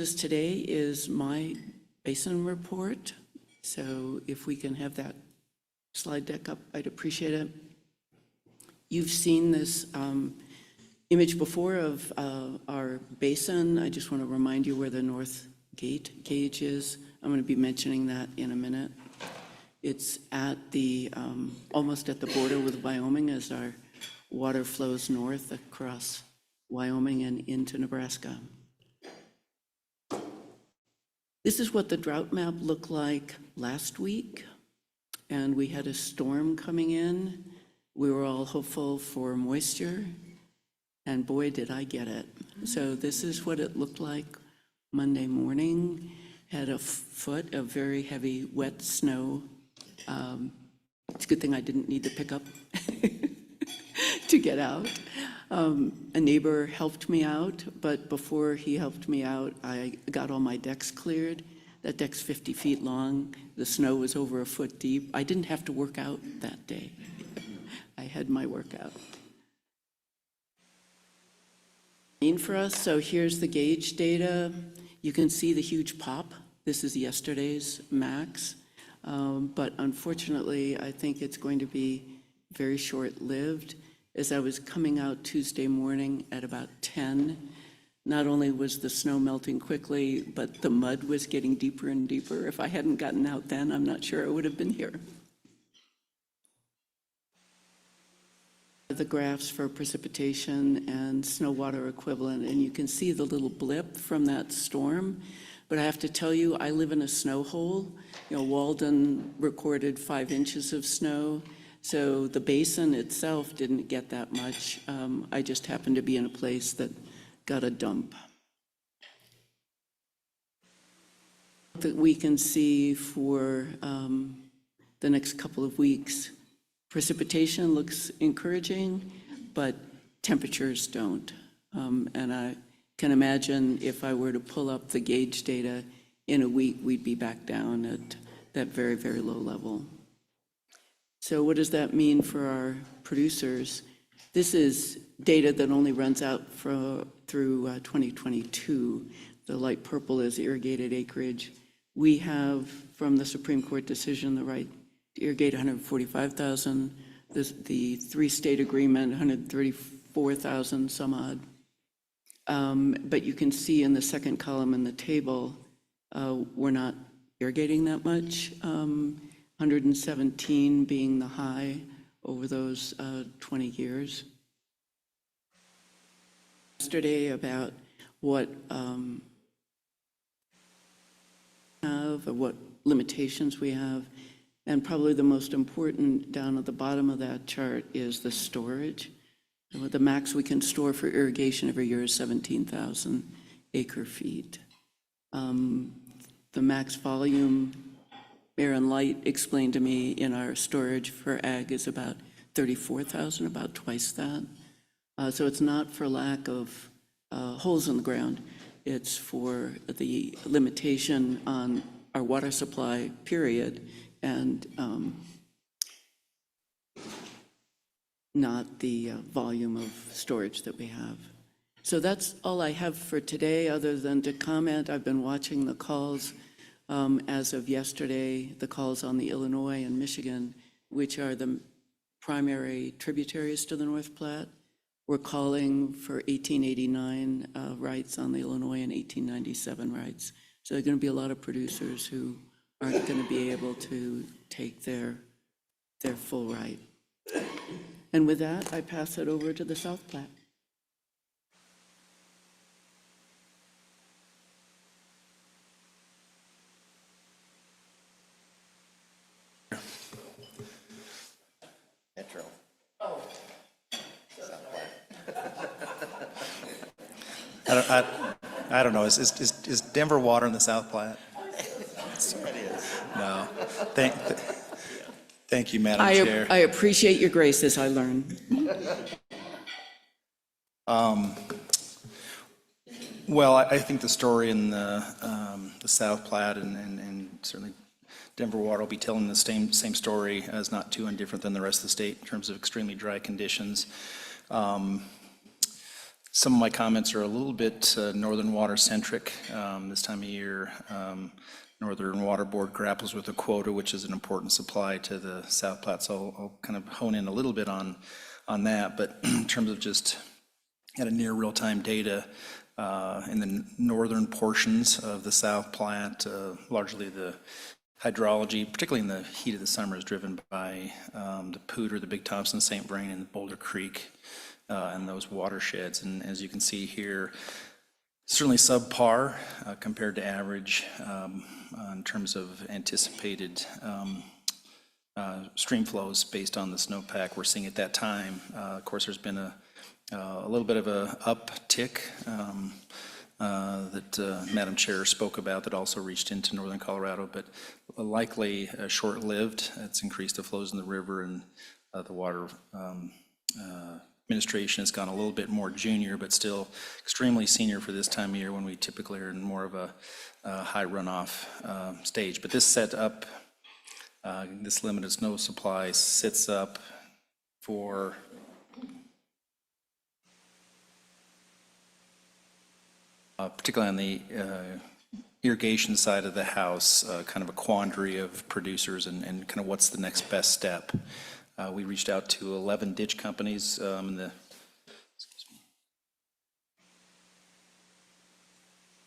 Today is my basin report, so if we can have that slide deck up, I'd appreciate it. You've seen this image before of our basin. I just want to remind you where the north gate gauge is. I'm going to be mentioning that in a minute. It's at the almost at the border with Wyoming as our water flows north across Wyoming and into Nebraska. This is what the drought map looked like last week, and we had a storm coming in. We were all hopeful for moisture, and boy, did I get it. So this is what it looked like Monday morning. Had a foot of very heavy, wet snow. It's a good thing I didn't need the pickup to get out. A neighbor helped me out, but before he helped me out, I got all my decks cleared. That deck's 50 feet long. The snow was over a foot deep. I didn't have to work out that day. I had my workout. For us, so here's the gauge data. You can see the huge pop. This is yesterday's max, but unfortunately, I think it's going to be very short-lived. As I was coming out Tuesday morning at about 10, not only was the snow melting quickly, but the mud was getting deeper and deeper. If I hadn't gotten out then, I'm not sure I would have been here. The graphs for precipitation and snow water equivalent, and you can see the little blip from that storm. But I have to tell you, I live in a snow hole. You know, Walden recorded 5 inches of snow. So the basin itself didn't get that much. I just happened to be in a place that got a dump. That we can see for the next couple of weeks. Precipitation looks encouraging, but temperatures don't. And I can imagine if I were to pull up the gauge data in a week, we'd be back down at that very, very low level. So what does that mean for our producers? This is data that only runs out through 2022. The light purple is irrigated acreage. We have, from the Supreme Court decision, the right to irrigate 145,000. The 3-state agreement, 134,000 some odd. But you can see in the second column in the table, we're not irrigating that much. 117 being the high over those 20 years. Yesterday about what what limitations we have, and probably the most important down at the bottom of that chart is the storage. The max we can store for irrigation every year is 17,000 acre feet. The max volume, Aaron Light explained to me in our storage for ag is about 34,000, about twice that. So it's not for lack of holes in the ground. It's for the limitation on our water supply, period, and not the volume of storage that we have. So that's all I have for today, other than to comment. I've been watching the calls as of yesterday, the calls on the Illinois and Michigan, which are the primary tributaries to the North Platte. We're calling for 1889 rights on the Illinois and 1897 rights. So there are going to be a lot of producers who aren't going to be able to take their full right. And with that, I pass it over to the South Platte. Metro. Oh. I don't know. Is Denver water in the South Platte? It is. No. Thank you, Madam Chair. I appreciate your grace as I learn. Well, I think the story in the South Platte and certainly Denver water will be telling the same story as not too indifferent than the rest of the state in terms of extremely dry conditions. Some of my comments are a little bit northern water centric. This time of year, Northern Water Board grapples with a quota, which is an important supply to the South Platte. So I'll kind of hone in a little bit on that. But in terms of just at a near real-time data, in the northern portions of the South Platte, largely the hydrology, particularly in the heat of the summer, is driven by the Poudre, the Big Thompson, St. Vrain, and Boulder Creek, and those watersheds. And as you can see here, certainly subpar compared to average in terms of anticipated stream flows based on the snowpack we're seeing at that time. Of course, there's been a little bit of a uptick that Madam Chair spoke about that also reached into northern Colorado, but likely short-lived. It's increased the flows in the river, and the water administration has gone a little bit more junior, but still extremely senior for this time of year when we typically are in more of a high runoff stage. But this set up, this limited snow supply sits up for particularly on the irrigation side of the house, kind of a quandary of producers and kind of what's the next best step. We reached out to 11 ditch companies in the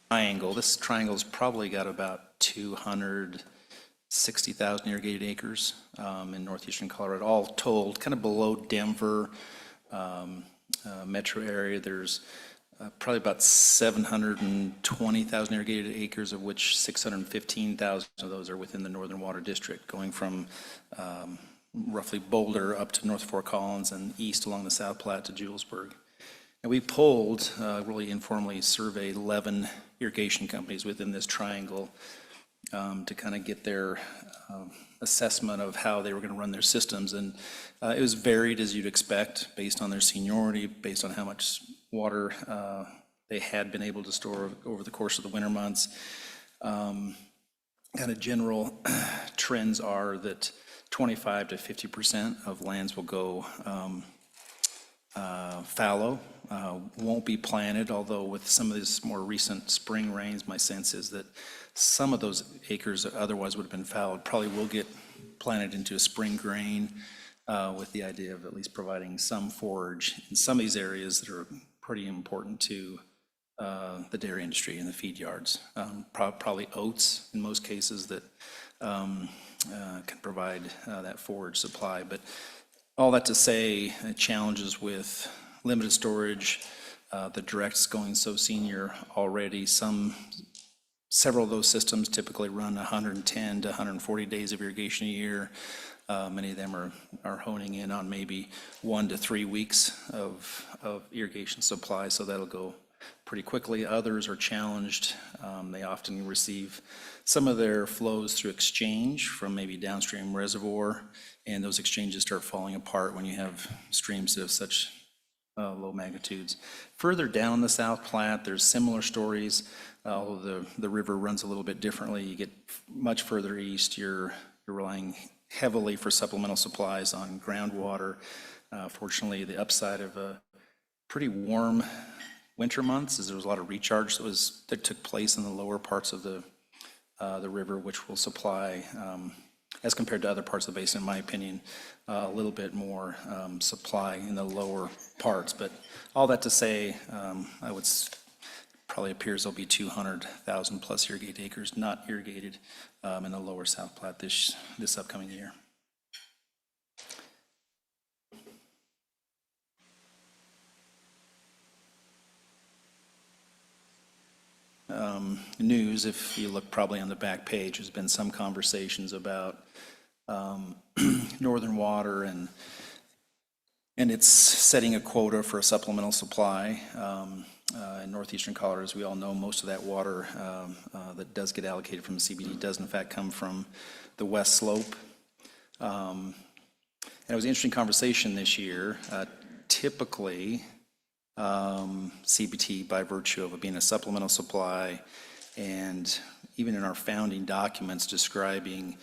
triangle. This triangle's probably got about 260,000 irrigated acres in northeastern Colorado, all told, kind of below Denver metro area. There's probably about 720,000 irrigated acres, of which 615,000 of those are within the Northern Water District, going from roughly Boulder up to North Fort Collins and east along the South Platte to Julesburg. And we polled, really informally surveyed 11 irrigation companies within this triangle to kind of get their assessment of how they were going to run their systems. And it was varied, as you'd expect, based on their seniority, based on how much water they had been able to store over the course of the winter months. Kind of general trends are that 25 to 50% of lands will go fallow, won't be planted, although with some of this more recent spring rains, my sense is that some of those acres that otherwise would have been fallowed probably will get planted into a spring grain with the idea of at least providing some forage in some of these areas that are pretty important to the dairy industry and the feed yards. Probably oats in most cases that can provide that forage supply. But all that to say, challenges with limited storage, the directs going so senior already. Several of those systems typically run 110 to 140 days of irrigation a year. Many of them are honing in on maybe 1 to 3 weeks of irrigation supply, so that'll go pretty quickly. Others are challenged. They often receive some of their flows through exchange from maybe downstream reservoir, and those exchanges start falling apart when you have streams that have such low magnitudes. Further down the South Platte, there's similar stories, although the river runs a little bit differently. You get much further east, you're relying heavily for supplemental supplies on groundwater. Fortunately, the upside of a pretty warm winter months is there was a lot of recharge that took place in the lower parts of the river, which will supply, as compared to other parts of the basin, in my opinion, a little bit more supply in the lower parts. But all that to say, probably appears there'll be 200,000 plus irrigated acres not irrigated in the lower South Platte this upcoming year. News, if you look probably on the back page, there's been some conversations about Northern Water and it's setting a quota for a supplemental supply in northeastern Colorado. As we all know, most of that water that does get allocated from the CBD does in fact come from the west slope. And it was an interesting conversation this year. Typically, CBT, by virtue of it being a supplemental supply, and even in our founding documents describing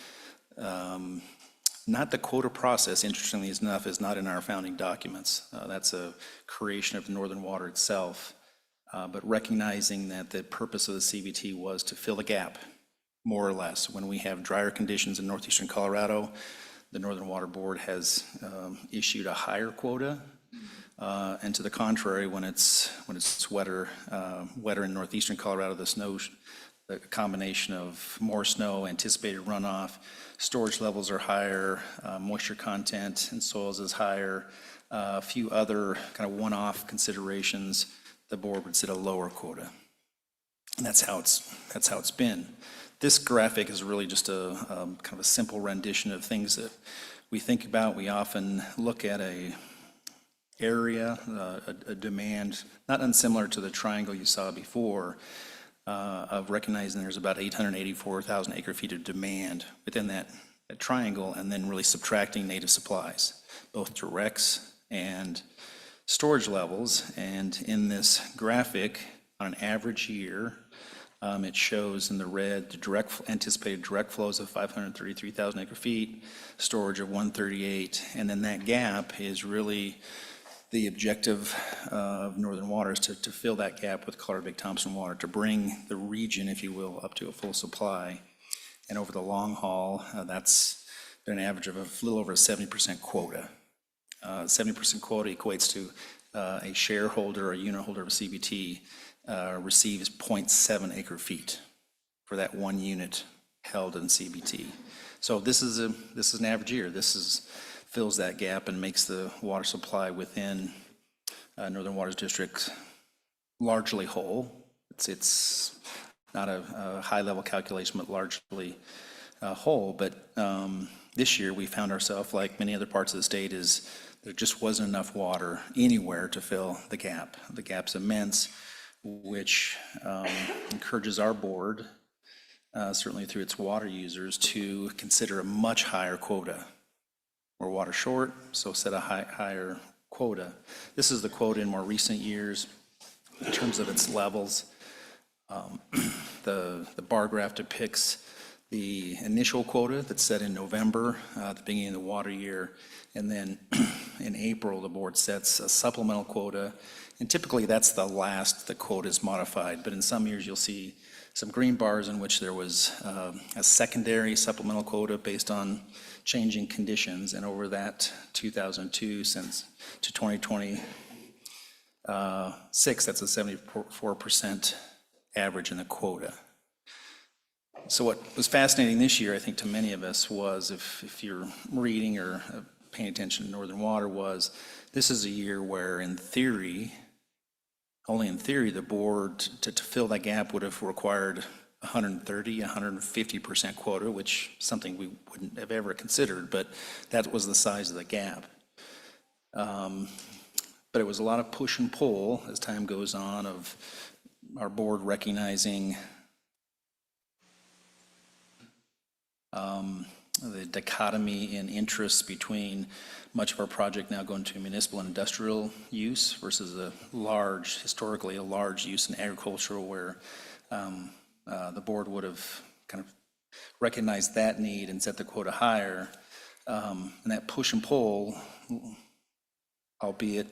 not the quota process, interestingly enough, is not in our founding documents. That's a creation of Northern Water itself. But recognizing that the purpose of the CBT was to fill the gap, more or less. When we have drier conditions in northeastern Colorado, the Northern Water Board has issued a higher quota. And to the contrary, when it's wetter in northeastern Colorado, the combination of more snow, anticipated runoff, storage levels are higher, moisture content in soils is higher, a few other kind of one-off considerations, the board would set a lower quota. And that's how it's been. This graphic is really just a kind of a simple rendition of things that we think about. We often look at a area, a demand, not unsimilar to the triangle you saw before, of recognizing there's about 884,000 acre feet of demand within that triangle, and then really subtracting native supplies, both directs and storage levels. And in this graphic, on an average year, it shows in the red the anticipated direct flows of 533,000 acre feet, storage of 138, and then that gap is really the objective of Northern Water is to fill that gap with Colorado Big Thompson water, to bring the region, if you will, up to a full supply. And over the long haul, that's been an average of a little over a 70% quota. 70% quota equates to a shareholder or a unit holder of a CBT receives 0.7 acre feet for that one unit held in CBT. So this is an average year. This fills that gap and makes the water supply within Northern Water's district largely whole. It's not a high-level calculation, but largely whole. But this year we found ourselves, like many other parts of the state, is there just wasn't enough water anywhere to fill the gap. The gap's immense, which encourages our board, certainly through its water users, to consider a much higher quota. We're water short, so set a higher quota. This is the quota in more recent years in terms of its levels. The bar graph depicts the initial quota that's set in November, at the beginning of the water year, and then in April, the board sets a supplemental quota, and typically that's the last the quota is modified, but in some years you'll see some green bars in which there was a secondary supplemental quota based on changing conditions, and over that 2002 to 2026, that's a 74% average in the quota. So what was fascinating this year, I think, to many of us was, if you're reading or paying attention to Northern Water, was this is a year where, in theory, only in theory, the board to fill that gap would have required 130, 150% quota, which is something we wouldn't have ever considered, but that was the size of the gap. But it was a lot of push and pull as time goes on, of our board recognizing the dichotomy in interests between much of our project now going to municipal and industrial use versus historically a large use in agricultural, where the board would have kind of recognized that need and set the quota higher. And that push and pull, albeit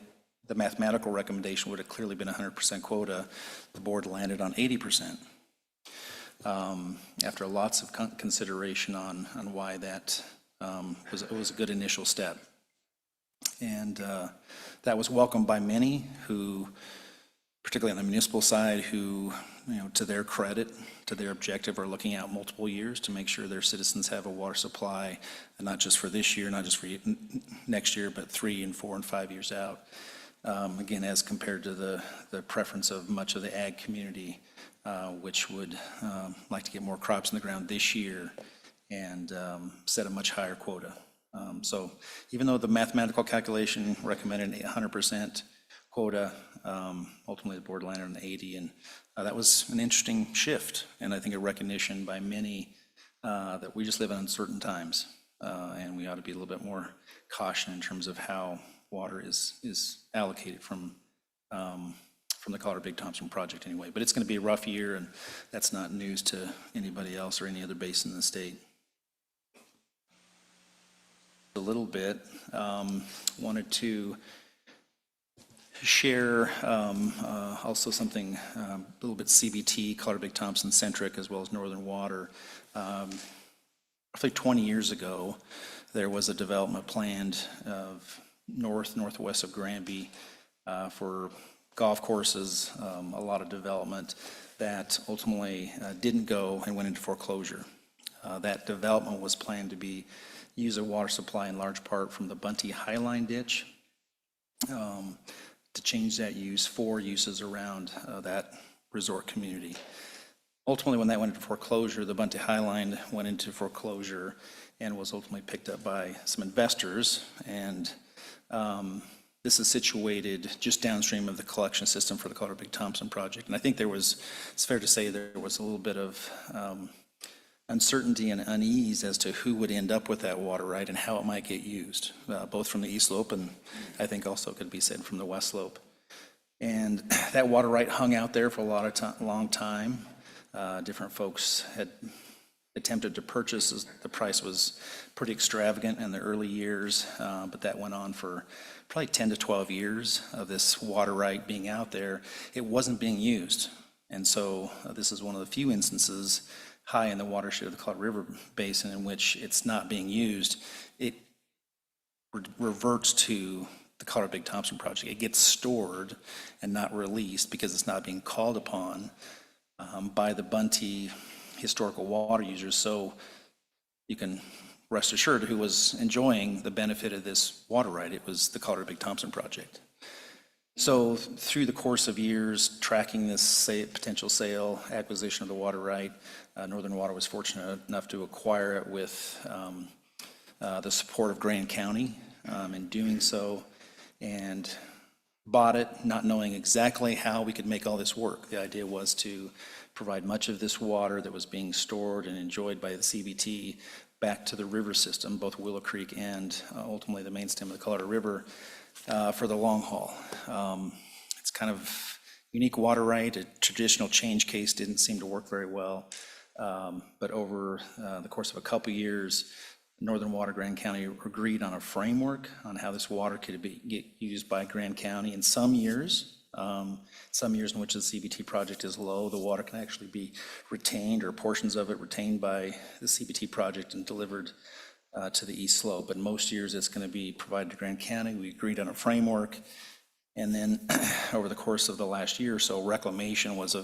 the mathematical recommendation would have clearly been 100% quota, the board landed on 80%. After lots of consideration on why that was a good initial step. And that was welcomed by many who, particularly on the municipal side, who, to their credit, to their objective, are looking out multiple years to make sure their citizens have a water supply, and not just for this year, not just for next year, but 3 and 4 and 5 years out. Again, as compared to the preference of much of the ag community, which would like to get more crops in the ground this year and set a much higher quota. So even though the mathematical calculation recommended 100% quota, ultimately the board landed on 80, and that was an interesting shift, and I think a recognition by many that we just live in uncertain times, and we ought to be a little bit more cautious in terms of how water is allocated from the Colorado Big Thompson project anyway. But it's going to be a rough year, and that's not news to anybody else or any other basin in the state. a little bit. Wanted to share also something a little bit CBT, Colorado Big Thompson centric, as well as Northern Water. Roughly 20 years ago, there was a development planned of northwest of Granby for golf courses, a lot of development that ultimately didn't go and went into foreclosure. That development was planned to use a water supply in large part from the Bunty Highline ditch, to change that use for uses around that resort community. Ultimately, when that went into foreclosure, the Bunty Highline went into foreclosure and was ultimately picked up by some investors. And this is situated just downstream of the collection system for the Colorado Big Thompson project. And I think it's fair to say there was a little bit of uncertainty and unease as to who would end up with that water right and how it might get used, both from the east slope and I think also could be said from the west slope. And that water right hung out there for a long time. Different folks had attempted to purchase. The price was pretty extravagant in the early years, but that went on for probably 10 to 12 years of this water right being out there. It wasn't being used. And so this is one of the few instances high in the watershed of the Colorado River Basin in which it's not being used. It reverts to the Colorado Big Thompson project. It gets stored and not released because it's not being called upon by the Bunty historical water users. So you can rest assured who was enjoying the benefit of this water right. It was the Colorado Big Thompson project. So through the course of years, tracking this potential sale, acquisition of the water right, Northern Water was fortunate enough to acquire it with the support of Grand County in doing so, and bought it not knowing exactly how we could make all this work. The idea was to provide much of this water that was being stored and enjoyed by the CBT back to the river system, both Willow Creek and ultimately the main stem of the Colorado River, for the long haul. It's kind of unique water right. A traditional change case didn't seem to work very well. But over the course of a couple years, Northern Water, Grand County agreed on a framework on how this water could get used by Grand County. In some years in which the CBT project is low, the water can actually be retained, or portions of it retained by the CBT project and delivered to the east slope. But most years it's going to be provided to Grand County. We agreed on a framework. And then over the course of the last year or so, Reclamation was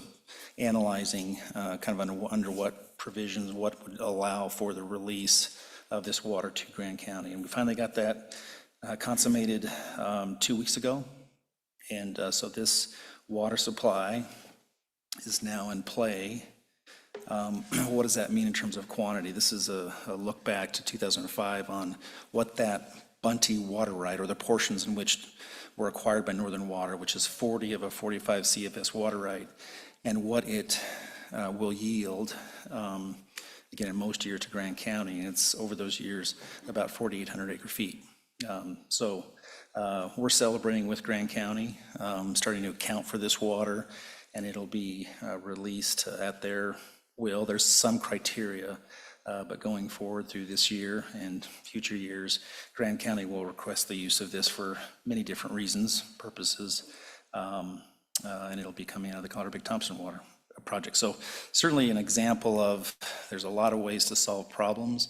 analyzing kind of under what provisions, what would allow for the release of this water to Grand County. And we finally got that consummated 2 weeks ago. And so this water supply is now in play. What does that mean in terms of quantity? This is a look back to 2005 on what that Bunty water right, or the portions in which were acquired by Northern Water, which is 40 of a 45 CFS water right, and what it will yield, again, in most years to Grand County. And it's over those years about 4,800 acre feet. So we're celebrating with Grand County, starting to account for this water, and it'll be released at their will. There's some criteria, but going forward through this year and future years, Grand County will request the use of this for many different reasons, purposes, and it'll be coming out of the Colorado Big Thompson water project. So certainly an example of, there's a lot of ways to solve problems.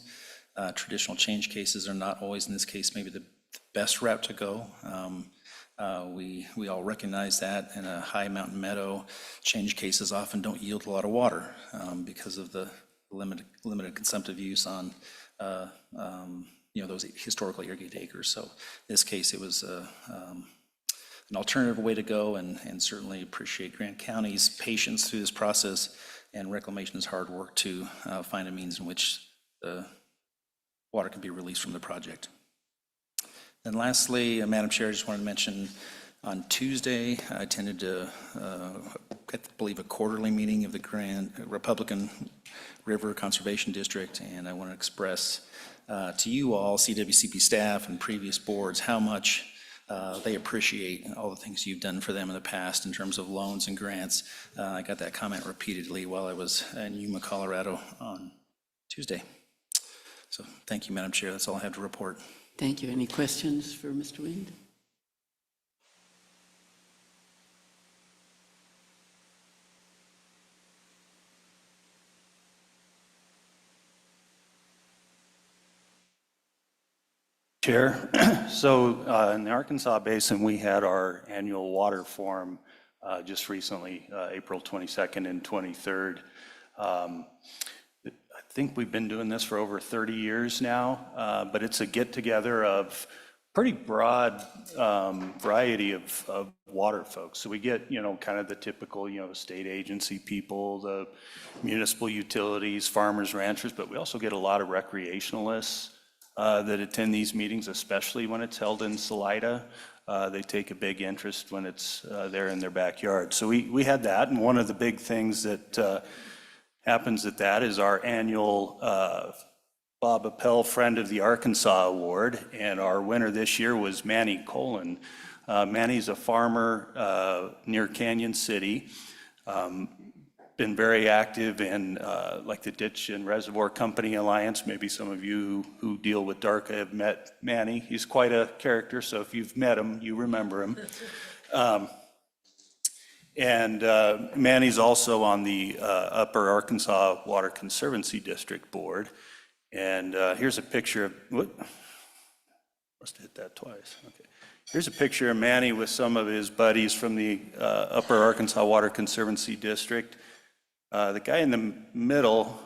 Traditional change cases are not always, in this case, maybe the best route to go. We all recognize that in a high mountain meadow, change cases often don't yield a lot of water because of the limited consumptive use on those historically irrigated acres. So in this case, it was an alternative way to go, and certainly appreciate Grand County's patience through this process and Reclamation's hard work to find a means in which the water can be released from the project. And lastly, Madam Chair, I just wanted to mention on Tuesday, I attended I believe a quarterly meeting of the Grand Republican River Conservation District, and I want to express to you all, CWCB staff and previous boards, how much they appreciate all the things you've done for them in the past in terms of loans and grants. I got that comment repeatedly while I was in Yuma, Colorado on Tuesday. So thank you, Madam Chair. That's all I have to report. Thank you. Any questions for Mr. Wind? Chair, so in the Arkansas Basin, we had our annual water forum just recently, April 22nd and 23rd. I think we've been doing this for over 30 years now, but it's a get-together of pretty broad variety of water folks. So we get, kind of the typical, state agency people, the municipal utilities, farmers, ranchers, but we also get a lot of recreationalists that attend these meetings, especially when it's held in Salida. They take a big interest when it's there in their backyard. So we had that, and one of the big things that happens at that is our annual Bob Appel Friend of the Arkansas Award, and our winner this year was Manny Colon. Manny's a farmer near Canyon City. Been very active in like the Ditch and Reservoir Company Alliance. Maybe some of you who deal with DARCA have met Manny. He's quite a character, so if you've met him, you remember him. And Manny's also on the Upper Arkansas Water Conservancy District Board. And here's a picture of, what? Must have hit that twice, okay. Here's a picture of Manny with some of his buddies from the Upper Arkansas Water Conservancy District. The guy in the middle,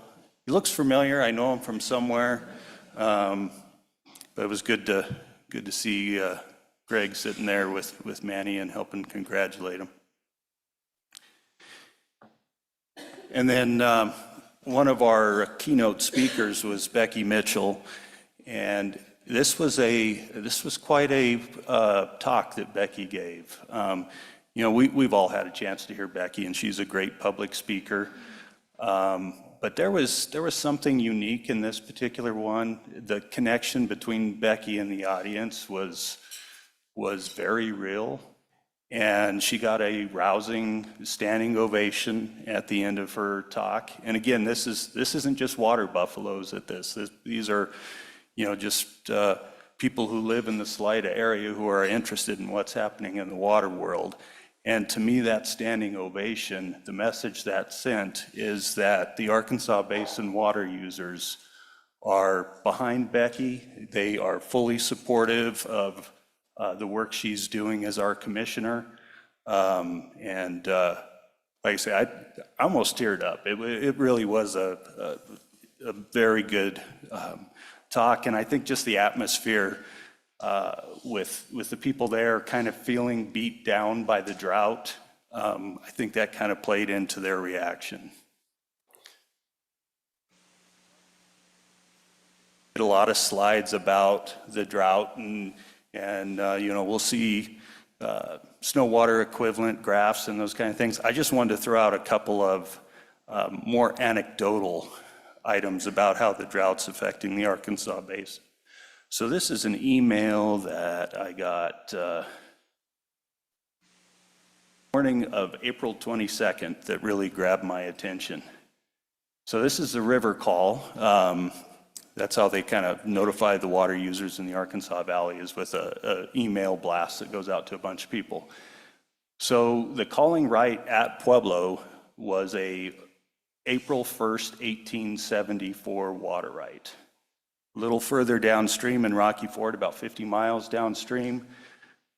he looks familiar. I know him from somewhere, but it was good to see Greg sitting there with Manny and helping congratulate him. And then one of our keynote speakers was Becky Mitchell, and this was quite a talk that Becky gave. We've all had a chance to hear Becky, and she's a great public speaker. But there was something unique in this particular one. The connection between Becky and the audience was very real, and she got a rousing standing ovation at the end of her talk. And again, this isn't just water buffaloes at this. These are, just people who live in the Salida area who are interested in what's happening in the water world. And to me, that standing ovation, the message that sent is that the Arkansas Basin water users are behind Becky. They are fully supportive of the work she's doing as our commissioner. Like I say, I almost teared up. It really was a very good talk. And I think just the atmosphere with the people there kind of feeling beat down by the drought, I think that kind of played into their reaction. A lot of slides about the drought, and we'll see snow water equivalent graphs and those kind of things. I just wanted to throw out a couple of more anecdotal items about how the drought's affecting the Arkansas Basin. So this is an email that I got morning of April 22nd that really grabbed my attention. So this is the river call. That's how they kind of notify the water users in the Arkansas Valley, is with a email blast that goes out to a bunch of people. So the calling right at Pueblo was a April 1st, 1874 water right. A little further downstream in Rocky Ford, about 50 miles downstream,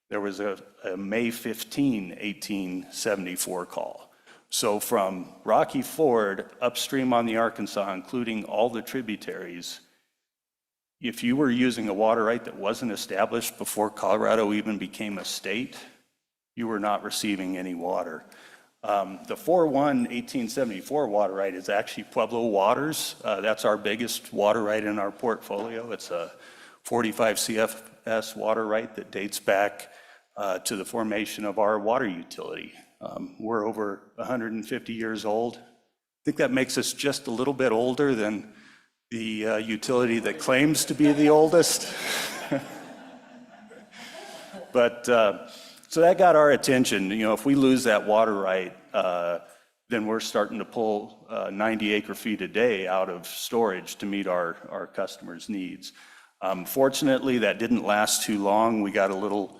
there was a May 15, 1874 call. So from Rocky Ford upstream on the Arkansas, including all the tributaries, if you were using a water right that wasn't established before Colorado even became a state, you were not receiving any water. The 4/1/1874 water right is actually Pueblo Waters. That's our biggest water right in our portfolio. It's a 45 CFS water right that dates back to the formation of our water utility. We're over 150 years old. I think that makes us just a little bit older than the utility that claims to be the oldest. But so that got our attention. If we lose that water right, then we're starting to pull 90 acre feet a day out of storage to meet our customers' needs. Fortunately, that didn't last too long. We got a little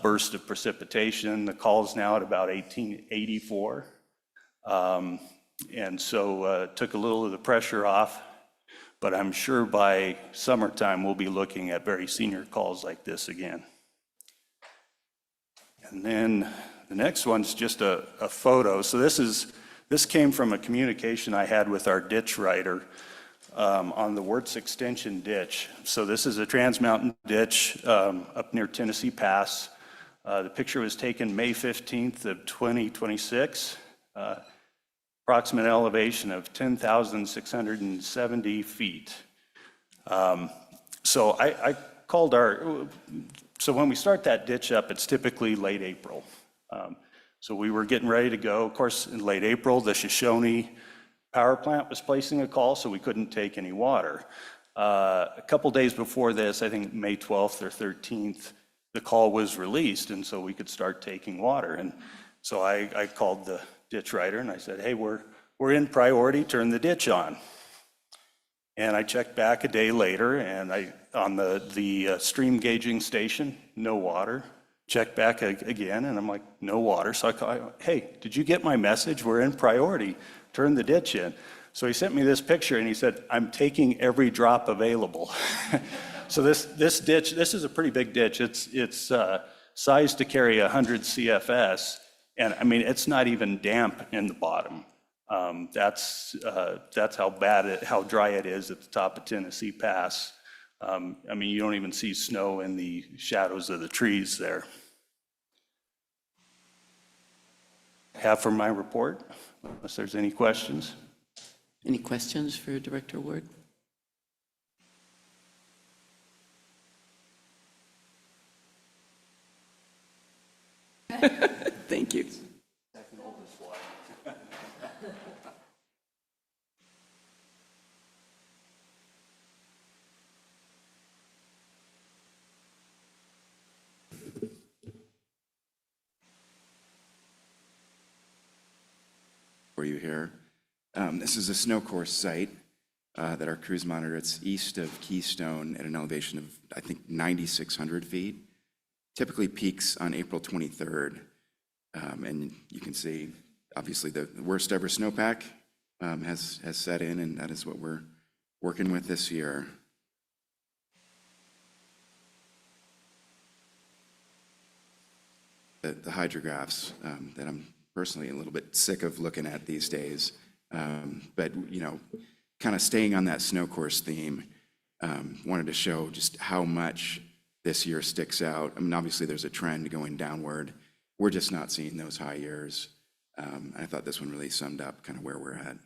burst of precipitation. The call's now at about 1884. And so it took a little of the pressure off, but I'm sure by summertime we'll be looking at very senior calls like this again. And then the next one's just a photo. So this came from a communication I had with our ditch writer on the Wirtz Extension ditch. So this is a Trans Mountain ditch up near Tennessee Pass. The picture was taken May 15th of 2026. Approximate elevation of 10,670 feet. So I called so when we start that ditch up, it's typically late April. So we were getting ready to go. Of course, in late April, the Shoshone power plant was placing a call, so we couldn't take any water. A couple days before this, I think May 12th or 13th, the call was released, and so we could start taking water. And so I called the ditch writer and I said, hey, we're in priority, turn the ditch on. And I checked back a day later, and on the stream gauging station, no water. Checked back again, and I'm like, no water. So I called, hey, did you get my message? We're in priority, turn the ditch in. So he sent me this picture and he said, I'm taking every drop available. So this ditch, this is a pretty big ditch. It's sized to carry 100 CFS. And I mean, it's not even damp in the bottom. That's how how dry it is at the top of Tennessee Pass. I mean, you don't even see snow in the shadows of the trees there. Have for my report, unless there's any questions. Any questions for Director Ward? Thank you. For you here. This is a snow course site that our crews monitor. It's east of Keystone at an elevation of, I think, 9,600 feet. Typically peaks on April 23rd. And you can see, obviously, the worst ever snowpack has set in, and that is what we're working with this year. The hydrographs that I'm personally a little bit sick of looking at these days. But, you know, kind of staying on that snow course theme, wanted to show just how much this year sticks out. I mean, obviously there's a trend going downward. We're just not seeing those high years. I thought this one really summed up kind of where we're at.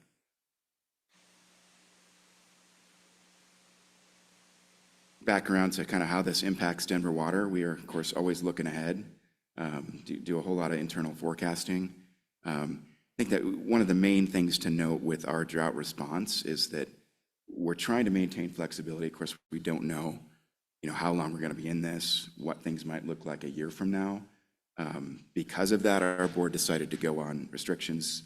Background to kind of how this impacts Denver water. We are, of course, always looking ahead. Do a whole lot of internal forecasting. I think that one of the main things to note with our drought response is that we're trying to maintain flexibility. Of course, we don't know, how long we're going to be in this, what things might look like a year from now. Because of that, our board decided to go on restrictions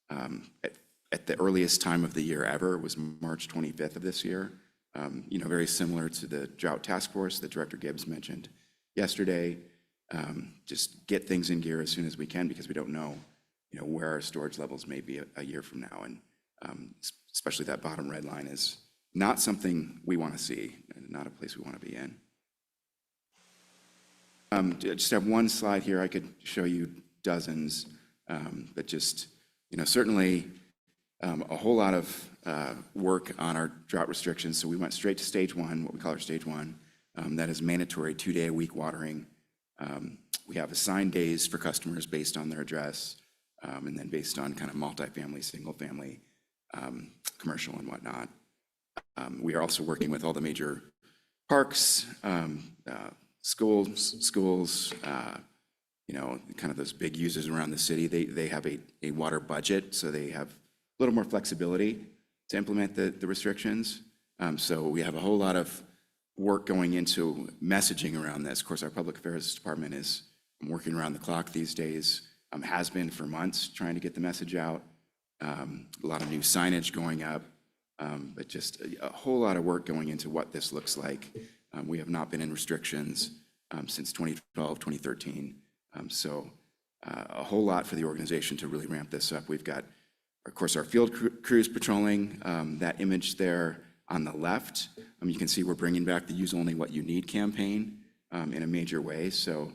at the earliest time of the year ever. It was March 25th of this year. Very similar to the drought task force that Director Gibbs mentioned yesterday. Just get things in gear as soon as we can because we don't know, where our storage levels may be a year from now. And especially that bottom red line is not something we want to see, and not a place we want to be in. I just have one slide here. I could show you dozens, but just, certainly a whole lot of work on our drought restrictions. So we went straight to stage one, what we call our stage one. That is mandatory 2-day-a-week watering. We have assigned days for customers based on their address, and then based on kind of multifamily, single family, commercial and whatnot. We are also working with all the major parks, schools, kind of those big users around the city. They have a water budget, so they have a little more flexibility to implement the restrictions. So we have a whole lot of work going into messaging around this. Of course, our public affairs department is working around the clock these days, has been for months trying to get the message out. A lot of new signage going up, but just a whole lot of work going into what this looks like We have not been in restrictions since 2012, 2013. So a whole lot for the organization to really ramp this up. We've got, of course, our field crews patrolling. That image there on the left, you can see we're bringing back the Use Only What You Need campaign in a major way. So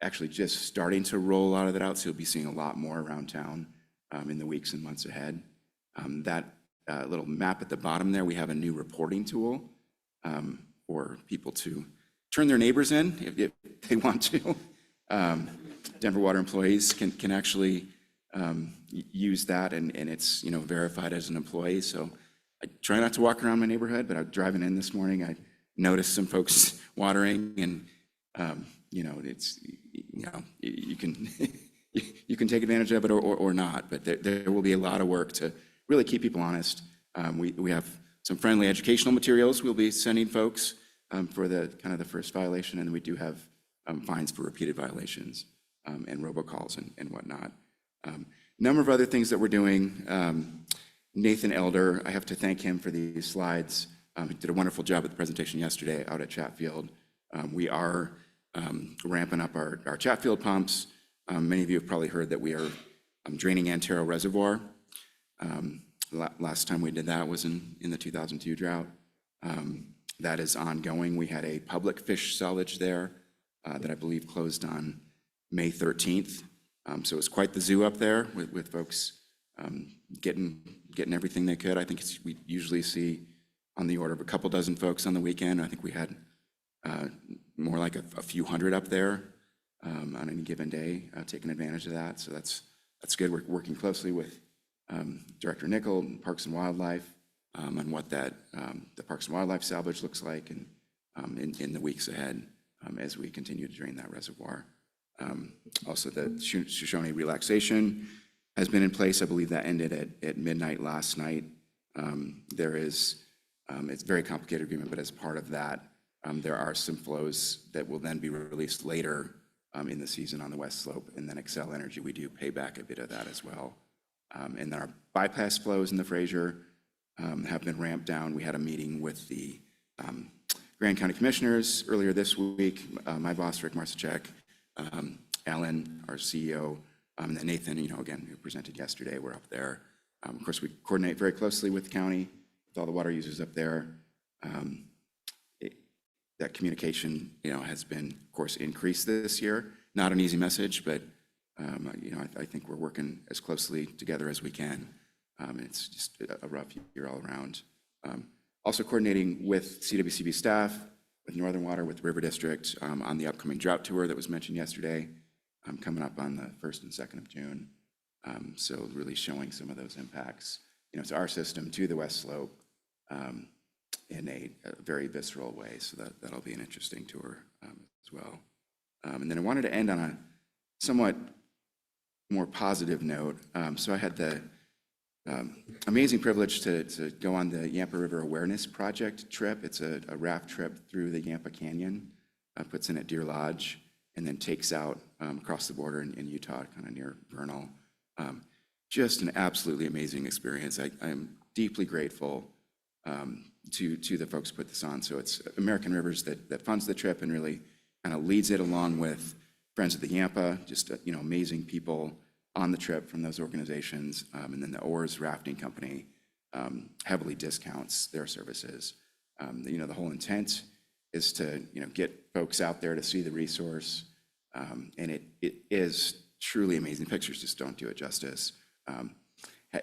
actually just starting to roll a lot of that out. So you'll be seeing a lot more around town in the weeks and months ahead. That little map at the bottom there, we have a new reporting tool for people to turn their neighbors in if they want to. Denver Water employees can actually use that, and it's verified as an employee. So I try not to walk around my neighborhood, but I was driving in this morning, I noticed some folks watering, and it's you can you can take advantage of it or not, but there will be a lot of work to really keep people honest. We have some friendly educational materials we'll be sending folks for the kind of the first violation, and we do have fines for repeated violations and robocalls and whatnot. Number of other things that we're doing. Nathan Elder, I have to thank him for these slides. He did a wonderful job at the presentation yesterday out at Chatfield. We are ramping up our Chatfield pumps. Many of you have probably heard that we are draining Antero Reservoir. Last time we did that was in the 2002 drought. That is ongoing. We had a public fish salvage there that I believe closed on May 13th. So it was quite the zoo up there with folks getting everything they could. I think we usually see on the order of a couple dozen folks on the weekend. I think we had more like a few hundred up there on any given day taking advantage of that. So that's good. We're working closely with Director Nickel and Parks and Wildlife on what that the Parks and Wildlife salvage looks like, and in the weeks ahead as we continue to drain that reservoir. Also, the Shoshone relaxation has been in place. I believe that ended at midnight last night. There is, it's a very complicated agreement, but as part of that, there are some flows that will then be released later in the season on the West Slope, and then Xcel Energy, we do pay back a bit of that as well. And then our bypass flows in the Fraser have been ramped down. We had a meeting with the Grand County Commissioners earlier this week. My boss, Rick Marcichek, Alan, our CEO, and then Nathan, again, who presented yesterday, we're up there. Of course, we coordinate very closely with the county, with all the water users up there. That communication, has been, of course, increased this year. Not an easy message, but I think we're working as closely together as we can. It's just a rough year all around. Also coordinating with CWCB staff, with Northern Water, with River District on the upcoming drought tour that was mentioned yesterday, coming up on the 1st and 2nd of June. So really showing some of those impacts, to our system, to the West Slope in a very visceral way. So that'll be an interesting tour as well. And then I wanted to end on a somewhat more positive note. So I had the amazing privilege to go on the Yampa River Awareness Project trip. It's a raft trip through the Yampa Canyon, puts in at Deer Lodge, and then takes out across the border in Utah, kind of near Vernal. Just an absolutely amazing experience. I'm deeply grateful to the folks who put this on. So it's American Rivers that funds the trip and really kind of leads it, along with Friends of the Yampa, just amazing people on the trip from those organizations, and then the Oars Rafting Company heavily discounts their services. The whole intent is to get folks out there to see the resource, and it is truly amazing. Pictures just don't do it justice.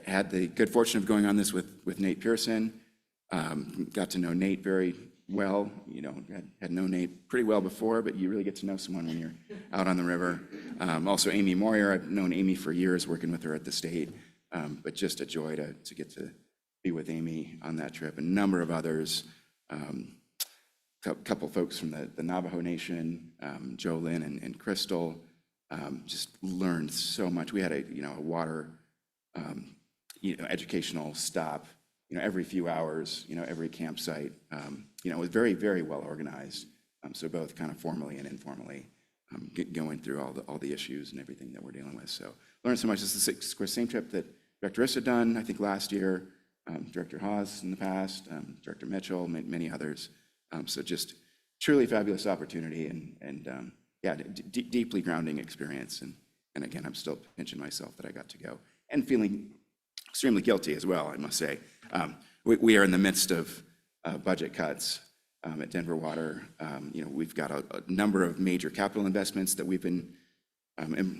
Had the good fortune of going on this with Nate Pearson. Got to know Nate very well. Had known Nate pretty well before, but you really get to know someone when you're out on the river. Also Amy Moyer, I've known Amy for years, working with her at the state, but just a joy to get to be with Amy on that trip. A number of others, couple folks from the Navajo Nation, Joe Lynn and Crystal, just learned so much. We had a water educational stop every few hours, every campsite. It was very, very well organized. So both kind of formally and informally, going through all the issues and everything that we're dealing with. So learned so much. This is the same trip that Director Issa had done, I think last year, Director Haas in the past, Director Mitchell, many others. So just truly fabulous opportunity and yeah, deeply grounding experience. And again, I'm still pinching myself that I got to go and feeling extremely guilty as well, I must say. We are in the midst of budget cuts at Denver Water. You know, we've got a number of major capital investments that we've been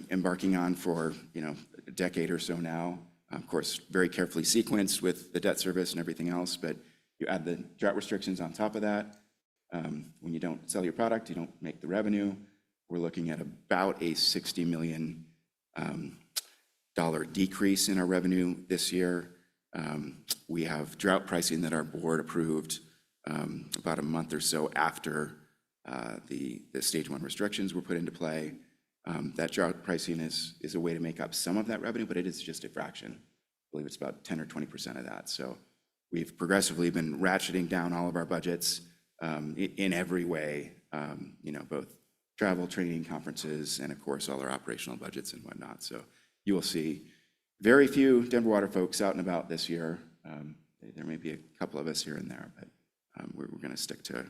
embarking on for, you know, a decade or so now. Of course, very carefully sequenced with the debt service and everything else, but you add the drought restrictions on top of that. When you don't sell your product, you don't make the revenue. We're looking at about a $60 million decrease in our revenue this year. We have drought pricing that our board approved about a month or so after the stage 1 restrictions were put into play. That drought pricing is a way to make up some of that revenue, but it is just a fraction. I believe it's about 10 or 20% of that. So we've progressively been ratcheting down all of our budgets in every way, you know, both travel, training, conferences, and of course, all our operational budgets and whatnot. So you will see very few Denver Water folks out and about this year. There may be a couple of us here and there, but we're going to stick to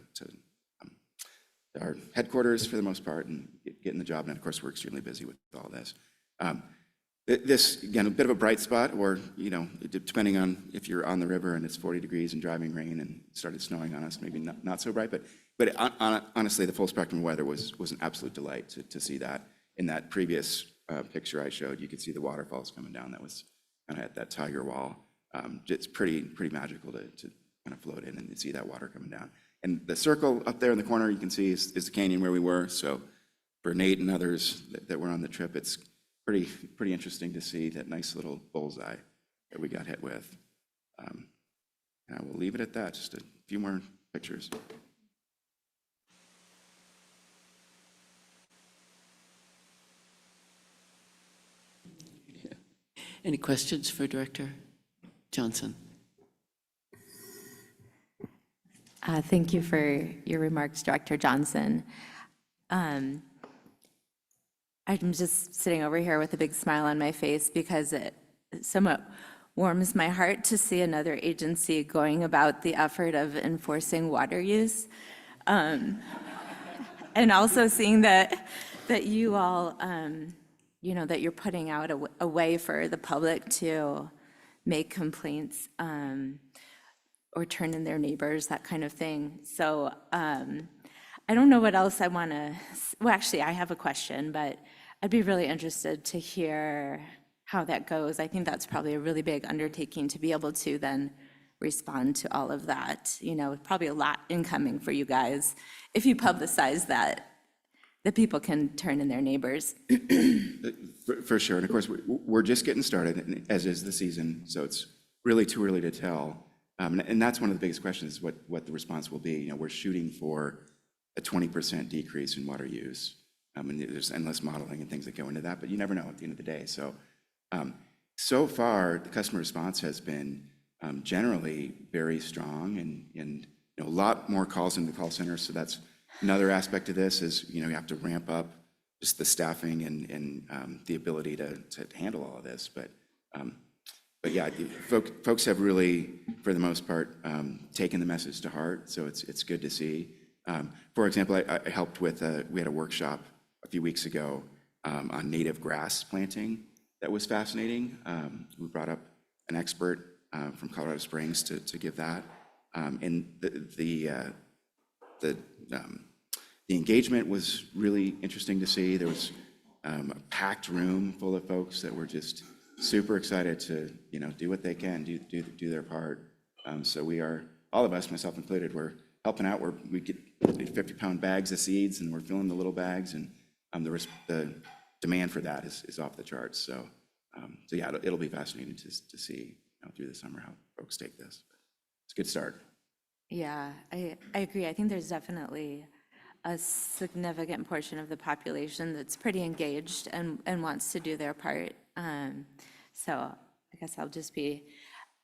our headquarters for the most part and getting the job. And of course, we're extremely busy with all this. This, again, a bit of a bright spot, or, you know, depending on if you're on the river and it's 40 degrees and driving rain and it started snowing on us, maybe not so bright, but honestly, the full spectrum of weather was an absolute delight to see that. In that previous picture I showed, you could see the waterfalls coming down. That was kind of at that tiger wall. It's pretty magical to kind of float in and see that water coming down. And the circle up there in the corner you can see is the canyon where we were. So for Nate and others that were on the trip, it's pretty interesting to see that nice little bullseye that we got hit with. And I will leave it at that. Just a few more pictures. Any questions for Director Johnson? Thank you for your remarks, Director Johnson. I'm just sitting over here with a big smile on my face because it somewhat warms my heart to see another agency going about the effort of enforcing water use. And also seeing that you all, you know, that you're putting out a way for the public to make complaints or turn in their neighbors, that kind of thing. So I don't know what else I want to, well, actually, I have a question, but I'd be really interested to hear how that goes. I think that's probably a really big undertaking to be able to then respond to all of that. You know, probably a lot incoming for you guys if you publicize that people can turn in their neighbors. For sure. And of course, we're just getting started, as is the season. So it's really too early to tell. And that's one of the biggest questions, what the response will be. You know, we're shooting for a 20% decrease in water use. And there's endless modeling and things that go into that, but you never know at the end of the day. So, so far, the customer response has been generally very strong, and you know, a lot more calls into the call center. So that's another aspect of this is, you know, you have to ramp up just the staffing and the ability to handle all of this. But yeah, folks have really, for the most part, taken the message to heart. So it's good to see. For example, I helped with we had a workshop a few weeks ago on native grass planting. That was fascinating. We brought up an expert from Colorado Springs to give that. And the engagement was really interesting to see. There was a packed room full of folks that were just super excited to, you know, do what they can, do their part. So we are, all of us, myself included, we're helping out. We get 50-pound bags of seeds, and we're filling the little bags, and the demand for that is off the charts. So yeah, it'll be fascinating to see, you know, through the summer how folks take this. It's a good start. Yeah, I agree. I think there's definitely a significant portion of the population that's pretty engaged and wants to do their part. So I guess I'll just be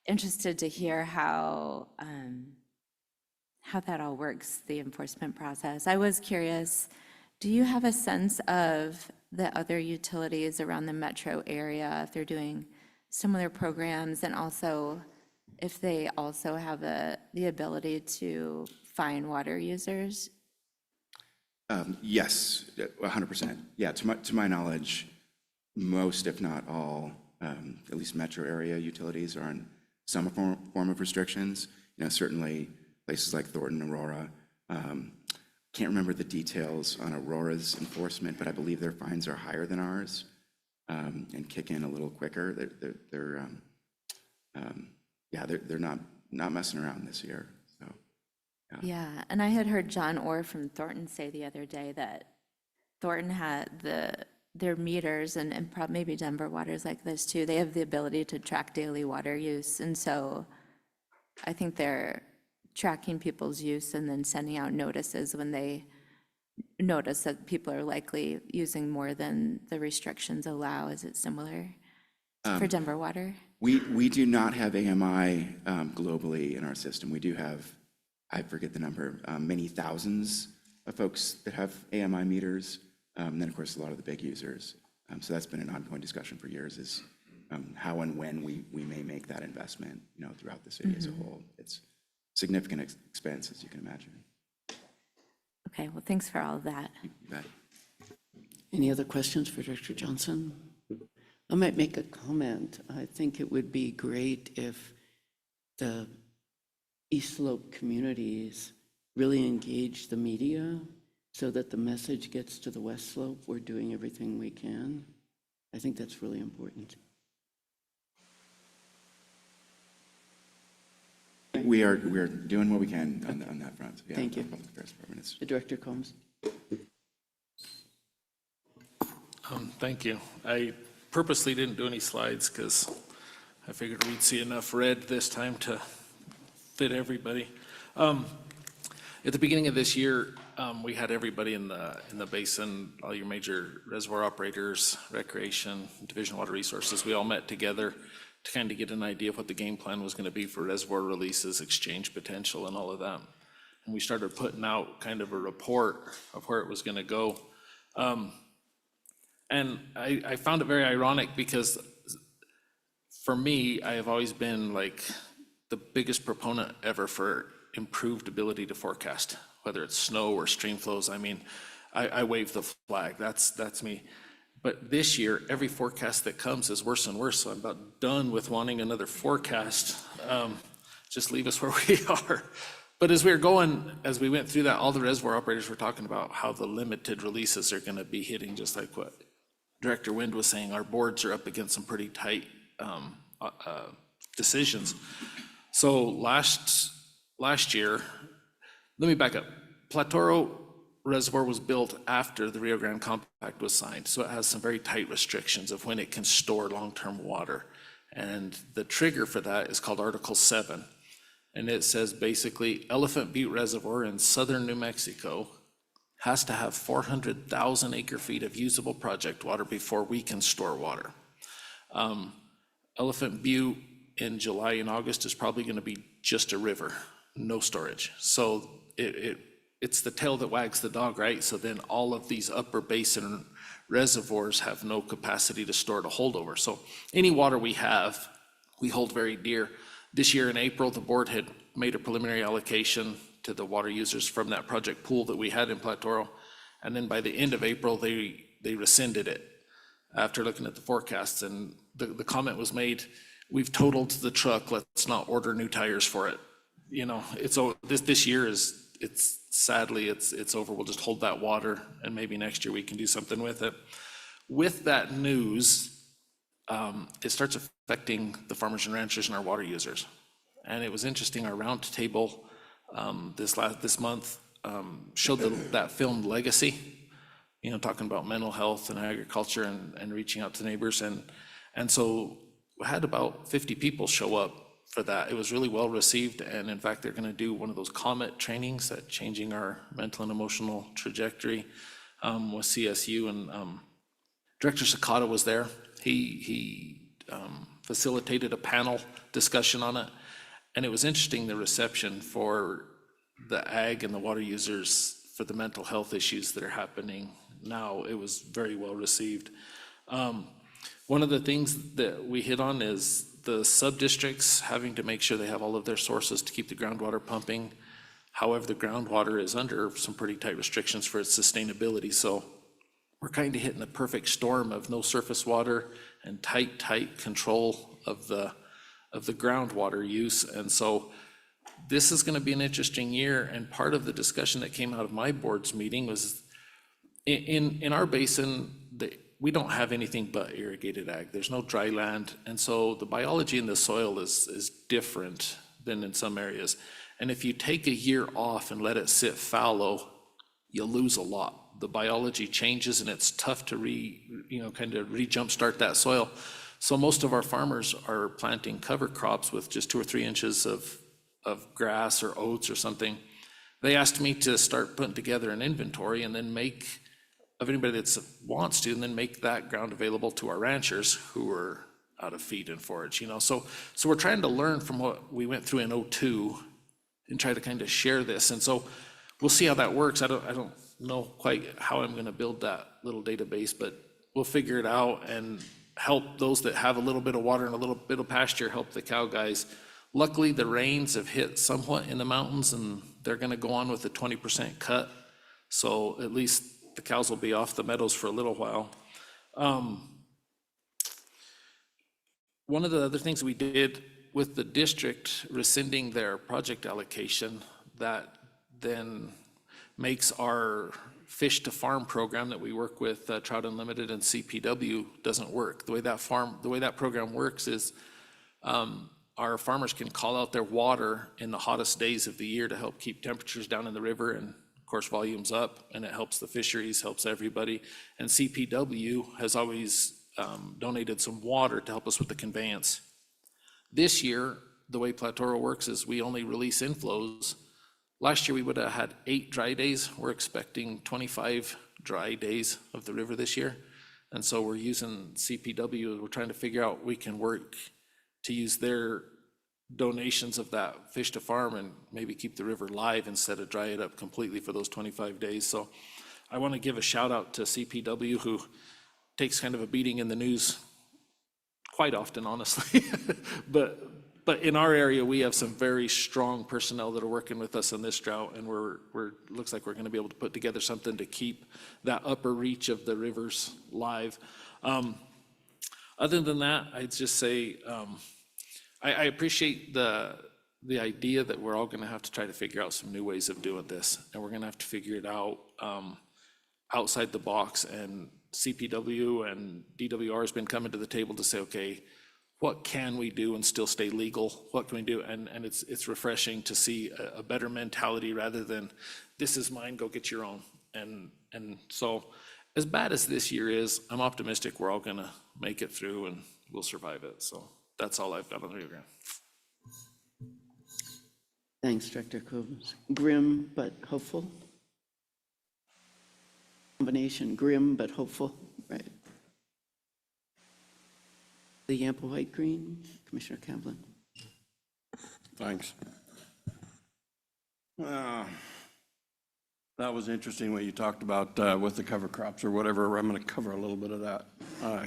interested to hear how that all works, the enforcement process. I was curious, do you have a sense of the other utilities around the metro area, if they're doing similar programs, and also if they also have the ability to fine water users Yes, 100%. Yeah, to my knowledge, most, if not all, at least metro area utilities are on some form of restrictions. Certainly places like Thornton, Aurora. Can't remember the details on Aurora's enforcement, but I believe their fines are higher than ours and kick in a little quicker. They're not messing around this year. So, Yeah, and I had heard John Orr from Thornton say the other day that Thornton had their meters, and maybe Denver Water's like this too, they have the ability to track daily water use. And so I think they're tracking people's use and then sending out notices when they notice that people are likely using more than the restrictions allow. Is it similar for Denver Water? we do not have AMI globally in our system. We do have, I forget the number, many thousands of folks that have AMI meters. And then, of course, a lot of the big users. So that's been an ongoing discussion for years, is how and when we may make that investment, throughout the city as a whole. It's significant expense, as you can imagine. Okay, well, thanks for all of that. You bet. Any other questions for Director Johnson? I might make a comment. I think it would be great if the East Slope communities really engage the media so that the message gets to the West Slope. We're doing everything we can. I think that's really important. We are doing what we can on that front. Yeah, Thank you. Public Affairs Department is. Director Combs? Thank you. I purposely didn't do any slides because I figured we'd see enough red this time to fit everybody. At the beginning of this year, we had everybody in the basin, all your major reservoir operators, recreation, division of water resources. We all met together to kind of get an idea of what the game plan was going to be for reservoir releases, exchange potential, and all of that. And we started putting out kind of a report of where it was going to go. And I found it very ironic because for me, I have always been like the biggest proponent ever for improved ability to forecast, whether it's snow or stream flows. I mean, I wave the flag, that's me. But this year, every forecast that comes is worse and worse, so I'm about done with wanting another forecast. Just leave us where we are. But as we went through that, all the reservoir operators were talking about how the limited releases are gonna be hitting, just like what Director Wind was saying. Our boards are up against some pretty tight decisions. So last year, let me back up. Platoro Reservoir was built after the Rio Grande Compact was signed, so it has some very tight restrictions of when it can store long-term water. And the trigger for that is called Article 7. And it says basically Elephant Butte Reservoir in southern New Mexico has to have 400,000 acre feet of usable project water before we can store water. Elephant Butte in July and August is probably going to be just a river, no storage. So it's the tail that wags the dog, right? So then all of these upper basin reservoirs have no capacity to store to hold over. So any water we have, we hold very dear. This year in April, the board had made a preliminary allocation to the water users from that project pool that we had in Platoro. And then by the end of April, they rescinded it after looking at the forecasts. And the comment was made, we've totaled the truck, let's not order new tires for it. This year it's sadly over. We'll just hold that water and maybe next year we can do something with it. With that news, it starts affecting the farmers and ranchers and our water users. And it was interesting, our round table this month showed that film Legacy, talking about mental health and agriculture and reaching out to neighbors. And so we had about 50 people show up for that. It was really well received, and in fact, they're going to do one of those COMET trainings that changing our mental and emotional trajectory with CSU, and Director Sakata was there. He facilitated a panel discussion on it, and it was interesting, the reception for the ag and the water users for the mental health issues that are happening now. It was very well received. One of the things that we hit on is the sub-districts having to make sure they have all of their sources to keep the groundwater pumping. However, the groundwater is under some pretty tight restrictions for its sustainability. So we're kind of hitting the perfect storm of no surface water and tight control of the groundwater use. And so this is going to be an interesting year. And part of the discussion that came out of my board's meeting was in our basin, we don't have anything but irrigated ag. There's no dry land. And so the biology in the soil is different than in some areas. And if you take a year off and let it sit fallow, you lose a lot. The biology changes and it's tough to jumpstart that soil. So most of our farmers are planting cover crops with just 2 or 3 inches of grass or oats or something. They asked me to start putting together an inventory and then of anybody that wants to, and then make that ground available to our ranchers who are out of feed and forage, So we're trying to learn from what we went through in '02 and try to kind of share this. And so we'll see how that works. I don't know quite how I'm going to build that little database, but we'll figure it out and help those that have a little bit of water and a little bit of pasture, help the cow guys. Luckily, the rains have hit somewhat in the mountains and they're going to go on with a 20% cut. So at least the cows will be off the meadows for a little while. One of the other things we did with the district rescinding their project allocation, that then makes our fish to farm program that we work with Trout Unlimited and CPW doesn't work. The way that program works is our farmers can call out their water in the hottest days of the year to help keep temperatures down in the river and of course volumes up, and it helps the fisheries, helps everybody. And CPW has always donated some water to help us with the conveyance. This year, the way Platoro works is we only release inflows. Last year, we would have had 8 dry days. We're expecting 25 dry days of the river this year. And so we're using CPW. We're trying to figure out we can work to use their donations of that fish to farm and maybe keep the river live instead of dry it up completely for those 25 days. So I want to give a shout out to CPW, who takes kind of a beating in the news quite often, honestly. But in our area, we have some very strong personnel that are working with us in this drought, and looks like we're going to be able to put together something to keep that upper reach of the rivers live. Other than that, I'd just say I appreciate the idea that we're all going to have to try to figure out some new ways of doing this, and we're going to have to figure it out outside the box. And CPW and DWR has been coming to the table to say, okay, what can we do and still stay legal? What can we do? And it's refreshing to see a better mentality rather than this is mine, go get your own. And so as bad as this year is, I'm optimistic we're all gonna make it through and we'll survive it. So that's all I've got on the Rio Grande. Thanks, Director Combs. Grim but hopeful. Combination, grim but hopeful, right? The Yampa White Green, Commissioner Camblin. Thanks. That was interesting what you talked about with the cover crops or whatever. I'm going to cover a little bit of that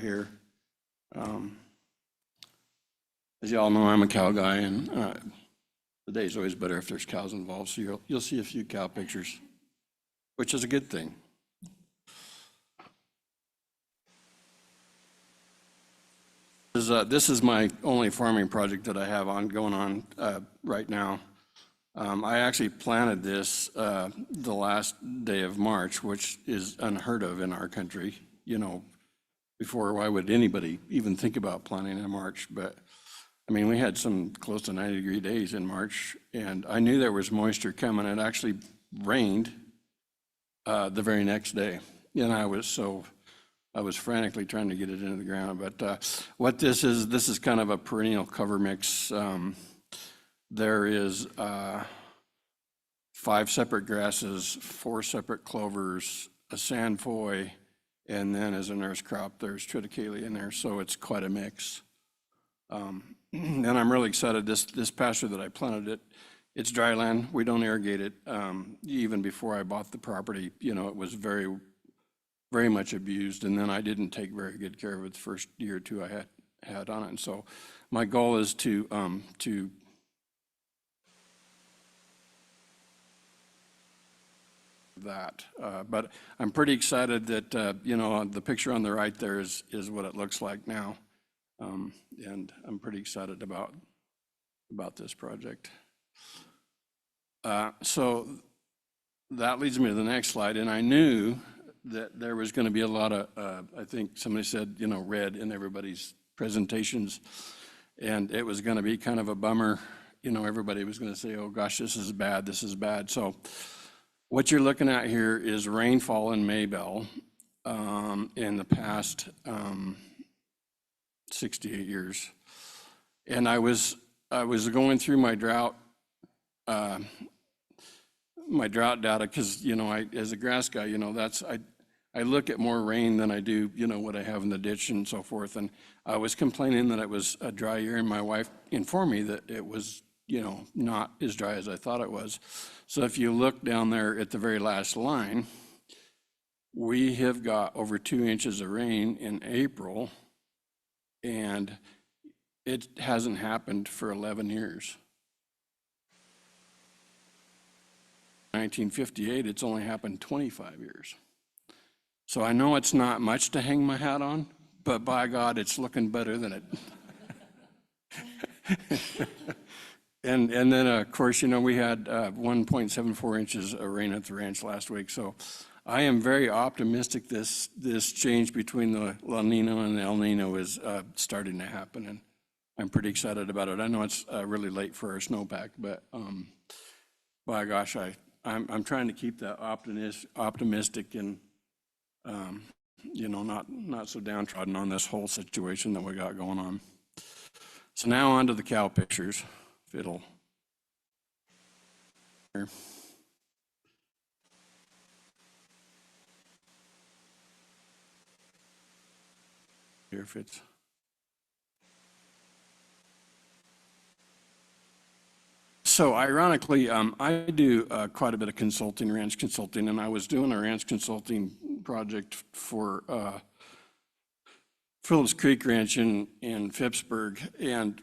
here. As you all know, I'm a cow guy, and the day's always better if there's cows involved. So you'll see a few cow pictures, which is a good thing. This is my only farming project that I have going on right now. I actually planted this the last day of March, which is unheard of in our country. Before, why would anybody even think about planting in March? But I mean, we had some close to 90-degree days in March, and I knew there was moisture coming. It actually rained the very next day, and I was frantically trying to get it into the ground. But what this is kind of a perennial cover mix. There is 5 separate grasses, 4 separate clovers, a sandfoy, and then as a nurse crop, there's triticale in there. So it's quite a mix. And I'm really excited. This pasture that I planted, it's dry land. We don't irrigate it. Even before I bought the property, it was very, very much abused, and then I didn't take very good care of it the first year or two I had on it. And so my goal is to that. But I'm pretty excited that, you know, the picture on the right there is what it looks like now. And I'm pretty excited about this project. So that leads me to the next slide. And I knew that there was going to be a lot of, I think somebody said, you know, red in everybody's presentations. And it was going to be kind of a bummer. You know, everybody was going to say, oh gosh, this is bad, this is bad. So what you're looking at here is rainfall in Maybell in the past 68 years. And I was going through my drought data, because, you know, as a grass guy, you know, I look at more rain than I do, you know, what I have in the ditch and so forth. And I was complaining that it was a dry year, and my wife informed me that it was, you know, not as dry as I thought it was. So if you look down there at the very last line, we have got over 2 inches of rain in April, and it hasn't happened for 11 years. 1958, it's only happened 25 years. So I know it's not much to hang my hat on, but by God, it's looking better than it. And then, of course, you know, we had 1.74 inches of rain at the ranch last week. So I am very optimistic this change between the La Nina and the El Nino is starting to happen, and I'm pretty excited about it. I know it's really late for our snowpack, but by gosh, I'm trying to keep that optimistic and you know, not so downtrodden on this whole situation that we got going on. So now on to the cow pictures. If it'll here. Here if it's so ironically, I do quite a bit of consulting, ranch consulting, and I was doing a ranch consulting project for Phillips Creek Ranch in Phippsburg, and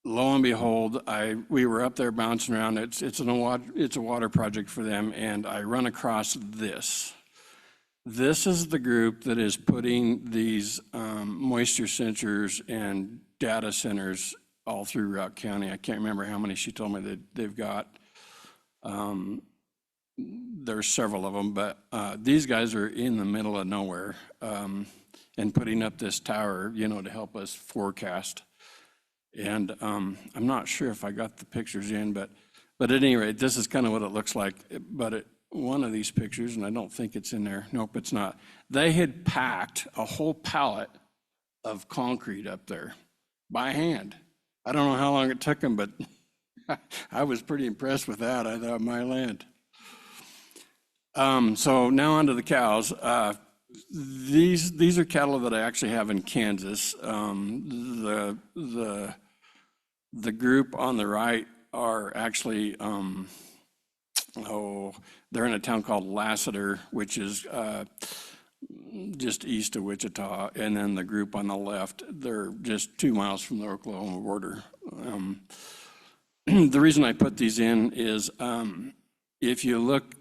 lo and behold, we were up there bouncing around. It's a water project for them, and I run across this. This is the group that is putting these moisture sensors and data centers all through Rock County. I can't remember how many she told me that they've got. There's several of them, but these guys are in the middle of nowhere and putting up this tower, you know, to help us forecast. And I'm not sure if I got the pictures in, but at any rate, this is kind of what it looks like. But one of these pictures, and I don't think it's in there. Nope, it's not. They had packed a whole pallet of concrete up there by hand. I don't know how long it took them, but I was pretty impressed with that. I thought, my land. So now on to the cows. These are cattle that I actually have in Kansas. The group on the right are actually, they're in a town called Lassiter, which is just east of Wichita. And then the group on the left, they're just 2 miles from the Oklahoma border. The reason I put these in is if you look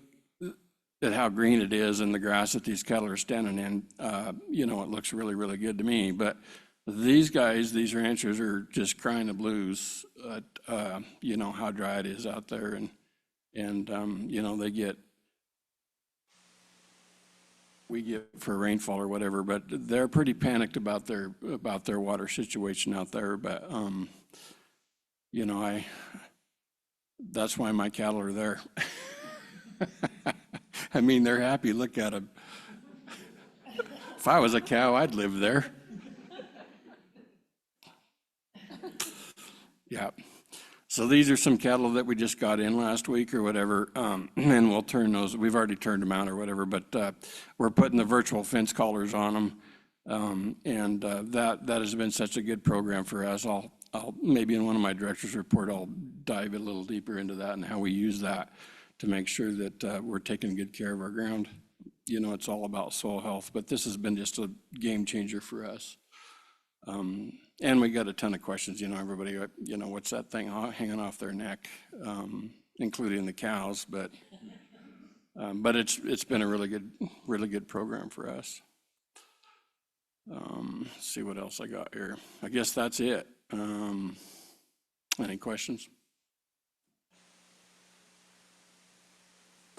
at how green it is and the grass that these cattle are standing in, you know, it looks really, really good to me. But these guys, these ranchers are just crying the blues at, you know, how dry it is out there. And you know, we get for rainfall or whatever, but they're pretty panicked about their water situation out there. But, you know, that's why my cattle are there. I mean, they're happy. Look at them. If I was a cow, I'd live there. Yeah. So these are some cattle that we just got in last week or whatever, and we'll turn those. We've already turned them out or whatever, but we're putting the virtual fence collars on them, and that has been such a good program for us. I'll maybe in one of my director's report, I'll dive a little deeper into that and how we use that to make sure that we're taking good care of our ground. You know, it's all about soil health, but this has been just a game changer for us. And we got a ton of questions, you know, everybody, you know, what's that thing hanging off their neck, including the cows, but But it's been a really good program for us. Let's see what else I got here. I guess that's it. Any questions?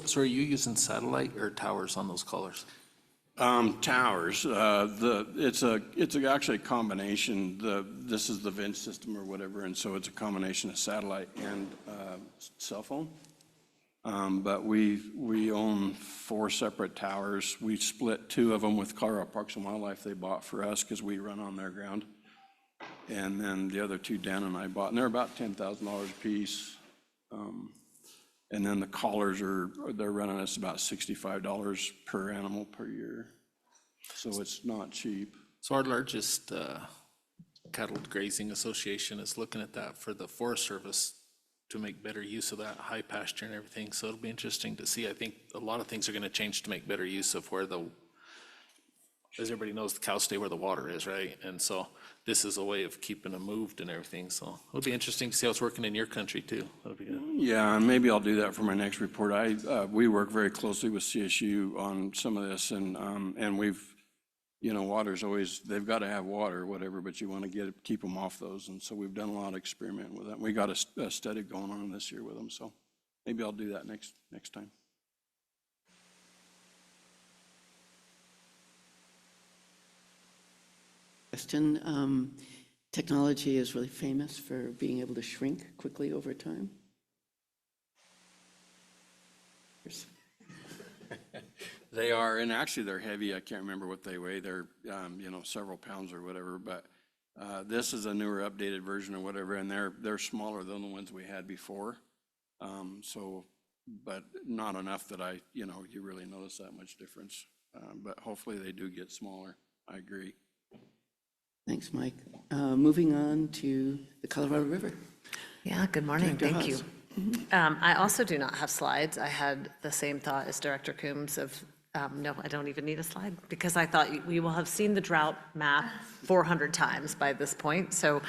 So are you using satellite or towers on those collars? Towers, it's actually a combination. This is the VIN system or whatever, and so it's a combination of satellite and cell phone. But we own 4 separate towers. We split 2 of them with Colorado Parks and Wildlife they bought for us because we run on their ground. And then the other 2 Dan and I bought, and they're about $10,000 a piece. And then the collars they're running us about $65 per animal per year. So it's not cheap. So our largest cattle grazing association is looking at that for the Forest Service to make better use of that high pasture and everything. So it'll be interesting to see. I think a lot of things are going to change to make better use of where as everybody knows, the cows stay where the water is, right? And so this is a way of keeping them moved and everything. So it'll be interesting to see how it's working in your country too. That'll be good. Yeah, and maybe I'll do that for my next report. We work very closely with CSU on some of this, and we've, water's always, they've got to have water or whatever, but you want to keep them off those. And so we've done a lot of experimenting with that. We got a study going on this year with them, so maybe I'll do that next time. Question, technology is really famous for being able to shrink quickly over time. They are, and actually they're heavy. I can't remember what they weigh. They're, several pounds or whatever, but this is a newer updated version or whatever, and they're smaller than the ones we had before. But not enough that you really notice that much difference. But hopefully they do get smaller. I agree. Thanks, Mike. Moving on to the Colorado River. Yeah, good morning. Director Thank you. Haas. I also do not have slides. I had the same thought as Director Coombs of, no, I don't even need a slide because I thought we will have seen the drought map 400 times by this point. So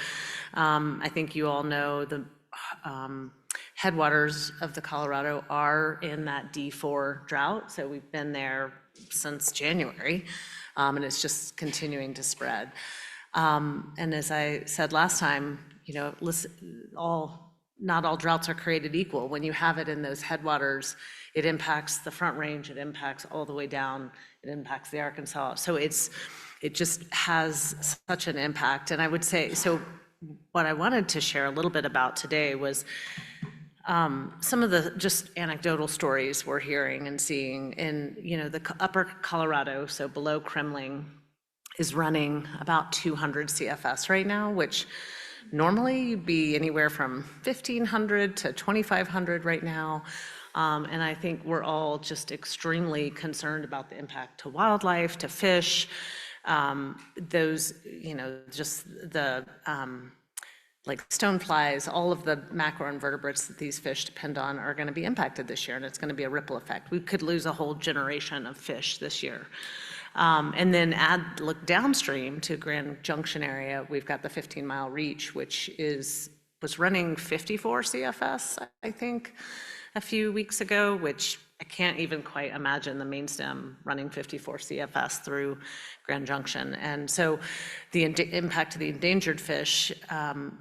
I think you all know the headwaters of the Colorado are in that D4 drought. So we've been there since January, and it's just continuing to spread. And as I said last time, not all droughts are created equal. When you have it in those headwaters, it impacts the Front Range, it impacts all the way down, it impacts the Arkansas. So it just has such an impact. And I would say, so what I wanted to share a little bit about today was some of the just anecdotal stories we're hearing and seeing in, the upper Colorado, so below Kremling, is running about 200 CFS right now, which normally you'd be anywhere from 1,500 to 2,500 right now. And I think we're all just extremely concerned about the impact to wildlife, to fish, those, just the, like stoneflies, all of the macroinvertebrates that these fish depend on are going to be impacted this year, and it's going to be a ripple effect. We could lose a whole generation of fish this year. And then look downstream to Grand Junction area, we've got the 15-mile reach, which was running 54 CFS, I think, a few weeks ago, which I can't even quite imagine the main stem running 54 CFS through Grand Junction. And so the impact to the endangered fish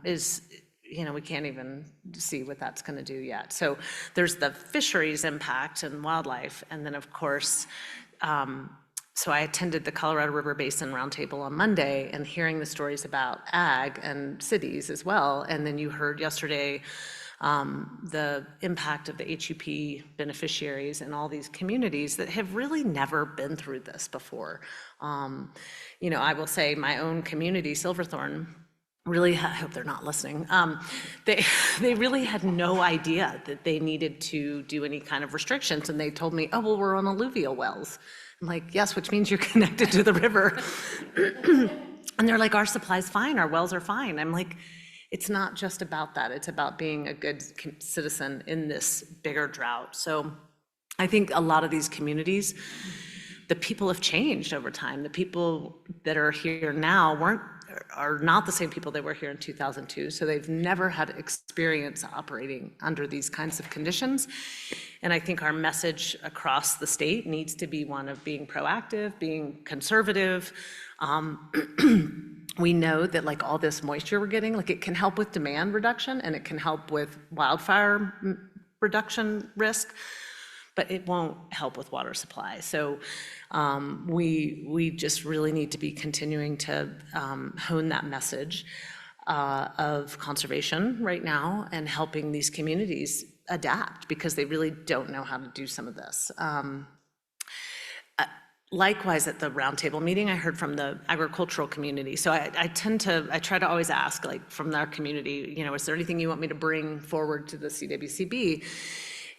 is, we can't even see what that's going to do yet. So there's the fisheries impact and wildlife, and then of course, so I attended the Colorado River Basin Roundtable on Monday and hearing the stories about ag and cities as well. And then you heard yesterday the impact of the HUP beneficiaries in all these communities that have really never been through this before. I will say my own community, Silverthorne, really, I hope they're not listening. They really had no idea that they needed to do any kind of restrictions. And they told me, oh, well, we're on alluvial wells. I'm like, yes, which means you're connected to the river. And they're like, our supply's fine, our wells are fine. I'm like, it's not just about that. It's about being a good citizen in this bigger drought. So I think a lot of these communities, the people have changed over time. The people that are here now are not the same people that were here in 2002. So they've never had experience operating under these kinds of conditions. And I think our message across the state needs to be one of being proactive, being conservative. We know that like all this moisture we're getting, like it can help with demand reduction and it can help with wildfire reduction risk, but it won't help with water supply. So we just really need to be continuing to hone that message of conservation right now and helping these communities adapt because they really don't know how to do some of this. Likewise, at the roundtable meeting, I heard from the agricultural community. So I try to always ask, like, from our community, you know, is there anything you want me to bring forward to the CWCB?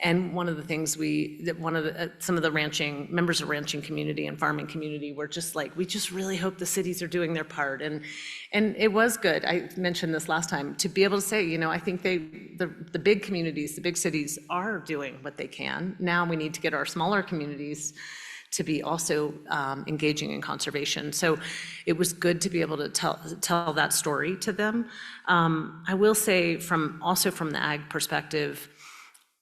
And one of the things some of the members of ranching community and farming community were just like, we just really hope the cities are doing their part. And it was good. I mentioned this last time, to be able to say, you know, I think the big communities, the big cities are doing what they can. Now we need to get our smaller communities to be also engaging in conservation. So it was good to be able to tell that story to them. I will say also from the ag perspective,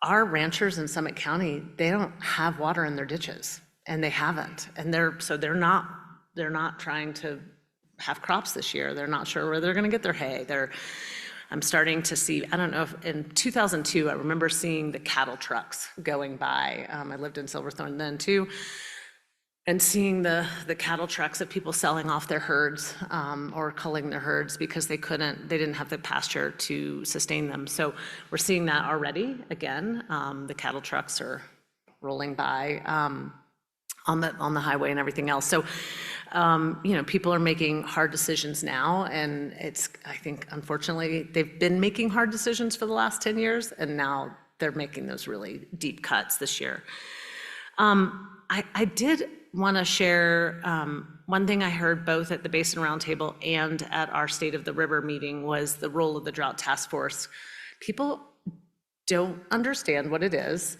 our ranchers in Summit County, they don't have water in their ditches, and they haven't. And they're not trying to have crops this year. They're not sure where they're gonna get their hay. I'm starting to see, I don't know if in 2002, I remember seeing the cattle trucks going by. I lived in Silverthorne then too. And seeing the cattle trucks of people selling off their herds or culling their herds because they didn't have the pasture to sustain them. So we're seeing that already again. The cattle trucks are rolling by on the highway and everything else. So you know, people are making hard decisions now, and I think unfortunately they've been making hard decisions for the last 10 years, and now they're making those really deep cuts this year. I did want to share one thing I heard both at the Basin Roundtable and at our State of the River meeting was the role of the Drought Task Force. People don't understand what it is.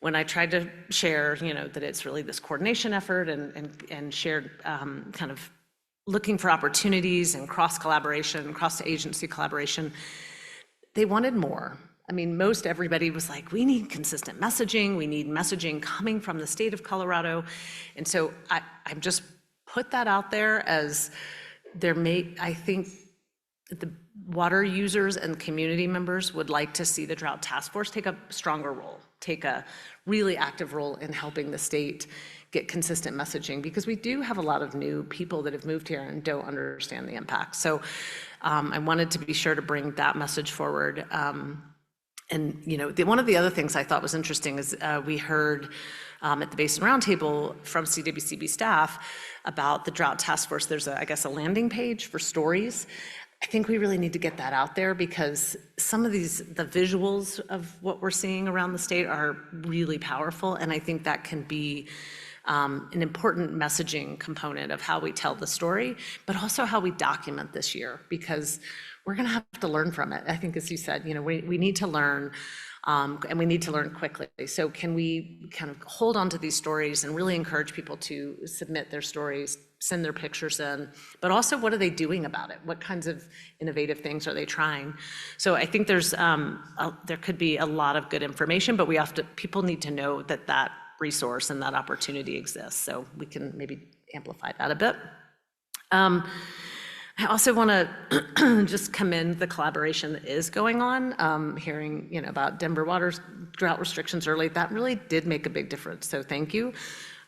When I tried to share, you know, that it's really this coordination effort and shared kind of looking for opportunities and cross-collaboration, cross-agency collaboration, they wanted more. I mean, most everybody was like, we need consistent messaging. We need messaging coming from the state of Colorado. And so I've just put that out there as I think the water users and community members would like to see the Drought Task Force take a stronger role, take a really active role in helping the state get consistent messaging, because we do have a lot of new people that have moved here and don't understand the impact. So I wanted to be sure to bring that message forward. And you know, one of the other things I thought was interesting is we heard at the Basin Roundtable from CWCB staff about the Drought Task Force. There's I guess a landing page for stories. I think we really need to get that out there because some of the visuals of what we're seeing around the state are really powerful, and I think that can be an important messaging component of how we tell the story, but also how we document this year, because we're going to have to learn from it. I think, as you said, you know, we need to learn, and we need to learn quickly. So can we kind of hold on to these stories and really encourage people to submit their stories, send their pictures in, but also what are they doing about it? What kinds of innovative things are they trying? So I think there could be a lot of good information, but people need to know that resource and that opportunity exists. So we can maybe amplify that a bit. I also want to just commend the collaboration that is going on. Hearing, you know, about Denver water's drought restrictions early, that really did make a big difference. So thank you.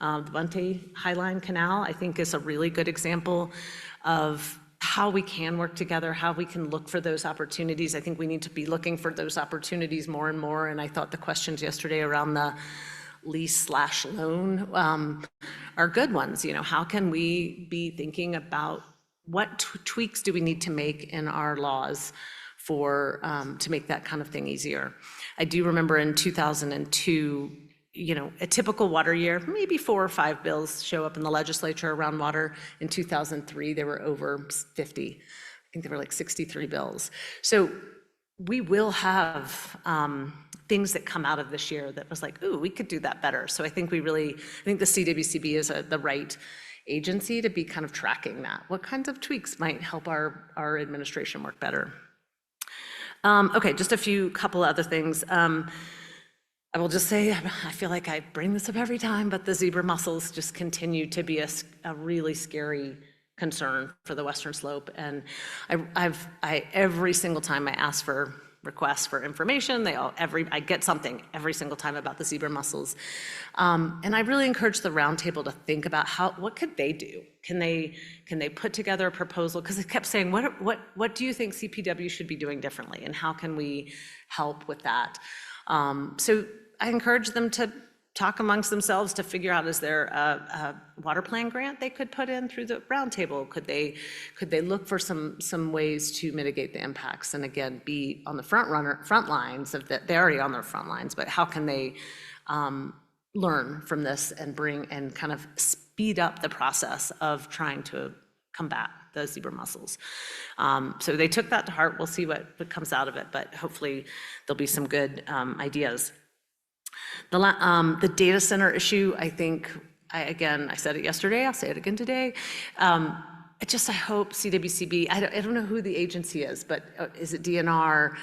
The Bunte Highline Canal, I think, is a really good example of how we can work together, how we can look for those opportunities. I think we need to be looking for those opportunities more and more. And I thought the questions yesterday around the lease/loan are good ones. You know, how can we be thinking about what tweaks do we need to make in our laws to make that kind of thing easier? I do remember in 2002, you know, a typical water year, maybe 4 or 5 bills show up in the legislature around water. In 2003, there were over 50. I think there were like 63 bills. So we will have things that come out of this year that was like, ooh, we could do that better. So I think the CWCB is the right agency to be kind of tracking that. What kinds of tweaks might help our administration work better? Okay, just couple other things. I will just say, I feel like I bring this up every time, but the zebra mussels just continue to be a really scary concern for the Western Slope. And every single time I ask for requests for information, I get something every single time about the zebra mussels. And I really encourage the roundtable to think about what could they do? Can they put together a proposal? Because it kept saying, what do you think CPW should be doing differently? And how can we help with that? So I encourage them to talk amongst themselves to figure out, is there a water plan grant they could put in through the roundtable? Could they look for some ways to mitigate the impacts? And again, be on the front lines of that. They're already on their front lines, but how can they learn from this and kind of speed up the process of trying to combat the zebra mussels? So they took that to heart. We'll see what comes out of it, but hopefully there'll be some good ideas. The data center issue, I think, I said it yesterday, I'll say it again today. I hope CWCB, I don't know who the agency is, but is it DNR?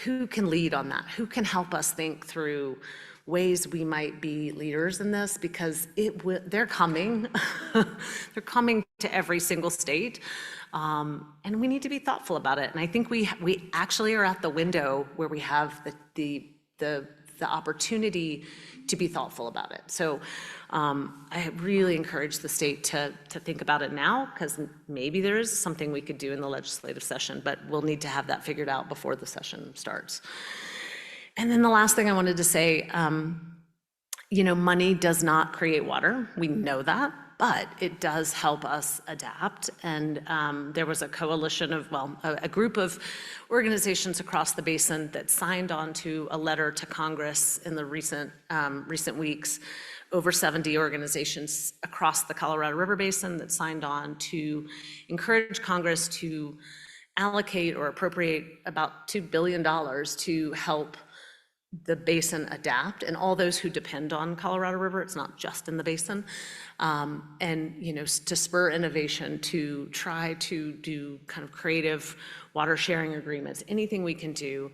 Who can lead on that? Who can help us think through ways we might be leaders in this? Because they're coming. They're coming to every single state. And we need to be thoughtful about it. And I think we actually are at the window where we have the opportunity to be thoughtful about it. So I really encourage the state to think about it now, because maybe there is something we could do in the legislative session, but we'll need to have that figured out before the session starts. And then the last thing I wanted to say, money does not create water. We know that, but it does help us adapt. And there was a coalition of, a group of organizations across the basin that signed on to a letter to Congress in the recent weeks. Over 70 organizations across the Colorado River Basin that signed on to encourage Congress to allocate or appropriate about $2 billion to help the basin adapt, and all those who depend on Colorado River. It's not just in the basin. And to spur innovation, to try to do kind of creative water sharing agreements, anything we can do.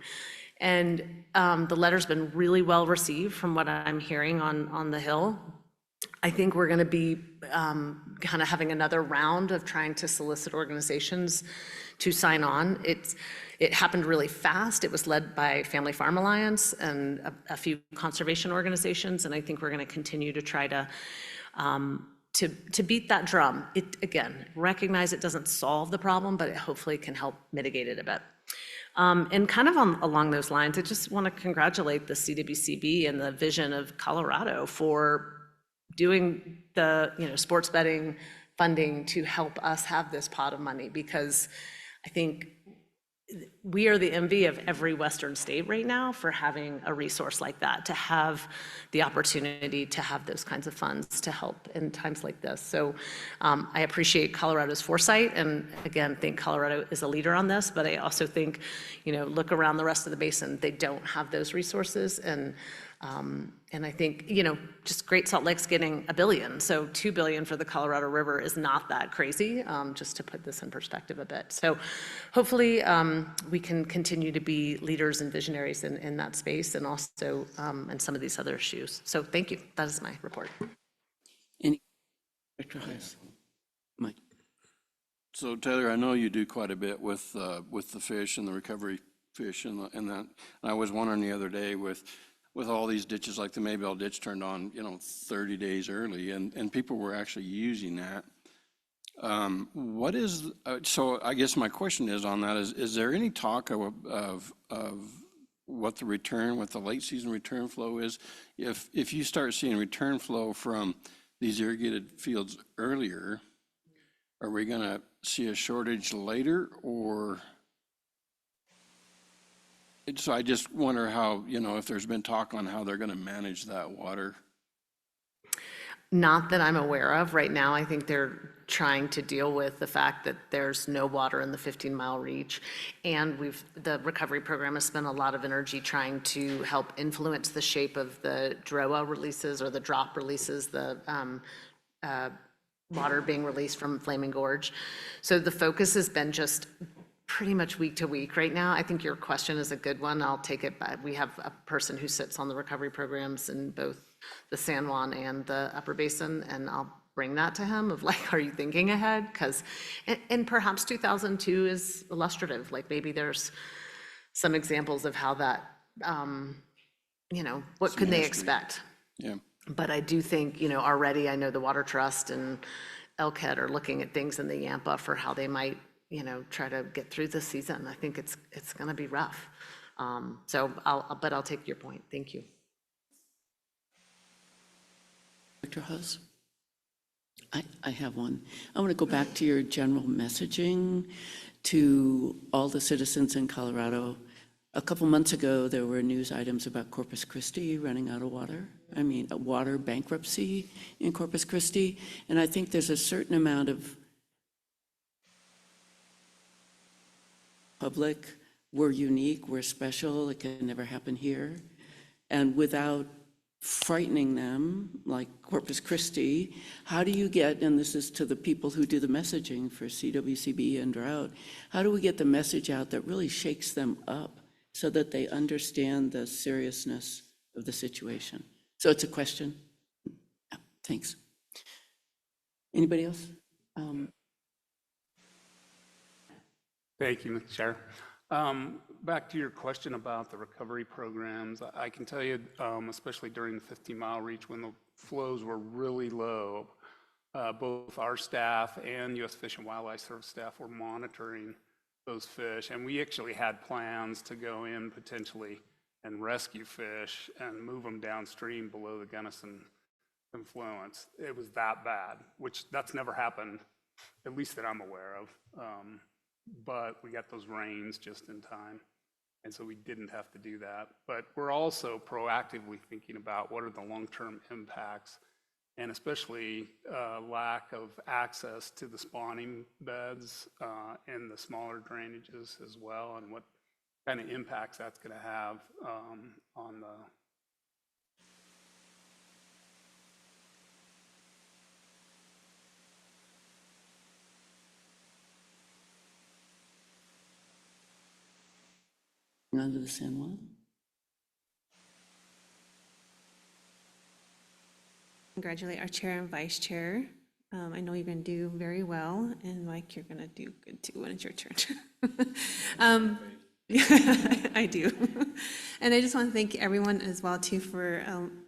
And the letter's been really well received from what I'm hearing on the Hill. I think we're going to be kind of having another round of trying to solicit organizations to sign on. It happened really fast. It was led by Family Farm Alliance and a few conservation organizations, and I think we're going to continue to try to beat that drum. It, again, recognize it doesn't solve the problem, but it hopefully can help mitigate it a bit. And kind of along those lines, I just want to congratulate the CWCB and the vision of Colorado for doing the sports betting funding to help us have this pot of money, because I think we are the envy of every Western state right now for having a resource like that, to have the opportunity to have those kinds of funds to help in times like this. So I appreciate Colorado's foresight, and again, think Colorado is a leader on this, but I also think, look around the rest of the basin, they don't have those resources. And I think, just Great Salt Lake's getting $1 billion, so $2 billion for the Colorado River is not that crazy, just to put this in perspective a bit. So hopefully we can continue to be leaders and visionaries in that space, and also in some of these other issues. So thank you. That is my report. Dr. Heiss? Mike? So Taylor, I know you do quite a bit with the fish and the recovery fish and that. And I was wondering the other day with all these ditches, like the Maybell ditch turned on, 30 days early, and people were actually using that. So I guess my question is on that is there any talk of what the late season return flow is? If you start seeing return flow from these irrigated fields earlier, are we gonna see a shortage later, or? So I just wonder how, if there's been talk on how they're going to manage that water. Not that I'm aware of right now. I think they're trying to deal with the fact that there's no water in the 15-mile reach, and the recovery program has spent a lot of energy trying to help influence the shape of the DROA releases, or the drop releases, the water being released from Flaming Gorge. So the focus has been just pretty much week to week right now. I think your question is a good one. I'll take it back. We have a person who sits on the recovery programs in both the San Juan and the Upper Basin, and I'll bring that to him of like, are you thinking ahead? Because, and perhaps 2002 is illustrative, like maybe there's some examples of how that, you know, what could they expect? Yeah. But I do think, you know, already I know the Water Trust and LCAT are looking at things in the Yampa for how they might, you know, try to get through this season. I think it's going to be rough. So I'll take your point. Thank you. Dr. Hawes? I have one. I want to go back to your general messaging to all the citizens in Colorado. A couple months ago, there were news items about Corpus Christi running out of water. I mean, a water bankruptcy in Corpus Christi. And I think there's a certain amount of public, we're unique, we're special, it can never happen here. And without frightening them, like Corpus Christi, how do you get, and this is to the people who do the messaging for CWCB and drought, how do we get the message out that really shakes them up so that they understand the seriousness of the situation? So it's a question. Yeah, thanks. Anybody else? Thank you, Mr. Chair. Back to your question about the recovery programs, I can tell you, especially during the 15-mile reach when the flows were really low, both our staff and U.S. Fish and Wildlife Service staff were monitoring those fish, and we actually had plans to go in potentially and rescue fish and move them downstream below the Gunnison influence. It was that bad, which that's never happened, at least that I'm aware of. But we got those rains just in time, and so we didn't have to do that. But we're also proactively thinking about what are the long-term impacts, and especially lack of access to the spawning beds and the smaller drainages as well, and what kind of impacts that's going to have on the Under the San Juan? Congratulate our chair and vice chair. I know you're going to do very well, and Mike, you're going to do good too when it's your turn. I do. And I just want to thank everyone as well too for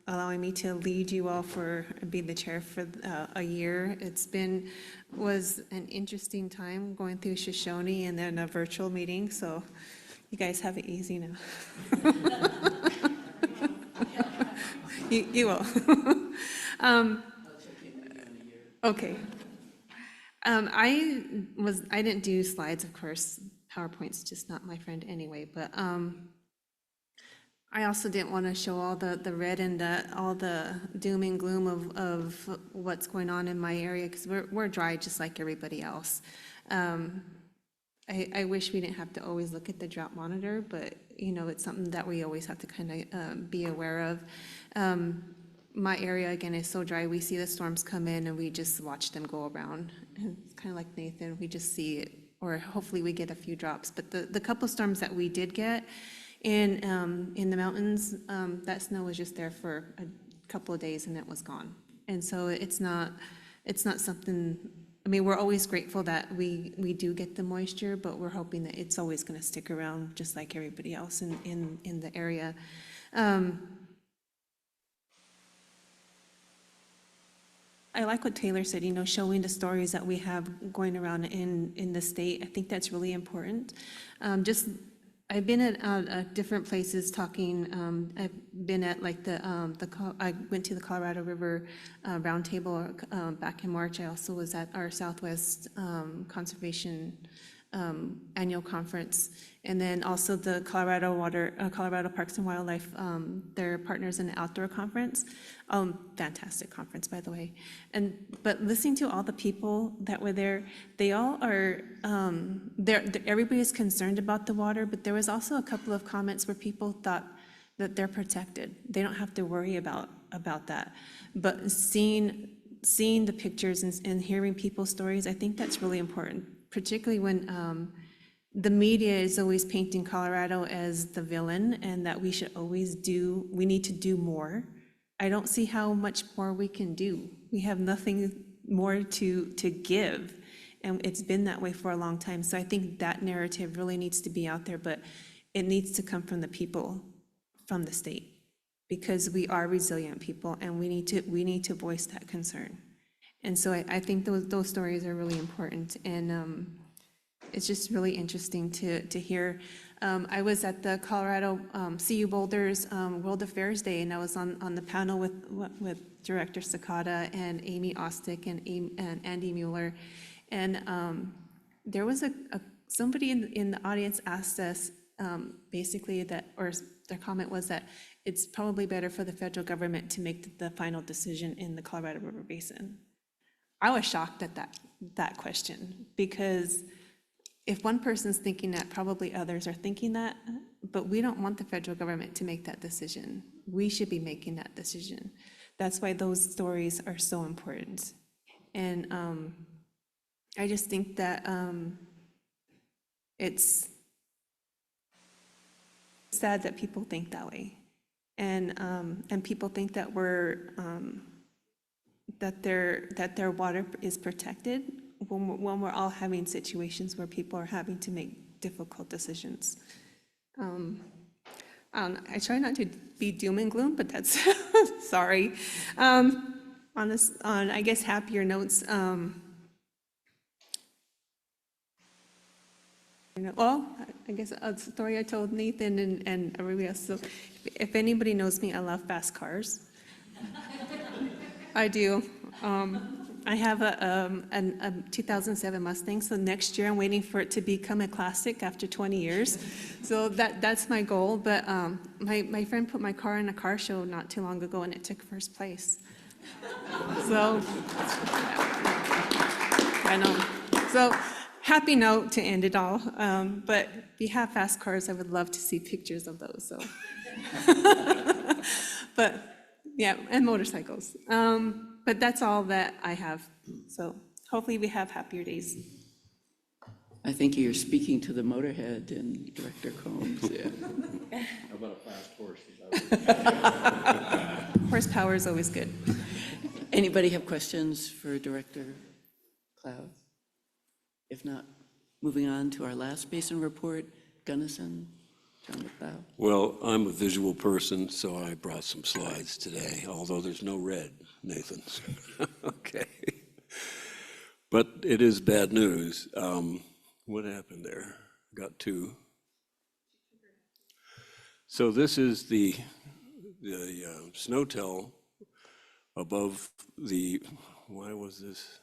allowing me to lead you all for being the chair for a year. Was an interesting time going through Shoshone and then a virtual meeting, so you guys have it easy now. You will. Okay. I didn't do slides, of course. PowerPoint's just not my friend anyway, but I also didn't want to show all the red and all the doom and gloom of what's going on in my area, because we're dry just like everybody else. I wish we didn't have to always look at the drought monitor, but you know, it's something that we always have to kind of be aware of. My area, again, is so dry. We see the storms come in and we just watch them go around. It's kind of like Nathan, we just see it, or hopefully we get a few drops. But the couple storms that we did get in the mountains, that snow was just there for a couple of days and it was gone. And so it's not something, I mean, we're always grateful that we do get the moisture, but we're hoping that it's always going to stick around just like everybody else in the area. I like what Taylor said, you know, showing the stories that we have going around in the state. I think that's really important. I've been at different places talking. I've been at like I went to the Colorado River Roundtable back in March. I also was at our Southwest Conservation annual conference, and then also the Colorado Parks and Wildlife, their partners in the outdoor conference. Fantastic conference, by the way. But listening to all the people that were there, they all are, everybody's concerned about the water, but there was also a couple of comments where people thought that they're protected. They don't have to worry about that. But seeing the pictures and hearing people's stories, I think that's really important, particularly when the media is always painting Colorado as the villain and that we need to do more. I don't see how much more we can do. We have nothing more to give, and it's been that way for a long time. So I think that narrative really needs to be out there, but it needs to come from the people, from the state, because we are resilient people, and we need to voice that concern. And so I think those stories are really important, and it's just really interesting to hear. I was at the Colorado CU Boulder's World Affairs Day, and I was on the panel with Director Sakata and Amy Ostick and Andy Mueller. And there was somebody in the audience asked us basically or their comment was that it's probably better for the federal government to make the final decision in the Colorado River Basin. I was shocked at that question, because if one person's thinking that, probably others are thinking that, but we don't want the federal government to make that decision. We should be making that decision. That's why those stories are so important. And I just think that it's sad that people think that way. And people think that that their water is protected when we're all having situations where people are having to make difficult decisions. I try not to be doom and gloom, but that's sorry. On I guess happier notes. Well, I guess a story I told Nathan and everybody else. So, if anybody knows me, I love fast cars. I do. I have a 2007 Mustang, so next year I'm waiting for it to become a classic after 20 years. So that's my goal, but my friend put my car in a car show not too long ago, and it took first place. So, I know. So, happy note to end it all, but if you have fast cars, I would love to see pictures of those, so. But, yeah, and motorcycles. But that's all that I have. So hopefully we have happier days. I think you're speaking to the motorhead and Director Combs, yeah. How about a fast horse? Horsepower is always good. Anybody have questions for Director Cloud? If not, moving on to our last basin report, Gunnison, John McLeod. Well, I'm a visual person, so I brought some slides today, although there's no red, Nathan. Okay. But it is bad news. What happened there? Got two. So this is the snow tell above the, why was this?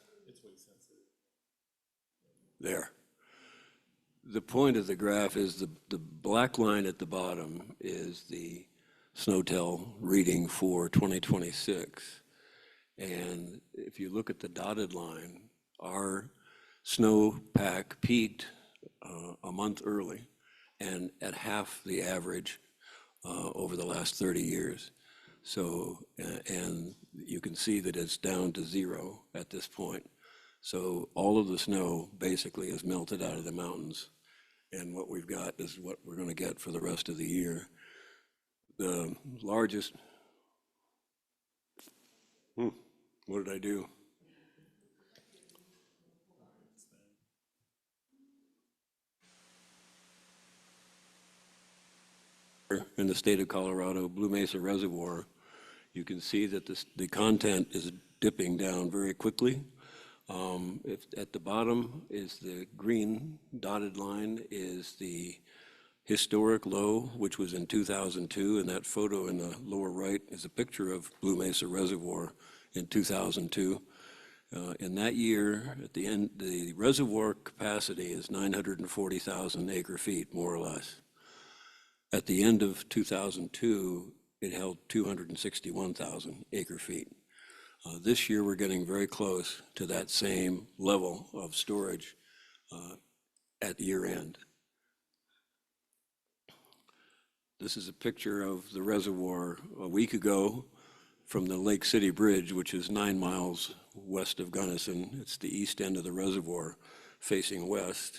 There. The point of the graph is the black line at the bottom is the SNOTEL reading for 2026. And if you look at the dotted line, our snowpack peaked a month early and at half the average over the last 30 years. So, and you can see that it's down to zero at this point. So all of the snow basically is melted out of the mountains. And what we've got is what we're going to get for the rest of the year. The largest, what did I do? In the state of Colorado, Blue Mesa Reservoir, you can see that the content is dipping down very quickly. At the bottom is the green dotted line is the historic low, which was in 2002, and that photo in the lower right is a picture of Blue Mesa Reservoir in 2002. In that year, at the end, the reservoir capacity is 940,000 acre feet, more or less. At the end of 2002, it held 261,000 acre feet. This year, we're getting very close to that same level of storage at year end. This is a picture of the reservoir a week ago from the Lake City Bridge, which is 9 miles west of Gunnison. It's the east end of the reservoir facing west.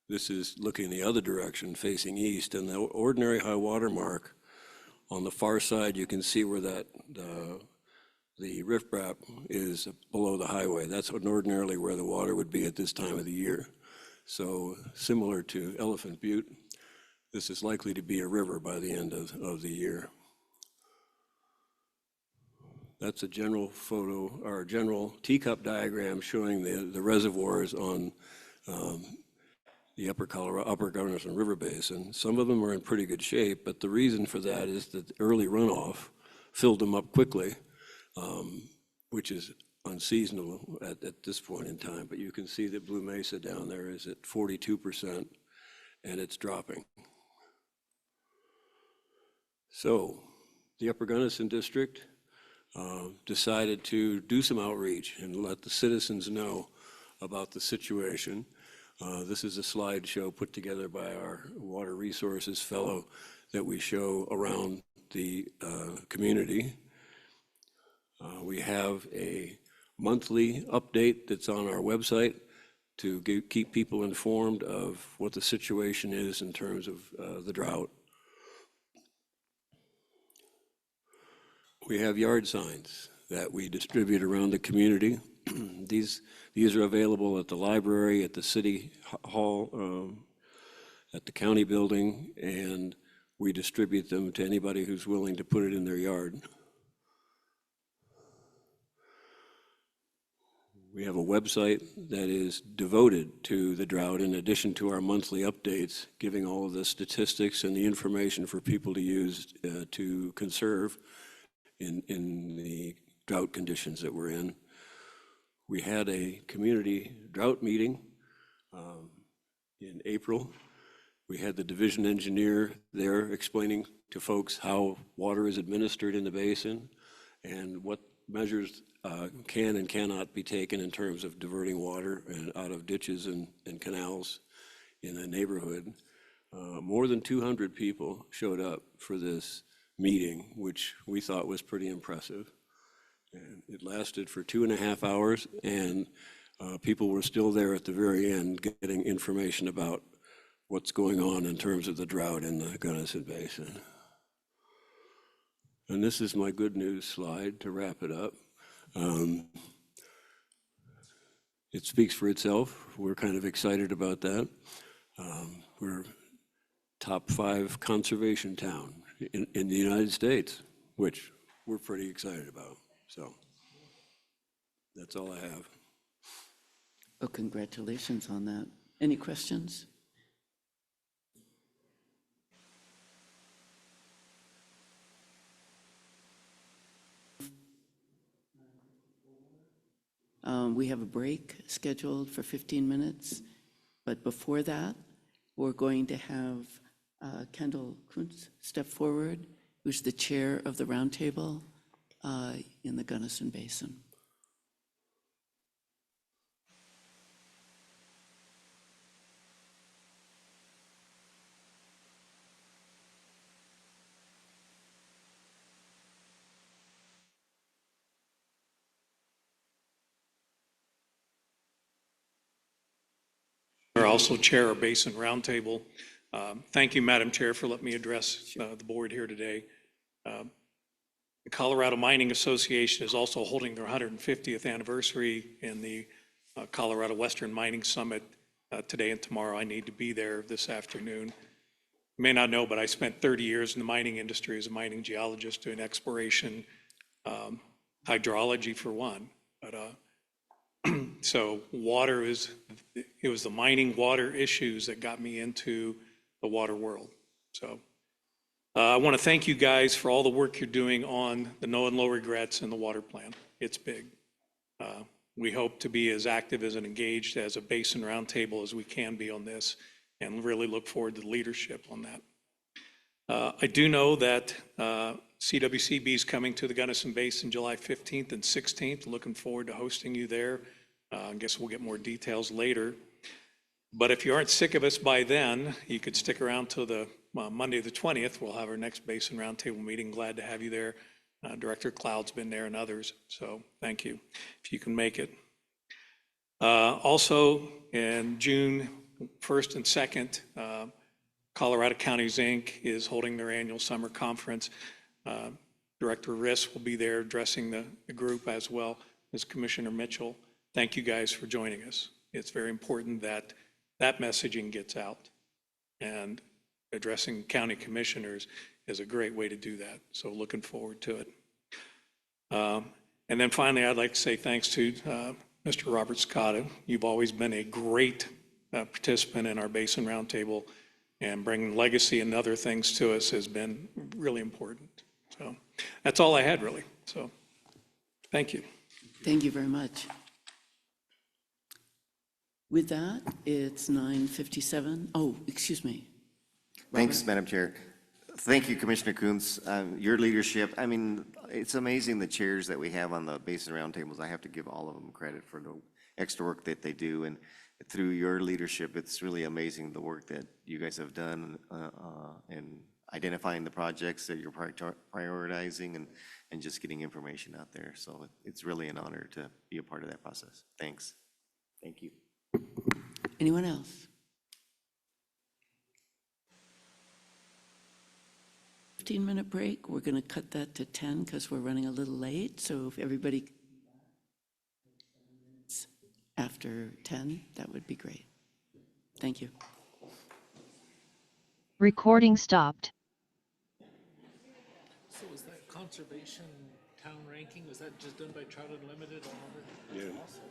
This is looking the other direction, facing east, and the ordinary high water mark on the far side, you can see where that the riprap is below the highway. That's ordinarily where the water would be at this time of the year. So similar to Elephant Butte, this is likely to be a river by the end of the year. That's a general photo, or a general teacup diagram showing the reservoirs on the upper Gunnison River Basin. Some of them are in pretty good shape, but the reason for that is that early runoff filled them up quickly, which is unseasonable at this point in time. But you can see that Blue Mesa down there is at 42%, and it's dropping. So the Upper Gunnison District decided to do some outreach and let the citizens know about the situation. This is a slideshow put together by our Water Resources fellow that we show around the community. We have a monthly update that's on our website to keep people informed of what the situation is in terms of the drought. We have yard signs that we distribute around the community. These are available at the library, at the city hall, at the county building, and we distribute them to anybody who's willing to put it in their yard. We have a website that is devoted to the drought in addition to our monthly updates, giving all of the statistics and the information for people to use to conserve in the drought conditions that we're in. We had a community drought meeting in April. We had the division engineer there explaining to folks how water is administered in the basin and what measures can and cannot be taken in terms of diverting water out of ditches and canals in a neighborhood. More than 200 people showed up for this meeting, which we thought was pretty impressive. And it lasted for 2.5 hours, and people were still there at the very end getting information about what's going on in terms of the drought in the Gunnison Basin. And this is my good news slide to wrap it up. It speaks for itself. We're kind of excited about that. We're top 5 conservation town in the United States, which we're pretty excited about. So that's all I have. Oh, congratulations on that. Any questions? We have a break scheduled for 15 minutes, but before that, we're going to have Kendall Kuntz step forward, who's the chair of the roundtable in the Gunnison Basin. I also chair our Basin Roundtable. Thank you, Madam Chair, for letting me address the board here today. The Colorado Mining Association is also holding their 150th anniversary in the Colorado Western Mining Summit today and tomorrow. I need to be there this afternoon. You may not know, but I spent 30 years in the mining industry as a mining geologist doing exploration, hydrology for one. But so it was the mining water issues that got me into the water world. So I want to thank you guys for all the work you're doing on the no and low regrets and the water plan. It's big. We hope to be as active as and engaged as a Basin Roundtable as we can be on this, and really look forward to the leadership on that. I do know that CWCB is coming to the Gunnison Basin July 15th and 16th. Looking forward to hosting you there. I guess we'll get more details later. But if you aren't sick of us by then, you could stick around till the Monday the 20th. We'll have our next Basin Roundtable meeting. Glad to have you there. Director Cloud's been there and others. So thank you if you can make it. Also in June First and second, Colorado Counties, Inc. is holding their annual summer conference. Director Riss will be there addressing the group as well as Commissioner Mitchell. Thank you guys for joining us. It's very important that that messaging gets out, and addressing county commissioners is a great way to do that. So looking forward to it. And then finally, I'd like to say thanks to Mr. Robert Scotto. You've always been a great participant in our Basin Roundtable, and bringing legacy and other things to us has been really important. So that's all I had, really. So thank you. Thank you very much. With that, it's 9:57. Oh, excuse me. Thanks, Madam Chair. Thank you, Commissioner Coons. Your leadership, I mean, it's amazing the chairs that we have on the Basin Roundtables. I have to give all of them credit for the extra work that they do. And through your leadership, it's really amazing the work that you guys have done in identifying the projects that you're prioritizing and just getting information out there. So it's really an honor to be a part of that process. Thanks. Thank you. Anyone else? 15-minute break. We're going to cut that to 10 because we're running a little late. So if everybody after 10, that would be great. Thank you. Recording stopped. So was that conservation town ranking, was that just done by Trout Unlimited or other? Yeah. Awesome.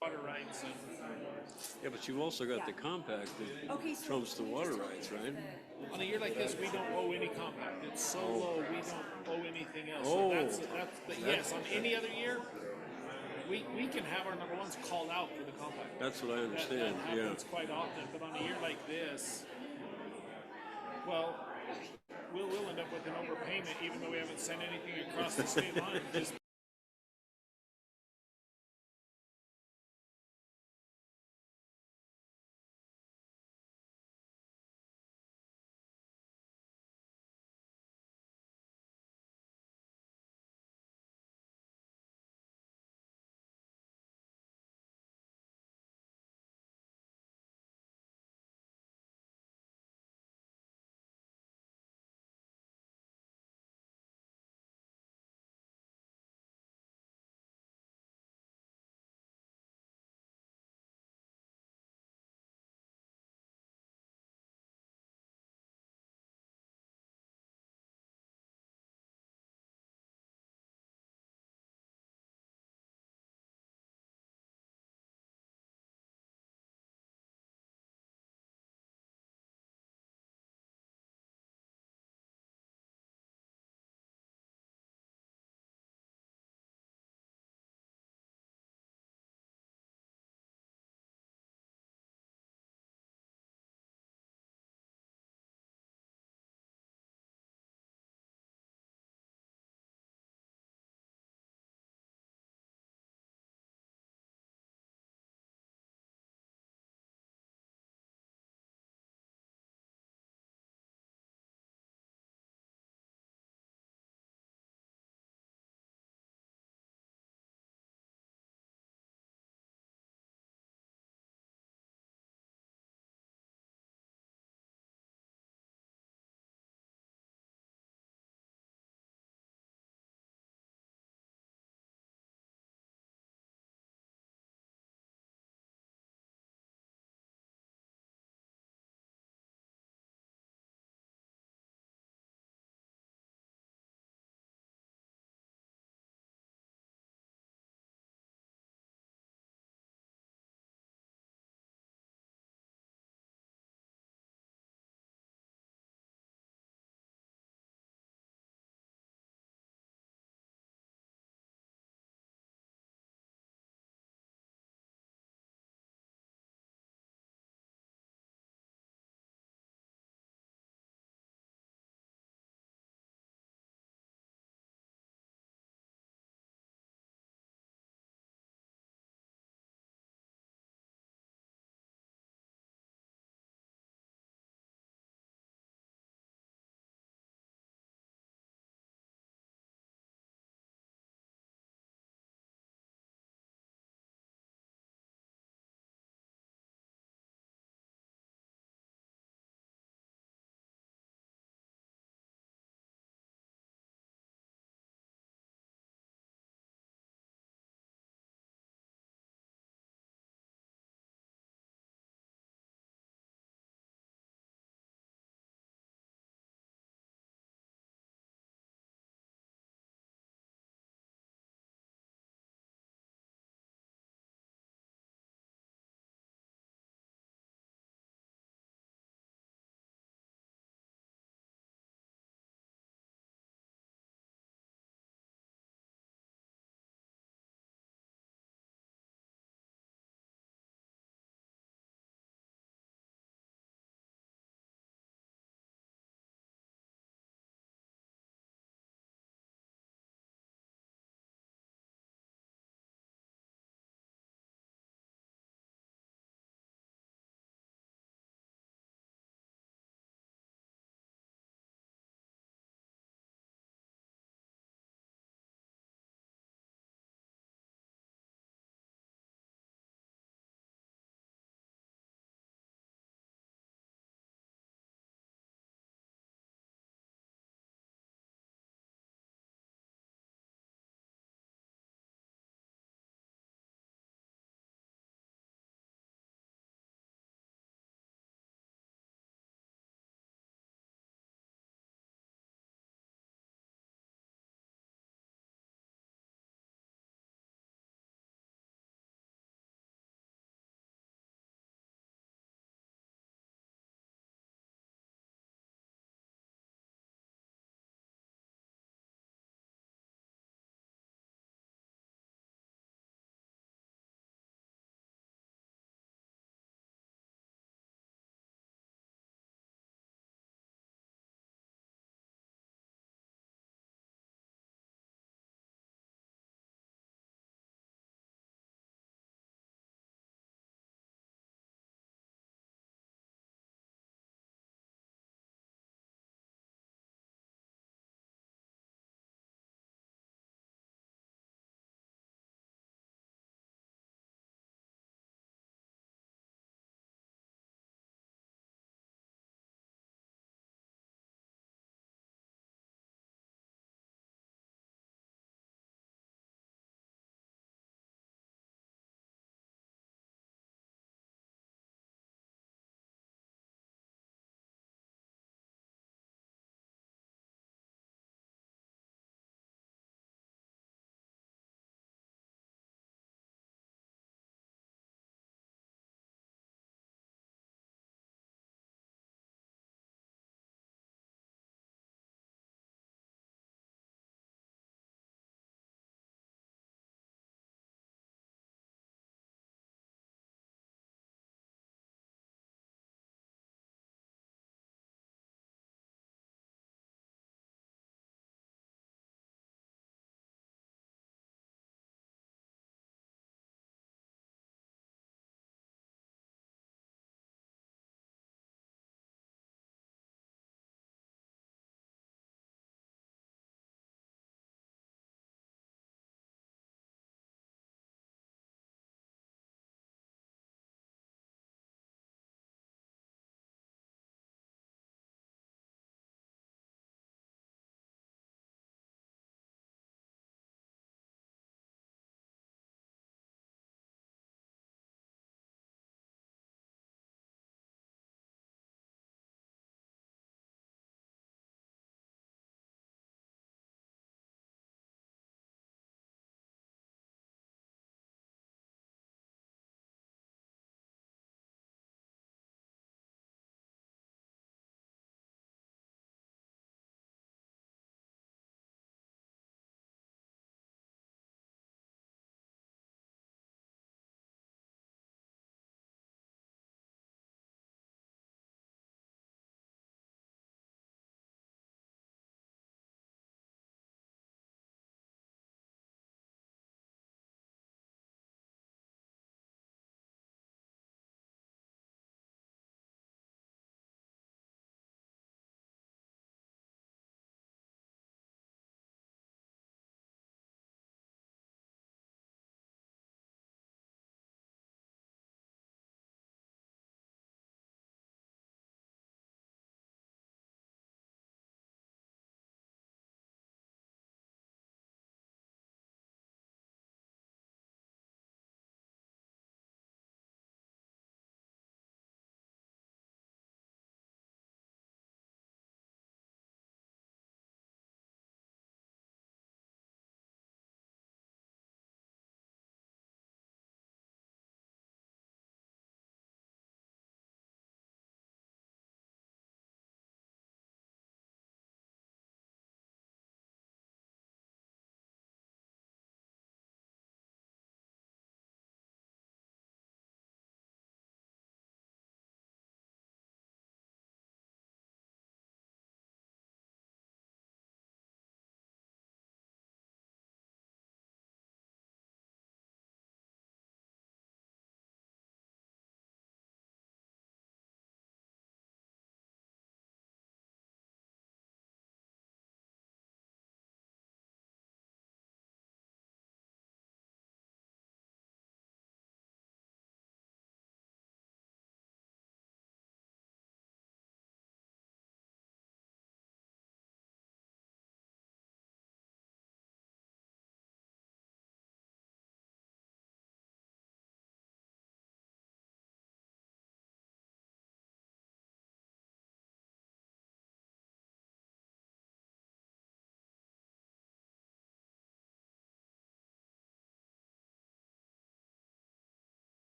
Water rights. Yeah, but you've also got the compact that trumps the water rights, right? On a year like this, we don't owe any compact. It's so low, we don't owe anything else. Oh. So yes, on any other year, we can have our number ones called out for the compact. That's what I understand, That yeah. happens quite often, but on a year like this, well, we'll end up with an overpayment even though we haven't sent anything across the state line. Just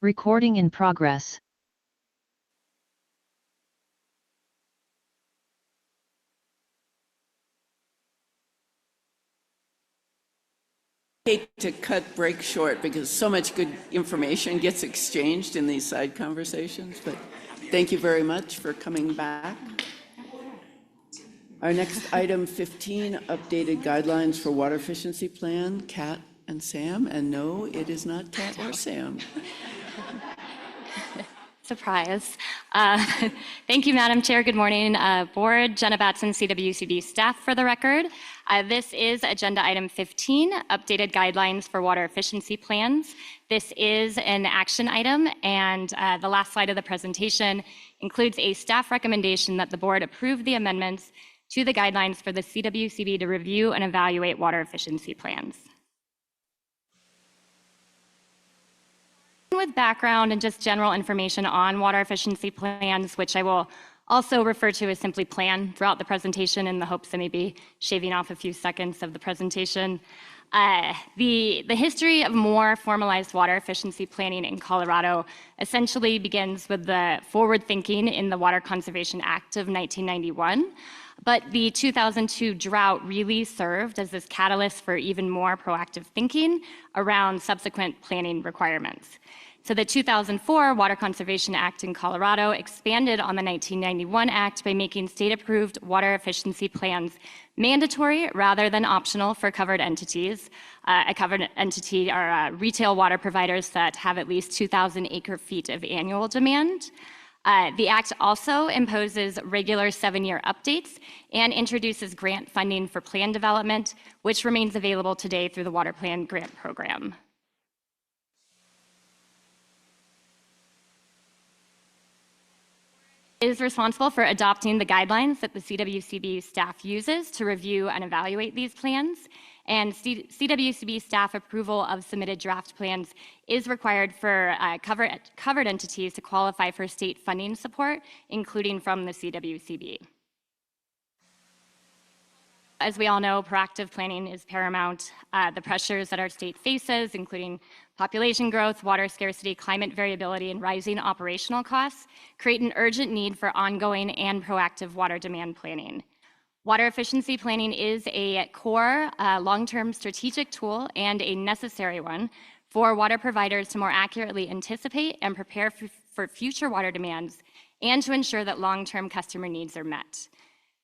Recording in progress. Hate to cut break short because so much good information gets exchanged in these side conversations, but thank you very much for coming back. Our next item 15, updated guidelines for water efficiency plan, Kat and Sam, and no, it is not Kat or Sam. Surprise. Thank you, Madam Chair. Good morning, Board. Jenna Batson, CWCB staff for the record. This is agenda item 15, updated guidelines for water efficiency plans. This is an action item, and the last slide of the presentation includes a staff recommendation that the board approve the amendments to the guidelines for the CWCB to review and evaluate water efficiency plans. With background and just general information on water efficiency plans, which I will also refer to as simply plan throughout the presentation in the hopes of maybe shaving off a few seconds of the presentation. The history of more formalized water efficiency planning in Colorado essentially begins with the forward thinking in the Water Conservation Act of 1991. But the 2002 drought really served as this catalyst for even more proactive thinking around subsequent planning requirements. So the 2004 Water Conservation Act in Colorado expanded on the 1991 Act by making state-approved water efficiency plans mandatory rather than optional for covered entities. A covered entity are retail water providers that have at least 2,000 acre-feet of annual demand. The Act also imposes regular 7-year updates and introduces grant funding for plan development, which remains available today through the Water Plan Grant Program. Is responsible for adopting the guidelines that the CWCB staff uses to review and evaluate these plans. And CWCB staff approval of submitted draft plans is required for covered entities to qualify for state funding support, including from the CWCB. As we all know, proactive planning is paramount. The pressures that our state faces, including population growth, water scarcity, climate variability, and rising operational costs, create an urgent need for ongoing and proactive water demand planning. Water efficiency planning is a core long-term strategic tool and a necessary one for water providers to more accurately anticipate and prepare for future water demands and to ensure that long-term customer needs are met.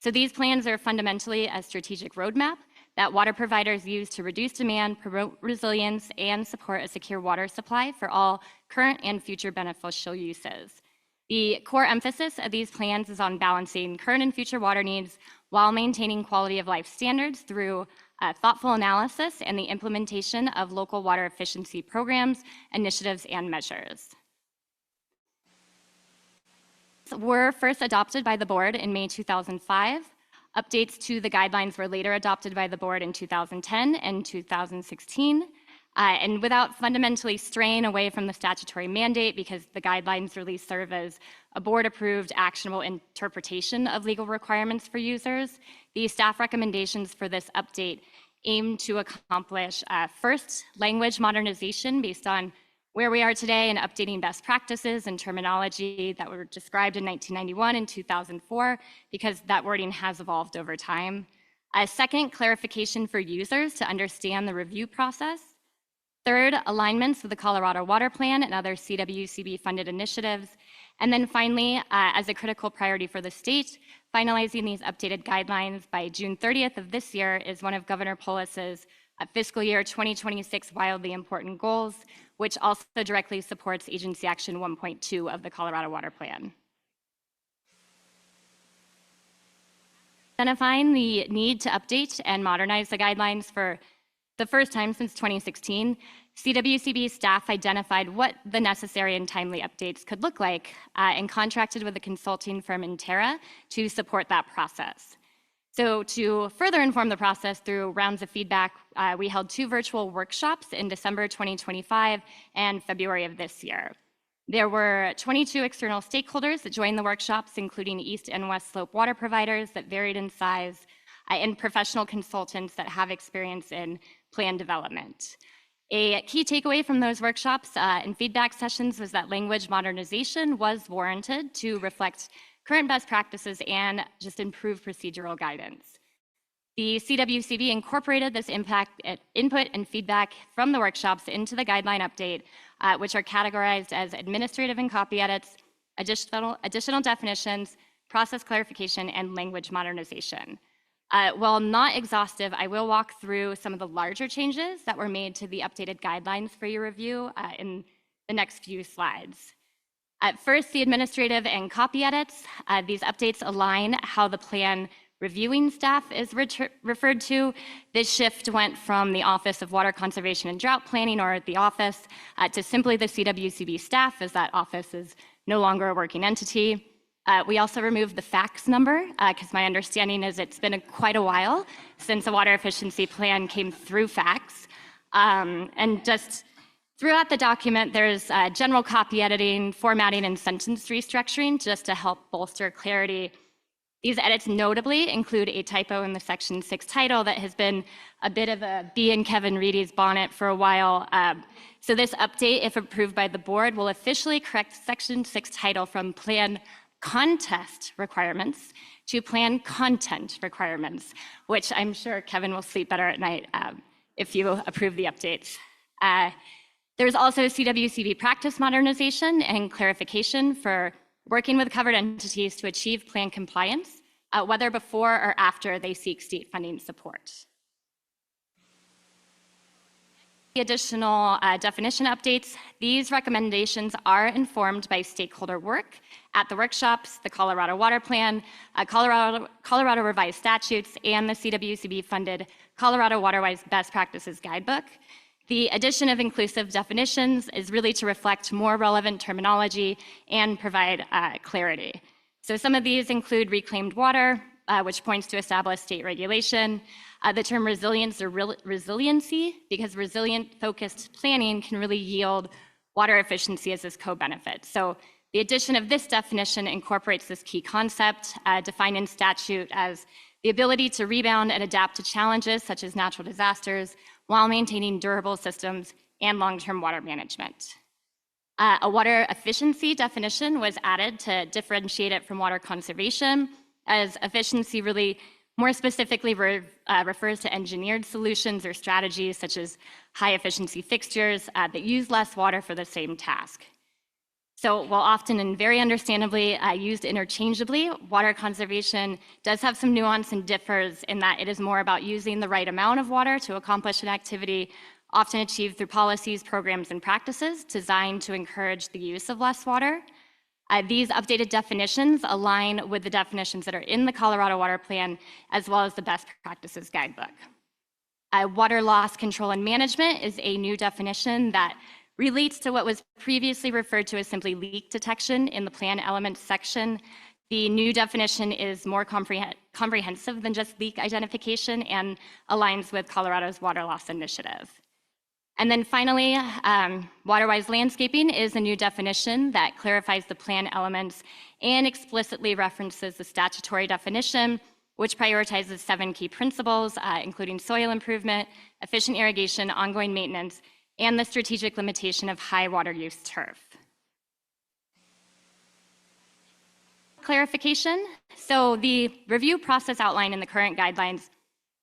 So these plans are fundamentally a strategic roadmap that water providers use to reduce demand, promote resilience, and support a secure water supply for all current and future beneficial uses. The core emphasis of these plans is on balancing current and future water needs while maintaining quality of life standards through thoughtful analysis and the implementation of local water efficiency programs, initiatives, and measures. Were first adopted by the board in May 2005. Updates to the guidelines were later adopted by the board in 2010 and 2016. And without fundamentally straying away from the statutory mandate, because the guidelines really serve as a board-approved, actionable interpretation of legal requirements for users, the staff recommendations for this update aim to accomplish first, language modernization based on where we are today and updating best practices and terminology that were described in 1991 and 2004, because that wording has evolved over time. Second, clarification for users to understand the review process. Third, alignments with the Colorado Water Plan and other CWCB-funded initiatives. And then finally, as a critical priority for the state, finalizing these updated guidelines by June 30th of this year is one of Governor Polis's fiscal year 2026 wildly important goals, which also directly supports Agency Action 1.2 of the Colorado Water Plan. Identifying the need to update and modernize the guidelines for the first time since 2016, CWCB staff identified what the necessary and timely updates could look like and contracted with the consulting firm Intera to support that process. So to further inform the process through rounds of feedback, we held 2 virtual workshops in December 2025 and February of this year. There were 22 external stakeholders that joined the workshops, including East and West Slope water providers that varied in size and professional consultants that have experience in plan development. A key takeaway from those workshops and feedback sessions was that language modernization was warranted to reflect current best practices and just improve procedural guidance. The CWCB incorporated this input and feedback from the workshops into the guideline update, which are categorized as administrative and copy edits, additional definitions, process clarification, and language modernization. While not exhaustive, I will walk through some of the larger changes that were made to the updated guidelines for your review in the next few slides. First, the administrative and copy edits. These updates align how the plan reviewing staff is referred to. This shift went from the Office of Water Conservation and Drought Planning, or the office, to simply the CWCB staff, as that office is no longer a working entity. We also removed the fax number, because my understanding is it's been quite a while since a water efficiency plan came through fax. And just throughout the document, there's general copy editing, formatting, and sentence restructuring just to help bolster clarity. These edits notably include a typo in the Section 6 title that has been a bit of a bee in Kevin Reedy's bonnet for a while. So this update, if approved by the board, will officially correct Section 6 title from Plan Contest Requirements to Plan Content Requirements, which I'm sure Kevin will sleep better at night if you approve the updates. There's also CWCB practice modernization and clarification for working with covered entities to achieve plan compliance, whether before or after they seek state funding support. The additional definition updates, these recommendations are informed by stakeholder work at the workshops, the Colorado Water Plan, Colorado Revised Statutes, and the CWCB-funded Colorado Waterwise Best Practices Guidebook. The addition of inclusive definitions is really to reflect more relevant terminology and provide clarity. So some of these include reclaimed water, which points to established state regulation, the term resilience or resiliency, because resilient-focused planning can really yield water efficiency as its co-benefit. So the addition of this definition incorporates this key concept, defined in statute as the ability to rebound and adapt to challenges such as natural disasters while maintaining durable systems and long-term water management. A water efficiency definition was added to differentiate it from water conservation, as efficiency really more specifically refers to engineered solutions or strategies such as high efficiency fixtures that use less water for the same task. So while often and very understandably used interchangeably, water conservation does have some nuance and differs in that it is more about using the right amount of water to accomplish an activity, often achieved through policies, programs, and practices designed to encourage the use of less water. These updated definitions align with the definitions that are in the Colorado Water Plan, as well as the Best Practices Guidebook. Water loss control and management is a new definition that relates to what was previously referred to as simply leak detection in the plan elements section. The new definition is more comprehensive than just leak identification and aligns with Colorado's water loss initiative. And then finally, waterwise landscaping is a new definition that clarifies the plan elements and explicitly references the statutory definition, which prioritizes 7 key principles, including soil improvement, efficient irrigation, ongoing maintenance, and the strategic limitation of high water use turf. Clarification. So the review process outlined in the current guidelines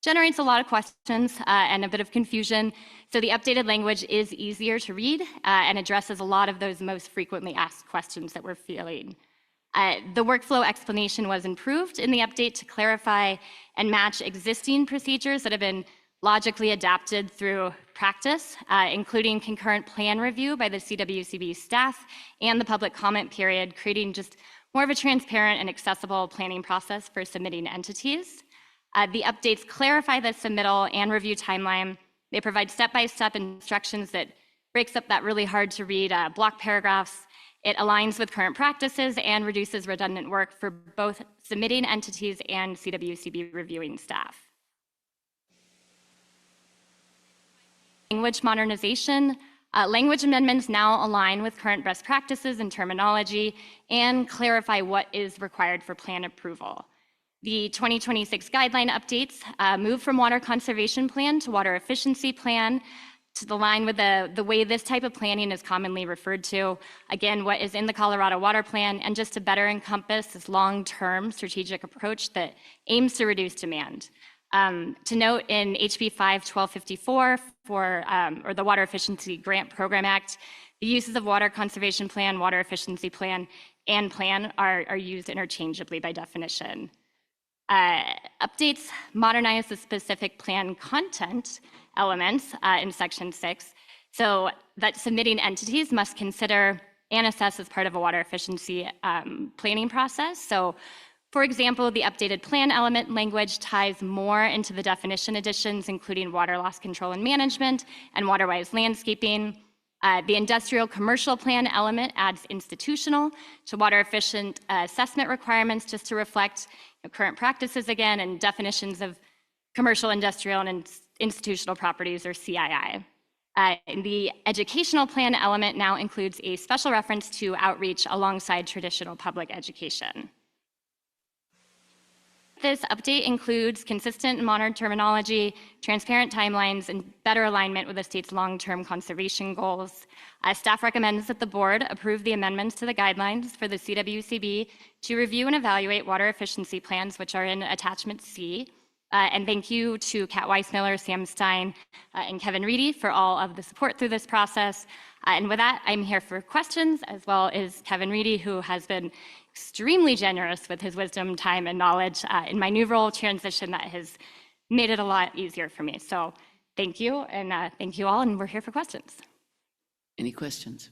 generates a lot of questions and a bit of confusion. So the updated language is easier to read and addresses a lot of those most frequently asked questions that we're feeling. The workflow explanation was improved in the update to clarify and match existing procedures that have been logically adapted through practice, including concurrent plan review by the CWCB staff and the public comment period, creating just more of a transparent and accessible planning process for submitting entities. The updates clarify the submittal and review timeline. They provide step-by-step instructions that breaks up that really hard to read block paragraphs. It aligns with current practices and reduces redundant work for both submitting entities and CWCB reviewing staff. Language modernization. Language amendments now align with current best practices and terminology and clarify what is required for plan approval. The 2026 guideline updates move from water conservation plan to water efficiency plan. to align with the way this type of planning is commonly referred to, again, what is in the Colorado Water Plan, and just to better encompass this long-term strategic approach that aims to reduce demand. To note, in HB 5/1254 or the Water Efficiency Grant Program Act, the uses of water conservation plan, water efficiency plan, and plan are used interchangeably by definition. Updates modernize the specific plan content elements in Section 6, so that submitting entities must consider and assess as part of a water efficiency planning process. So, for example, the updated plan element language ties more into the definition additions, including water loss control and management and water-wise landscaping. The industrial commercial plan element adds institutional to water efficient assessment requirements just to reflect current practices again and definitions of commercial, industrial, and institutional properties, or CII. The educational plan element now includes a special reference to outreach alongside traditional public education. This update includes consistent and modern terminology, transparent timelines, and better alignment with the state's long-term conservation goals. Staff recommends that the board approve the amendments to the guidelines for the CWCB to review and evaluate water efficiency plans, which are in Attachment C. And thank you to Kat Weissmiller, Sam Stein, and Kevin Reedy for all of the support through this process. And with that, I'm here for questions, as well as Kevin Reedy, who has been extremely generous with his wisdom, time, and knowledge in my new role transition that has made it a lot easier for me. So thank you, and thank you all, and we're here for questions. Any questions?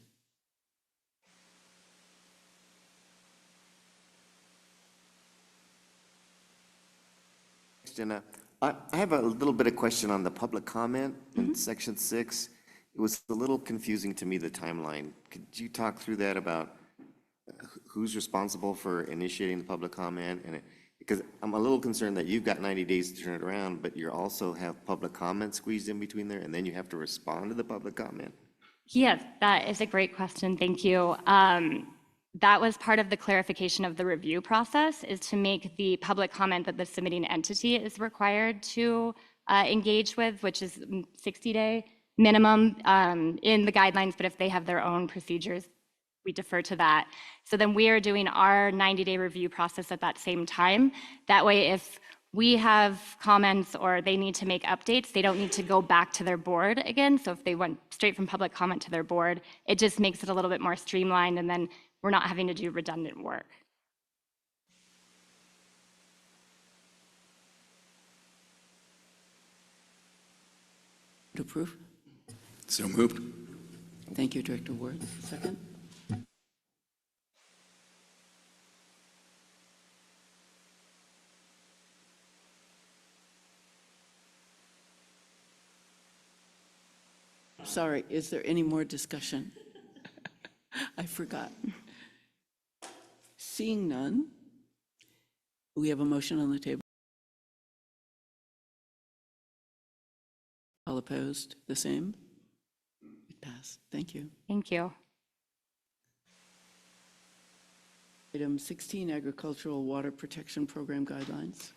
Jenna, I have a little bit of question on the public comment in Section 6. It was a little confusing to me, the timeline. Could you talk through that about who's responsible for initiating the public comment? And because I'm a little concerned that you've got 90 days to turn it around, but you also have public comment squeezed in between there, and then you have to respond to the public comment. Yes, that is a great question. Thank you. That was part of the clarification of the review process, is to make the public comment that the submitting entity is required to engage with, which is 60-day minimum in the guidelines, but if they have their own procedures, we defer to that. So then we are doing our 90-day review process at that same time. That way, if we have comments or they need to make updates, they don't need to go back to their board again. So if they went straight from public comment to their board, it just makes it a little bit more streamlined, and then we're not having to do redundant work. To approve? So moved. Thank you, Director Ward. Second? Sorry, is there any more discussion? I forgot. Seeing none, we have a motion on the table. All opposed, the same? It passed. Thank you. Thank you. Item 16, Agricultural Water Protection Program Guidelines.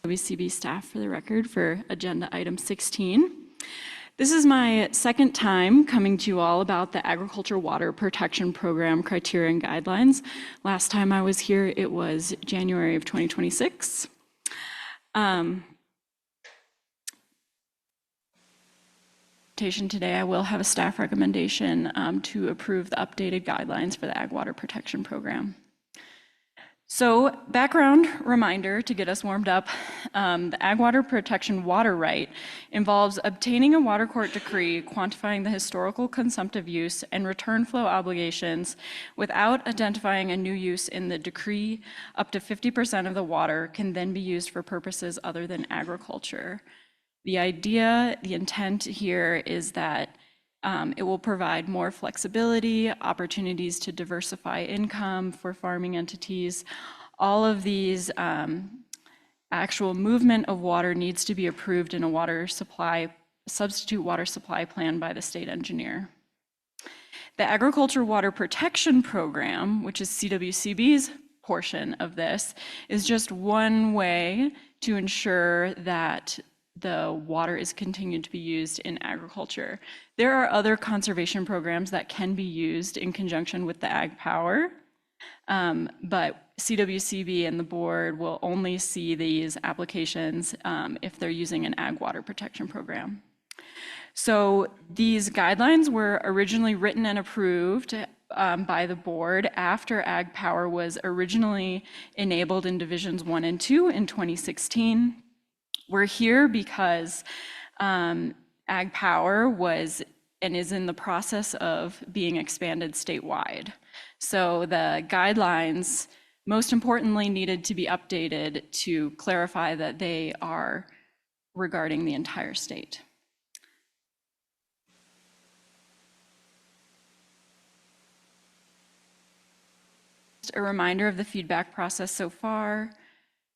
CWCB staff for the record for agenda item 16. This is my second time coming to you all about the Agriculture Water Protection Program criteria and guidelines. Last time I was here, it was January of 2026. Today, I will have a staff recommendation to approve the updated guidelines for the Ag Water Protection Program. So, background reminder to get us warmed up, the Ag Water Protection water right involves obtaining a water court decree quantifying the historical consumptive use and return flow obligations without identifying a new use in the decree. Up to 50% of the water can then be used for purposes other than agriculture. The intent here is that it will provide more flexibility, opportunities to diversify income for farming entities. All of these actual movement of water needs to be approved in a substitute water supply plan by the state engineer. The Agriculture Water Protection Program, which is CWCB's portion of this is just one way to ensure that the water is continued to be used in agriculture. There are other conservation programs that can be used in conjunction with the Ag Power, but CWCB and the board will only see these applications if they're using an ag water protection program. So these guidelines were originally written and approved by the board after Ag Power was originally enabled in Divisions 1 and 2 in 2016. We're here because Ag Power was and is in the process of being expanded statewide. So the guidelines, most importantly, needed to be updated to clarify that they are regarding the entire state. Just a reminder of the feedback process so far.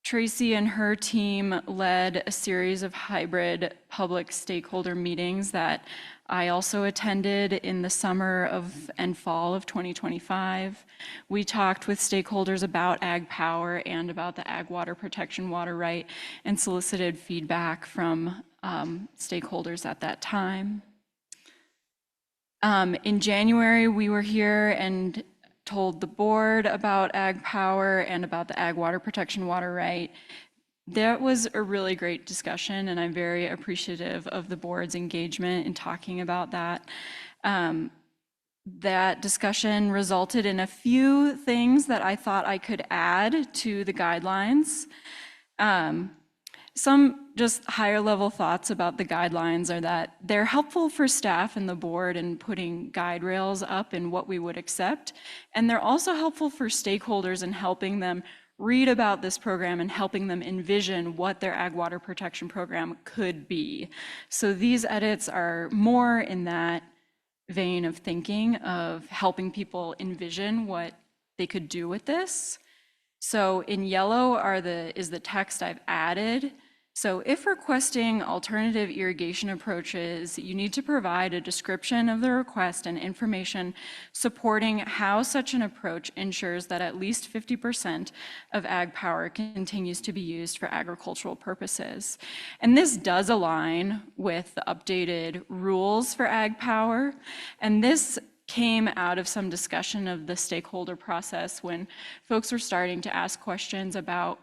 Tracy and her team led a series of hybrid public stakeholder meetings that I also attended in the summer and fall of 2025. We talked with stakeholders about Ag Power and about the Ag Water Protection Water Right and solicited feedback from stakeholders at that time. In January, we were here and told the board about Ag Power and about the Ag Water Protection Water Right. That was a really great discussion, and I'm very appreciative of the board's engagement in talking about that. That discussion resulted in a few things that I thought I could add to the guidelines. Some just higher level thoughts about the guidelines are that they're helpful for staff and the board in putting guide rails up in what we would accept. And they're also helpful for stakeholders in helping them read about this program and helping them envision what their ag water protection program could be. So these edits are more in that vein of thinking of helping people envision what they could do with this. So in yellow is the text I've added. So if requesting alternative irrigation approaches, you need to provide a description of the request and information supporting how such an approach ensures that at least 50% of Ag Power continues to be used for agricultural purposes. And this does align with the updated rules for Ag Power. And this came out of some discussion of the stakeholder process when folks were starting to ask questions about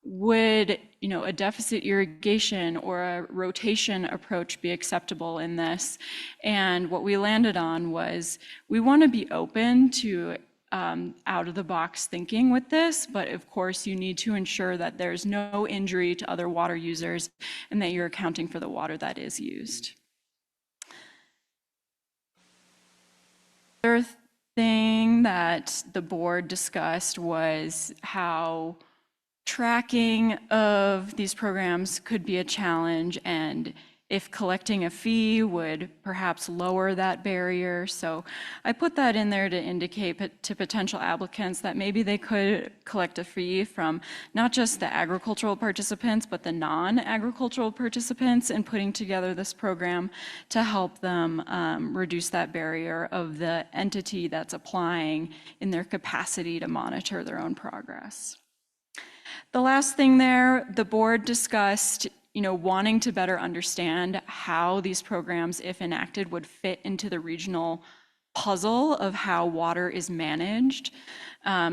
would a deficit irrigation or a rotation approach be acceptable in this? And what we landed on was we want to be open to out of the box thinking with this, but of course you need to ensure that there's no injury to other water users and that you're accounting for the water that is used. Another thing that the board discussed was how tracking of these programs could be a challenge, and if collecting a fee would perhaps lower that barrier. So I put that in there to indicate to potential applicants that maybe they could collect a fee from not just the agricultural participants, but the non-agricultural participants in putting together this program to help them reduce that barrier of the entity that's applying in their capacity to monitor their own progress. The last thing there, the board discussed wanting to better understand how these programs, if enacted, would fit into the regional puzzle of how water is managed.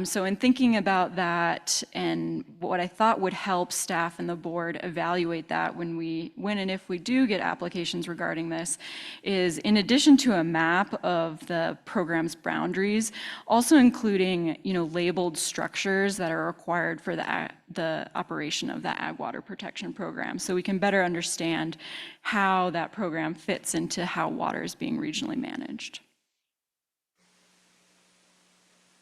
So in thinking about that and what I thought would help staff and the board evaluate that when and if we do get applications regarding this is, in addition to a map of the program's boundaries, also including labeled structures that are required for the operation of the Ag Water Protection Program, so we can better understand how that program fits into how water is being regionally managed.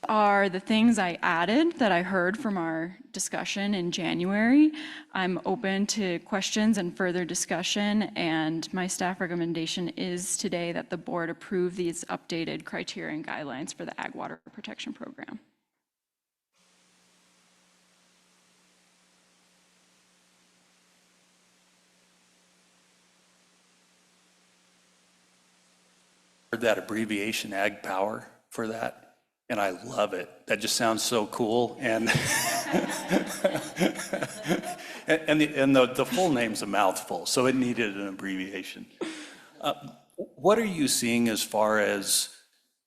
Are the things I added that I heard from our discussion in January. I'm open to questions and further discussion, and my staff recommendation is today that the board approve these updated criteria and guidelines for the Ag Water Protection Program. Heard that abbreviation, Ag Power, for that? And I love it. That just sounds so cool. And the full name's a mouthful, so it needed an abbreviation. What are you seeing as far as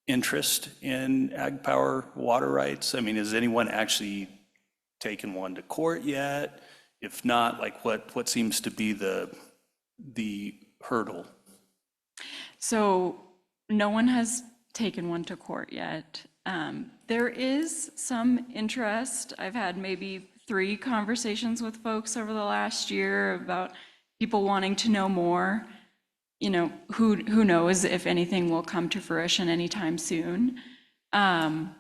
interest in ag power water rights? I mean, has anyone actually taken one to court yet? If not, like what seems to be the hurdle? So no one has taken one to court yet. There is some interest. I've had maybe 3 conversations with folks over the last year about people wanting to know more. You know, who knows if anything will come to fruition anytime soon. The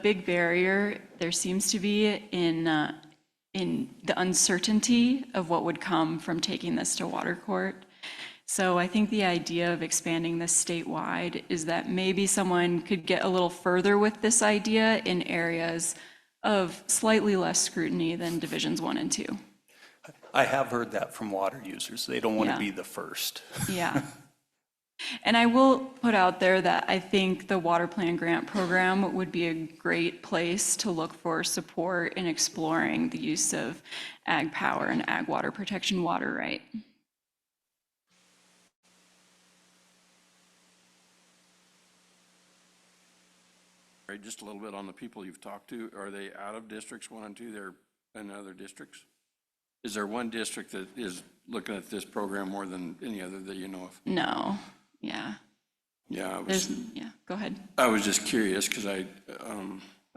big barrier there seems to be in the uncertainty of what would come from taking this to water court. So I think the idea of expanding this statewide is that maybe someone could get a little further with this idea in areas of slightly less scrutiny than divisions 1 and 2. I have heard that from water users. They don't want to Yeah. be the first. Yeah. And I will put out there that I think the Water Plan Grant Program would be a great place to look for support in exploring the use of ag power and ag water protection water right. Right, just a little bit on the people you've talked to. Are they out of districts 1 and 2? They're in other districts? Is there one district that is looking at this program more than any other that you know of? No, yeah. Yeah, Yeah, go ahead. I was just curious because I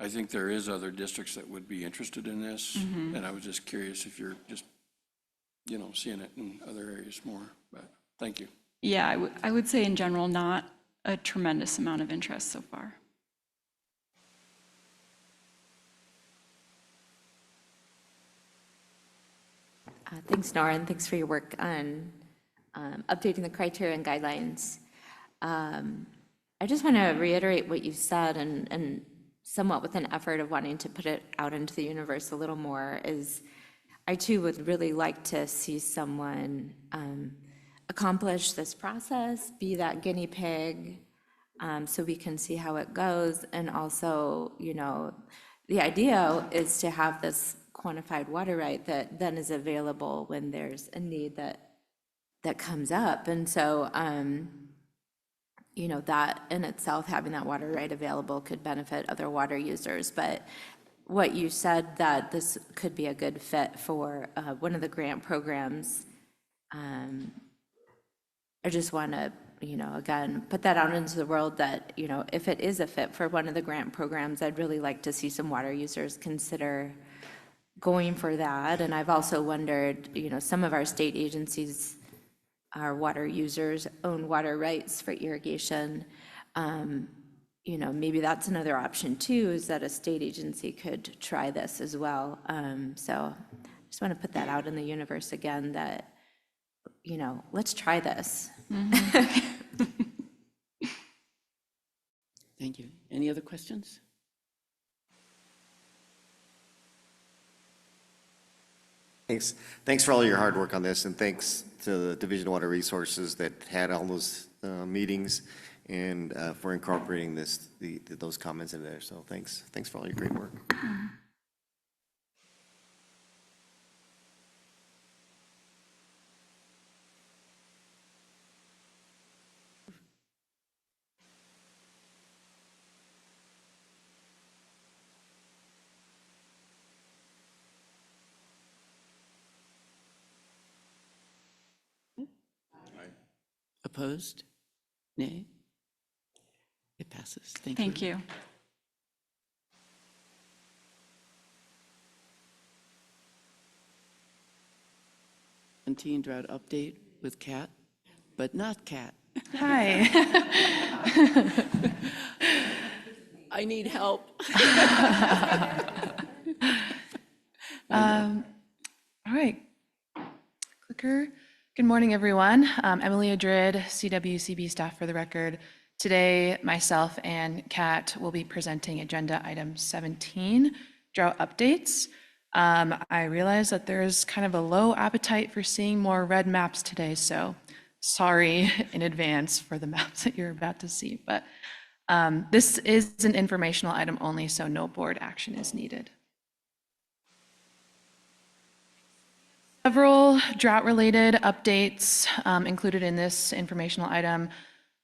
think there is other districts that would be interested in this. And I was just curious if you're just, seeing it in other areas more, but thank you. Yeah, I would say in general, not a tremendous amount of interest so far. Thanks, Nora, and thanks for your work on updating the criteria and guidelines. I just want to reiterate what you said, and somewhat with an effort of wanting to put it out into the universe a little more, is I too would really like to see someone accomplish this process, be that guinea pig, so we can see how it goes. And also, the idea is to have this quantified water right that then is available when there's a need that comes up. And so, that in itself, having that water right available could benefit other water users. But what you said, that this could be a good fit for one of the grant programs, I just want to, again, put that out into the world that, if it is a fit for one of the grant programs, I'd really like to see some water users consider going for that. And I've also wondered, some of our state agencies, our water users own water rights for irrigation. Maybe that's another option too, is that a state agency could try this as well. So I just want to put that out in the universe again, that, let's try this. Thank you. Any other questions? Thanks for all your hard work on this, and thanks to the Division of Water Resources that had all those meetings, and for incorporating those comments in there. So thanks for all your great work. Opposed? Nay? It passes. Thank you. Thank you. Drought update with Kat, but not Kat. Hi. I need help. All right. Clicker. Good morning, everyone. Emily Adrid, CWCB staff for the record. Today, myself and Kat will be presenting agenda item 17, drought updates. I realize that there's kind of a low appetite for seeing more red maps today, so sorry in advance for the maps that you're about to see. But This is an informational item only, so no board action is needed. Several drought-related updates included in this informational item.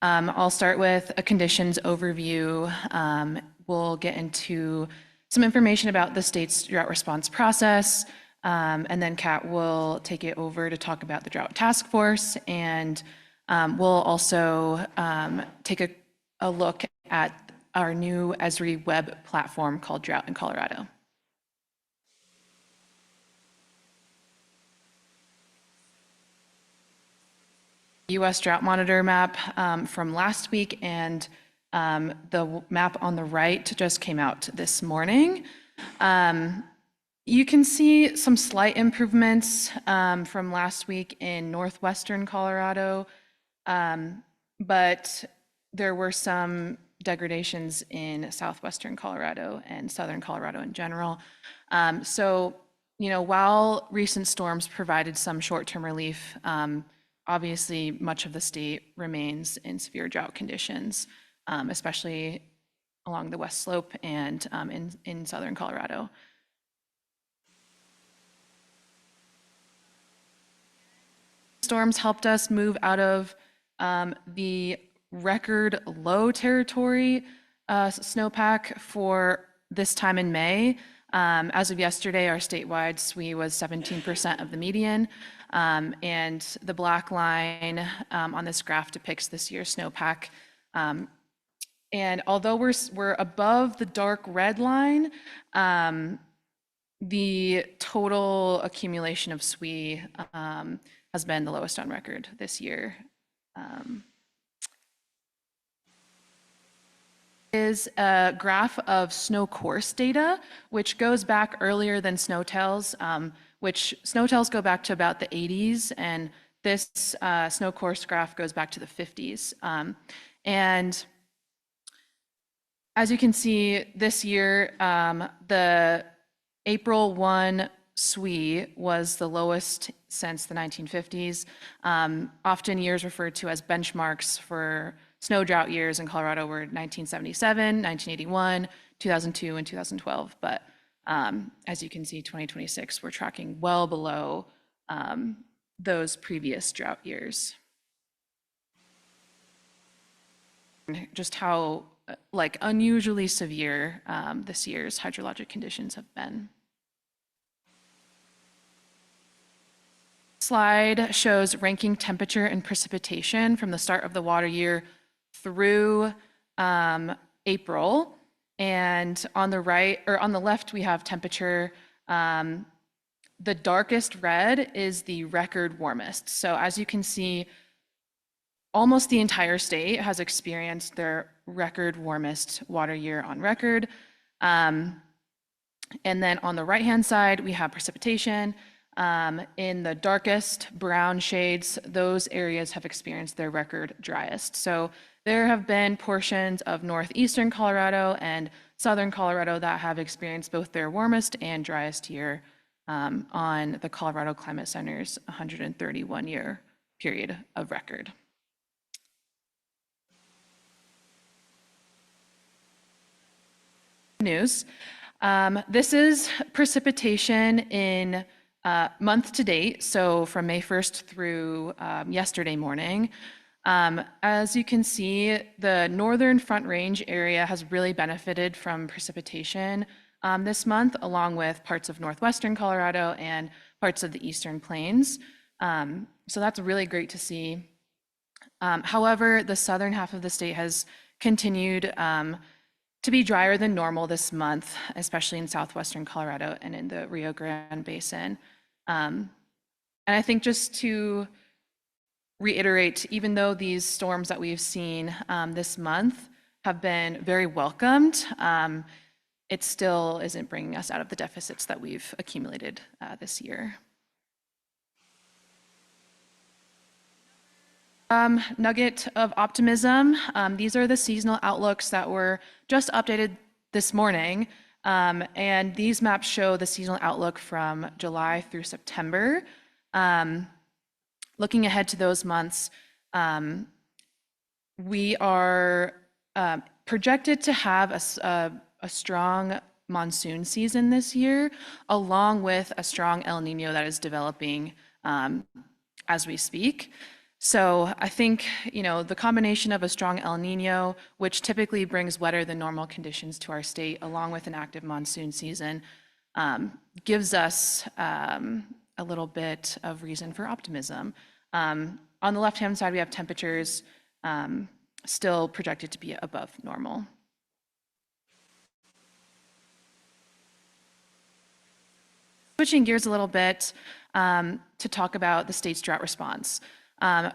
I'll start with a conditions overview. We'll get into some information about the state's drought response process, and then Kat will take it over to talk about the drought task force, and we'll also take a look at our new Esri web platform called Drought in Colorado. U.S. Drought Monitor map from last week, and the map on the right just came out this morning. You can see some slight improvements from last week in northwestern Colorado, but there were some degradations in southwestern Colorado and southern Colorado in general. So, while recent storms provided some short-term relief, obviously, much of the state remains in severe drought conditions, especially along the West Slope and in southern Colorado. Storms helped us move out of the record low territory snowpack for this time in May. As of yesterday, our statewide SWE was 17% of the median. And the black line on this graph depicts this year's snowpack. And although we're above the dark red line, the total accumulation of SWE has been the lowest on record this year. Is a graph of snow course data, which goes back earlier than snowtails, which snowtails go back to about the 80s, and this snow course graph goes back to the 50s. And as you can see, this year, the April 1 SWE was the lowest since the 1950s. Often years referred to as benchmarks for snow drought years in Colorado were 1977, 1981, 2002, and 2012. But as you can see, 2026, we're tracking well below those previous drought years. Just how unusually severe this year's hydrologic conditions have been. Slide shows ranking temperature and precipitation from the start of the water year through April. And on the right, or on the left, we have temperature. The darkest red is the record warmest. So as you can see, almost the entire state has experienced their record warmest water year on record. And then on the right-hand side, we have precipitation. In the darkest brown shades, those areas have experienced their record driest. So there have been portions of northeastern Colorado and southern Colorado that have experienced both their warmest and driest year on the Colorado Climate Center's 131-year period of record. News. This is precipitation in month to date, so from May 1st through yesterday morning. As you can see, the northern Front Range area has really benefited from precipitation this month, along with parts of northwestern Colorado and parts of the eastern plains. So that's really great to see. However, the southern half of the state has continued to be drier than normal this month, especially in southwestern Colorado and in the Rio Grande Basin. And I think just to reiterate, even though these storms that we've seen this month have been very welcomed, it still isn't bringing us out of the deficits that we've accumulated this year. Nugget of optimism. These are the seasonal outlooks that were just updated this morning. And these maps show the seasonal outlook from July through September. Looking ahead to those months, we are projected to have a strong monsoon season this year, along with a strong El Nino that is developing as we speak. So I think, the combination of a strong El Nino, which typically brings wetter than normal conditions to our state, along with an active monsoon season, gives us a little bit of reason for optimism. On the left-hand side, we have temperatures still projected to be above normal. Switching gears a little bit to talk about the state's drought response.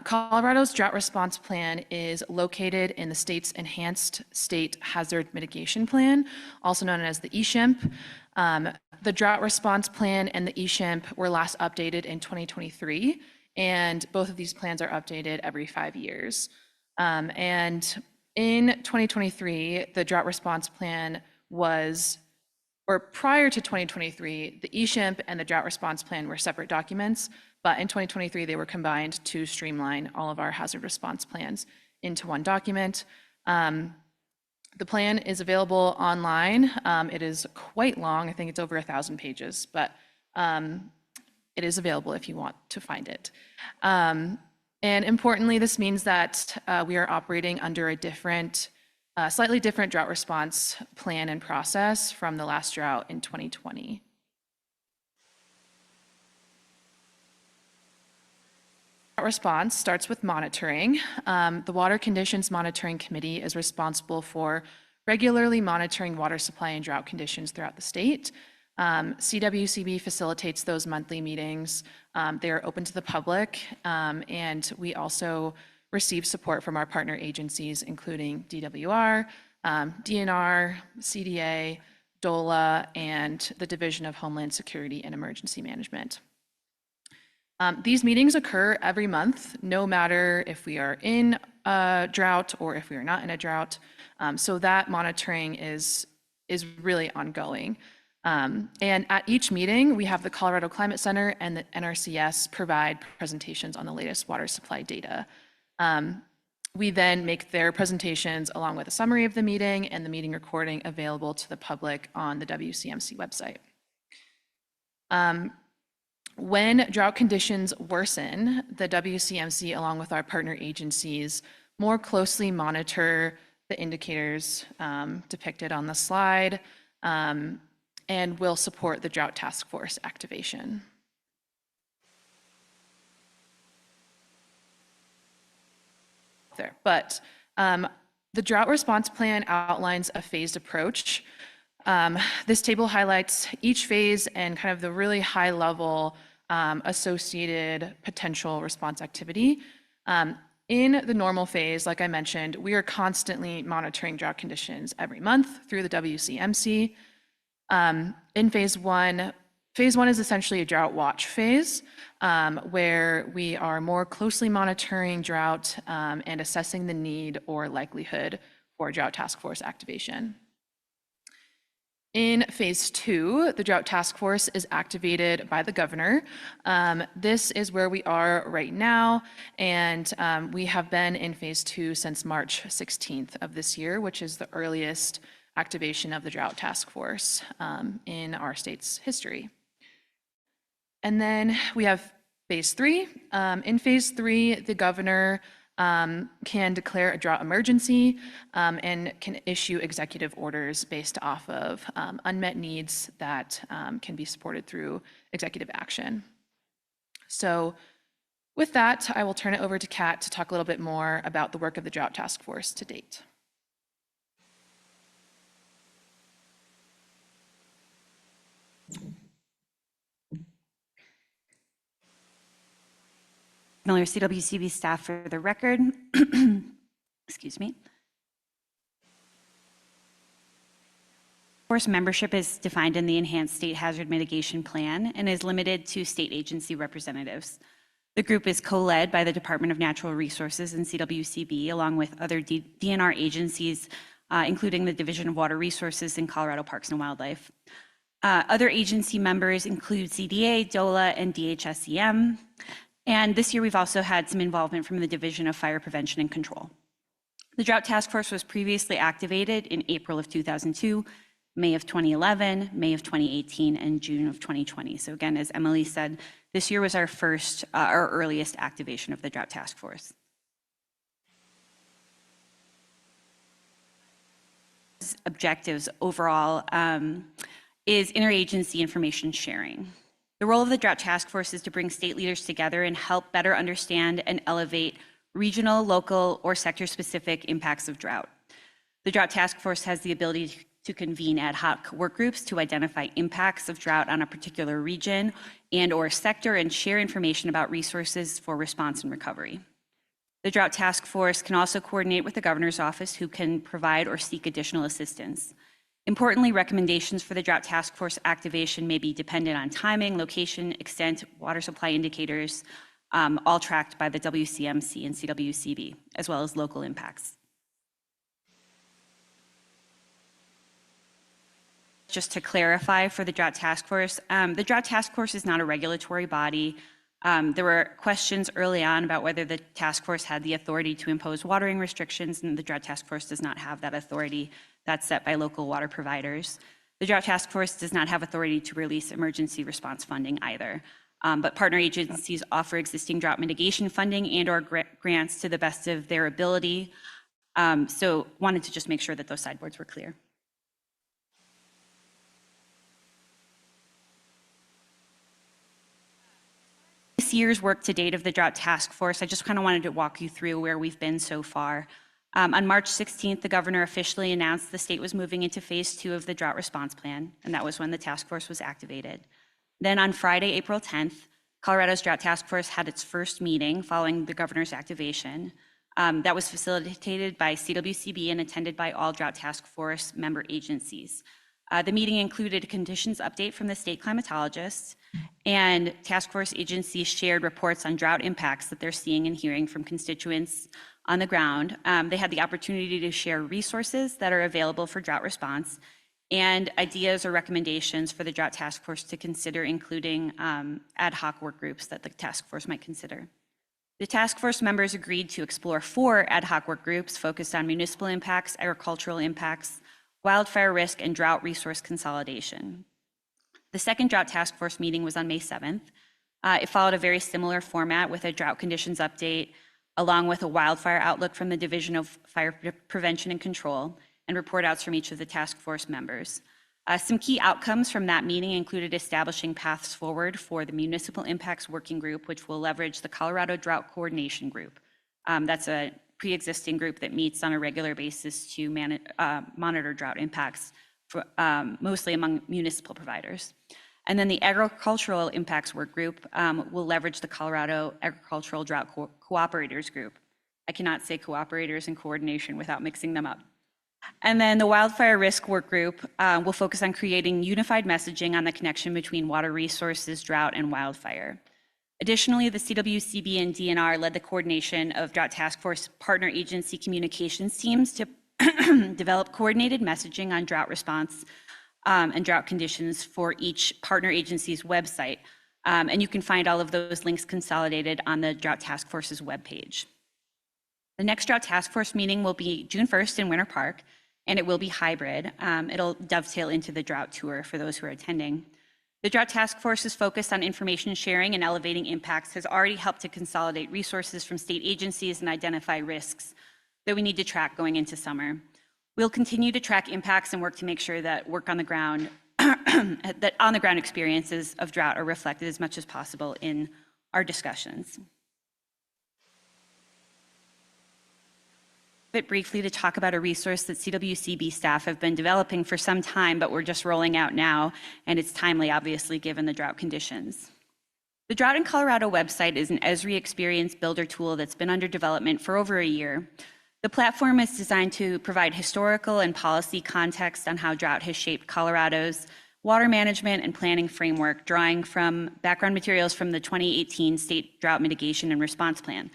Colorado's drought response plan is located in the state's Enhanced State Hazard Mitigation Plan, also known as the ESHMP. The drought response plan and the ESHMP were last updated in 2023, and both of these plans are updated every 5 years. And in 2023, the drought response plan prior to 2023, the ESHMP and the drought response plan were separate documents, but in 2023, they were combined to streamline all of our hazard response plans into one document. The plan is available online. It is quite long. I think it's over 1,000 pages, but it is available if you want to find it. And importantly, this means that we are operating under a slightly different drought response plan and process from the last drought in 2020. Drought response starts with monitoring. The Water Conditions Monitoring Committee is responsible for regularly monitoring water supply and drought conditions throughout the state. CWCB facilitates those monthly meetings. They are open to the public, and we also receive support from our partner agencies, including DWR, DNR, CDA, DOLA, and the Division of Homeland Security and Emergency Management. These meetings occur every month, no matter if we are in a drought or if we are not in a drought. So that monitoring is really ongoing. And at each meeting, we have the Colorado Climate Center and the NRCS provide presentations on the latest water supply data. We then make their presentations along with a summary of the meeting and the meeting recording available to the public on the WCMC website. When drought conditions worsen, the WCMC, along with our partner agencies, more closely monitor the indicators depicted on the slide and will support the Drought Task Force activation. But the drought response plan outlines a phased approach. This table highlights each phase and kind of the really high level associated potential response activity. In the normal phase, like I mentioned, we are constantly monitoring drought conditions every month through the WCMC. In phase one is essentially a drought watch phase, where we are more closely monitoring drought and assessing the need or likelihood for drought task force activation. In phase two, the drought task force is activated by the governor. This is where we are right now, and we have been in phase two since March 16th of this year, which is the earliest activation of the drought task force in our state's history. And then we have phase three. In phase three, the governor can declare a drought emergency and can issue executive orders based off of unmet needs that can be supported through executive action. So with that, I will turn it over to Kat to talk a little bit more about the work of the Drought Task Force to date. Miller, CWCB staff for the record. Excuse me. Force membership is defined in the Enhanced State Hazard Mitigation Plan and is limited to state agency representatives. The group is co-led by the Department of Natural Resources and CWCB, along with other DNR agencies, including the Division of Water Resources and Colorado Parks and Wildlife. Other agency members include CDA, DOLA, and DHSEM. And this year, we've also had some involvement from the Division of Fire Prevention and Control. The Drought Task Force was previously activated in April of 2002, May of 2011, May of 2018, and June of 2020. So again, as Emily said, this year was our earliest activation of the Drought Task Force. Objectives overall is interagency information sharing. The role of the Drought Task Force is to bring state leaders together and help better understand and elevate regional, local, or sector-specific impacts of drought. The Drought Task Force has the ability to convene ad hoc work groups to identify impacts of drought on a particular region and/or sector and share information about resources for response and recovery. The Drought Task Force can also coordinate with the Governor's Office, who can provide or seek additional assistance. Importantly, recommendations for the Drought Task Force activation may be dependent on timing, location, extent, water supply indicators, all tracked by the WCMC and CWCB, as well as local impacts. Just to clarify for the Drought Task Force, the Drought Task Force is not a regulatory body. There were questions early on about whether the task force had the authority to impose watering restrictions, and the Drought Task Force does not have that authority. That's set by local water providers. The Drought Task Force does not have authority to release emergency response funding either. But partner agencies offer existing drought mitigation funding and/or grants to the best of their ability. So wanted to just make sure that those sideboards were clear. This year's work to date of the Drought Task Force, I just kind of wanted to walk you through where we've been so far. On March 16th, the governor officially announced the state was moving into phase 2 of the drought response plan, and that was when the task force was activated. Then on Friday, April 10th, Colorado's Drought Task Force had its first meeting following the governor's activation. That was facilitated by CWCB and attended by all Drought Task Force member agencies. The meeting included a conditions update from the state climatologists, and task force agencies shared reports on drought impacts that they're seeing and hearing from constituents on the ground. They had the opportunity to share resources that are available for drought response and ideas or recommendations for the Drought Task Force to consider, including ad hoc work groups that the task force might consider. The task force members agreed to explore 4 ad hoc work groups focused on municipal impacts, agricultural impacts, wildfire risk, and drought resource consolidation. The second Drought Task Force meeting was on May 7th. It followed a very similar format with a drought conditions update, along with a wildfire outlook from the Division of Fire Prevention and Control, and report outs from each of the task force members. Some key outcomes from that meeting included establishing paths forward for the Municipal Impacts Working Group, which will leverage the Colorado Drought Coordination Group. That's a pre-existing group that meets on a regular basis to monitor drought impacts, mostly among municipal providers. And then the Agricultural Impacts Work Group will leverage the Colorado Agricultural Drought Cooperators Group. I cannot say cooperators and coordination without mixing them up. And then the Wildfire Risk Work Group will focus on creating unified messaging on the connection between water resources, drought, and wildfire. Additionally, the CWCB and DNR led the coordination of Drought Task Force partner agency communications teams to develop coordinated messaging on drought response and drought conditions for each partner agency's website. And you can find all of those links consolidated on the Drought Task Force's webpage. The next Drought Task Force meeting will be June 1st in Winter Park, and it will be hybrid. It'll dovetail into the drought tour for those who are attending. The Drought Task Force's focus on information sharing and elevating impacts has already helped to consolidate resources from state agencies and identify risks that we need to track going into summer. We'll continue to track impacts and work to make sure that work on the ground, that on the ground experiences of drought are reflected as much as possible in our discussions. Bit briefly to talk about a resource that CWCB staff have been developing for some time, but we're just rolling out now, and it's timely, obviously, given the drought conditions. The Drought in Colorado website is an Esri experience builder tool that's been under development for over a year. The platform is designed to provide historical and policy context on how drought has shaped Colorado's water management and planning framework, drawing from background materials from the 2018 State Drought Mitigation and Response Plan.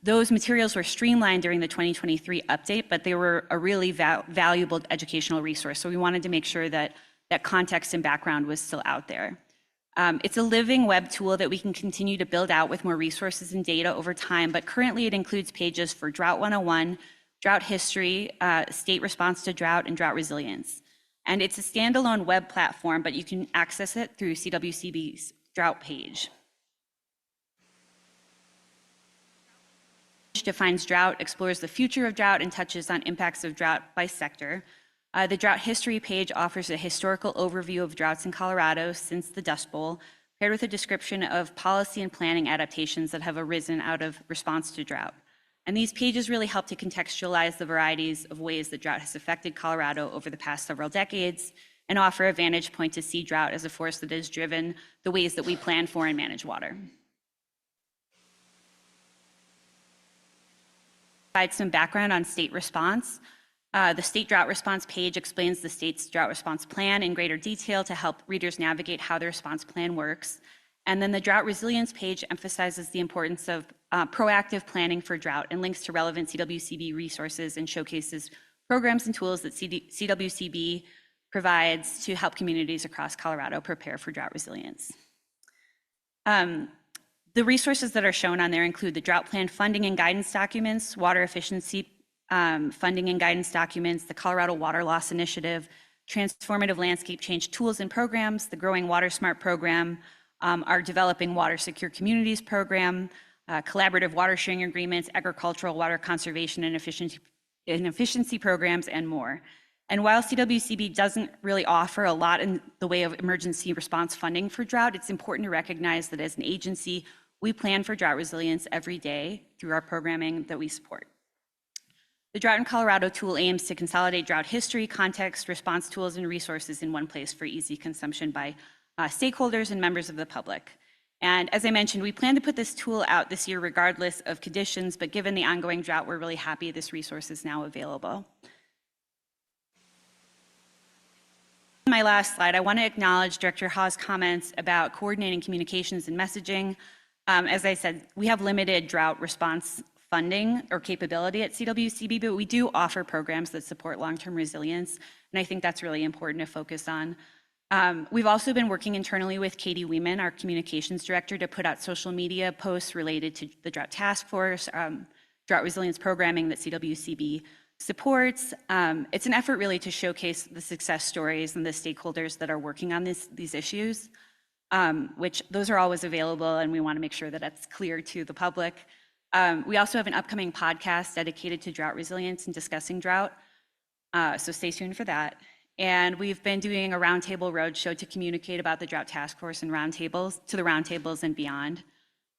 Those materials were streamlined during the 2023 update, but they were a really valuable educational resource. So we wanted to make sure that that context and background was still out there. It's a living web tool that we can continue to build out with more resources and data over time, but currently it includes pages for Drought 101, drought history, state response to drought, and drought resilience. And it's a standalone web platform, but you can access it through CWCB's drought page. Defines drought, explores the future of drought, and touches on impacts of drought by sector. The drought history page offers a historical overview of droughts in Colorado since the Dust Bowl, paired with a description of policy and planning adaptations that have arisen out of response to drought. And these pages really help to contextualize the varieties of ways that drought has affected Colorado over the past several decades and offer a vantage point to see drought as a force that has driven the ways that we plan for and manage water. Provide some background on state response. The state drought response page explains the state's drought response plan in greater detail to help readers navigate how the response plan works. And then the drought resilience page emphasizes the importance of proactive planning for drought and links to relevant CWCB resources and showcases programs and tools that CWCB provides to help communities across Colorado prepare for drought resilience. The resources that are shown on there include the drought plan funding and guidance documents, water efficiency funding and guidance documents, the Colorado Water Loss Initiative, transformative landscape change tools and programs, the Growing Water Smart program, our Developing Water Secure Communities program, collaborative water sharing agreements, agricultural water conservation and efficiency programs, and more. And while CWCB doesn't really offer a lot in the way of emergency response funding for drought, it's important to recognize that as an agency, we plan for drought resilience every day through our programming that we support. The Drought in Colorado tool aims to consolidate drought history, context, response tools, and resources in one place for easy consumption by stakeholders and members of the public. And as I mentioned, we plan to put this tool out this year regardless of conditions, but given the ongoing drought, we're really happy this resource is now available. My last slide, I want to acknowledge Director Ha's comments about coordinating communications and messaging. As I said, we have limited drought response funding or capability at CWCB, but we do offer programs that support long-term resilience, and I think that's really important to focus on. We've also been working internally with Katie Weeman, our communications director, to put out social media posts related to the Drought Task Force, drought resilience programming that CWCB supports. It's an effort really to showcase the success stories and the stakeholders that are working on these issues, which those are always available, and we want to make sure that that's clear to the public. We also have an upcoming podcast dedicated to drought resilience and discussing drought, so stay tuned for that. And we've been doing a roundtable roadshow to communicate about the Drought Task Force and roundtables, to the roundtables and beyond.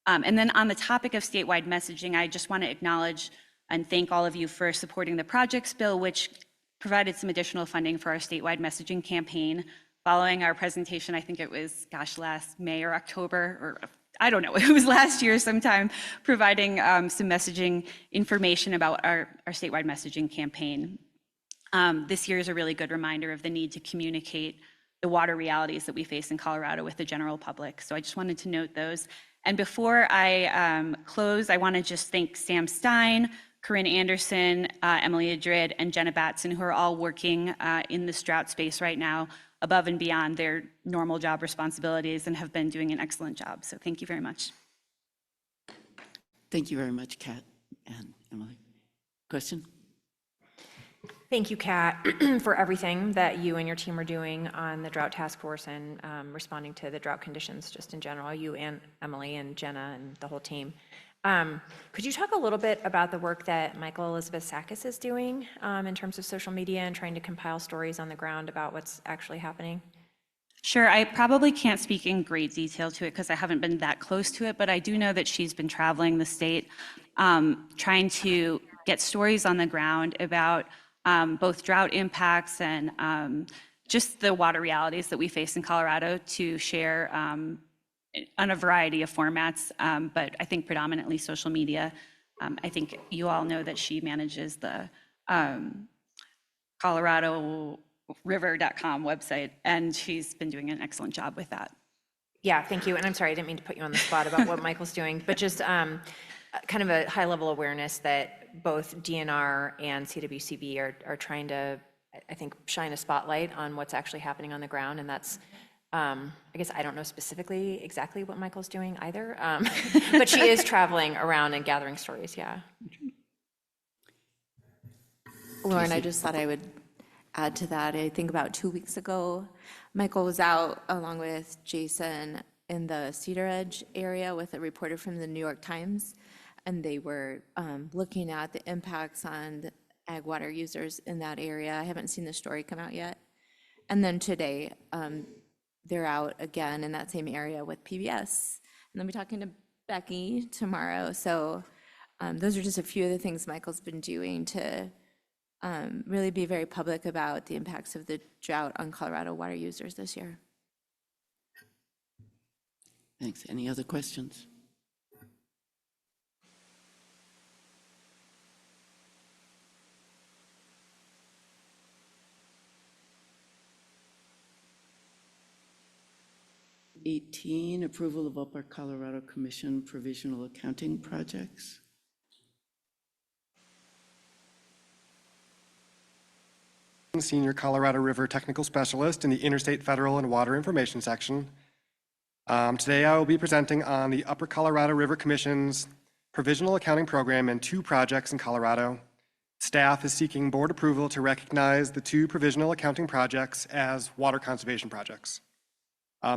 And then on the topic of statewide messaging, I just want to acknowledge and thank all of you for supporting the projects bill, which provided some additional funding for our statewide messaging campaign. Following our presentation, I think it was, last May or October, or I don't know, it was last year sometime, providing some messaging information about our statewide messaging campaign. This year is a really good reminder of the need to communicate the water realities that we face in Colorado with the general public. So I just wanted to note those. And before I close, I want to just thank Sam Stein, Corinne Anderson, Emily Adrid, and Jenna Batson, who are all working in this drought space right now, above and beyond their normal job responsibilities, and have been doing an excellent job. So thank you very much. Thank you very much, Kat and Emily. Question? Thank you, Kat, for everything that you and your team are doing on the Drought Task Force and responding to the drought conditions just in general, you and Emily and Jenna and the whole team. Could you talk a little bit about the work that Michael Elizabeth Sakis is doing in terms of social media and trying to compile stories on the ground about what's actually happening? Sure, I probably can't speak in great detail to it because I haven't been that close to it, but I do know that she's been traveling the state trying to get stories on the ground about both drought impacts and just the water realities that we face in Colorado to share on a variety of formats, but I think predominantly social media. I think you all know that she manages the ColoradoRiver.com website, and she's been doing an excellent job with that. Yeah, thank you. And I'm sorry, I didn't mean to put you on the spot about what Michael's doing, but just kind of a high level awareness that both DNR and CWCB are trying to, I think, shine a spotlight on what's actually happening on the ground, and that's I guess I don't know specifically exactly what Michael's doing either, but she is traveling around and gathering stories, yeah. Lauren, I just thought I would add to that. I think about 2 weeks ago, Michael was out along with Jason in the Cedar Edge area with a reporter from the New York Times, and they were looking at the impacts on the ag water users in that area. I haven't seen the story come out yet. And then today, they're out again in that same area with PBS. And they'll be talking to Becky tomorrow. So those are just a few of the things Michael's been doing to really be very public about the impacts of the drought on Colorado water users this year. Thanks. Any other questions? Approval of Upper Colorado Commission provisional accounting projects. Senior Colorado River Technical Specialist in the Interstate Federal and Water Information section. Today I will be presenting on the Upper Colorado River Commission's provisional accounting program and 2 projects in Colorado. Staff is seeking board approval to recognize the 2 provisional accounting projects as water conservation projects.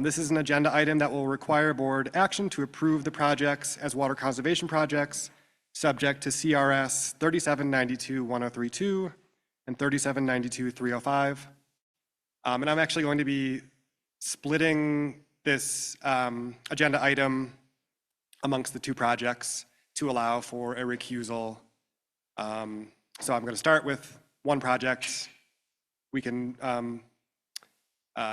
This is an agenda item that will require board action to approve the projects as water conservation projects, subject to CRS 3792-1032 and 3792-305. And I'm actually going to be splitting this agenda item amongst the 2 projects to allow for a recusal. So I'm going to start with one project. We can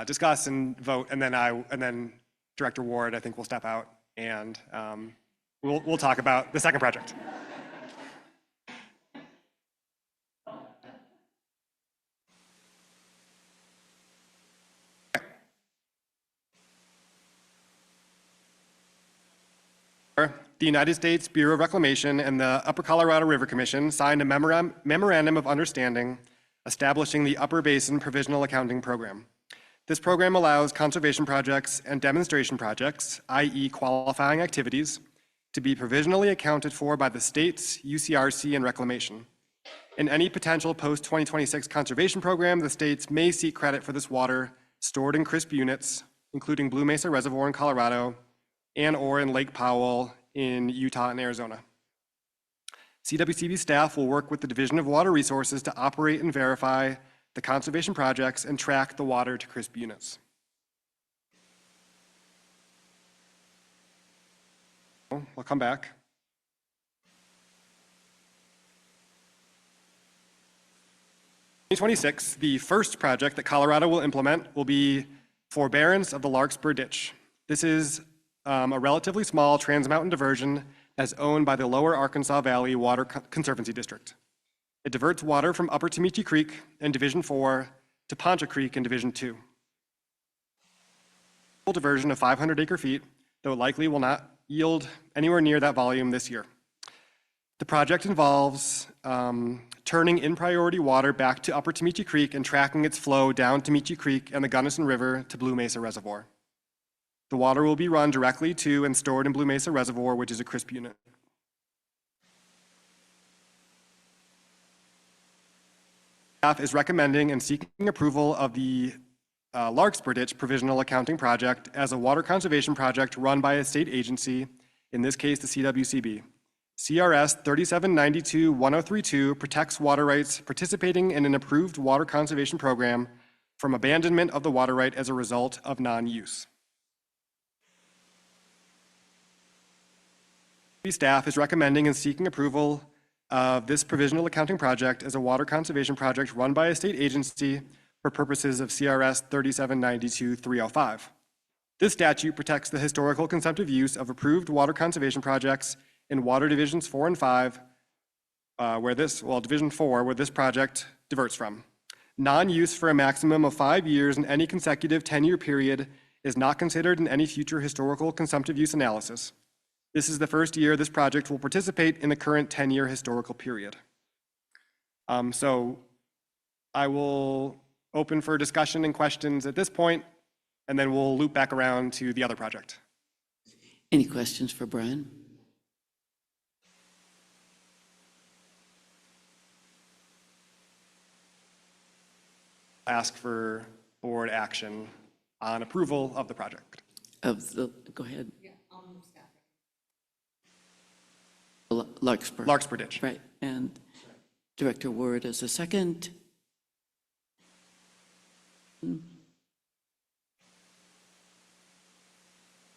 discuss and vote, and then Director Ward, I think, will step out, and we'll talk about the second project. The United States Bureau of Reclamation and the Upper Colorado River Commission signed a memorandum of understanding establishing the Upper Basin Provisional Accounting Program. This program allows conservation projects and demonstration projects, i.e. qualifying activities, to be provisionally accounted for by the states, UCRC, and Reclamation. In any potential post-2026 conservation program, the states may seek credit for this water stored in CRISP units, including Blue Mesa Reservoir in Colorado and/or in Lake Powell in Utah and Arizona. CWCB staff will work with the Division of Water Resources to operate and verify the conservation projects and track the water to CRISP units. I'll come back. In 2026, the first project that Colorado will implement will be forbearance of the Larkspur Ditch. This is a relatively small trans-mountain diversion that's owned by the Lower Arkansas Valley Water Conservancy District. It diverts water from Upper Tamichi Creek in Division 4 to Poncha Creek in Division 2. Full diversion of 500 acre-feet, though it likely will not yield anywhere near that volume this year. The project involves turning in-priority water back to Upper Tamichi Creek and tracking its flow down Tamichi Creek and the Gunnison River to Blue Mesa Reservoir. The water will be run directly to and stored in Blue Mesa Reservoir, which is a CRISP unit. Staff is recommending and seeking approval of the Larkspur Ditch Provisional Accounting Project as a water conservation project run by a state agency, in this case the CWCB. CRS 3792-1032 protects water rights participating in an approved water conservation program from abandonment of the water right as a result of non-use. Staff is recommending and seeking approval of this provisional accounting project as a water conservation project run by a state agency for purposes of CRS 3792-305. This statute protects the historical consumptive use of approved water conservation projects in Water Divisions 4 and 5, Division 4, where this project diverts from. Non-use for a maximum of 5 years in any consecutive 10-year period is not considered in any future historical consumptive use analysis. This is the first year this project will participate in the current 10-year historical period. So I will open for discussion and questions at this point. and then we'll loop back around to the other project. Any questions for Brian? Ask for board action on approval of the project. Go ahead. Larkspur. Larkspur Ditch. Right, and Director Ward as a second. In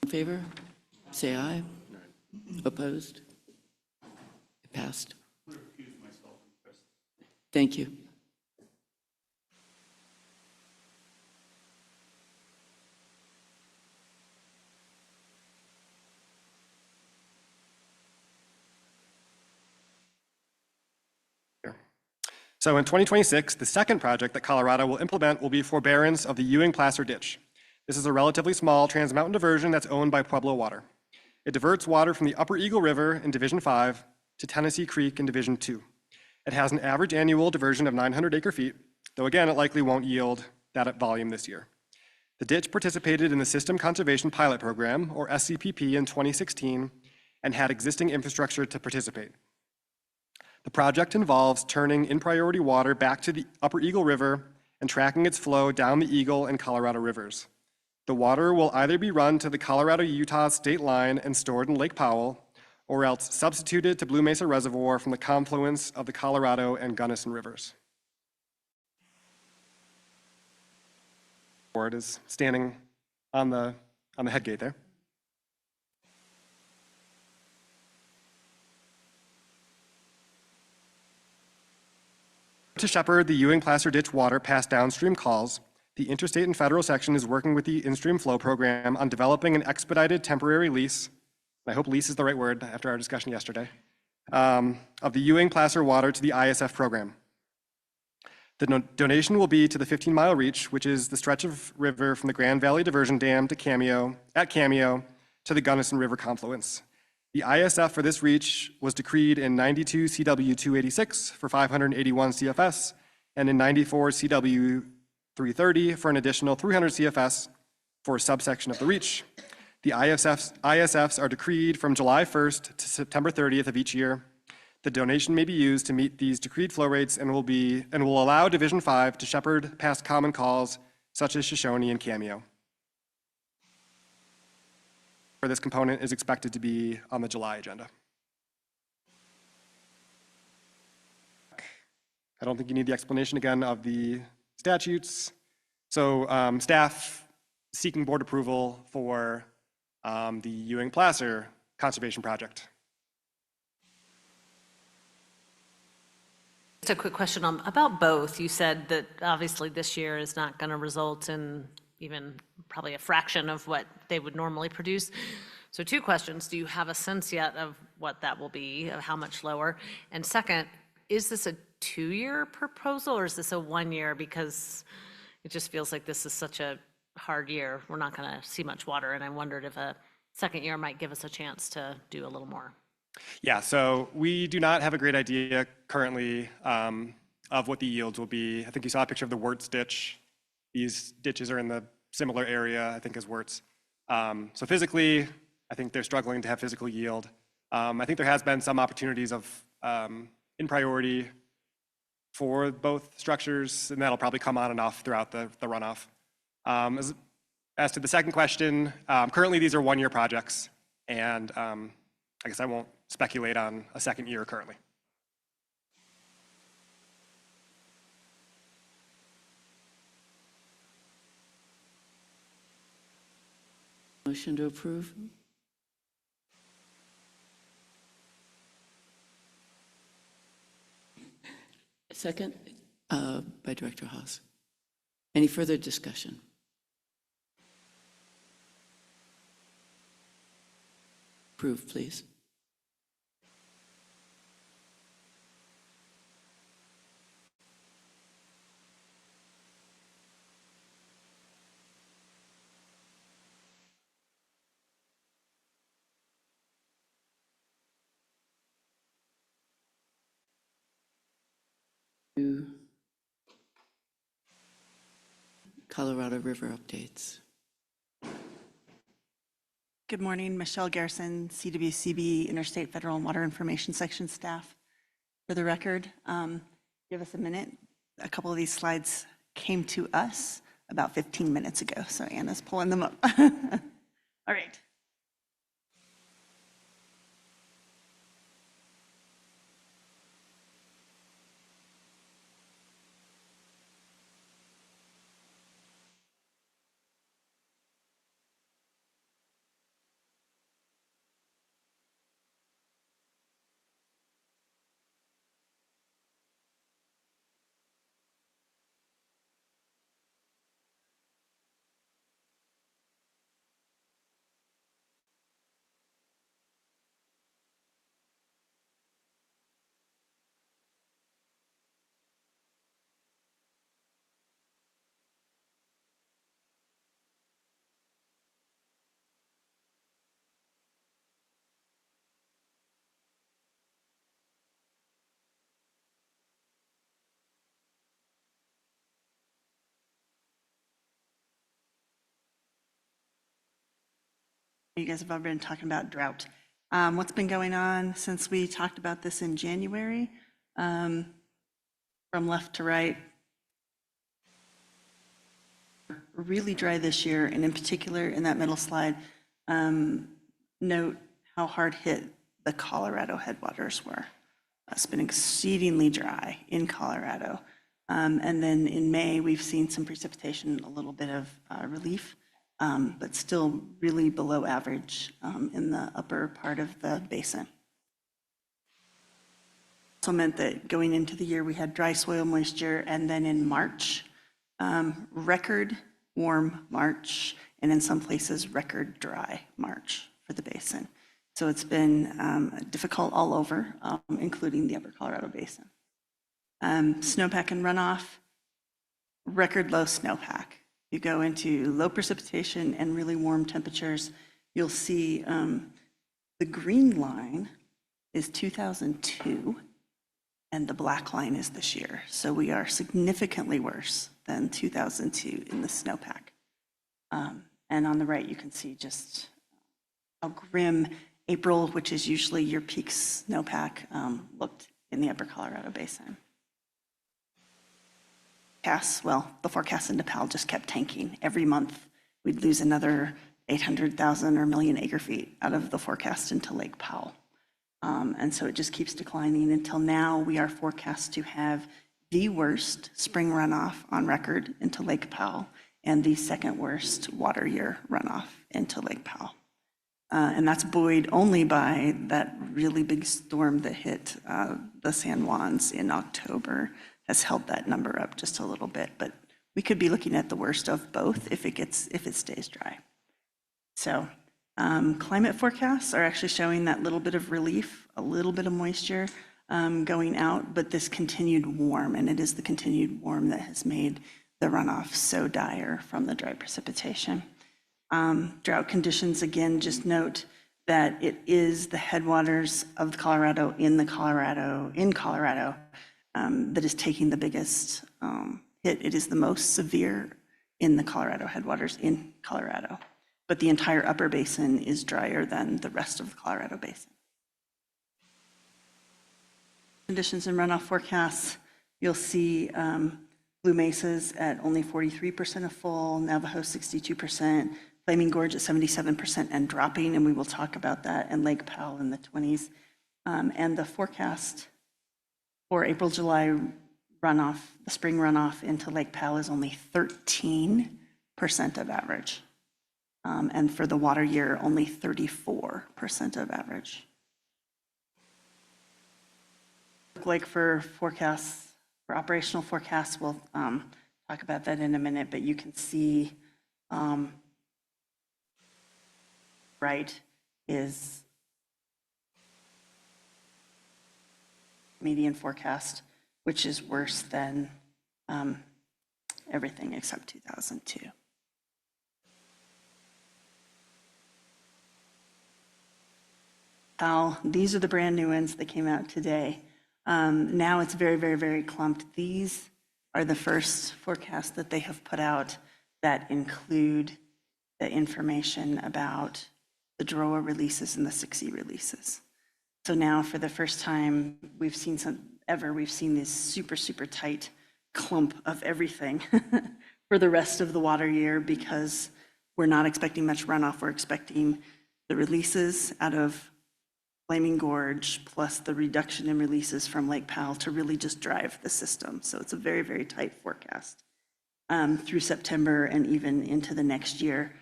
favor? Say aye. Opposed? It passed. Thank you. So in 2026, the second project that Colorado will implement will be forbearance of the Ewing-Placer Ditch. This is a relatively small Trans Mountain diversion that's owned by Pueblo Water. It diverts water from the Upper Eagle River in Division 5 to Tennessee Creek in Division 2. It has an average annual diversion of 900 acre-feet, though again, it likely won't yield that volume this year. The ditch participated in the System Conservation Pilot Program, or SCPP, in 2016 and had existing infrastructure to participate. The project involves turning in-priority water back to the Upper Eagle River and tracking its flow down the Eagle and Colorado rivers. The water will either be run to the Colorado-Utah state line and stored in Lake Powell, or else substituted to Blue Mesa Reservoir from the confluence of the Colorado and Gunnison rivers. Board is standing on the head gate there. To shepherd the Ewing-Placer Ditch water past downstream calls, the interstate and federal section is working with the in-stream flow program on developing an expedited temporary lease, I hope lease is the right word after our discussion yesterday, of the Ewing-Placer water to the ISF program. The donation will be to the 15-mile reach, which is the stretch of river from the Grand Valley Diversion Dam to Cameo to the Gunnison River confluence. The ISF for this reach was decreed in 92 CW 286 for 581 CFS and in 94 CW 330 for an additional 300 CFS for a subsection of the reach. The ISFs are decreed from July 1st to September 30th of each year. The donation may be used to meet these decreed flow rates and will allow Division 5 to shepherd past common calls such as Shoshone and Cameo. For this component is expected to be on the July agenda. I don't think you need the explanation again of the statutes. So staff seeking board approval for the Ewing-Placer Conservation Project. Just a quick question about both. You said that obviously this year is not going to result in even probably a fraction of what they would normally produce. So two questions. Do you have a sense yet of what that will be, of how much lower? And second, is this a 2-year proposal or is this a 1-year? Because it just feels like this is such a hard year. We're not going to see much water. And I wondered if a second year might give us a chance to do a little more. Yeah, so we do not have a great idea currently of what the yields will be. I think you saw a picture of the Wirtz ditch. These ditches are in the similar area, I think, as Wirtz. So physically, I think they're struggling to have physical yield. I think there has been some opportunities of in priority for both structures, and that'll probably come on and off throughout the runoff. As to the second question, currently these are 1-year projects, and I guess I won't speculate on a second year currently. Motion to approve? Second, by Director Haas. Any further discussion? Approve, please. Colorado River updates. Good morning, Michelle Garrison, CWCB Interstate Federal and Water Information Section staff. For the record, give us a minute. A couple of these slides came to us about 15 minutes ago, so Anna's pulling them up. All right. You guys have all been talking about drought. What's been going on since we talked about this in January? From left to right, really dry this year, and in particular in that middle slide, note how hard hit the Colorado headwaters were. It's been exceedingly dry in Colorado. And then in May, we've seen some precipitation, a little bit of relief, but still really below average in the upper part of the basin. Also meant that going into the year, we had dry soil moisture, and then in March, record warm March, and in some places, record dry March for the basin. So it's been difficult all over, including the upper Colorado basin. Snowpack and runoff, record low snowpack. You go into low precipitation and really warm temperatures, you'll see the green line is 2002, and the black line is this year. So we are significantly worse than 2002 in the snowpack. And on the right, you can see just how grim April, which is usually your peak snowpack, looked in the upper Colorado basin. Well, the forecast in Nepal just kept tanking. Every month, we'd lose another 800,000 or million acre feet out of the forecast into Lake Powell. And so it just keeps declining until now we are forecast to have the worst spring runoff on record into Lake Powell and the second worst water year runoff into Lake Powell. And that's buoyed only by that really big storm that hit the San Juans in October, has held that number up just a little bit, but we could be looking at the worst of both if it stays dry. So climate forecasts are actually showing that little bit of relief, a little bit of moisture going out, but this continued warm, and it is the continued warm that has made the runoff so dire from the dry precipitation. Drought conditions, again, just note that it is the headwaters of the Colorado in Colorado that is taking the biggest hit. It is the most severe in the Colorado headwaters in Colorado, but the entire upper basin is drier than the rest of the Colorado basin. Conditions and runoff forecasts, you'll see Blue Mesa's at only 43% of full, Navajo 62%, Flaming Gorge at 77% and dropping, and we will talk about that, and Lake Powell in the 20s. And the forecast for April, July runoff, the spring runoff into Lake Powell is only 13% of average. And for the water year, only 34% of average. Like for forecasts, for operational forecasts, we'll talk about that in a minute, but you can see right is median forecast, which is worse than everything except 2002. These are the brand new ones that came out today. Now it's very, very, very clumped. These are the first forecasts that they have put out that include the information about the DROA releases and the 6E releases. So now for the first time we've seen this super, super tight clump of everything for the rest of the water year, because we're not expecting much runoff. We're expecting the releases out of Flaming Gorge plus the reduction in releases from Lake Powell to really just drive the system. So it's a very, very tight forecast through September and even into the next year.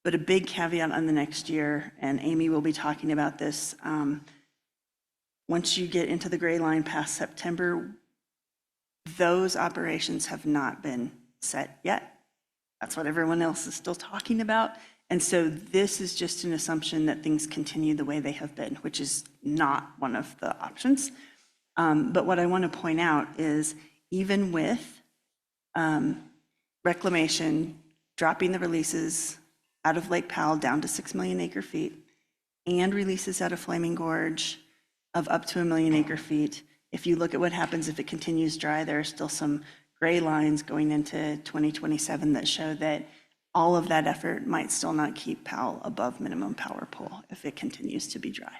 But a big caveat on the next year, and Amy will be talking about this, once you get into the gray line past September, those operations have not been set yet. That's what everyone else is still talking about. And so this is just an assumption that things continue the way they have been, which is not one of the options. But what I want to point out is even with reclamation dropping the releases out of Lake Powell down to 6 million acre feet and releases out of Flaming Gorge of up to 1 million acre feet, if you look at what happens if it continues dry, there are still some gray lines going into 2027 that show that all of that effort might still not keep Powell above minimum power pull if it continues to be dry.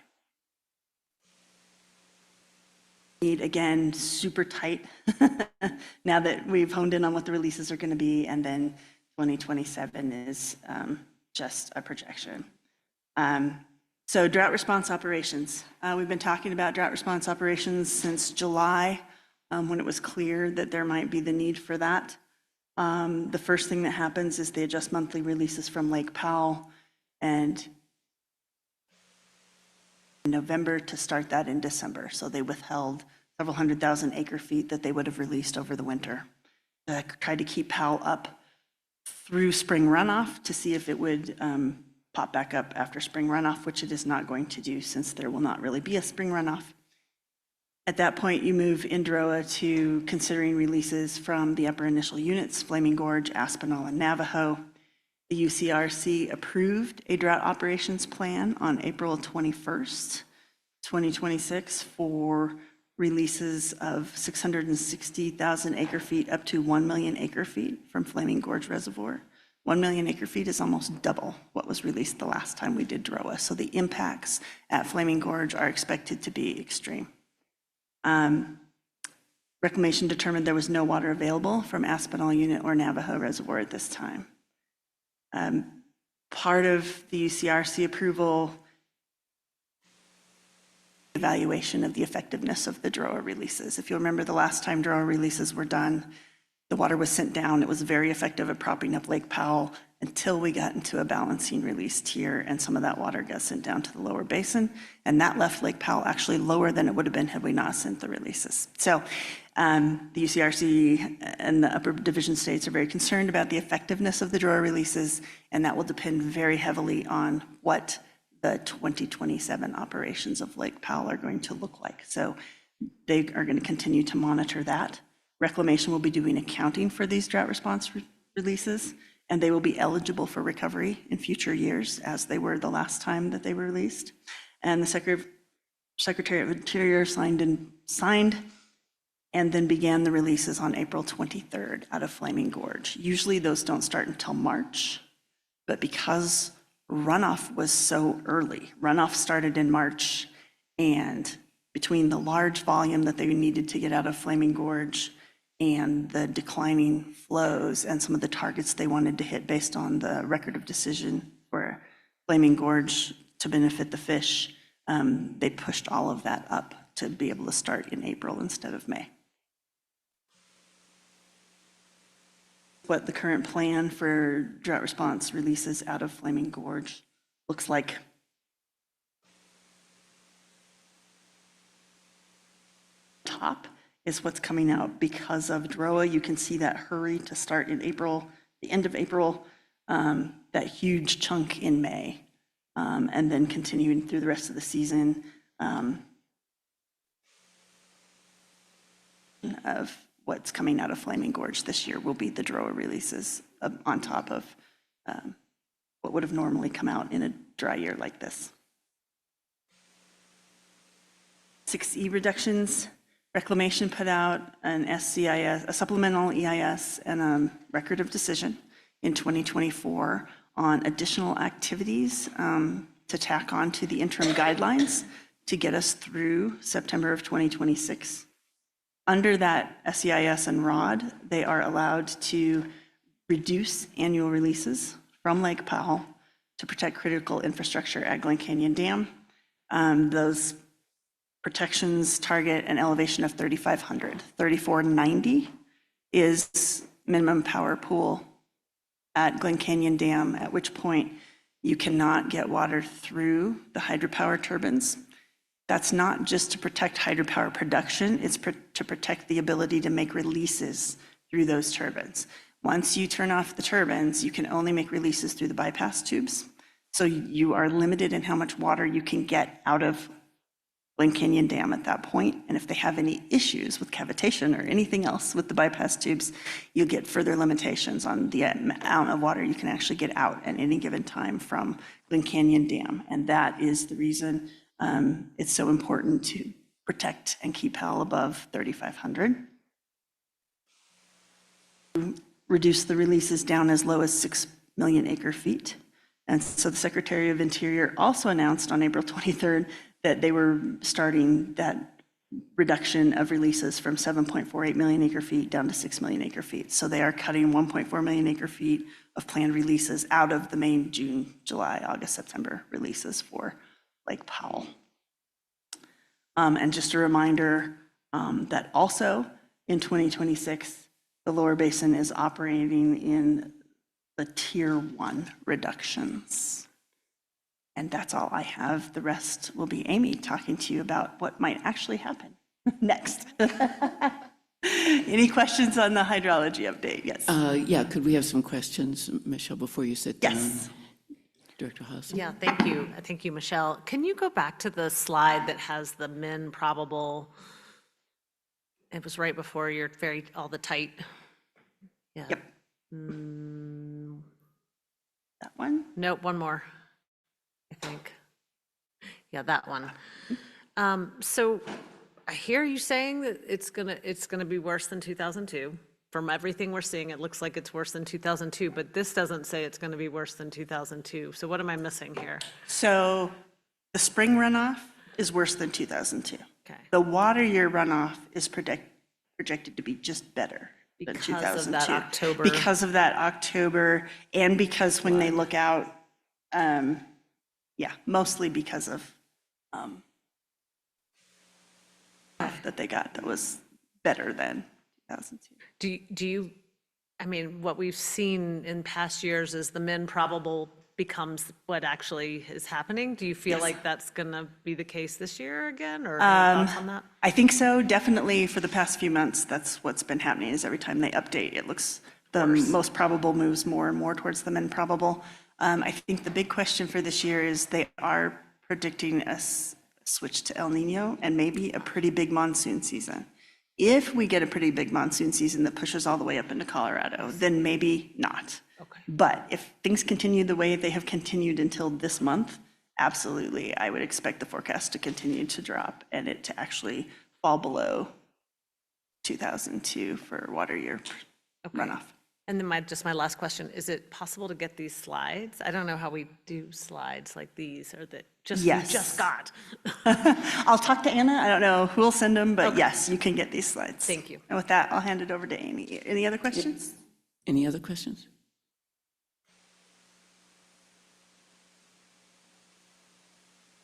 Need, again, super tight now that we've honed in on what the releases are going to be, and then 2027 is just a projection. So drought response operations. We've been talking about drought response operations since July, when it was clear that there might be the need for that. The first thing that happens is they adjust monthly releases from Lake Powell, and in November to start that in December. So they withheld several 100,000 acre feet that they would have released over the winter. Tried to keep Powell up through spring runoff to see if it would pop back up after spring runoff, which it is not going to do since there will not really be a spring runoff. At that point, you move INDROA to considering releases from the upper initial units, Flaming Gorge, Aspinall, and Navajo. The UCRC approved a drought operations plan on April 21st, 2026 for releases of 660,000 acre feet up to 1 million acre feet from Flaming Gorge Reservoir. 1 million acre feet is almost double what was released the last time we did DROA. So the impacts at Flaming Gorge are expected to be extreme. Reclamation determined there was no water available from Aspinall Unit or Navajo Reservoir at this time. Part of the UCRC approval, evaluation of the effectiveness of the DROA releases. If you remember the last time DROA releases were done, the water was sent down. It was very effective at propping up Lake Powell until we got into a balancing release tier, and some of that water got sent down to the lower basin, and that left Lake Powell actually lower than it would have been had we not sent the releases. So the UCRC and the upper division states are very concerned about the effectiveness of the DROA releases, and that will depend very heavily on what the 2027 operations of Lake Powell are going to look like. So they are going to continue to monitor that. Reclamation will be doing accounting for these drought response releases, and they will be eligible for recovery in future years as they were the last time that they were released. And the Secretary of Interior signed and then began the releases on April 23rd out of Flaming Gorge. Usually those don't start until March, but because runoff was so early, runoff started in March, and between the large volume that they needed to get out of Flaming Gorge and the declining flows and some of the targets they wanted to hit based on the record of decision for Flaming Gorge to benefit the fish, they pushed all of that up to be able to start in April instead of May. What the current plan for drought response releases out of Flaming Gorge looks like. Top is what's coming out because of DROA. You can see that hurry to start in April, the end of April, that huge chunk in May, and then continuing through the rest of the season of what's coming out of Flaming Gorge this year will be the DROA releases on top of what would have normally come out in a dry year like this. 6E reductions. Reclamation put out an SCIS, a supplemental EIS, and a record of decision in 2024 on additional activities to tack on to the interim guidelines to get us through September of 2026. Under that SEIS and ROD, they are allowed to reduce annual releases from Lake Powell to protect critical infrastructure at Glen Canyon Dam. Those protections target an elevation of 3,500. 3,490 is minimum power pool at Glen Canyon Dam, at which point you cannot get water through the hydropower turbines. That's not just to protect hydropower production, it's to protect the ability to make releases through those turbines. Once you turn off the turbines, you can only make releases through the bypass tubes. So you are limited in how much water you can get out of Glen Canyon Dam at that point. And if they have any issues with cavitation or anything else with the bypass tubes, you'll get further limitations on the amount of water you can actually get out at any given time from Glen Canyon Dam. And that is the reason it's so important to protect and keep Powell above 3,500. Reduce the releases down as low as 6 million acre feet. And so the Secretary of Interior also announced on April 23rd that they were starting that reduction of releases from 7.48 million acre feet down to 6 million acre feet. So they are cutting 1.4 million acre feet of planned releases out of the main June, July, August, September releases for Lake Powell. And just a reminder that also in 2026, the lower basin is operating in the tier 1 reductions. And that's all I have. The rest will be Amy talking to you about what might actually happen next. Any questions on the hydrology update? Yes. Yeah, could we have some questions, Michelle, before you sit down? Yes. Director Haas? Yeah, thank you. Thank you, Michelle. Can you go back to the slide that has the min probable? It was right before your all the tight. Yeah. Yep. That one? Nope, one more, I think. Yeah, that one. So I hear you saying that it's gonna be worse than 2002. From everything we're seeing, it looks like it's worse than 2002, but this doesn't say it's gonna be worse than 2002. So what am I missing here? So the spring runoff is worse than 2002. Okay. The water year runoff is projected to be just better than 2002. Because of that October. Because of that October, and because when they look out, mostly because of that they got that was better than 2002. Do you, I mean, what we've seen in past years is the min probable becomes what actually is happening. Do you feel like that's gonna be the case this year again, or any thoughts on that? I think so, definitely for the past few months, that's what's been happening, is every time they update, it looks, the most probable moves more and more towards the min probable. I think the big question for this year is they are predicting a switch to El Nino and maybe a pretty big monsoon season. If we get a pretty big monsoon season that pushes all the way up into Colorado, then maybe not. Okay. But if things continue the way they have continued until this month, absolutely, I would expect the forecast to continue to drop and it to actually fall below 2002 for water year runoff. And then my last question, is it possible to get these slides? I don't know how we do slides like these, or that just you Yes. just got. I'll talk to Anna. I don't know who will send them, but yes, you can get these slides. Thank you. And with that, I'll hand it over to Amy. Any other questions? Any other questions?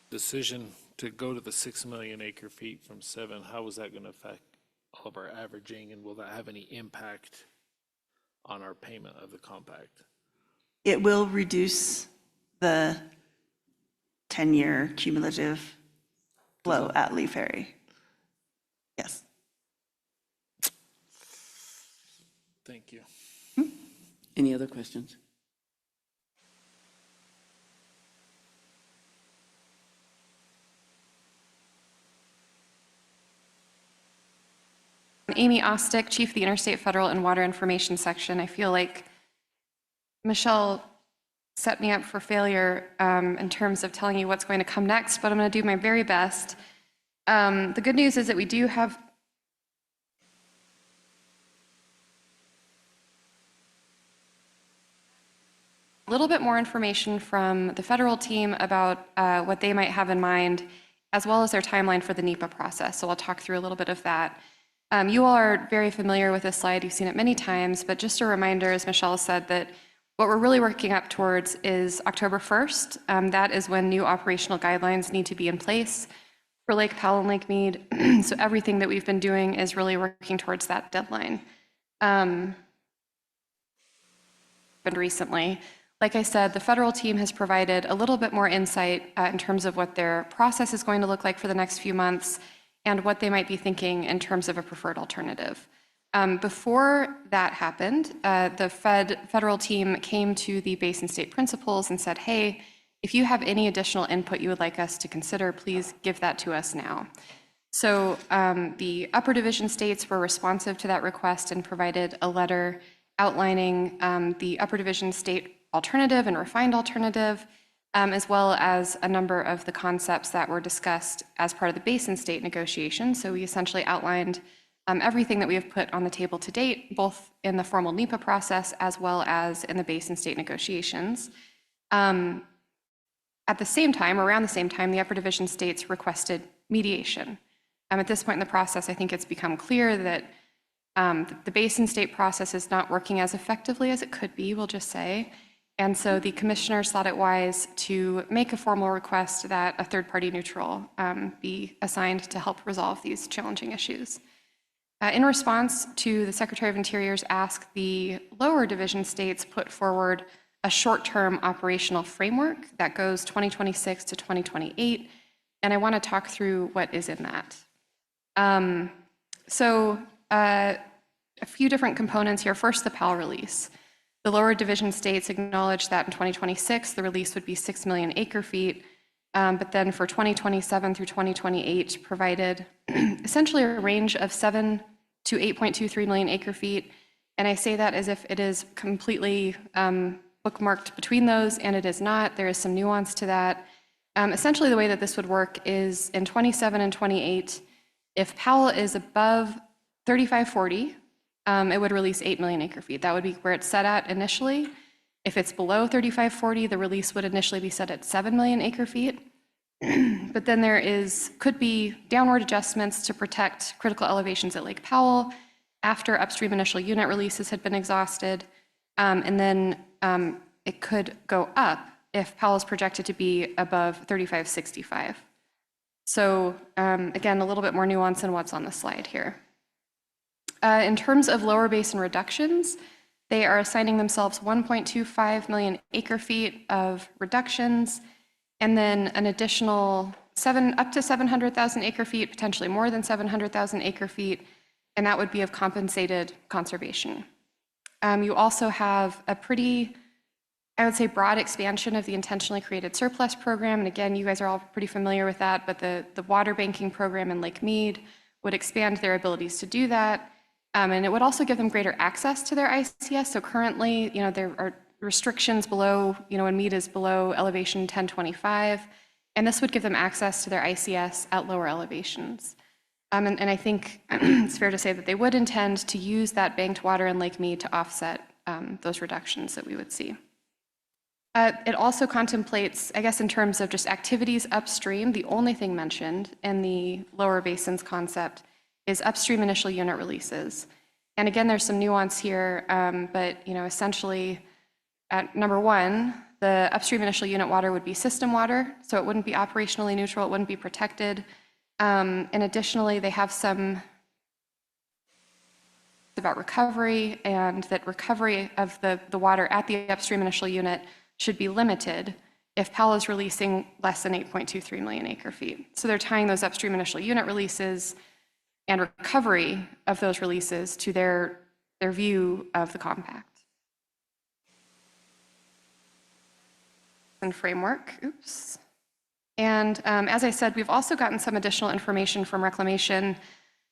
Decision to go to the 6 million acre feet from 7, how is that going to affect all of our averaging, and will that have any impact on our payment of the compact? It will reduce the 10-year cumulative flow at Lee Ferry. Yes. Thank you. Any other questions? Amy Ostick, Chief of the Interstate Federal and Water Information Section. I feel like Michelle set me up for failure in terms of telling you what's going to come next, but I'm going to do my very best. The good news is that we do have a little bit more information from the federal team about what they might have in mind, as well as their timeline for the NEPA process. So I'll talk through a little bit of that. You all are very familiar with this slide. You've seen it many times, but just a reminder, as Michelle said, that what we're really working up towards is October 1st. That is when new operational guidelines need to be in place for Lake Powell and Lake Mead. So everything that we've been doing is really working towards that deadline. But recently, like I said, the federal team has provided a little bit more insight in terms of what their process is going to look like for the next few months and what they might be thinking in terms of a preferred alternative. Before that happened, the federal team came to the Basin State principals and said, hey, if you have any additional input you would like us to consider, please give that to us now. So the upper division states were responsive to that request and provided a letter outlining the upper division state alternative and refined alternative, as well as a number of the concepts that were discussed as part of the Basin State negotiation. So we essentially outlined everything that we have put on the table to date, both in the formal NEPA process as well as in the Basin State negotiations. At the same time, around the same time, the upper division states requested mediation. At this point in the process, I think it's become clear that the Basin State process is not working as effectively as it could be, we'll just say. And so the commissioners thought it wise to make a formal request that a third-party neutral be assigned to help resolve these challenging issues. In response to the Secretary of Interior's ask, the lower division states put forward a short-term operational framework that goes 2026 to 2028, and I want to talk through what is in that. A few different components here. First, the Powell release. The lower division states acknowledged that in 2026, the release would be 6 million acre feet, but then for 2027 through 2028 provided essentially a range of 7 to 8.23 million acre feet. And I say that as if it is completely bookmarked between those, and it is not. There is some nuance to that. Essentially, the way that this would work is in 27 and 28, if Powell is above 3540, it would release 8 million acre feet. That would be where it's set at initially. If it's below 3540, the release would initially be set at 7 million acre feet. But then there could be downward adjustments to protect critical elevations at Lake Powell after upstream initial unit releases had been exhausted. And then it could go up if Powell is projected to be above 3565. So again, a little bit more nuance in what's on the slide here. In terms of lower basin reductions, they are assigning themselves 1.25 million acre feet of reductions, and then an additional up to 700,000 acre feet, potentially more than 700,000 acre feet, and that would be of compensated conservation. You also have a pretty, I would say, broad expansion of the intentionally created surplus program, and again, you guys are all pretty familiar with that, but the water banking program in Lake Mead would expand their abilities to do that. And it would also give them greater access to their ICS. So currently, there are restrictions below, when Mead is below elevation 1025, and this would give them access to their ICS at lower elevations. And I think it's fair to say that they would intend to use that banked water in Lake Mead to offset those reductions that we would see. It also contemplates, I guess, in terms of just activities upstream, the only thing mentioned in the lower basins concept is upstream initial unit releases. And again, there's some nuance here, but essentially, at number one, the upstream initial unit water would be system water, so it wouldn't be operationally neutral, it wouldn't be protected. And additionally, they have some about recovery, and that recovery of the water at the upstream initial unit should be limited if Powell is releasing less than 8.23 million acre feet. So they're tying those upstream initial unit releases and recovery of those releases to their view of the compact. And framework, oops. And as I said, we've also gotten some additional information from Reclamation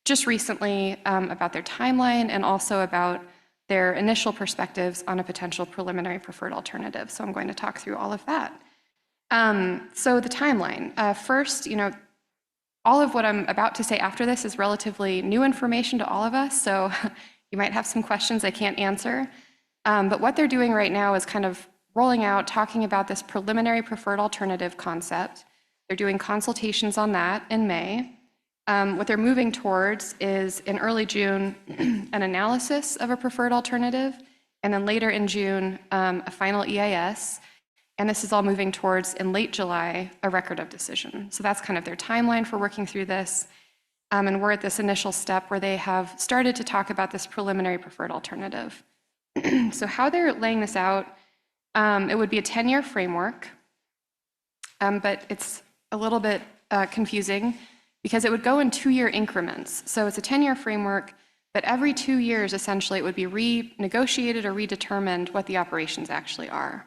just recently about their timeline and also about their initial perspectives on a potential preliminary preferred alternative. So I'm going to talk through all of that. So the timeline. First, all of what I'm about to say after this is relatively new information to all of us, so you might have some questions I can't answer. But what they're doing right now is kind of rolling out, talking about this preliminary preferred alternative concept. They're doing consultations on that in May. What they're moving towards is in early June, an analysis of a preferred alternative, and then later in June, a final EIS. And this is all moving towards, in late July, a record of decision. So that's kind of their timeline for working through this. And we're at this initial step where they have started to talk about this preliminary preferred alternative. So how they're laying this out, it would be a 10-year framework, but it's a little bit confusing because it would go in 2-year increments. So it's a 10-year framework, but every 2 years, essentially, it would be renegotiated or redetermined what the operations actually are.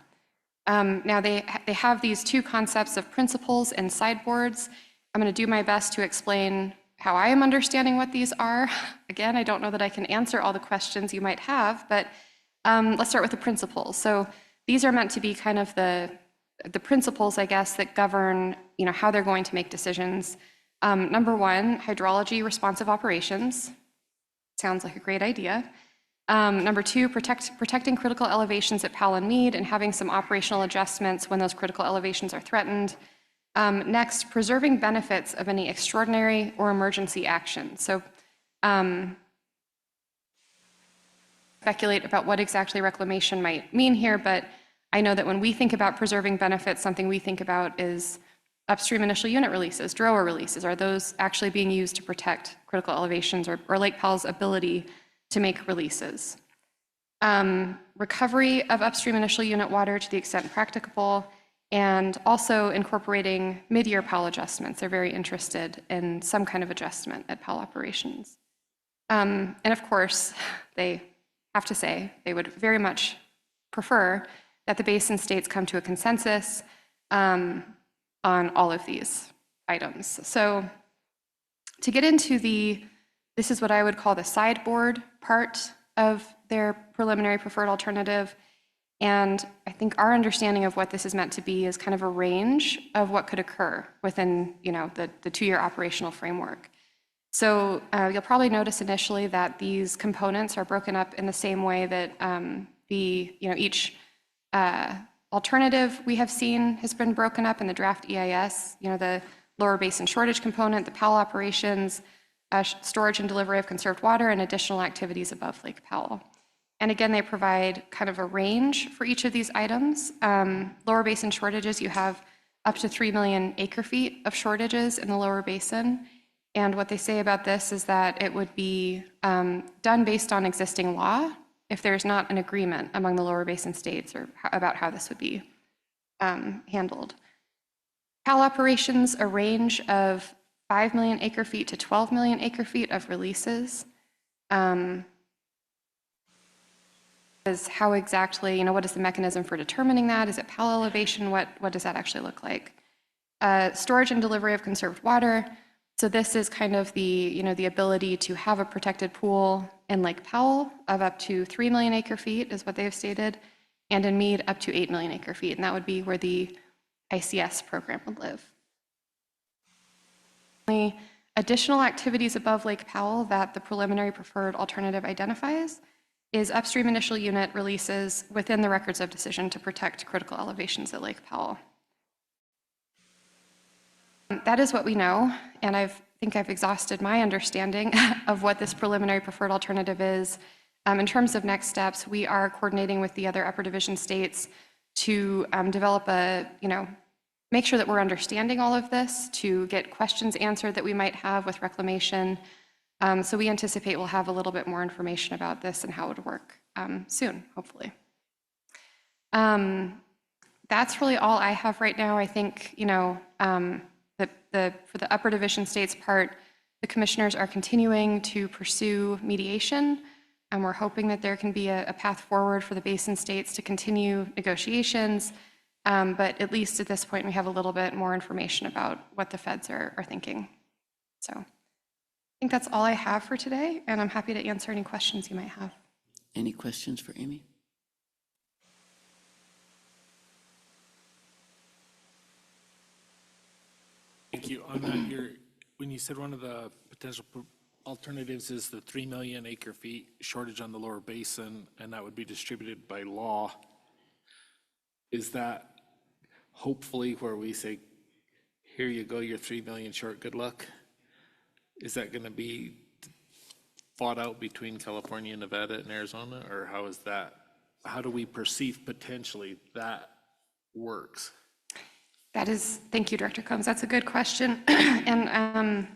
Now, they have these two concepts of principles and sideboards. I'm going to do my best to explain how I am understanding what these are. Again, I don't know that I can answer all the questions you might have, but let's start with the principles. So these are meant to be kind of the principles, I guess, that govern how they're going to make decisions. Number one, hydrology responsive operations. Sounds like a great idea. Number two, protecting critical elevations at Powell and Meade and having some operational adjustments when those critical elevations are threatened. Next, preserving benefits of any extraordinary or emergency action. So speculate about what exactly reclamation might mean here, but I know that when we think about preserving benefits, something we think about is upstream initial unit releases, DROA releases. Are those actually being used to protect critical elevations or Lake Powell's ability to make releases? Recovery of upstream initial unit water to the extent practicable, and also incorporating mid-year Powell adjustments. They're very interested in some kind of adjustment at Powell operations. And of course, they have to say they would very much prefer that the basin states come to a consensus on all of these items. So to get into this is what I would call the sideboard part of their preliminary preferred alternative. And I think our understanding of what this is meant to be is kind of a range of what could occur within the 2-year operational framework. So you'll probably notice initially that these components are broken up in the same way that each alternative we have seen has been broken up in the draft EIS, the lower basin shortage component, the Powell operations, storage and delivery of conserved water, and additional activities above Lake Powell. And again, they provide kind of a range for each of these items. Lower basin shortages, you have up to 3 million acre feet of shortages in the lower basin. And what they say about this is that it would be done based on existing law if there's not an agreement among the lower basin states about how this would be handled. Powell operations, a range of 5 million acre feet to 12 million acre feet of releases. Is how exactly, what is the mechanism for determining that? Is it Powell elevation? What does that actually look like? Storage and delivery of conserved water. So this is kind of the ability to have a protected pool in Lake Powell of up to 3 million acre feet is what they have stated, and in Meade up to 8 million acre feet, and that would be where the ICS program would live. Additional activities above Lake Powell that the preliminary preferred alternative identifies is upstream initial unit releases within the records of decision to protect critical elevations at Lake Powell. That is what we know, and I think I've exhausted my understanding of what this preliminary preferred alternative is. In terms of next steps, we are coordinating with the other upper division states to develop make sure that we're understanding all of this, to get questions answered that we might have with reclamation. So we anticipate we'll have a little bit more information about this and how it would work soon, hopefully. That's really all I have right now. I think, for the upper division states part, the commissioners are continuing to pursue mediation, and we're hoping that there can be a path forward for the basin states to continue negotiations. But at least at this point, we have a little bit more information about what the feds are thinking. So I think that's all I have for today, and I'm happy to answer any questions you might have. Any questions for Amy? Thank you. On that, when you said one of the potential alternatives is the 3 million acre feet shortage on the lower basin, and that would be distributed by law. is that hopefully where we say, here you go, you're 3 million short, good luck? Is that going to be fought out between California, Nevada, and Arizona, or how is that? How do we perceive potentially that works? Thank you, Director Combs. That's a good question. And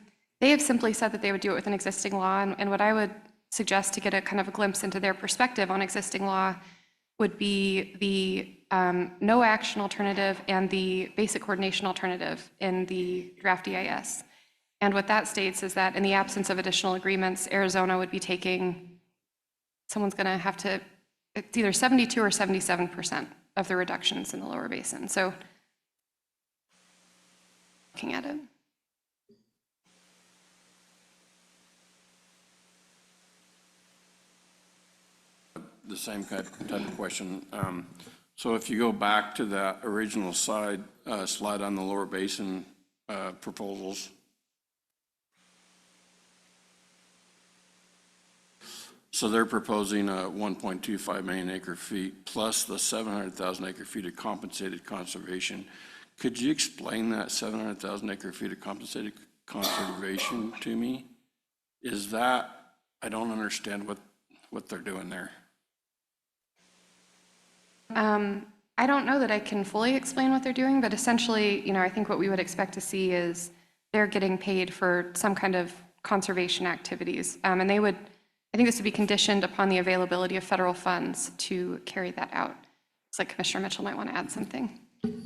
they have simply said that they would do it with an existing law. And what I would suggest to get a kind of a glimpse into their perspective on existing law would be the no action alternative and the basic coordination alternative in the draft EIS. And what that states is that in the absence of additional agreements, Arizona would be taking, someone's going to have to, it's either 72 or 77% of the reductions in the lower basin. So looking at it. The same type of question. So if you go back to that original slide on the lower basin proposals, so they're proposing 1.25 million acre feet plus the 700,000 acre feet of compensated conservation. Could you explain that 700,000 acre feet of compensated conservation to me? Is that, I don't understand what they're doing there. I don't know that I can fully explain what they're doing, but essentially, I think what we would expect to see is they're getting paid for some kind of conservation activities. And they would, I think this would be conditioned upon the availability of federal funds to carry that out. It's like Commissioner Mitchell might want to add something.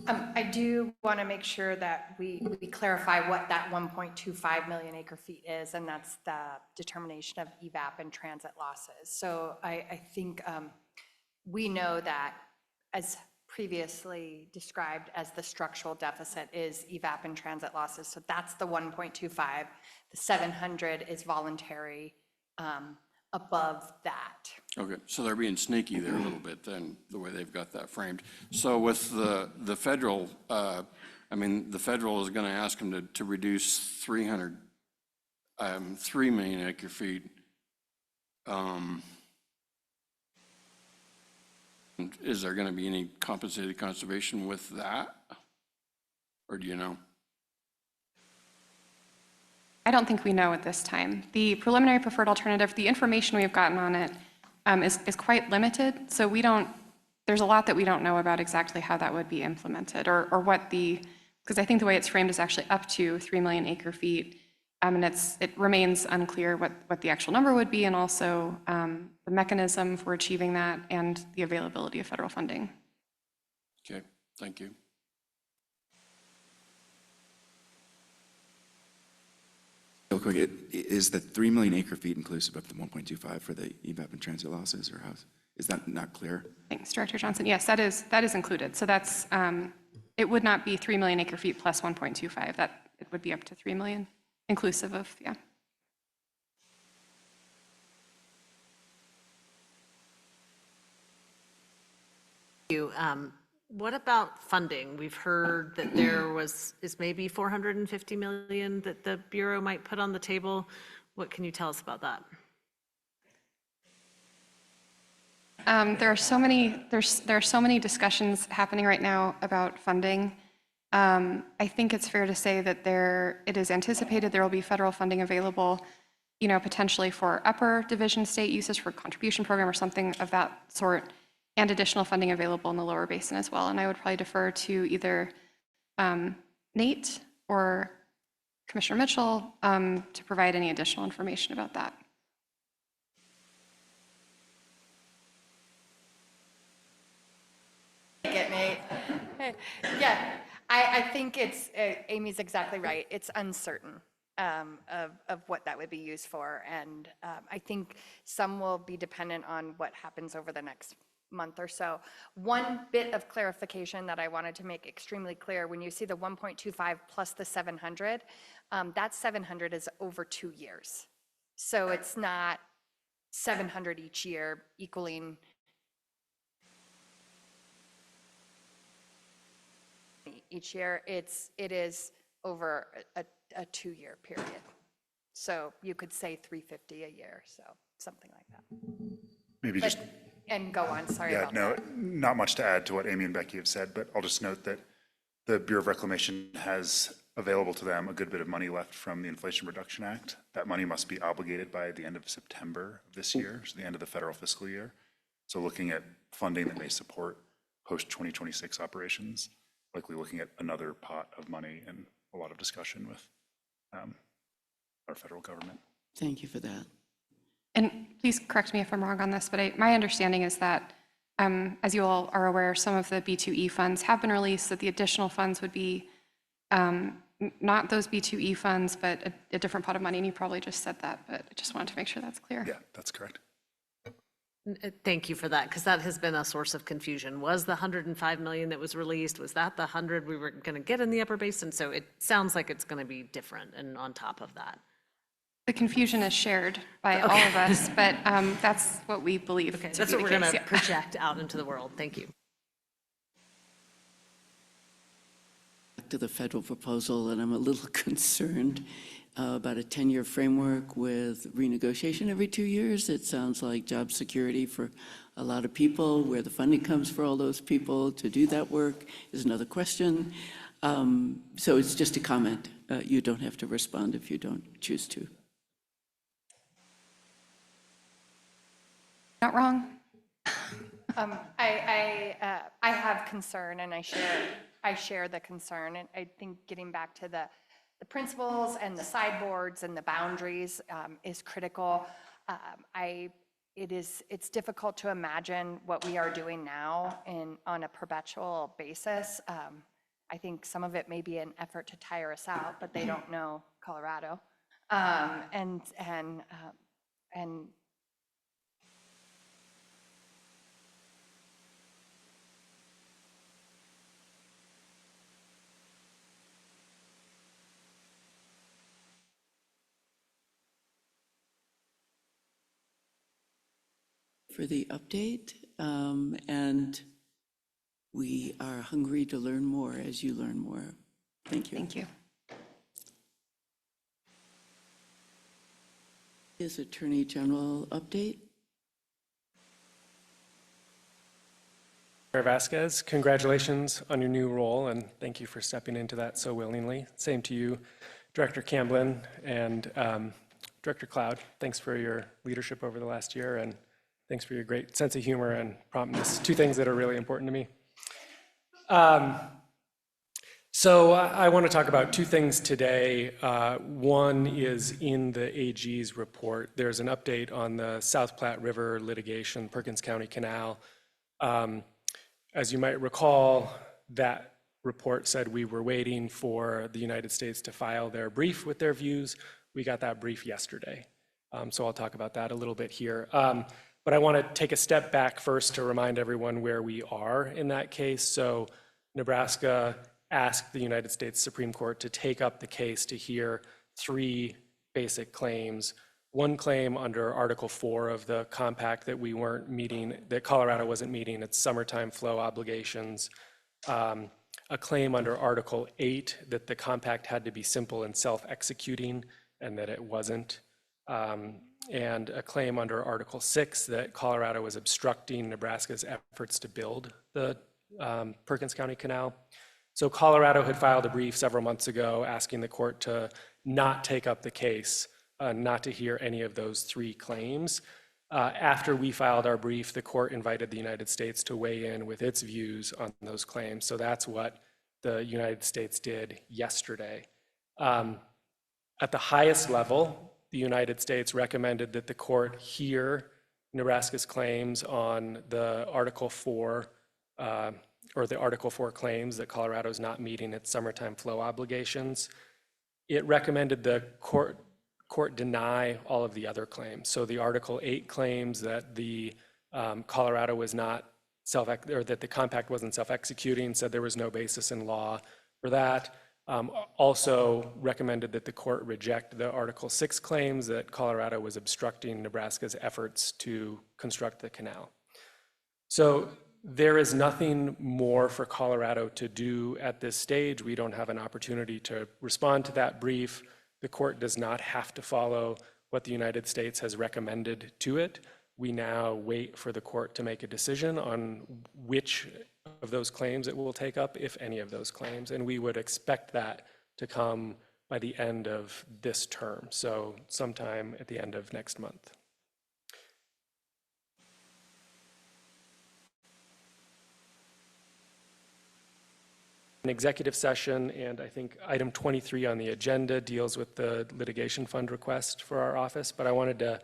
I do want to make sure that we clarify what that 1.25 million acre feet is, and that's the determination of evap and transit losses. So I think we know that, as previously described as the structural deficit, is evap and transit losses. So that's the 1.25. The 700 is voluntary above that. Okay, so they're being sneaky there a little bit then, the way they've got that framed. So with the federal, the federal is going to ask them to reduce 3 million acre feet. Is there going to be any compensated conservation with that? Or do you know? I don't think we know at this time. The preliminary preferred alternative, the information we've gotten on it is quite limited. So there's a lot that we don't know about exactly how that would be implemented or what because I think the way it's framed is actually up to 3 million acre feet. And it remains unclear what the actual number would be, and also the mechanism for achieving that and the availability of federal funding. Okay, thank you. Real quick, is the 3 million acre feet inclusive of the 1.25 for the evap and transit losses, or is that not clear? Thanks, Director Johnson. Yes, that is included. So that's, it would not be 3 million acre feet plus 1.25. It would be up to 3 million, inclusive of, yeah. What about funding? We've heard that there is maybe 450 million that the Bureau might put on the table. What can you tell us about that? There are so many discussions happening right now about funding. I think it's fair to say that it is anticipated there will be federal funding available, potentially for upper division state uses for contribution program or something of that sort, and additional funding available in the lower basin as well. And I would probably defer to either Nate or Commissioner Mitchell to provide any additional information about that. Get Nate. Yeah, I think Amy's exactly right. It's uncertain of what that would be used for. And I think some will be dependent on what happens over the next month or so. One bit of clarification that I wanted to make extremely clear: when you see the 1.25 plus the 700, that 700 is over 2 years. So it's not 700 each year equaling each year. It is over a 2-year period. So you could say 350 a year, so something like that. Maybe just And go on, sorry Yeah, about no, that. not much to add to what Amy and Becky have said, but I'll just note that the Bureau of Reclamation has available to them a good bit of money left from the Inflation Reduction Act. That money must be obligated by the end of September of this year, so the end of the federal fiscal year. So looking at funding that may support post-2026 operations, likely looking at another pot of money and a lot of discussion with our federal government. Thank you for that. And please correct me if I'm wrong on this, but my understanding is that, as you all are aware, some of the B2E funds have been released, that the additional funds would be not those B2E funds, but a different pot of money, and you probably just said that, but I just wanted to make sure that's clear. Yeah, that's correct. Thank you for that, because that has been a source of confusion. Was the 105 million that was released, was that the 100 we were going to get in the upper basin? So it sounds like it's going to be different and on top of that. The confusion is shared by all of us, but that's what we believe. Okay, to that's be what the we're going case, to yeah. project out into the world. Thank you. Back to the federal proposal, and I'm a little concerned about a 10-year framework with renegotiation every 2 years. It sounds like job security for a lot of people. Where the funding comes for all those people to do that work is another question. So it's just a comment. You don't have to respond if you don't choose to. Not wrong. I have concern, and I share the concern, and I think getting back to the principles and the sideboards and the boundaries is critical. It's difficult to imagine what we are doing now on a perpetual basis. I think some of it may be an effort to tire us out, but they don't know Colorado, and for the update, and we are hungry to learn more as you learn more. Thank you. Thank you. Is Attorney General update? Mayor Vasquez, congratulations on your new role, and thank you for stepping into that so willingly. Same to you, Director Camblin and Director Cloud. Thanks for your leadership over the last year, and thanks for your great sense of humor and promptness. Two things that are really important to me. So I want to talk about two things today. One is in the AG's report. There's an update on the South Platte River litigation, Perkins County Canal. As you might recall, that report said we were waiting for the United States to file their brief with their views. We got that brief yesterday. So I'll talk about that a little bit here. But I want to take a step back first to remind everyone where we are in that case. So Nebraska asked the United States Supreme Court to take up the case to hear three basic claims. One claim under Article 4 of the compact that we weren't meeting, that Colorado wasn't meeting its summertime flow obligations. A claim under Article 8 that the compact had to be simple and self-executing and that it wasn't. And a claim under Article 6 that Colorado was obstructing Nebraska's efforts to build the Perkins County Canal. So Colorado had filed a brief several months ago asking the court to not take up the case, not to hear any of those three claims. After we filed our brief, the court invited the United States to weigh in with its views on those claims. So that's what the United States did yesterday. At the highest level, the United States recommended that the court hear Nebraska's claims on the Article 4 or the Article 4 claims that Colorado is not meeting its summertime flow obligations. It recommended the court deny all of the other claims. So the Article 8 claims that the Colorado was not or that the compact wasn't self-executing, said there was no basis in law for that. Also recommended that the court reject the Article 6 claims that Colorado was obstructing Nebraska's efforts to construct the canal. So there is nothing more for Colorado to do at this stage. We don't have an opportunity to respond to that brief. The court does not have to follow what the United States has recommended to it. we now wait for the court to make a decision on which of those claims it will take up, if any of those claims. And we would expect that to come by the end of this term, so sometime at the end of next month. An executive session, and I think item 23 on the agenda deals with the litigation fund request for our office, but I wanted to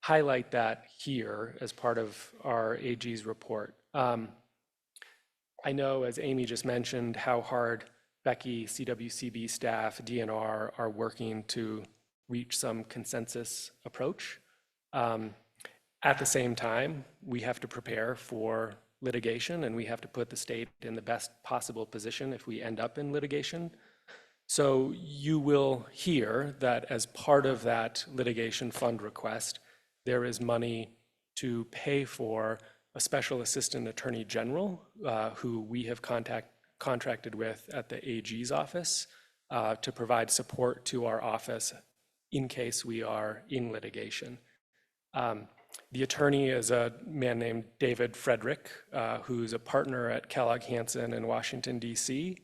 highlight that here as part of our AG's report. I know, as Amy just mentioned, how hard Becky, CWCB staff, DNR are working to reach some consensus approach. At the same time, we have to prepare for litigation, and we have to put the state in the best possible position if we end up in litigation. So you will hear that as part of that litigation fund request, there is money to pay for a special assistant attorney general who we have contracted with at the AG's office to provide support to our office in case we are in litigation. The attorney is a man named David Frederick, who's a partner at Kellogg Hansen in Washington, D.C.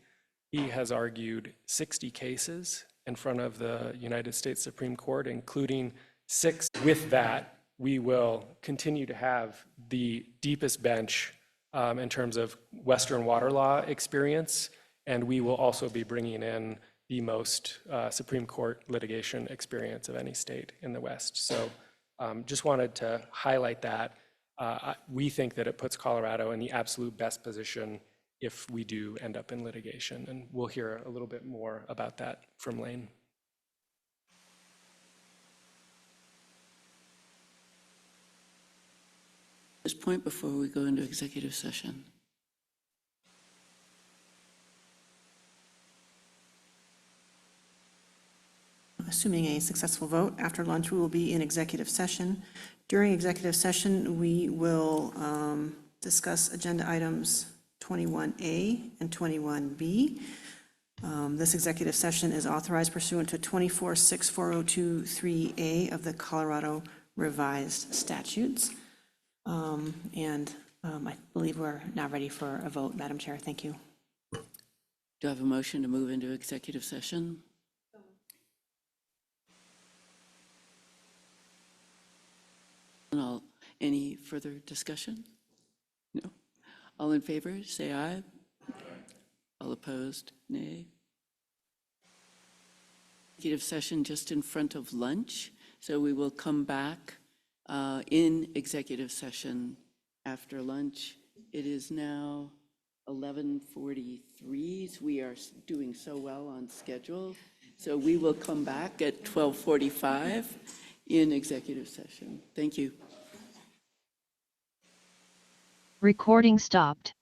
He has argued 60 cases in front of the United States Supreme Court, including 6. With that, we will continue to have the deepest bench in terms of Western water law experience, and we will also be bringing in the most Supreme Court litigation experience of any state in the West. So just wanted to highlight that. We think that it puts Colorado in the absolute best position if we do end up in litigation, and we'll hear a little bit more about that from Lane. This point before we go into executive session. Assuming a successful vote, after lunch, we will be in executive session. During executive session, we will discuss agenda items 21A and 21B. This executive session is authorized pursuant to 24-64023A of the Colorado Revised Statutes. I believe we're now ready for a vote, Madam Chair. Thank you. Do I have a motion to move into executive session? Any further discussion? No. All in favor, say aye. All opposed, nay. Executive session just in front of lunch, so we will come back in executive session after lunch. It is now 11:43. We are doing so well on schedule, so we will come back at 12:45 in executive session. Thank you. Recording stopped.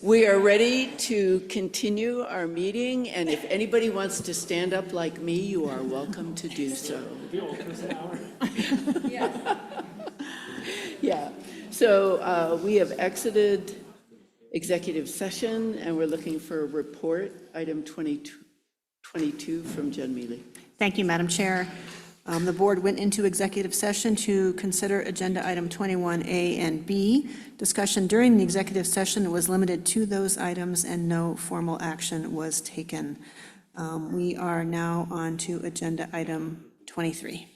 We are ready to continue our meeting, and if anybody wants to stand up like me, you are welcome to do so. Yeah, so we have exited executive session, and we're looking for a report, item 22 from Jen Mealy. Thank you, Madam Chair. The board went into executive session to consider agenda item 21A and B. Discussion during the executive session was limited to those items and no formal action was taken. We are now on to agenda item 23.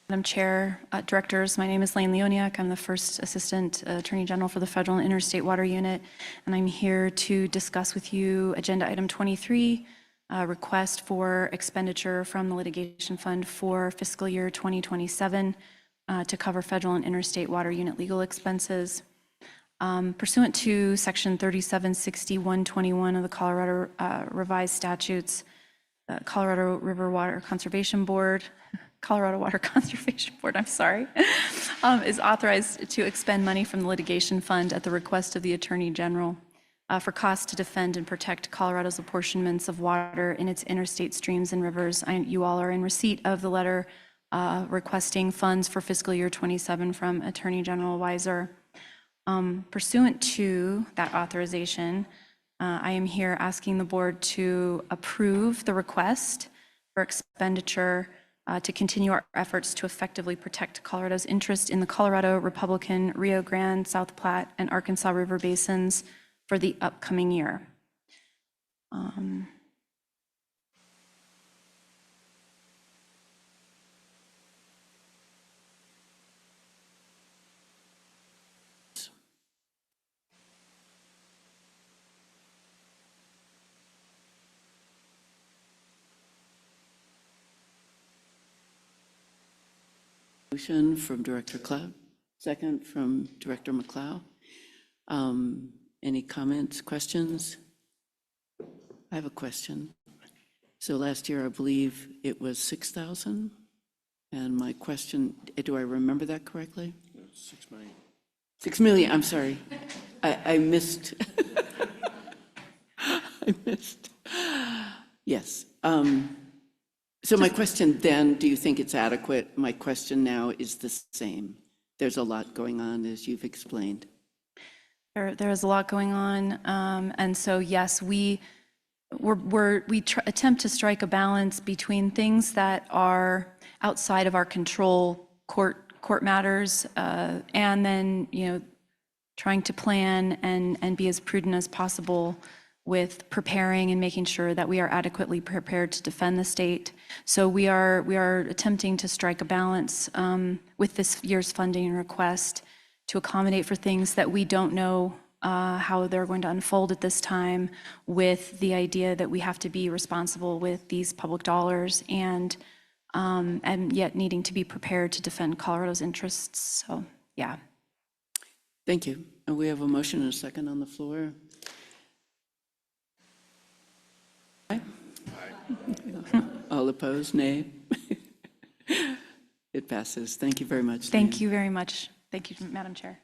Madam Chair, Directors, my name is Lane Leoniak. I'm the First Assistant Attorney General for the Federal and Interstate Water Unit, and I'm here to discuss with you Agenda Item 23, request for expenditure from the litigation fund for fiscal year 2027 to cover Federal and Interstate Water Unit legal expenses. Pursuant to Section 3760-121 of the Colorado Revised Statutes, the Colorado River Water Conservation Board, Colorado Water Conservation Board, I'm sorry, is authorized to expend money from the litigation fund at the request of the Attorney General for costs to defend and protect Colorado's apportionments of water in its interstate streams and rivers. You all are in receipt of the letter requesting funds for fiscal year 27 from Attorney General Weiser. Pursuant to that authorization, I am here asking the board to approve the request for expenditure to continue our efforts to effectively protect Colorado's interest in the Colorado, Republican, Rio Grande, South Platte, and Arkansas River basins for the upcoming year. Motion from Director Cloud, second from Director McLeod. Any comments, questions? I have a question. So last year, I believe it was 6,000. And my question, do I remember that correctly? 6 million. 6 million, I'm sorry. I missed. I missed. Yes. So my question then, do you think it's adequate? My question now is the same. There's a lot going on, as you've explained. There is a lot going on, and so yes, we attempt to strike a balance between things that are outside of our control, court matters, and then trying to plan and be as prudent as possible with preparing and making sure that we are adequately prepared to defend the state. So we are attempting to strike a balance with this year's funding request to accommodate for things that we don't know how they're going to unfold at this time, with the idea that we have to be responsible with these public dollars and yet needing to be prepared to defend Colorado's interests. So, yeah. Thank you. And we have a motion and a second on the floor. Aye. All opposed, nay. It passes. Thank you very much. Thank you very much. Thank you, Madam Chair.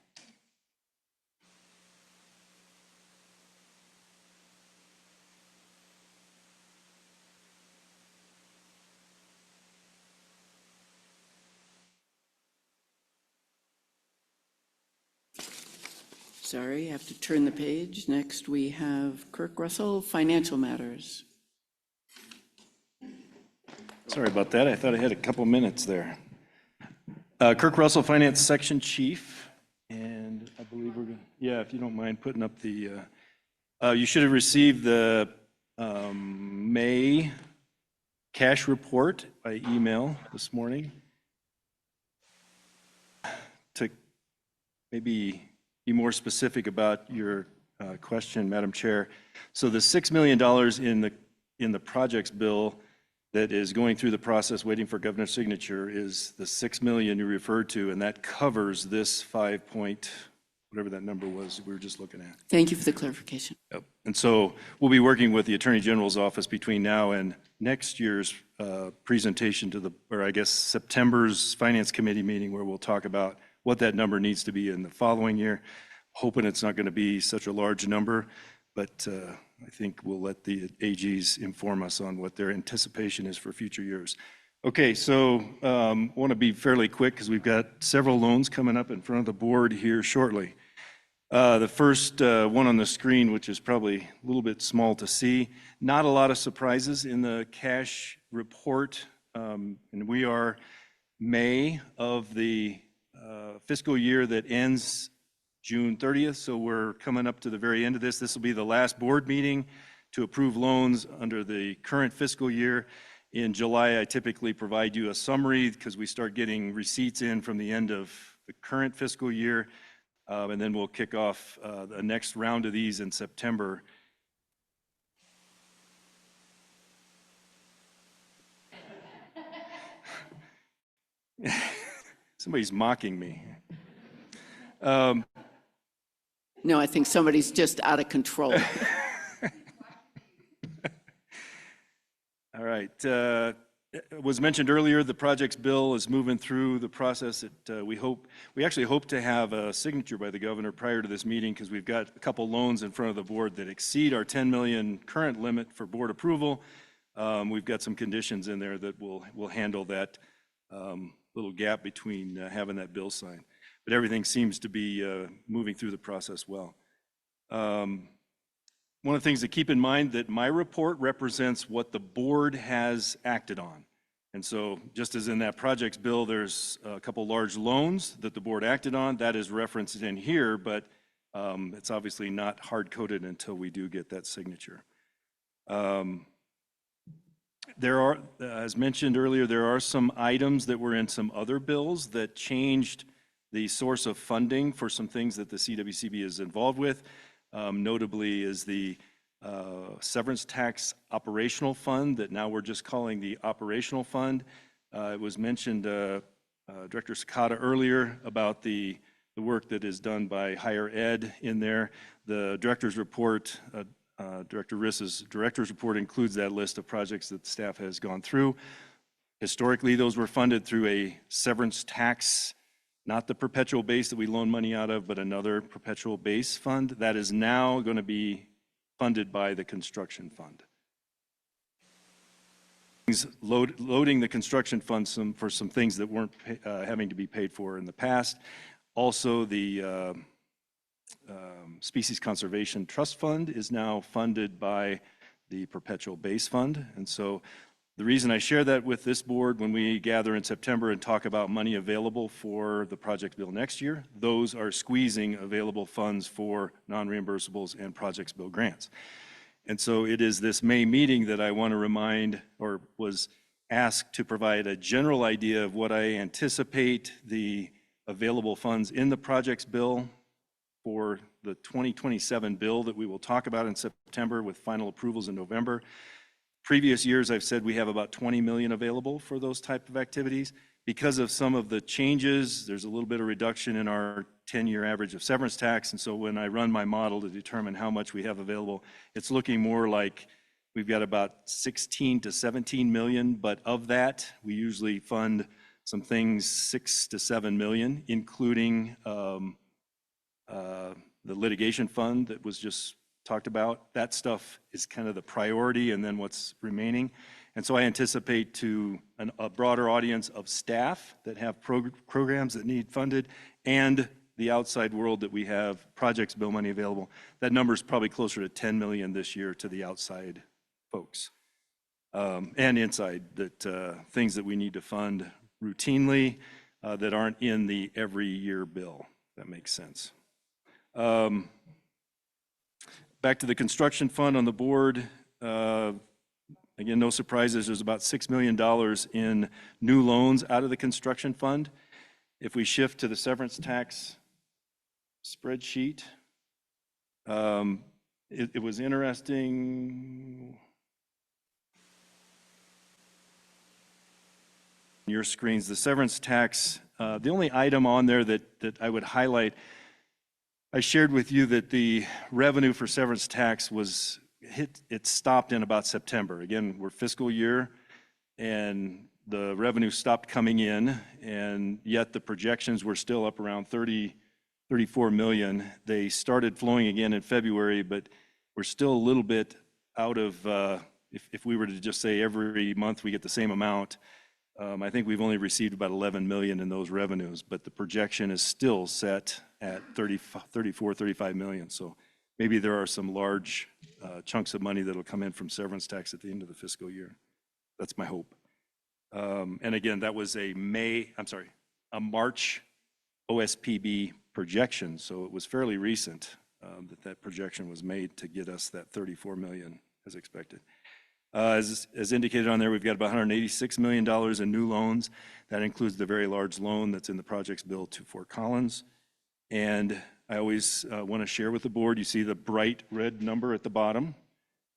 Sorry, I have to turn the page. Next, we have Kirk Russell, Financial Matters. Sorry about that. I thought I had a couple minutes there. Kirk Russell, Finance Section Chief, and I believe we're going to, yeah, if you don't mind putting up the, you should have received the May cash report by email this morning. To maybe be more specific about your question, Madam Chair. So the $6 million in the projects bill that is going through the process waiting for governor's signature is the $6 million you referred to, and that covers this 5.2 whatever that number was we were just looking at. Thank you for the clarification. Yep. And so we'll be working with the Attorney General's office between now and next year's presentation to the, or I guess September's Finance Committee meeting, where we'll talk about what that number needs to be in the following year. Hoping it's not going to be such a large number, but I think we'll let the AGs inform us on what their anticipation is for future years. Okay, so I want to be fairly quick because we've got several loans coming up in front of the board here shortly. The first one on the screen, which is probably a little bit small to see, not a lot of surprises in the cash report. And we are May of the fiscal year that ends June 30th, so we're coming up to the very end of this. This will be the last board meeting to approve loans under the current fiscal year. In July, I typically provide you a summary because we start getting receipts in from the end of the current fiscal year, and then we'll kick off the next round of these in September. Somebody's mocking me. No, I think somebody's just out of control. All right. It was mentioned earlier, the projects bill is moving through the process. We actually hope to have a signature by the governor prior to this meeting because we've got a couple loans in front of the board that exceed our 10 million current limit for board approval. We've got some conditions in there that will handle that little gap between having that bill signed. But everything seems to be moving through the process well. One of the things to keep in mind that my report represents what the board has acted on. And so just as in that projects bill, there's a couple large loans that the board acted on, that is referenced in here, but it's obviously not hard-coded until we do get that signature. There are, as mentioned earlier, there are some items that were in some other bills that changed the source of funding for some things that the CWCB is involved with. Notably is the severance tax operational fund that now we're just calling the operational fund. It was mentioned, Director Sakata earlier, about the work that is done by higher ed in there. The director's report, Director Riss's director's report includes that list of projects that the staff has gone through. Historically, those were funded through a severance tax, not the perpetual base that we loan money out of, but another perpetual base fund that is now going to be funded by the construction fund. Loading the construction fund for some things that weren't having to be paid for in the past. Also, the Species Conservation Trust Fund is now funded by the perpetual base fund. And so the reason I share that with this board when we gather in September and talk about money available for the project bill next year, those are squeezing available funds for non-reimbursables and projects bill grants. And so it is this May meeting that I want to remind, or was asked to provide a general idea of what I anticipate the available funds in the projects bill for the 2027 bill that we will talk about in September with final approvals in November. Previous years, I've said we have about 20 million available for those type of activities. Because of some of the changes, there's a little bit of reduction in our 10-year average of severance tax. And so when I run my model to determine how much we have available, it's looking more like we've got about 16 to 17 million. But of that, we usually fund some things 6 to 7 million, including the litigation fund that was just talked about. That stuff is kind of the priority and then what's remaining. And so I anticipate to a broader audience of staff that have programs that need funded and the outside world that we have projects bill money available. That number is probably closer to 10 million this year to the outside folks. And inside that things that we need to fund routinely that aren't in the every year bill. That makes sense. Back to the construction fund on the board. Again, no surprises. There's about $6 million in new loans out of the construction fund. If we shift to the severance tax spreadsheet, it was interesting. Your screens, the severance tax, the only item on there that I would highlight, I shared with you that the revenue for severance tax it stopped in about September. Again, we're fiscal year, and the revenue stopped coming in, and yet the projections were still up around 34 million. They started flowing again in February, but we're still a little bit out of, if we were to just say every month we get the same amount, I think we've only received about 11 million in those revenues, but the projection is still set at 34, 35 million. So maybe there are some large chunks of money that'll come in from severance tax at the end of the fiscal year. That's my hope. And again, that was a March OSPB projection, so it was fairly recent that projection was made to get us that 34 million as expected. As indicated on there, we've got about $186 million in new loans. That includes the very large loan that's in the projects bill to Fort Collins. And I always want to share with the board, you see the bright red number at the bottom.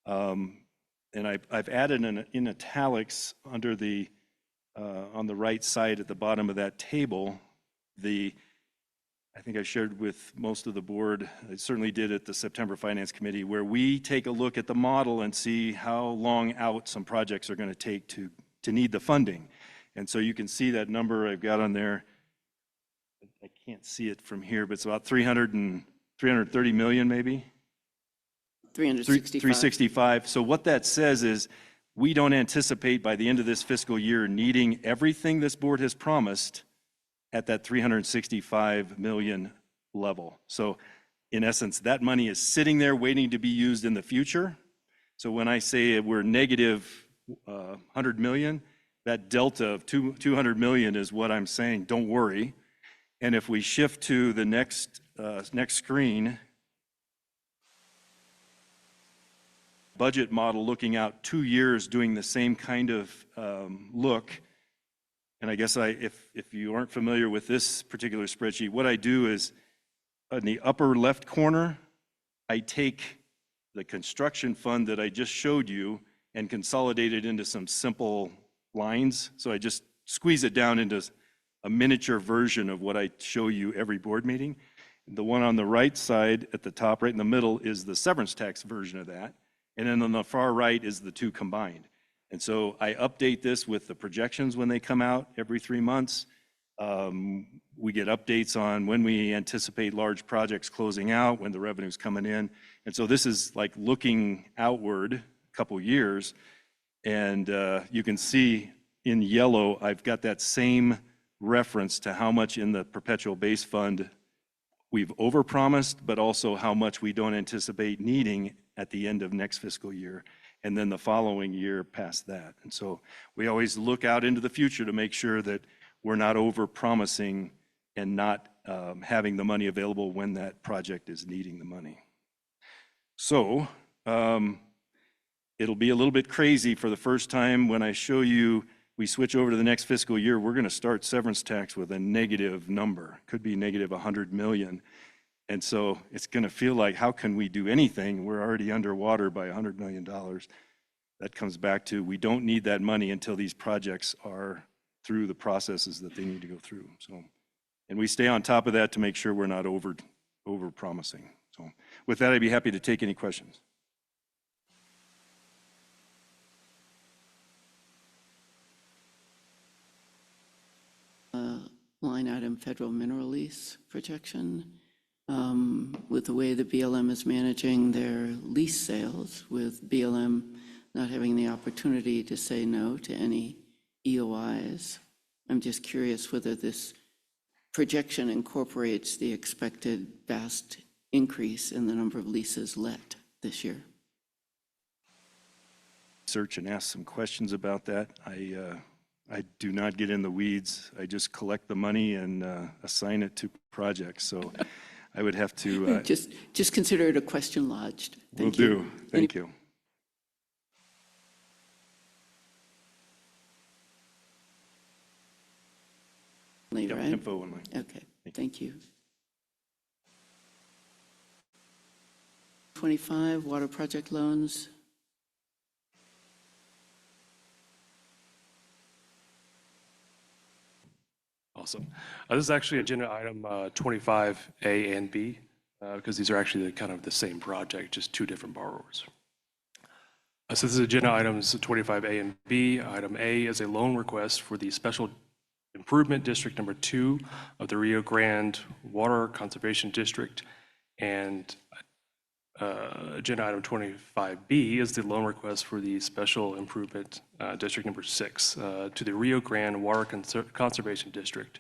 And I've added in italics under the, on the right side at the bottom of that table, I think I shared with most of the board, I certainly did at the September Finance Committee, where we take a look at the model and see how long out some projects are going to take to need the funding. And so you can see that number I've got on there. I can't see it from here, but it's about 330 million maybe? 365. So what that says is we don't anticipate by the end of this fiscal year needing everything this board has promised at that 365 million level. So in essence, that money is sitting there waiting to be used in the future. So when I say we're negative 100 million, that delta of 200 million is what I'm saying, don't worry. And if we shift to the next screen, budget model looking out 2 years doing the same kind of look. And I guess if you aren't familiar with this particular spreadsheet, what I do is in the upper left corner, I take the construction fund that I just showed you and consolidate it into some simple lines. So I just squeeze it down into a miniature version of what I show you every board meeting. The one on the right side at the top, right in the middle, is the severance tax version of that. And then on the far right is the two combined. And so I update this with the projections when they come out every 3 months. We get updates on when we anticipate large projects closing out, when the revenue's coming in. And so this is like looking outward a couple years. And you can see in yellow, I've got that same reference to how much in the perpetual base fund we've overpromised, but also how much we don't anticipate needing at the end of next fiscal year, and then the following year past that. And so we always look out into the future to make sure that we're not overpromising and not having the money available when that project is needing the money. So it'll be a little bit crazy for the first time when I show you we switch over to the next fiscal year. We're going to start severance tax with a negative number, could be negative 100 million. And so it's going to feel like, how can we do anything? We're already underwater by $100 million. That comes back to, we don't need that money until these projects are through the processes that they need to go through. So, and we stay on top of that to make sure we're not over promising. So with that, I'd be happy to take any questions. Line item federal mineral lease projection. With the way the BLM is managing their lease sales, with BLM not having the opportunity to say no to any EOIs, I'm just curious whether this projection incorporates the expected vast increase in the number of leases let this year. Search and ask some questions about that. I do not get in the weeds. I just collect the money and assign it to projects. So I would have to... Just consider it a question lodged. Will do. Thank you. Later, right? Info online. Okay, thank you. 25, water project loans. Awesome. This is actually agenda item 25A and B. because these are actually kind of the same project, just two different borrowers. So this is agenda items 25A and B. Item A is a loan request for the Special Improvement District Number 2 of the Rio Grande Water Conservation District. And agenda item 25B is the loan request for the Special Improvement District Number 6 to the Rio Grande Water Conservation District.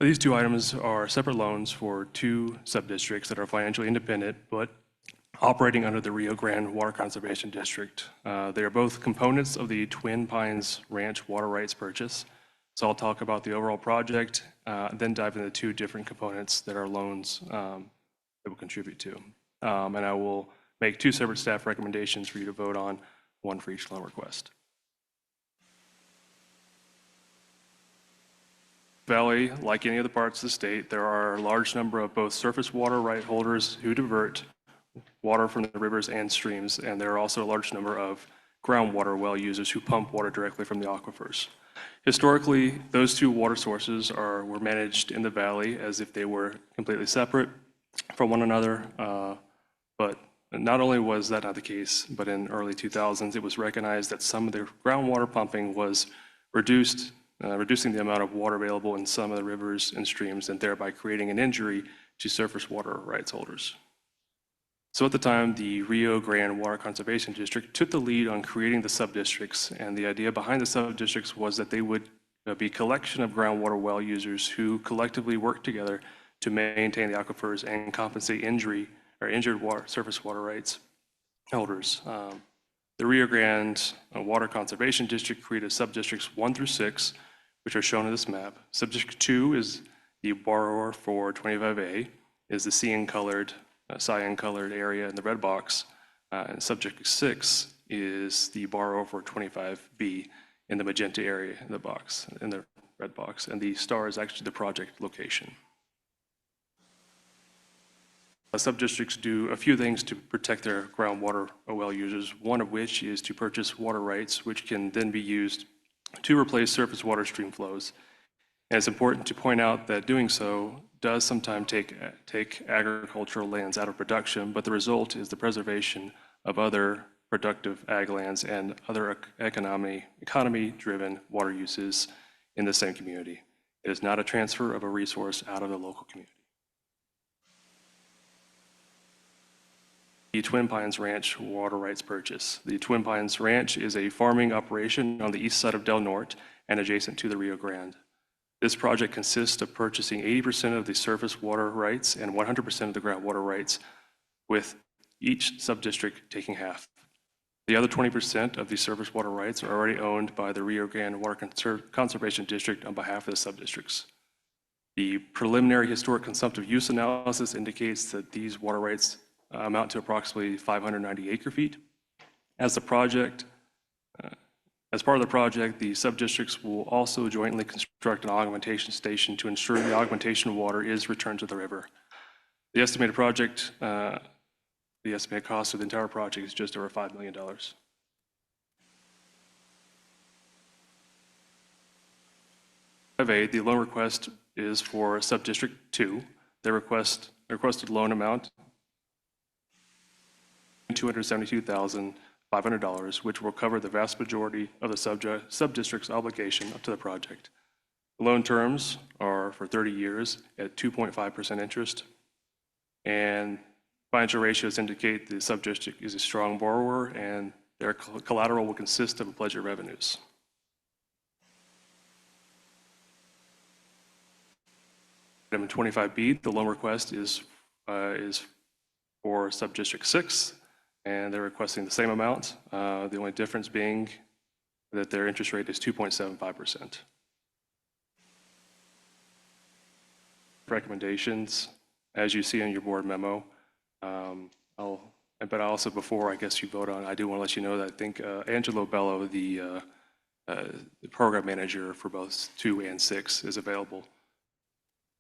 These two items are separate loans for two sub-districts that are financially independent, but operating under the Rio Grande Water Conservation District. They are both components of the Twin Pines Ranch water rights purchase. So I'll talk about the overall project, then dive into the two different components that are loans that will contribute to. And I will make two separate staff recommendations for you to vote on, one for each loan request. Valley, like any other parts of the state, there are a large number of both surface water right holders who divert water from the rivers and streams, and there are also a large number of groundwater well users who pump water directly from the aquifers. Historically, those two water sources were managed in the valley as if they were completely separate from one another, but not only was that not the case, but in early 2000s, it was recognized that some of the groundwater pumping was reducing the amount of water available in some of the rivers and streams, and thereby creating an injury to surface water rights holders. So at the time, the Rio Grande Water Conservation District took the lead on creating the sub-districts, and the idea behind the sub-districts was that they would be a collection of groundwater well users who collectively work together to maintain the aquifers and compensate injured surface water rights holders. The Rio Grande Water Conservation District created sub-districts 1 through 6, which are shown in this map. Subdistrict 2 is the borrower for 25A, is the cyan-colored area in the red box, and subdistrict 6 is the borrower for 25B in the magenta area in the red box, and the star is actually the project location. Sub-districts do a few things to protect their groundwater well users, one of which is to purchase water rights, which can then be used to replace surface water stream flows. And it's important to point out that doing so does sometimes take agricultural lands out of production, but the result is the preservation of other productive ag lands and other economy-driven water uses in the same community. It is not a transfer of a resource out of the local community. The Twin Pines Ranch water rights purchase. The Twin Pines Ranch is a farming operation on the east side of Del Norte and adjacent to the Rio Grande. This project consists of purchasing 80% of the surface water rights and 100% of the groundwater rights, with each sub-district taking half. The other 20% of the surface water rights are already owned by the Rio Grande Water Conservation District on behalf of the sub-districts. The preliminary historic consumptive use analysis indicates that these water rights amount to approximately 590 acre-feet. As part of the project, the sub-districts will also jointly construct an augmentation station to ensure the augmentation water is returned to the river. The estimated cost of the entire project is just over $5 million. The loan request is for sub-district 2. The requested loan amount $272,500, which will cover the vast majority of the sub-district's obligation up to the project. The loan terms are for 30 years at 2.5% interest, and financial ratios indicate the sub-district is a strong borrower and their collateral will consist of a pledge of revenues. Item 25B, the loan request is for sub-district 6, and they're requesting the same amount, the only difference being that their interest rate is 2.75%. Recommendations, as you see in your board memo, but also before I guess you vote on, I do want to let you know that I think Angelo Bello, the program manager for both 2 and 6, is available.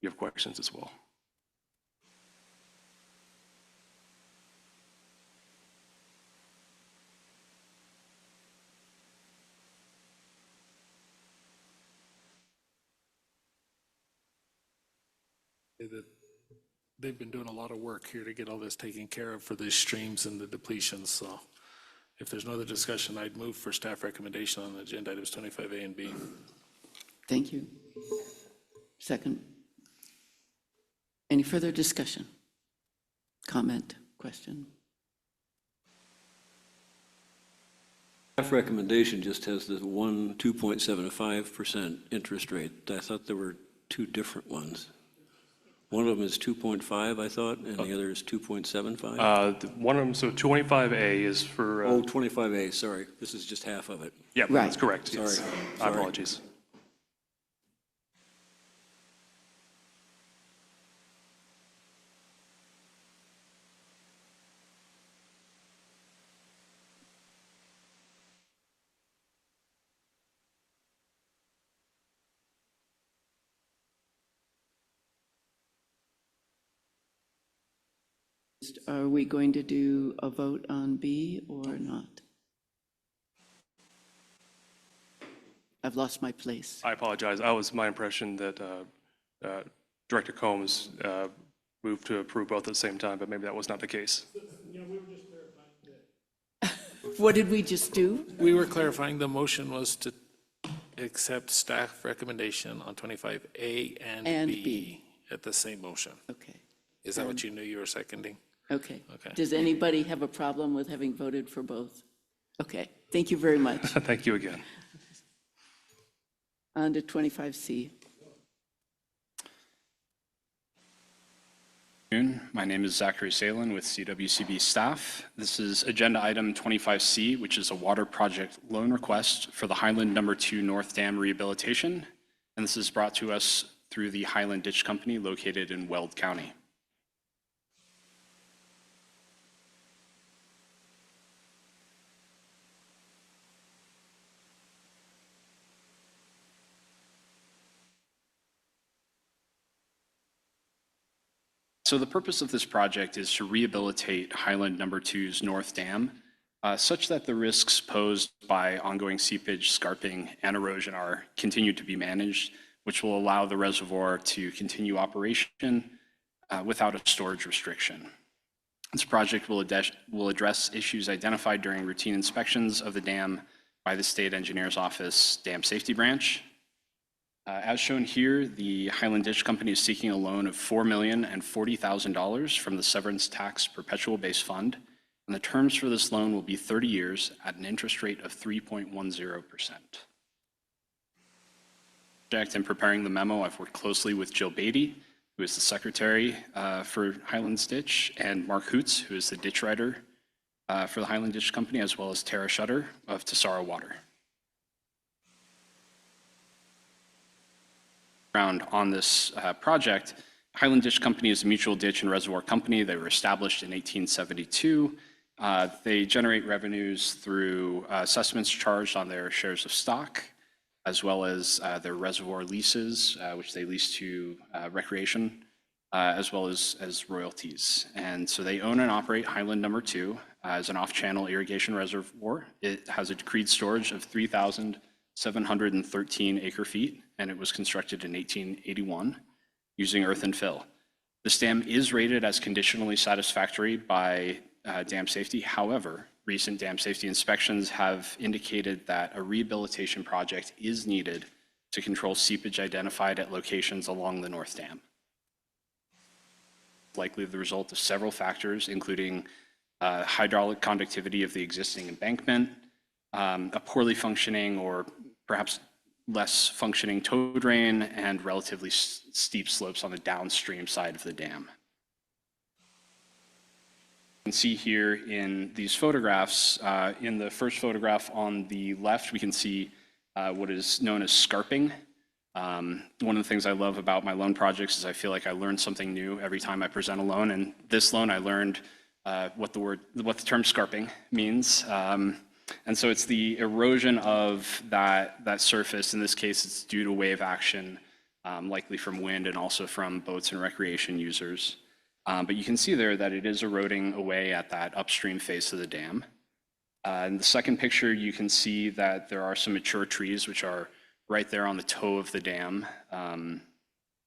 You have questions as well. they've been doing a lot of work here to get all this taken care of for the streams and the depletions. So if there's no other discussion, I'd move for staff recommendation on agenda items 25A and B. Thank you. Second. Any further discussion? Comment, question? Staff recommendation just has the 2.75% interest rate. I thought there were two different ones. One of them is 2.5, I thought, and the other is 2.75? One of them, so 25A is for. Oh, 25A, sorry. This is just half of it. Yeah, Right. that's correct. Sorry. Yes. Sorry. Apologies. Are we going to do a vote on B or not? I've lost my place. I apologize. I was my impression that Director Combs moved to approve both at the same time, but maybe that was not the case. What did we just do? We were clarifying the motion was to accept staff recommendation on 25A and B at the same motion. Okay. Is that what you knew you were seconding? Okay. Okay. Does anybody have a problem with having voted for both? Okay, thank you very much. Thank you again. On to 25C. My name is Zachary Salin with CWCB staff. This is agenda item 25C, which is a water project loan request for the Highland No. 2 North Dam rehabilitation. And this is brought to us through the Highland Ditch Company located in Weld County. So the purpose of this project is to rehabilitate Highland No. 2's North Dam, such that the risks posed by ongoing seepage, scarping, and erosion are continued to be managed, which will allow the reservoir to continue operation without a storage restriction. This project will address issues identified during routine inspections of the dam by the State Engineer's Office Dam Safety Branch. As shown here, the Highland Ditch Company is seeking a loan of $4,040,000 from the Severance Tax Perpetual Base Fund, and the terms for this loan will be 30 years at an interest rate of 3.10%. In preparing the memo, I've worked closely with Jill Beatty, who is the secretary for Highland Ditch, and Mark Hoots, who is the ditch writer for the Highland Ditch Company, as well as Tara Shutter of Tesoro Water. On this project, Highland Ditch Company is a mutual ditch and reservoir company. They were established in 1872. They generate revenues through assessments charged on their shares of stock, as well as their reservoir leases, which they lease to recreation, as well as royalties. And so they own and operate Highland No. 2 as an off-channel irrigation reservoir. It has a decreed storage of 3,713 acre-feet, and it was constructed in 1881 using earth and fill. This dam is rated as conditionally satisfactory by dam safety. However, recent dam safety inspections have indicated that a rehabilitation project is needed to control seepage identified at locations along the North Dam. Likely the result of several factors, including hydraulic conductivity of the existing embankment, a poorly functioning or perhaps less functioning tow drain, and relatively steep slopes on the downstream side of the dam. You can see here in these photographs, in the first photograph on the left, we can see what is known as scarping. One of the things I love about my loan projects is I feel like I learn something new every time I present a loan, and this loan I learned what the term scarping means. And so it's the erosion of that surface. In this case, it's due to wave action, likely from wind and also from boats and recreation users. But you can see there that it is eroding away at that upstream face of the dam. In the second picture, you can see that there are some mature trees which are right there on the toe of the dam,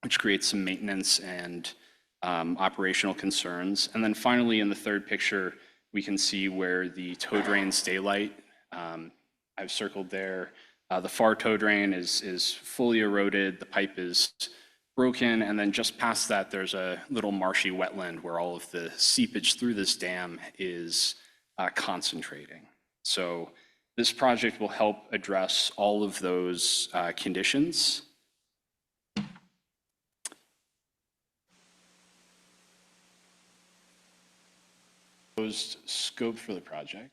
which creates some maintenance and operational concerns. And then finally, in the third picture, we can see where the tow drains daylight. I've circled there. The far tow drain is fully eroded. The pipe is broken. And then just past that, there's a little marshy wetland where all of the seepage through this dam is concentrating. So this project will help address all of those conditions. Proposed scope for the project.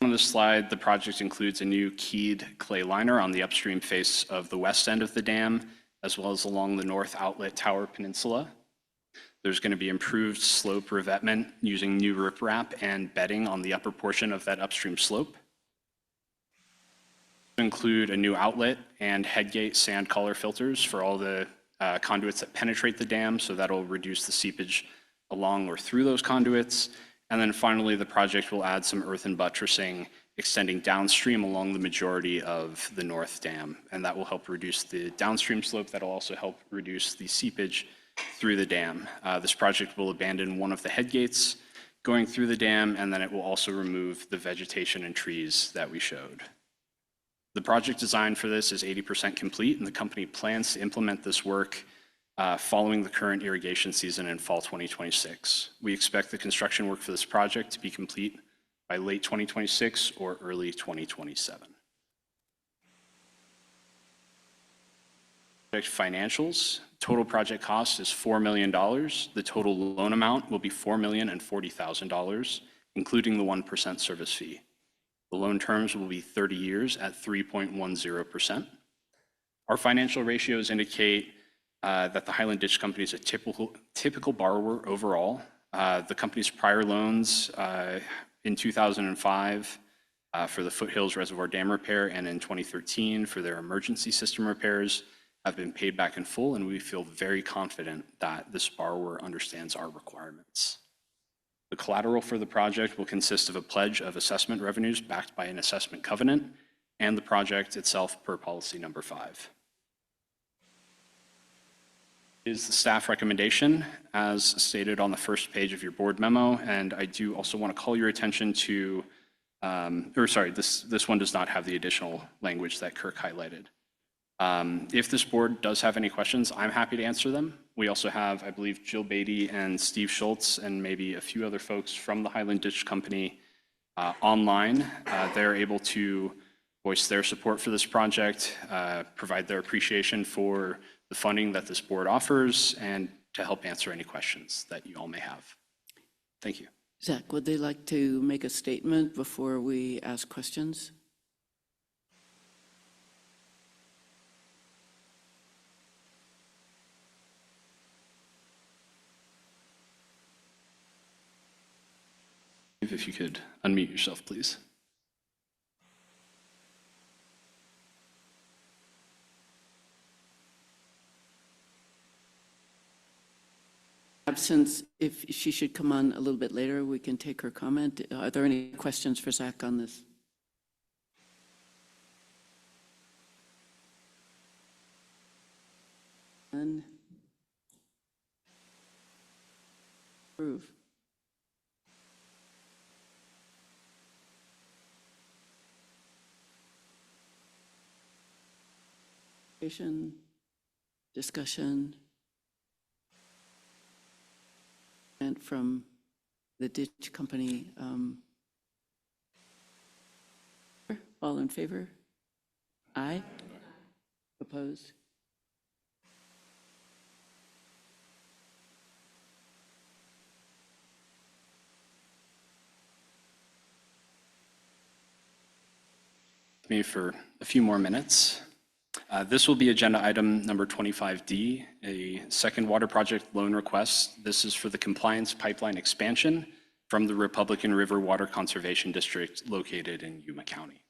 On this slide, the project includes a new keyed clay liner on the upstream face of the west end of the dam, as well as along the north outlet tower peninsula. There's going to be improved slope revetment using new riprap and bedding on the upper portion of that upstream slope. Include a new outlet and headgate sand collar filters for all the conduits that penetrate the dam, so that'll reduce the seepage along or through those conduits. And then finally, the project will add some earthen buttressing extending downstream along the majority of the north dam, and that will help reduce the downstream slope. That'll also help reduce the seepage through the dam. This project will abandon one of the headgates going through the dam, and then it will also remove the vegetation and trees that we showed. The project design for this is 80% complete, and the company plans to implement this work following the current irrigation season in fall 2026. We expect the construction work for this project to be complete by late 2026 or early 2027. Project financials. Total project cost is $4 million. The total loan amount will be $4,040,000, including the 1% service fee. The loan terms will be 30 years at 3.10%. Our financial ratios indicate that the Highland Ditch Company is a typical borrower overall. The company's prior loans in 2005 for the Foothills Reservoir Dam repair and in 2013 for their emergency system repairs have been paid back in full, and we feel very confident that this borrower understands our requirements. The collateral for the project will consist of a pledge of assessment revenues backed by an assessment covenant and the project itself per policy number 5. Is the staff recommendation as stated on the first page of your board memo, and I do also want to call your attention to, this one does not have the additional language that Kirk highlighted. If this board does have any questions, I'm happy to answer them. We also have, I believe, Jill Beatty and Steve Schultz and maybe a few other folks from the Highland Ditch Company online. They're able to voice their support for this project, provide their appreciation for the funding that this board offers, and to help answer any questions that you all may have. Thank you. Zach, would they like to make a statement before we ask questions? If you could unmute yourself, please. Absence, if she should come on a little bit later, we can take her comment. Are there any questions for Zach on this? None. Approve. Discussion. And from the Ditch Company. All in favor? Aye. Opposed? Me for a few more minutes. This will be agenda item number 25D, a second water project loan request. This is for the compliance pipeline expansion from the Republican River Water Conservation District located in Yuma County.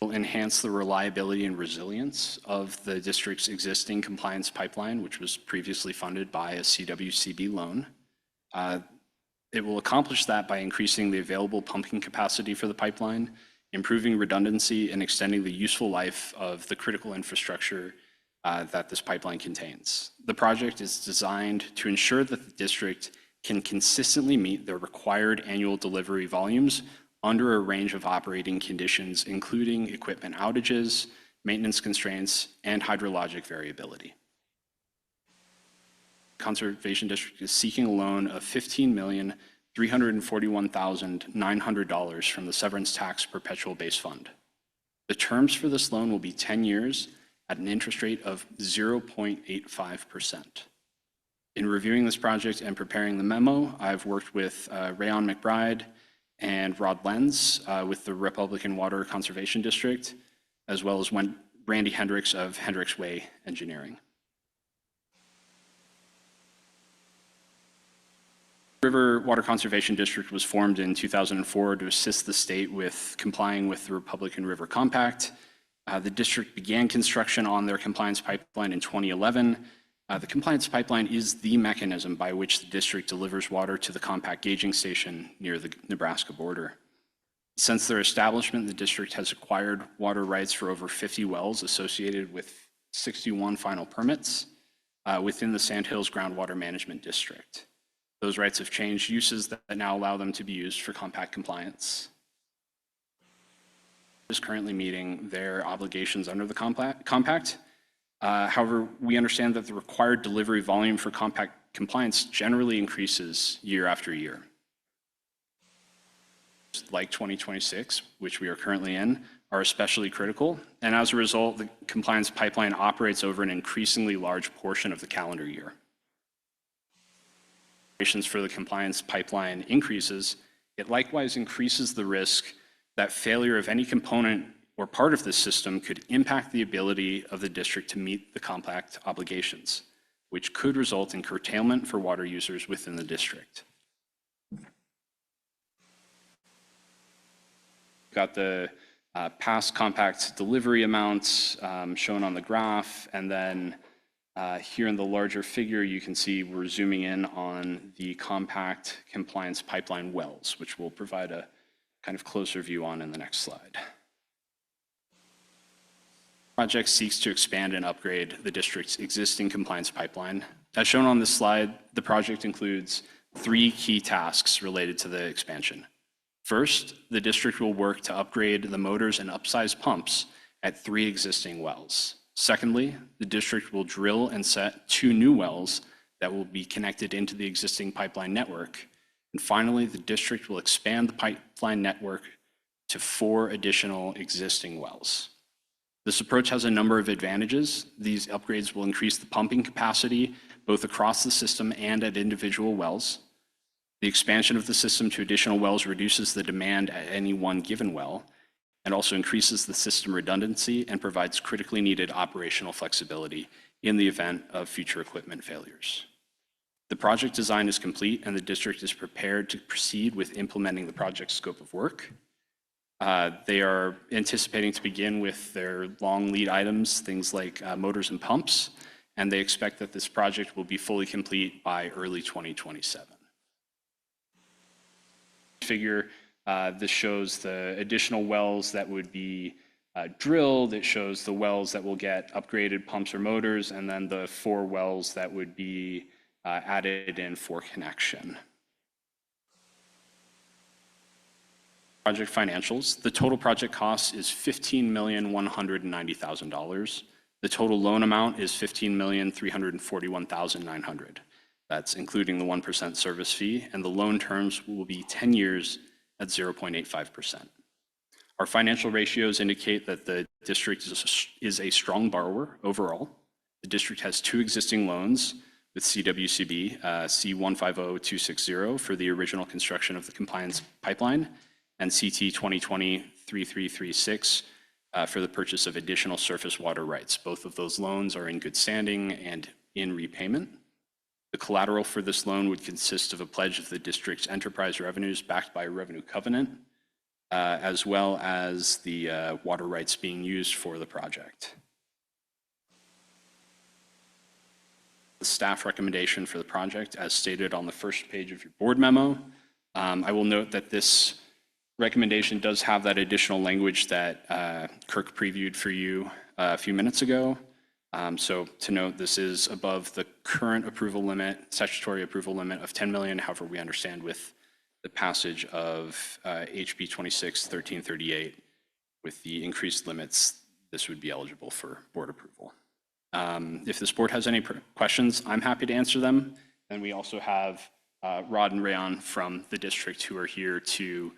Will enhance the reliability and resilience of the district's existing compliance pipeline, which was previously funded by a CWCB loan. It will accomplish that by increasing the available pumping capacity for the pipeline, improving redundancy and extending the useful life of the critical infrastructure that this pipeline contains. The project is designed to ensure that the district can consistently meet their required annual delivery volumes under a range of operating conditions, including equipment outages, maintenance constraints, and hydrologic variability. Conservation District is seeking a loan of $15,341,900 from the Severance Tax Perpetual Base Fund. The terms for this loan will be 10 years at an interest rate of 0.85%. In reviewing this project and preparing the memo, I've worked with Rayon McBride and Rod Lenz with the Republican Water Conservation District, as well as Randy Hendricks of Hendricks Way Engineering. River Water Conservation District was formed in 2004 to assist the state with complying with the Republican River Compact. The district began construction on their compliance pipeline in 2011. The compliance pipeline is the mechanism by which the district delivers water to the compact gauging station near the Nebraska border. Since their establishment, the district has acquired water rights for over 50 wells associated with 61 final permits within the Sandhills Groundwater Management District. Those rights have changed uses that now allow them to be used for compact compliance. Is currently meeting their obligations under the compact. However, we understand that the required delivery volume for compact compliance generally increases year after year. Like 2026, which we are currently in, are especially critical, and as a result, the compliance pipeline operates over an increasingly large portion of the calendar year. For the compliance pipeline increases, it likewise increases the risk that failure of any component or part of this system could impact the ability of the district to meet the compact obligations, which could result in curtailment for water users within the district. Got the past compact delivery amounts shown on the graph, and then here in the larger figure, you can see we're zooming in on the compact compliance pipeline wells, which we'll provide a kind of closer view on in the next slide. The project seeks to expand and upgrade the district's existing compliance pipeline. As shown on this slide, the project includes 3 key tasks related to the expansion. First, the district will work to upgrade the motors and upsize pumps at 3 existing wells. Secondly, the district will drill and set 2 new wells that will be connected into the existing pipeline network. And finally, the district will expand the pipeline network to 4 additional existing wells. This approach has a number of advantages. These upgrades will increase the pumping capacity both across the system and at individual wells. The expansion of the system to additional wells reduces the demand at any one given well, and also increases the system redundancy and provides critically needed operational flexibility in the event of future equipment failures. The project design is complete, and the district is prepared to proceed with implementing the project's scope of work. They are anticipating to begin with their long lead items, things like motors and pumps, and they expect that this project will be fully complete by early 2027. Figure, this shows the additional wells that would be drilled. It shows the wells that will get upgraded pumps or motors, and then the 4 wells that would be added in for connection. Project financials. The total project cost is $15,190,000. The total loan amount is $15,341,900. That's including the 1% service fee, and the loan terms will be 10 years at 0.85%. Our financial ratios indicate that the district is a strong borrower overall. The district has 2 existing loans with CWCB, C150260 for the original construction of the compliance pipeline, and CT 2020-3336 for the purchase of additional surface water rights. Both of those loans are in good standing and in repayment. The collateral for this loan would consist of a pledge of the district's enterprise revenues backed by a revenue covenant, as well as the water rights being used for the project. The staff recommendation for the project, as stated on the first page of your board memo. I will note that this recommendation does have that additional language that Kirk previewed for you a few minutes ago. So to note, this is above the current approval limit, statutory approval limit of 10 million. However, we understand with the passage of HB 26-1338, with the increased limits, this would be eligible for board approval. If this board has any questions, I'm happy to answer them. And we also have Rod and Rayon from the district who are here to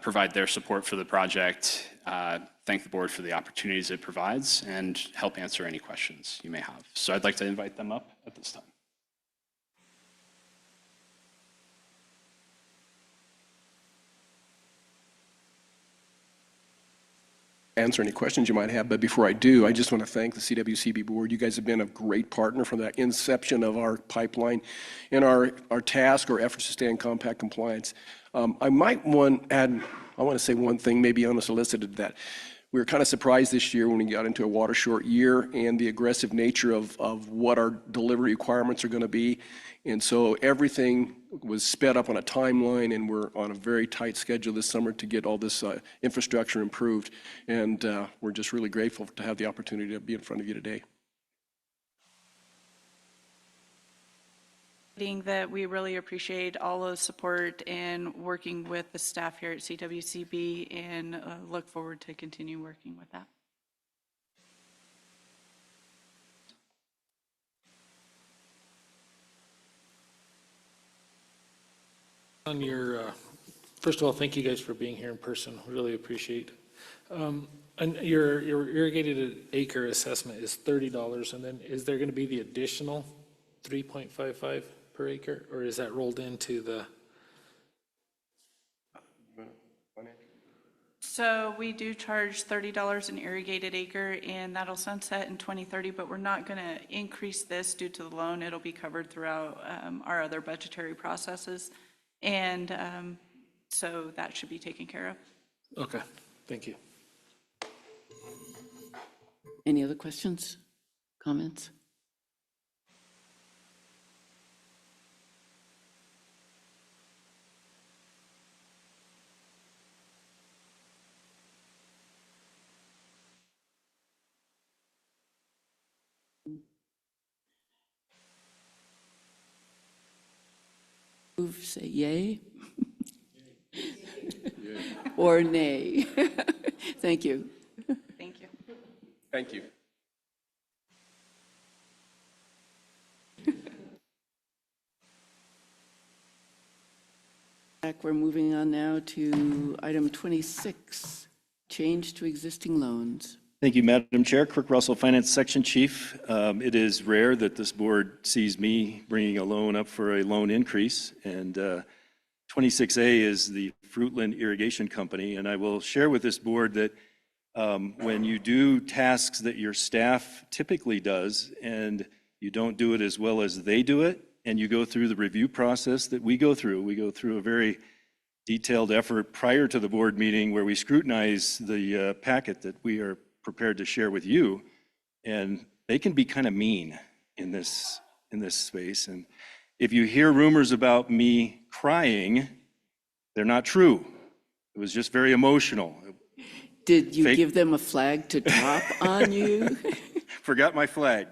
provide their support for the project, thank the board for the opportunities it provides, and help answer any questions you may have. So I'd like to invite them up at this time. Answer any questions you might have, but before I do, I just want to thank the CWCB board. You guys have been a great partner from the inception of our pipeline and our task or efforts to stay in compact compliance. I might want to say one thing, maybe unsolicited, that we were kind of surprised this year when we got into a water short year and the aggressive nature of what our delivery requirements are going to be. And so everything was sped up on a timeline, and we're on a very tight schedule this summer to get all this infrastructure improved. And we're just really grateful to have the opportunity to be in front of you today. That we really appreciate all the support and working with the staff here at CWCB, and look forward to continue working with that. On your, first of all, thank you guys for being here in person. Really appreciate. And your irrigated acre assessment is $30, and then is there going to be the additional 3.55 per acre, or is that rolled into the? So we do charge $30 an irrigated acre, and that'll sunset in 2030, but we're not going to increase this due to the loan. It'll be covered throughout our other budgetary processes. And so that should be taken care of. Okay, thank you. Any other questions, comments? Move, say yay. Or nay. Thank you. Thank you. Thank you. We're moving on now to item 26, change to existing loans. Thank you, Madam Chair. Kirk Russell, Finance Section Chief. It is rare that this board sees me bringing a loan up for a loan increase, and 26A is the Fruitland Irrigation Company, and I will share with this board that when you do tasks that your staff typically does and you don't do it as well as they do it, and you go through the review process that we go through a very detailed effort prior to the board meeting where we scrutinize the packet that we are prepared to share with you, and they can be kind of mean in this space. And if you hear rumors about me crying, they're not true. It was just very emotional. Did you give them a flag to drop on you? Forgot my flag.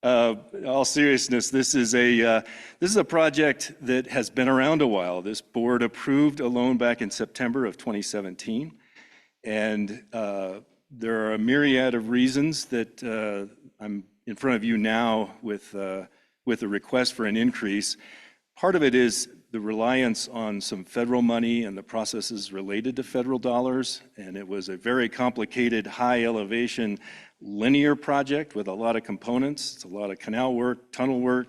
All seriousness, this is a project that has been around a while. This board approved a loan back in September of 2017, and there are a myriad of reasons that I'm in front of you now with a request for an increase. Part of it is the reliance on some federal money and the processes related to federal dollars, and it was a very complicated, high elevation, linear project with a lot of components. It's a lot of canal work, tunnel work,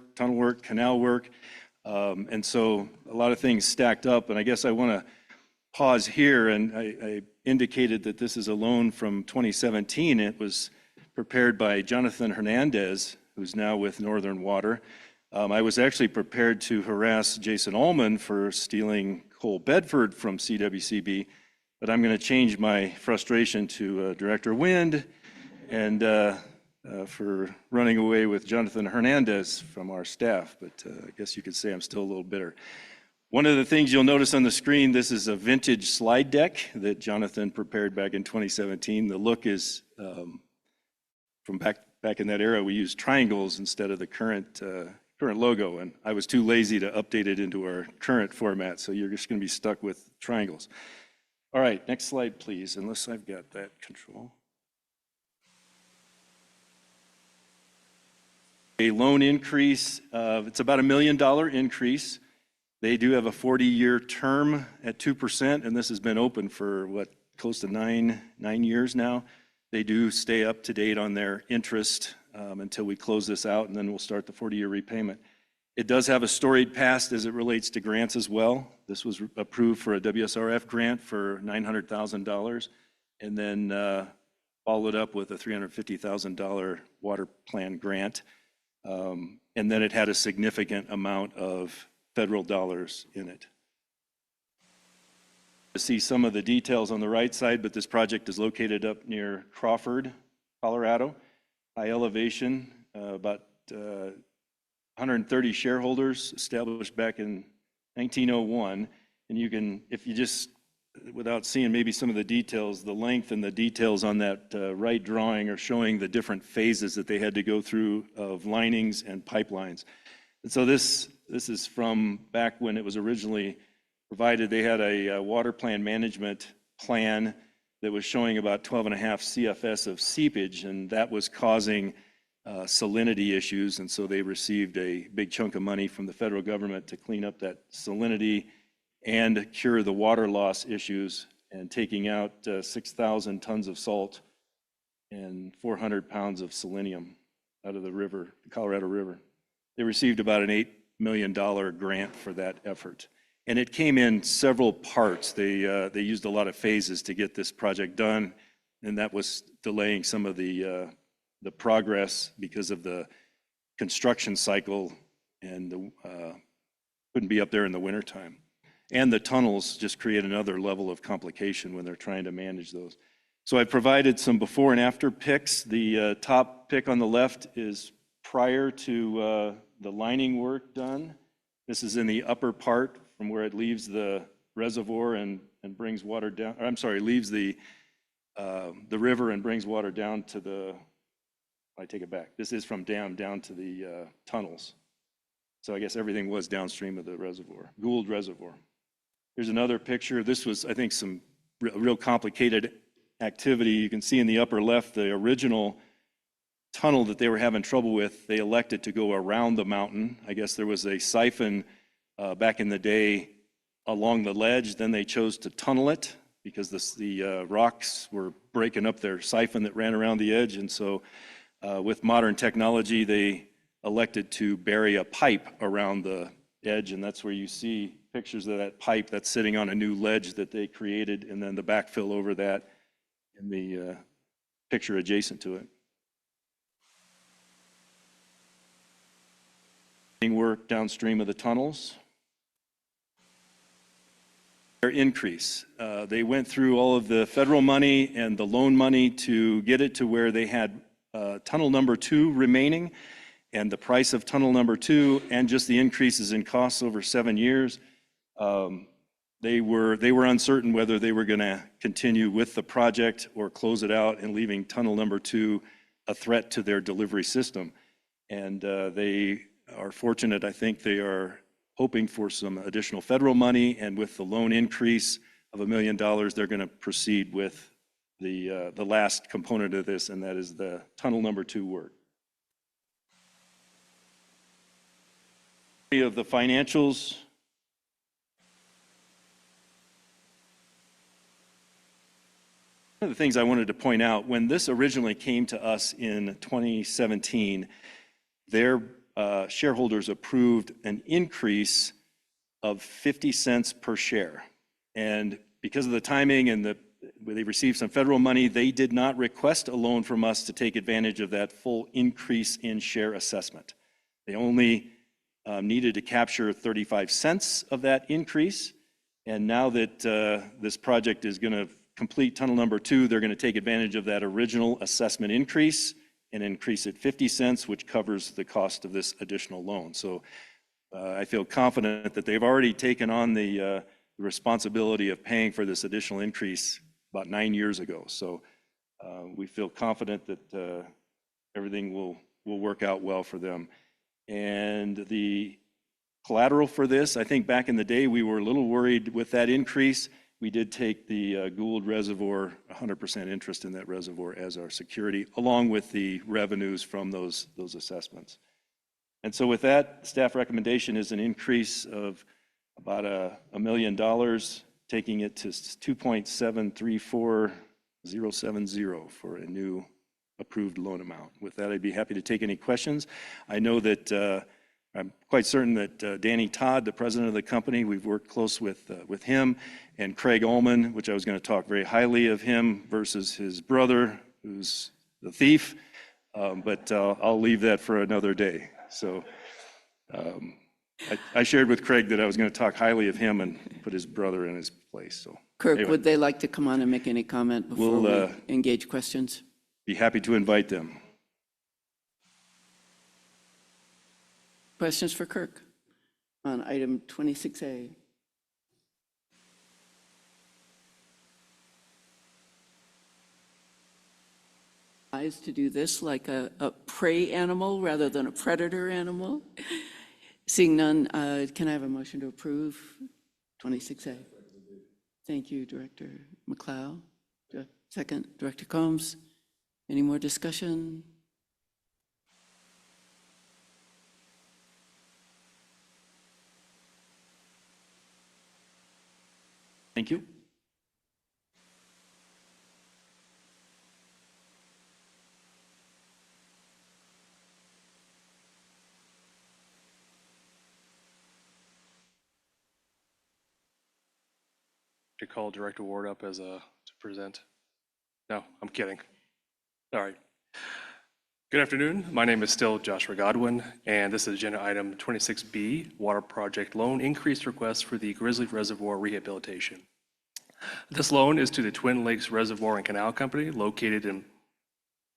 canal work, and so a lot of things stacked up. And I guess I want to pause here, and I indicated that this is a loan from 2017. It was prepared by Jonathan Hernandez, who's now with Northern Water. I was actually prepared to harass Jason Ullman for stealing Cole Bedford from CWCB, but I'm going to change my frustration to Director Wind and for running away with Jonathan Hernandez from our staff, but I guess you could say I'm still a little bitter. One of the things you'll notice on the screen, this is a vintage slide deck that Jonathan prepared back in 2017. The look is from back in that era. We used triangles instead of the current logo, and I was too lazy to update it into our current format, so you're just going to be stuck with triangles. All right, next slide, please, unless I've got that control. A loan increase, it's about $1 million increase. They do have a 40-year term at 2%, and this has been open for, close to nine years now. They do stay up to date on their interest until we close this out, and then we'll start the 40-year repayment. It does have a storied past as it relates to grants as well. This was approved for a WSRF grant for $900,000, and then followed up with a $350,000 water plan grant. And then it had a significant amount of federal dollars in it. To see some of the details on the right side, but this project is located up near Crawford, Colorado. High elevation, about 130 shareholders, established back in 1901. And you can, if you just, without seeing maybe some of the details, the length and the details on that right drawing are showing the different phases that they had to go through of linings and pipelines. And so this is from back when it was originally provided. They had a water plan management plan that was showing about 12.5 CFS of seepage, and that was causing salinity issues. And so they received a big chunk of money from the federal government to clean up that salinity and cure the water loss issues, and taking out 6,000 tons of salt and 400 pounds of selenium out of the river, the Colorado River. They received about an $8 million grant for that effort. And it came in several parts. They used a lot of phases to get this project done, and that was delaying some of the progress because of the construction cycle, and couldn't be up there in the wintertime. And the tunnels just create another level of complication when they're trying to manage those. So I provided some before and after pics. The top pic on the left is prior to the lining work done. This is in the upper part from where it leaves the reservoir and brings water down, or I'm sorry, leaves the river and brings water down to the, I take it back. This is from dam down to the tunnels. So I guess everything was downstream of the reservoir, Gould Reservoir. Here's another picture. This was, I think, some real complicated activity. You can see in the upper left, the original tunnel that they were having trouble with, they elected to go around the mountain. I guess there was a siphon back in the day along the ledge. Then they chose to tunnel it because the rocks were breaking up their siphon that ran around the edge. And so with modern technology, they elected to bury a pipe around the edge, and that's where you see pictures of that pipe that's sitting on a new ledge that they created, and then the backfill over that in the picture adjacent to it. Work downstream of the tunnels. Their increase. They went through all of the federal money and the loan money to get it to where they had tunnel number 2 remaining, and the price of tunnel number 2 and just the increases in costs over 7 years. They were uncertain whether they were going to continue with the project or close it out, and leaving tunnel number 2 a threat to their delivery system. And they are fortunate. I think they are hoping for some additional federal money, and with the loan increase of $1 million, they're going to proceed with the last component of this, and that is the tunnel number 2 work. Of the financials. One of the things I wanted to point out, when this originally came to us in 2017, their shareholders approved an increase of 50 cents per share. And because of the timing and they received some federal money, they did not request a loan from us to take advantage of that full increase in share assessment. They only needed to capture 35 cents of that increase. And now that this project is going to complete tunnel number 2, they're going to take advantage of that original assessment increase and increase it 50 cents, which covers the cost of this additional loan. So I feel confident that they've already taken on the responsibility of paying for this additional increase about 9 years ago. So we feel confident that everything will work out well for them. And the collateral for this, I think back in the day, we were a little worried with that increase. We did take the Gould Reservoir, 100% interest in that reservoir as our security, along with the revenues from those assessments. And so with that, staff recommendation is an increase of about $1 million, taking it to 2.734070 for a new approved loan amount. With that, I'd be happy to take any questions. I know that I'm quite certain that Danny Todd, the president of the company, we've worked close with him, and Craig Ullman, which I was going to talk very highly of him versus his brother, who's the thief, but I'll leave that for another day. So I shared with Craig that I was going to talk highly of him and put his brother in his place. So Kirk, anyway, would they like to come on and make any comment before we engage questions? be happy to invite them. Questions for Kirk on item 26A? To do this like a prey animal rather than a predator animal? Seeing none, can I have a motion to approve 26A? Thank you, Director McLeod. Second, Director Combs. Any more discussion? Thank you. To call Director Ward up as to present. No, I'm kidding. All right. Good afternoon. My name is still Joshua Godwin, and this is agenda item 26B, Water Project Loan Increase Request for the Grizzly Reservoir Rehabilitation. This loan is to the Twin Lakes Reservoir and Canal Company located in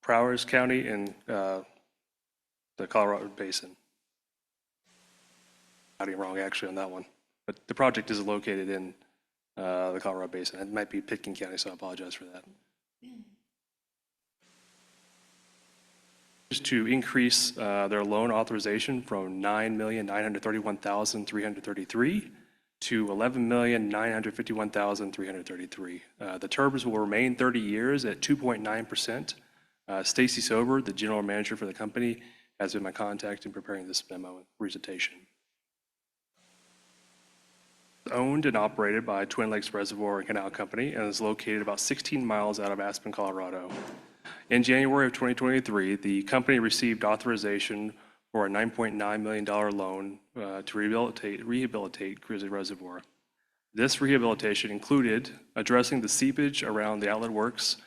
Prowers County in the Colorado Basin. I'm wrong actually on that one, but the project is located in the Colorado Basin. It might be Pitkin County, so I apologize for that. Just to increase their loan authorization from $9,931,333 to $11,951,333. The terms will remain 30 years at 2.9%. Stacy Sober, the general manager for the company, has been my contact in preparing this memo and presentation. Owned and operated by Twin Lakes Reservoir and Canal Company and is located about 16 miles out of Aspen, Colorado. In January of 2023, the company received authorization for a $9.9 million loan to rehabilitate Grizzly Reservoir. This rehabilitation included addressing the seepage around the outlet works,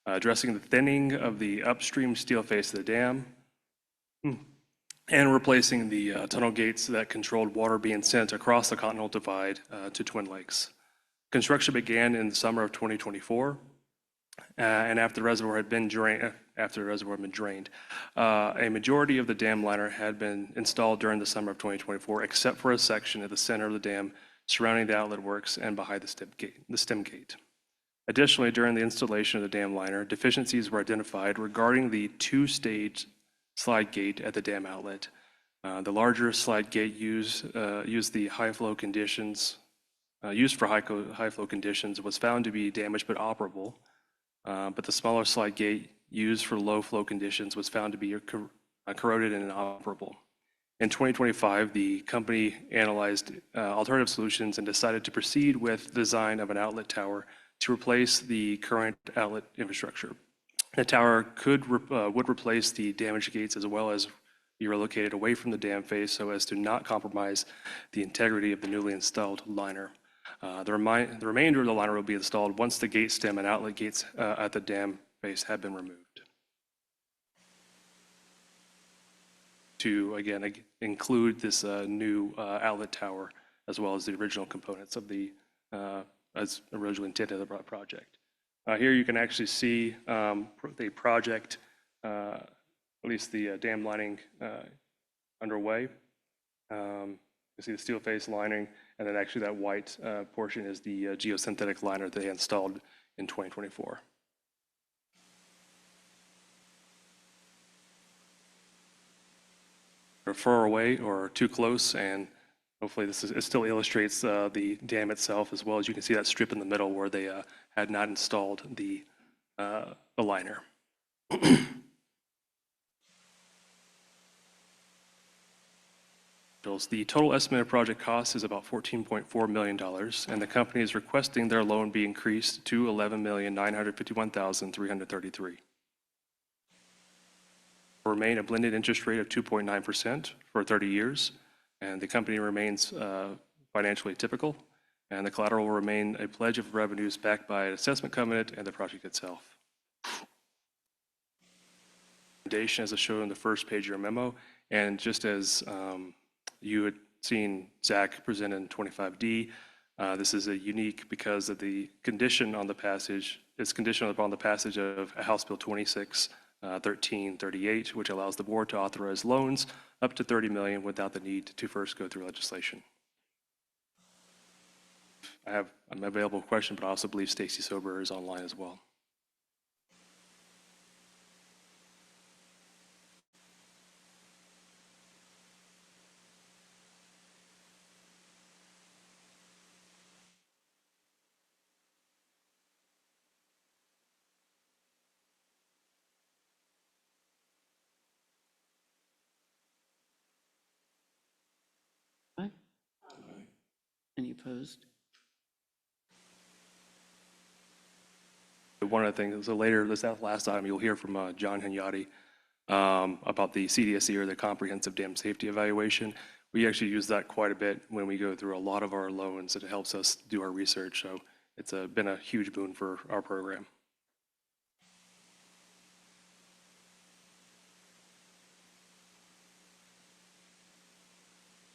addressing the thinning of the upstream steel face of the dam, and replacing the tunnel gates that controlled water being sent across the Continental Divide to Twin Lakes. Construction began in the summer of 2024, and after the reservoir had been drained, a majority of the dam liner had been installed during the summer of 2024, except for a section at the center of the dam surrounding the outlet works and behind the stem gate. Additionally, during the installation of the dam liner, deficiencies were identified regarding the two-stage slide gate at the dam outlet. The larger slide gate used the high flow conditions, used for high flow conditions was found to be damaged but operable. But the smaller slide gate used for low flow conditions was found to be corroded and inoperable. In 2025, the company analyzed alternative solutions and decided to proceed with the design of an outlet tower to replace the current outlet infrastructure. The tower would replace the damaged gates as well as be relocated away from the dam face so as to not compromise the integrity of the newly installed liner. The remainder of the liner will be installed once the gate stem and outlet gates at the dam face have been removed. To, again, include this new outlet tower as well as the original components of the, as originally intended of the project. Here you can actually see the project, at least the dam lining underway. You see the steel face lining, and then actually that white portion is the geosynthetic liner that they installed in 2024. Or far away or too close, and hopefully it still illustrates the dam itself, as well as you can see that strip in the middle where they had not installed the liner. The total estimated project cost is about $14.4 million, and the company is requesting their loan be increased to $11,951,333. Remain a blended interest rate of 2.9% for 30 years, and the company remains financially typical, and the collateral will remain a pledge of revenues backed by an assessment covenant and the project itself. Recommendation as shown on the first page of your memo, and just as you had seen Zach present in 25D, this is a unique because of the condition on the passage. It's conditional upon the passage of House Bill 261338, which allows the board to authorize loans up to $30 million without the need to first go through legislation. I have an available question, but I also believe Stacy Sober is online as well. Aye. Any opposed? One of the things, so later, this last item, you'll hear from John Henyati about the CDSE, or the Comprehensive Dam Safety Evaluation. We actually use that quite a bit when we go through a lot of our loans. It helps us do our research, so it's been a huge boon for our program.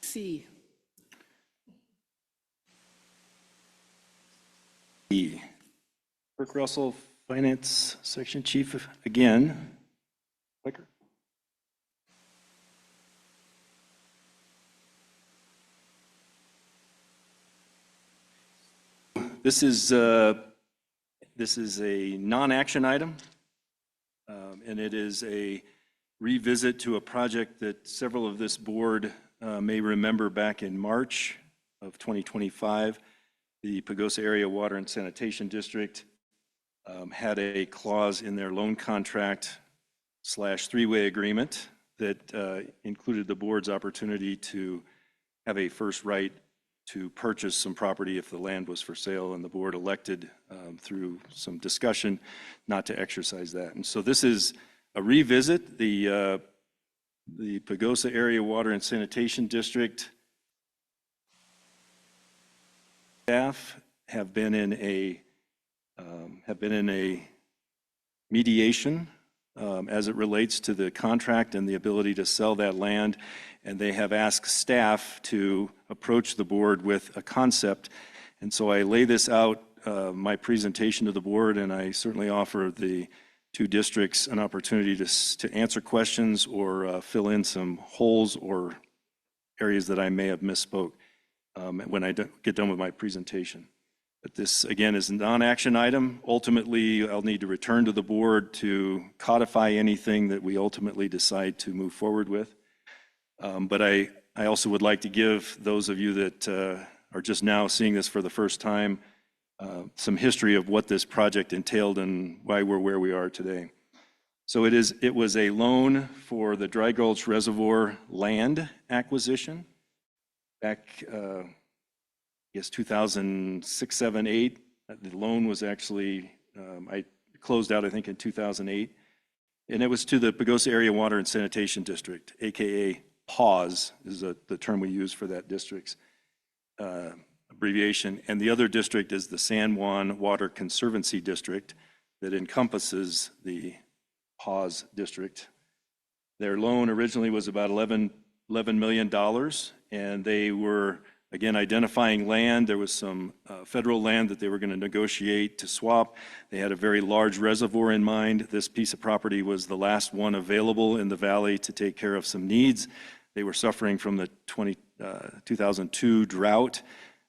C. E. Kirk Russell, Finance Section Chief again. Clicker. This is a non-action item, and it is a revisit to a project that several of this board may remember back in March of 2025. The Pagosa Area Water and Sanitation District had a clause in their loan contract / three-way agreement that included the board's opportunity to have a first right to purchase some property if the land was for sale, and the board elected through some discussion not to exercise that. And so this is a revisit. The Pagosa Area Water and Sanitation District staff have been in a mediation as it relates to the contract and the ability to sell that land, and they have asked staff to approach the board with a concept. And so I lay this out, my presentation to the board, and I certainly offer the two districts an opportunity to answer questions or fill in some holes or areas that I may have misspoke when I get done with my presentation. But this, again, is a non-action item. Ultimately, I'll need to return to the board to codify anything that we ultimately decide to move forward with. But I also would like to give those of you that are just now seeing this for the first time some history of what this project entailed and why we're where we are today. So it was a loan for the Dry Gulch Reservoir land acquisition back, I guess 2006, 7, 8. The loan was actually, I closed out, I think, in 2008. And it was to the Pagosa Area Water and Sanitation District, AKA PAWS is the term we use for that district's abbreviation. And the other district is the San Juan Water Conservancy District that encompasses the PAWS district. Their loan originally was about $11 million, and they were, again, identifying land. There was some federal land that they were going to negotiate to swap. They had a very large reservoir in mind. This piece of property was the last one available in the valley to take care of some needs. They were suffering from the 2002 drought,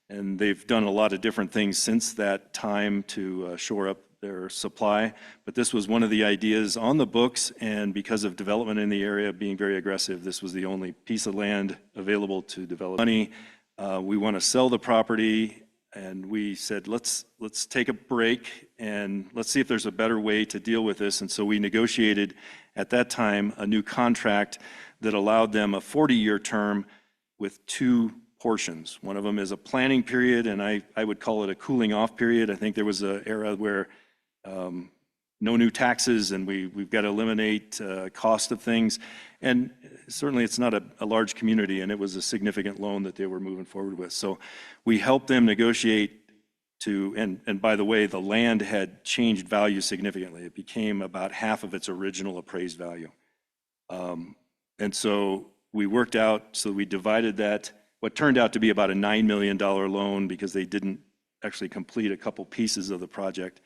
and they've done a lot of different things since that time to shore up their supply. But this was one of the ideas on the books, and because of development in the area being very aggressive, this was the only piece of land available to develop money. We want to sell the property, and we said, let's take a break and let's see if there's a better way to deal with this. And so we negotiated at that time a new contract that allowed them a 40-year term with two portions. One of them is a planning period, and I would call it a cooling off period. I think there was an era where no new taxes, and we've got to eliminate cost of things. And certainly it's not a large community, and it was a significant loan that they were moving forward with. So we helped them negotiate to, and by the way, the land had changed value significantly. It became about half of its original appraised value. And so we worked out, so we divided that, what turned out to be about a $9 million loan because they didn't actually complete a couple pieces of the project.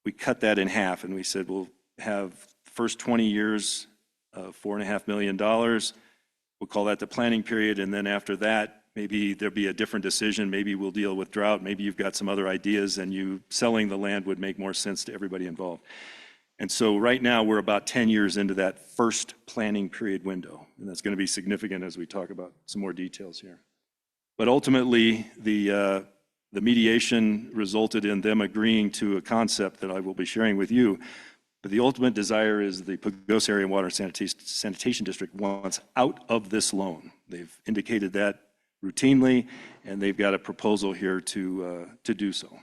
We cut that in half, and we said we'll have the first 20 years of $4.5 million. We'll call that the planning period, and then after that, maybe there'll be a different decision. Maybe we'll deal with drought. Maybe you've got some other ideas, and you selling the land would make more sense to everybody involved. And so right now, we're about 10 years into that first planning period window, and that's going to be significant as we talk about some more details here. But ultimately, the mediation resulted in them agreeing to a concept that I will be sharing with you. But the ultimate desire is the Pagosa Area Water Sanitation District wants out of this loan. They've indicated that routinely, and they've got a proposal here to do so.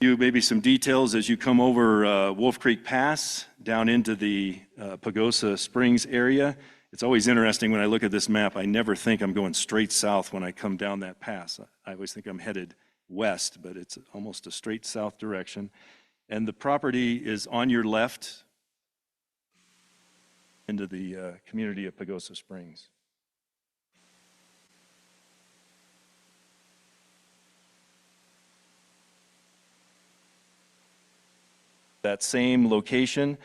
Maybe some details as you come over Wolf Creek Pass down into the Pagosa Springs area. It's always interesting when I look at this map. I never think I'm going straight south when I come down that pass. I always think I'm headed west, but it's almost a straight south direction. And the property is on your left into the community of Pagosa Springs. That same location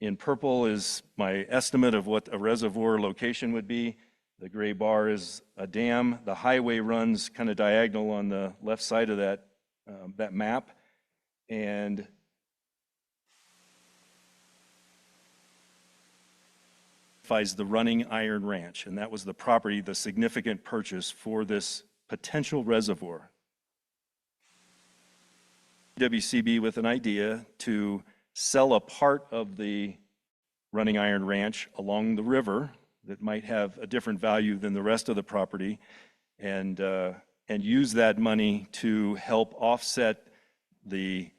in purple is my estimate of what a reservoir location would be. The gray bar is a dam. The highway runs kind of diagonal on the left side of that map. And the Running Iron Ranch, and that was the property, the significant purchase for this potential reservoir. CWCB with an idea to sell a part of the Running Iron Ranch along the river that might have a different value than the rest of the property, and use that money to help offset the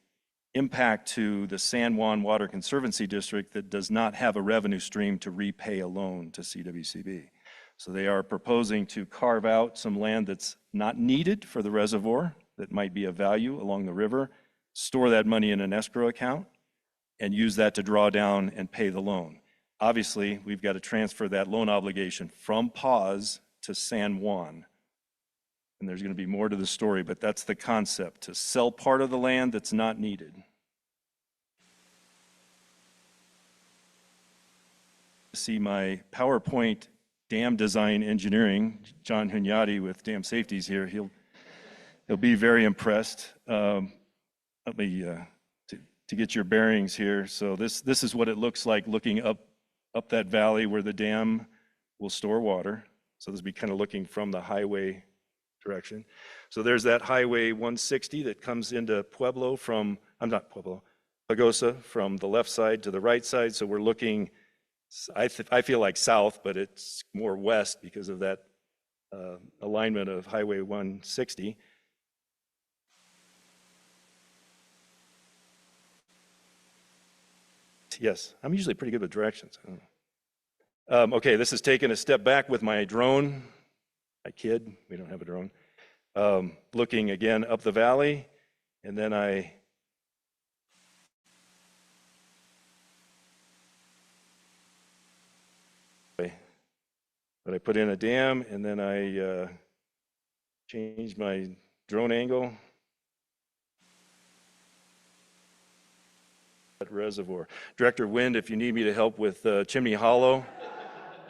impact to the San Juan Water Conservancy District that does not have a revenue stream to repay a loan to CWCB. So they are proposing to carve out some land that's not needed for the reservoir that might be of value along the river, store that money in an escrow account, and use that to draw down and pay the loan. Obviously, we've got to transfer that loan obligation from PAWS to San Juan. And there's going to be more to the story, but that's the concept, to sell part of the land that's not needed. See my PowerPoint dam design engineering, John Hunyadi with Dam Safeties here. He'll be very impressed. Let me to get your bearings here. So this is what it looks like looking up that valley where the dam will store water. So this will be kind of looking from the highway direction. So there's that Highway 160 that comes into Pueblo from, Pagosa from the left side to the right side. So we're looking, I feel like south, but it's more west because of that alignment of Highway 160. Yes, I'm usually pretty good with directions. Okay, this is taking a step back with my drone. I kid, we don't have a drone. Looking again up the valley, and then but I put in a dam, and then I changed my drone angle. Reservoir. Director Wind, if you need me to help with Chimney Hollow,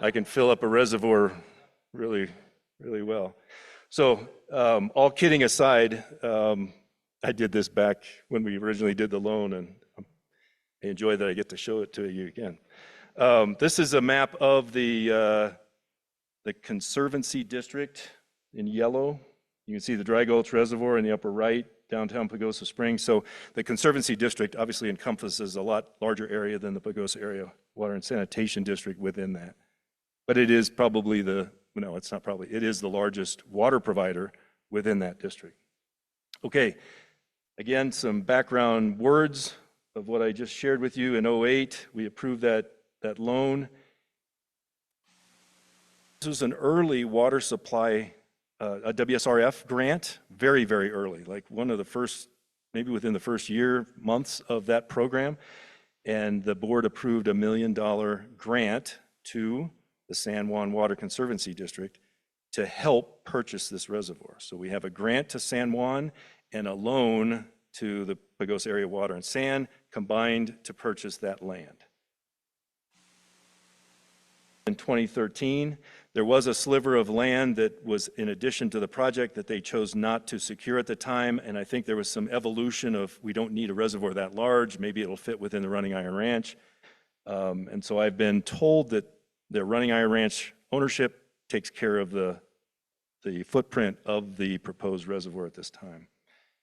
I can fill up a reservoir really, really well. So all kidding aside, I did this back when we originally did the loan, and I enjoy that I get to show it to you again. This is a map of the Conservancy District in yellow. You can see the Dry Gulch Reservoir in the upper right, downtown Pagosa Springs. So the Conservancy District obviously encompasses a lot larger area than the Pagosa Area Water and Sanitation District within that. But it is probably no, it's not probably, it is the largest water provider within that district. Okay, again, some background words of what I just shared with you. In 2008, we approved that loan. This was an early water supply, a WSRF grant, very, very early, like one of the first, maybe within the first months of that program. And the board approved $1 million grant to the San Juan Water Conservancy District to help purchase this reservoir. So we have a grant to San Juan and a loan to the Pagosa Area Water and Sand combined to purchase that land. In 2013, there was a sliver of land that was in addition to the project that they chose not to secure at the time, and I think there was some evolution of we don't need a reservoir that large, maybe it'll fit within the Running Iron Ranch. And so I've been told that the Running Iron Ranch ownership takes care of the footprint of the proposed reservoir at this time.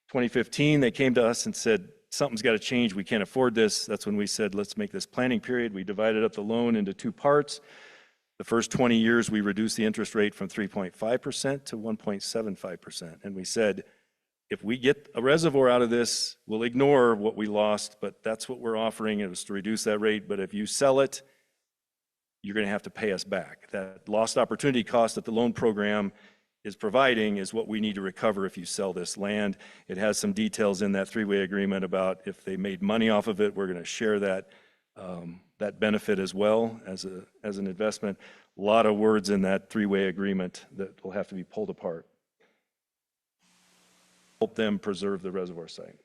2015, they came to us and said, something's got to change, we can't afford this. That's when we said, let's make this planning period. We divided up the loan into 2 parts. The first 20 years, we reduced the interest rate from 3.5% to 1.75%. And we said, if we get a reservoir out of this, we'll ignore what we lost, but that's what we're offering. It was to reduce that rate. But if you sell it, you're going to have to pay us back. That lost opportunity cost that the loan program is providing is what we need to recover if you sell this land. It has some details in that 3-way agreement about if they made money off of it, we're going to share that benefit as well as an investment. A lot of words in that 3-way agreement that will have to be pulled apart. Help them preserve the reservoir site.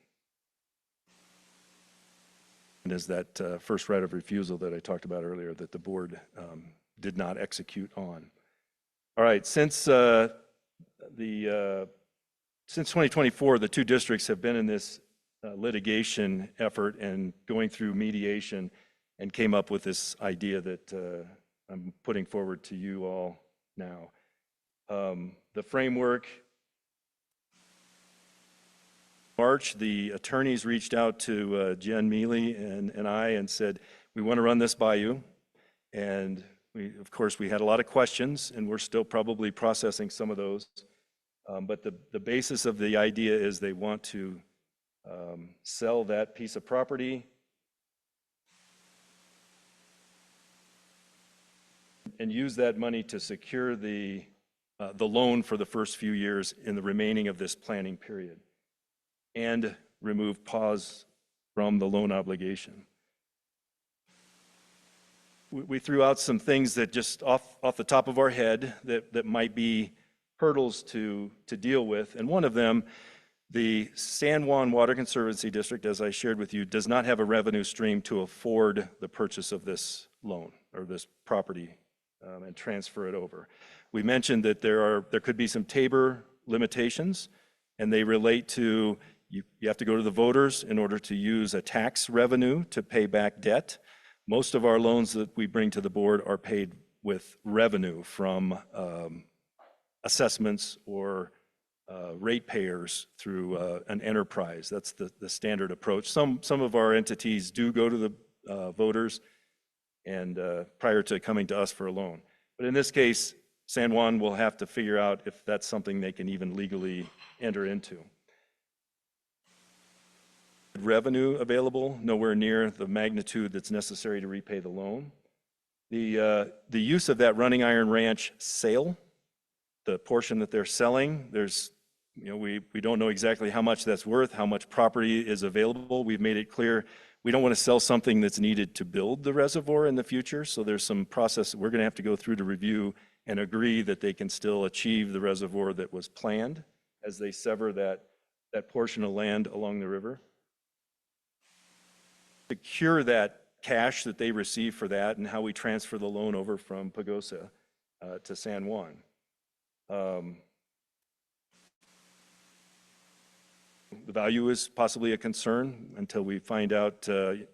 And is that first right of refusal that I talked about earlier that the board did not execute on. All right, since 2024, the 2 districts have been in this litigation effort and going through mediation and came up with this idea that I'm putting forward to you all now. The framework, March, the attorneys reached out to Jen Mealy and I and said, we want to run this by you. And of course, we had a lot of questions, and we're still probably processing some of those. But the basis of the idea is they want to sell that piece of property and use that money to secure the loan for the first few years in the remaining of this planning period and remove pause from the loan obligation. We threw out some things that just off the top of our head that might be hurdles to deal with. And one of them, the San Juan Water Conservancy District, as I shared with you, does not have a revenue stream to afford the purchase of this loan or this property and transfer it over. We mentioned that there could be some Tabor limitations, and they relate to you have to go to the voters in order to use a tax revenue to pay back debt. Most of our loans that we bring to the board are paid with revenue from assessments or ratepayers through an enterprise. That's the standard approach. Some of our entities do go to the voters and prior to coming to us for a loan. But in this case, San Juan will have to figure out if that's something they can even legally enter into. Revenue available, nowhere near the magnitude that's necessary to repay the loan. The use of that Running Iron Ranch sale, the portion that they're selling, we don't know exactly how much that's worth, how much property is available. We've made it clear we don't want to sell something that's needed to build the reservoir in the future. So there's some process that we're going to have to go through to review and agree that they can still achieve the reservoir that was planned as they sever that portion of land along the river. Secure that cash that they receive for that and how we transfer the loan over from Pagosa to San Juan. The value is possibly a concern until we find out, you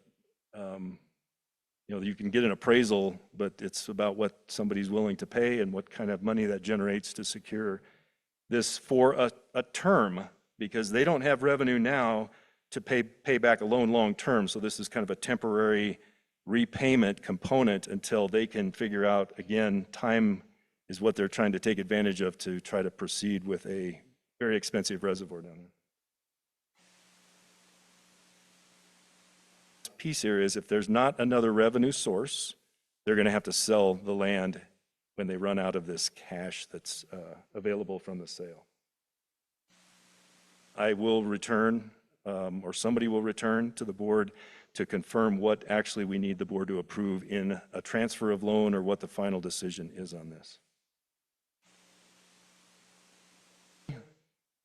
can get an appraisal, but it's about what somebody's willing to pay and what kind of money that generates to secure this for a term, because they don't have revenue now to pay back a loan long term. So this is kind of a temporary repayment component until they can figure out, again, time is what they're trying to take advantage of to try to proceed with a very expensive reservoir down there. Piece here is if there's not another revenue source, they're going to have to sell the land when they run out of this cash that's available from the sale. I will return, or somebody will return to the board to confirm what actually we need the board to approve in a transfer of loan or what the final decision is on this.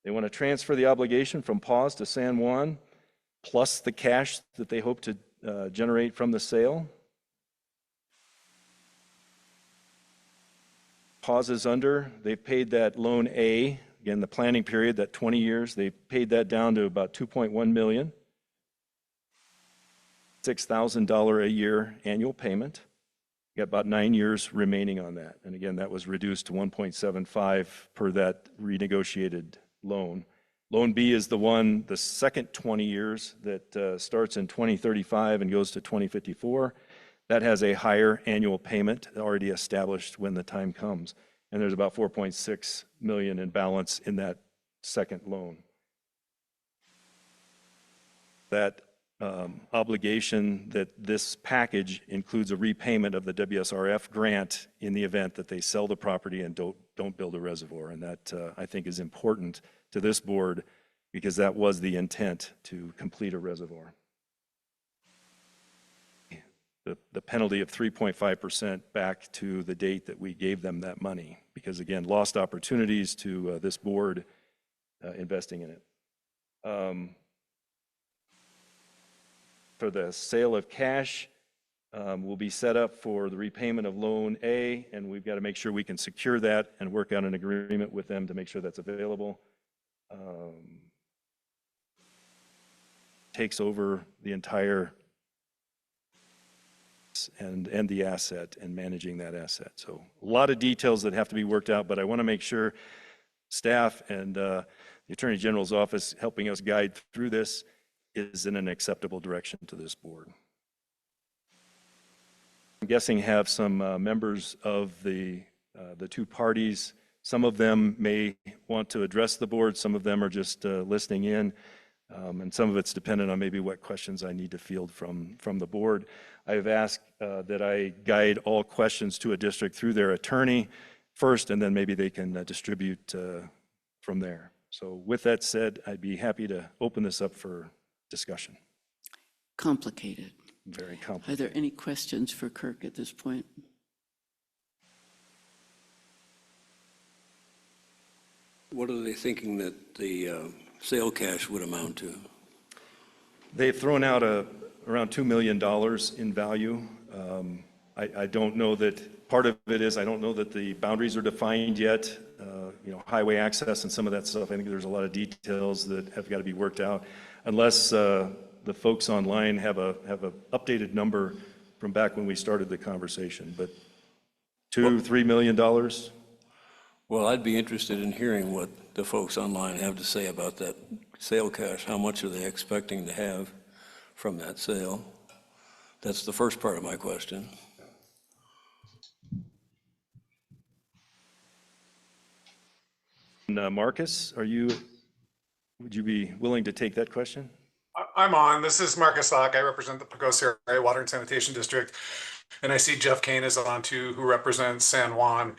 They want to transfer the obligation from PAWS to San Juan, plus the cash that they hope to generate from the sale. PAWS is under. They've paid that loan A, again, the planning period, that 20 years, they paid that down to about $2.1 million. $6,000 a year annual payment. You got about 9 years remaining on that. And again, that was reduced to 1.75 per that renegotiated loan. Loan B is the second 20 years that starts in 2035 and goes to 2054. That has a higher annual payment already established when the time comes. And there's about 4.6 million in balance in that second loan. That obligation, that this package includes a repayment of the WSRF grant in the event that they sell the property and don't build a reservoir. And that I think is important to this board because that was the intent, to complete a reservoir. The penalty of 3.5% back to the date that we gave them that money, because again, lost opportunities to this board investing in it. For the sale of cash, will be set up for the repayment of loan A, and we've got to make sure we can secure that and work out an agreement with them to make sure that's available. Takes over the entire and the asset and managing that asset. So a lot of details that have to be worked out, but I want to make sure staff and the Attorney General's office helping us guide through this is in an acceptable direction to this board. I'm guessing have some members of the two parties. Some of them may want to address the board. Some of them are just listening in. And some of it's dependent on maybe what questions I need to field from the board. I have asked that I guide all questions to a district through their attorney first, and then maybe they can distribute from there. So with that said, I'd be happy to open this up for discussion. Complicated. Very complicated. Are there any questions for Kirk at this point? What are they thinking that the sale cash would amount to? They've thrown out around $2 million in value. I don't know that, part of it is I don't know that the boundaries are defined yet, highway access and some of that stuff. I think there's a lot of details that have got to be worked out. Unless the folks online have a updated number from back when we started the conversation, but $2-3 million. Well, I'd be interested in hearing what the folks online have to say about that sale cash. How much are they expecting to have from that sale? That's the first part of my question. And Marcus, would you be willing to take that question? I'm on. This is Marcus Stock. I represent the Pagosa Area Water and Sanitation District. And I see Jeff Kane is on too, who represents San Juan.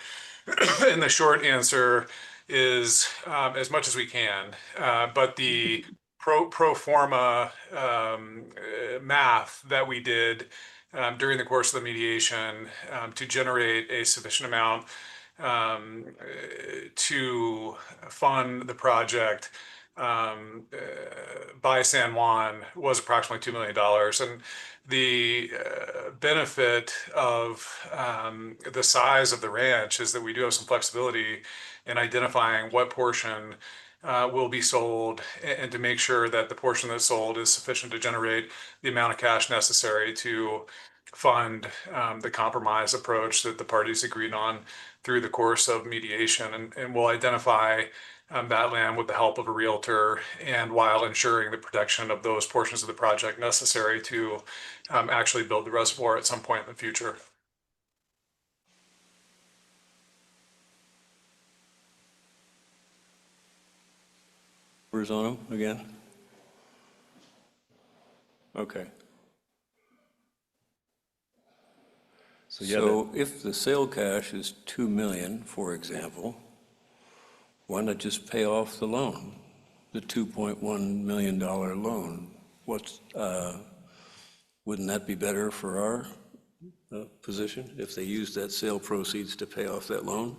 And the short answer is as much as we can. But the pro forma math that we did during the course of the mediation to generate a sufficient amount to fund the project by by San Juan was approximately $2 million. And the benefit of the size of the ranch is that we do have some flexibility in identifying what portion will be sold, and to make sure that the portion that's sold is sufficient to generate the amount of cash necessary to fund the compromise approach that the parties agreed on through the course of mediation. And we'll identify that land with the help of a realtor, and while ensuring the protection of those portions of the project necessary to actually build the reservoir at some point in the future. Verzano again? Okay. So, yeah, So if the sale cash is 2 million, for example, why not just pay off the loan, the $2.1 million loan? Wouldn't that be better for our position if they use that sale proceeds to pay off that loan?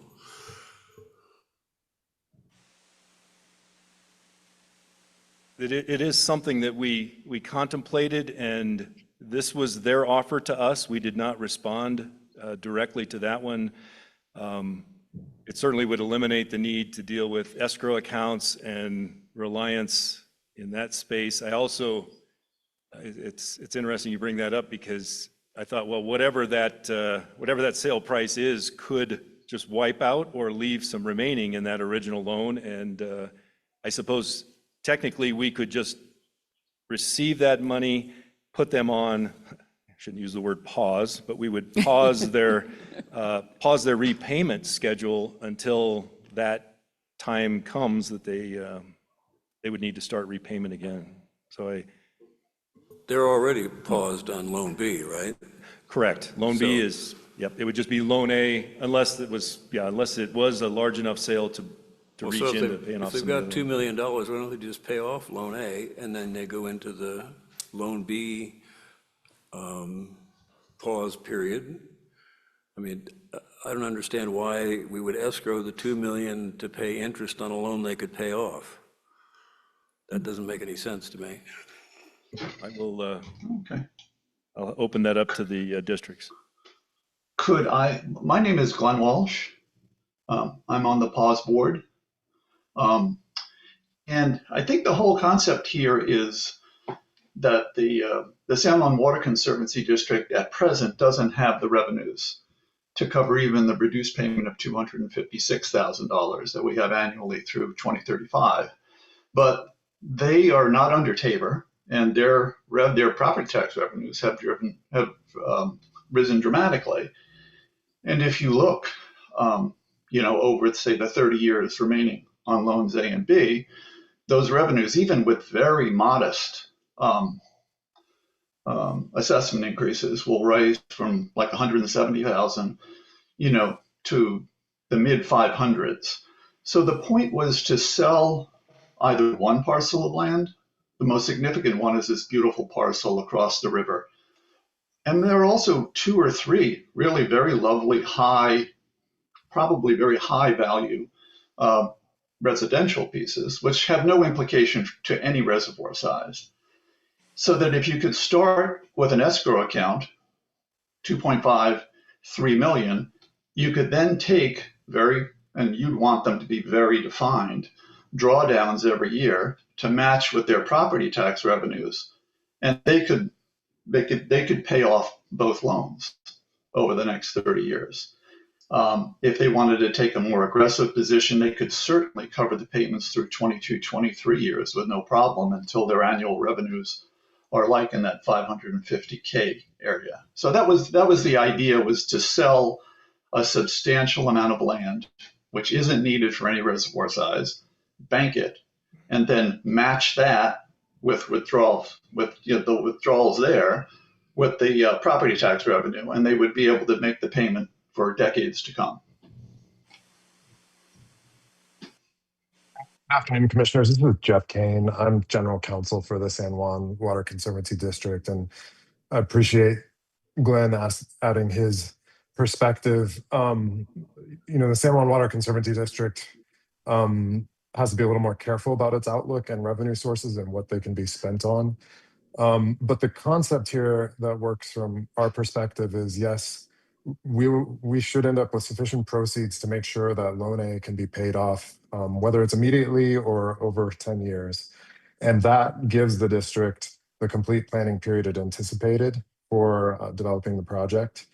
It is something that we contemplated, and this was their offer to us. We did not respond directly to that one. It certainly would eliminate the need to deal with escrow accounts and reliance in that space. I also, it's interesting you bring that up, because I thought, well, whatever that sale price is could just wipe out or leave some remaining in that original loan. And I suppose technically we could just receive that money, put them on, I shouldn't use the word pause, but we would pause their repayment schedule until that time comes that they would need to start repayment again. So They're already paused on Loan B, right? Correct. Loan B is, yep, it would just be Loan A, unless it was a large enough sale to reach into paying off some If they've got of $2 million, why don't they just pay off Loan A, and then they go into the Loan B pause period? I mean, I don't understand why we would escrow the 2 million to pay interest on a loan they could pay off. That doesn't make any sense to me. I will, I'll open that up to the districts. My name is Glenn Walsh. I'm on the pause board. And I think the whole concept here is that the San Juan Water Conservancy District at present doesn't have the revenues to cover even the reduced payment of $256,000 that we have annually through 2035. But they are not under Tabor, and their property tax revenues have risen dramatically. And if you look, over, say, the 30 years remaining on loans A and B, those revenues, even with very modest assessment increases, will rise from like 170,000, to the mid 500s. So the point was to sell either one parcel of land. The most significant one is this beautiful parcel across the river. And there are also 2 or 3 really very lovely, probably very high value residential pieces, which have no implication to any reservoir size. So that if you could start with an escrow account, 2.5, 3 million, you could then take and you'd want them to be very defined, drawdowns every year to match with their property tax revenues. And they could pay off both loans over the next 30 years. If they wanted to take a more aggressive position, they could certainly cover the payments through 22, 23 years with no problem until their annual revenues are like in that 550K area. So that was the idea, was to sell a substantial amount of land, which isn't needed for any reservoir size, bank it, and then match that with withdrawals, the withdrawals there with the property tax revenue, and they would be able to make the payment for decades to come. Afternoon, Commissioners. This is Jeff Kane. I'm General Counsel for the San Juan Water Conservancy District, and I appreciate Glenn adding his perspective. The San Juan Water Conservancy District has to be a little more careful about its outlook and revenue sources and what they can be spent on. But the concept here that works from our perspective is, yes, we should end up with sufficient proceeds to make sure that Loan A can be paid off, whether it's immediately or over 10 years. And that gives the district the complete planning period it anticipated for developing the project.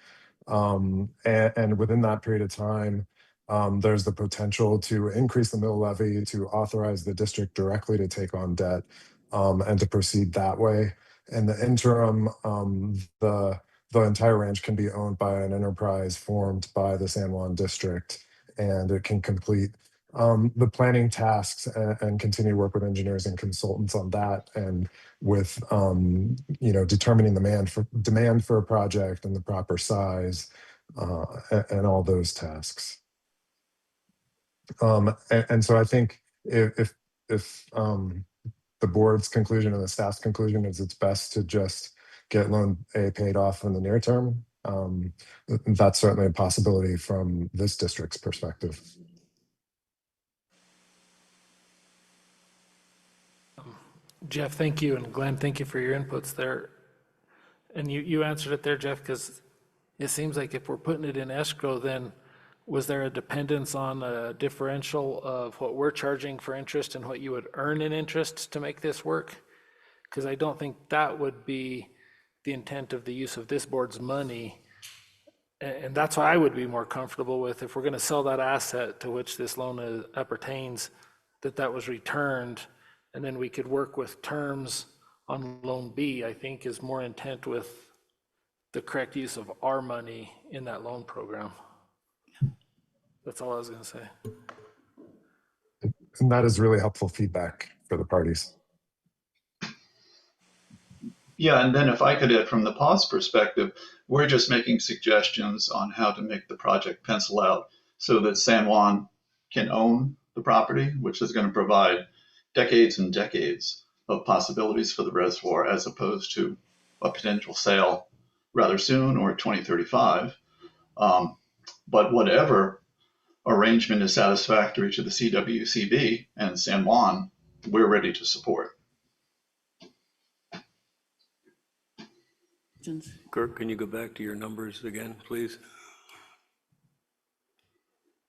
And within that period of time, there's the potential to increase the mill levy, to authorize the district directly to take on debt, and to proceed that way. In the interim, the entire ranch can be owned by an enterprise formed by the San Juan district, and it can complete the planning tasks and continue to work with engineers and consultants on that, and with determining demand for a project and the proper size, and all those tasks. And so I think if the board's conclusion and the staff's conclusion is it's best to just get Loan A paid off in the near term, that's certainly a possibility from this district's perspective. Jeff, thank you, and Glenn, thank you for your inputs there. And you answered it there, Jeff, because it seems like if we're putting it in escrow, then was there a dependence on a differential of what we're charging for interest and what you would earn in interest to make this work? Because I don't think that would be the intent of the use of this board's money. And that's why I would be more comfortable with, if we're going to sell that asset to which this loan appertains, that was returned, and then we could work with terms on Loan B, I think is more intent with the correct use of our money in that loan program. That's all I was going to say. And that is really helpful feedback for the parties. Yeah, and then if I could add from the PAWS perspective, we're just making suggestions on how to make the project pencil out so that San Juan can own the property, which is going to provide decades and decades of possibilities for the reservoir, as opposed to a potential sale rather soon or 2035. But whatever arrangement is satisfactory to the CWCB and San Juan, we're ready to support. Kirk, can you go back to your numbers again, please?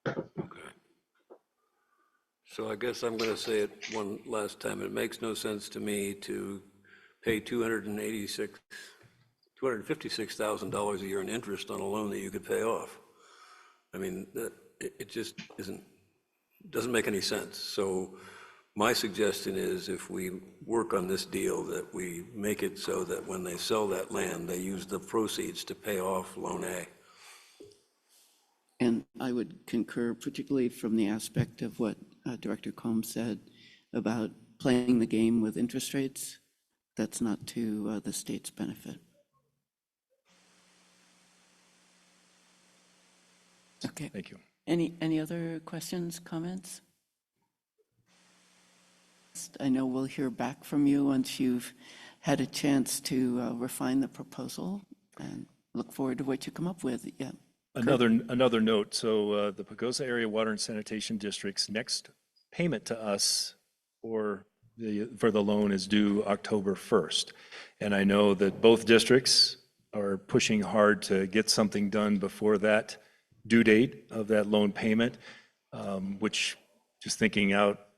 Okay. So I guess I'm going to say it one last time. It makes no sense to me to pay $256,000 a year in interest on a loan that you could pay off. I mean, it just doesn't make any sense. So my suggestion is, if we work on this deal, that we make it so that when they sell that land, they use the proceeds to pay off Loan A. And I would concur, particularly from the aspect of what Director Combs said about playing the game with interest rates. That's not to the state's benefit. Okay. Thank you. Any other questions, comments? I know we'll hear back from you once you've had a chance to refine the proposal, and look forward to what you come up with. Yeah. Another note. So the Pagosa Area Water and Sanitation District's next payment to us for the loan is due October 1st. And I know that both districts are pushing hard to get something done before that due date of that loan payment, which, just thinking out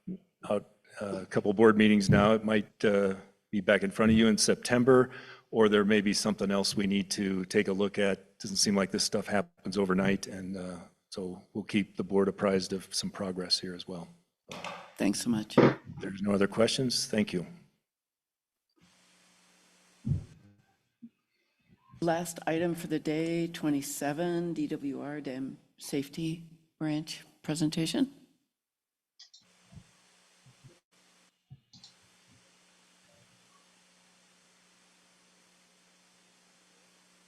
a couple board meetings now, it might be back in front of you in September, or there may be something else we need to take a look at. Doesn't seem like this stuff happens overnight, and so we'll keep the board apprised of some progress here as well. Thanks so much. If there's no other questions, thank you. Last item for the day, 27, DWR Dam Safety Branch presentation.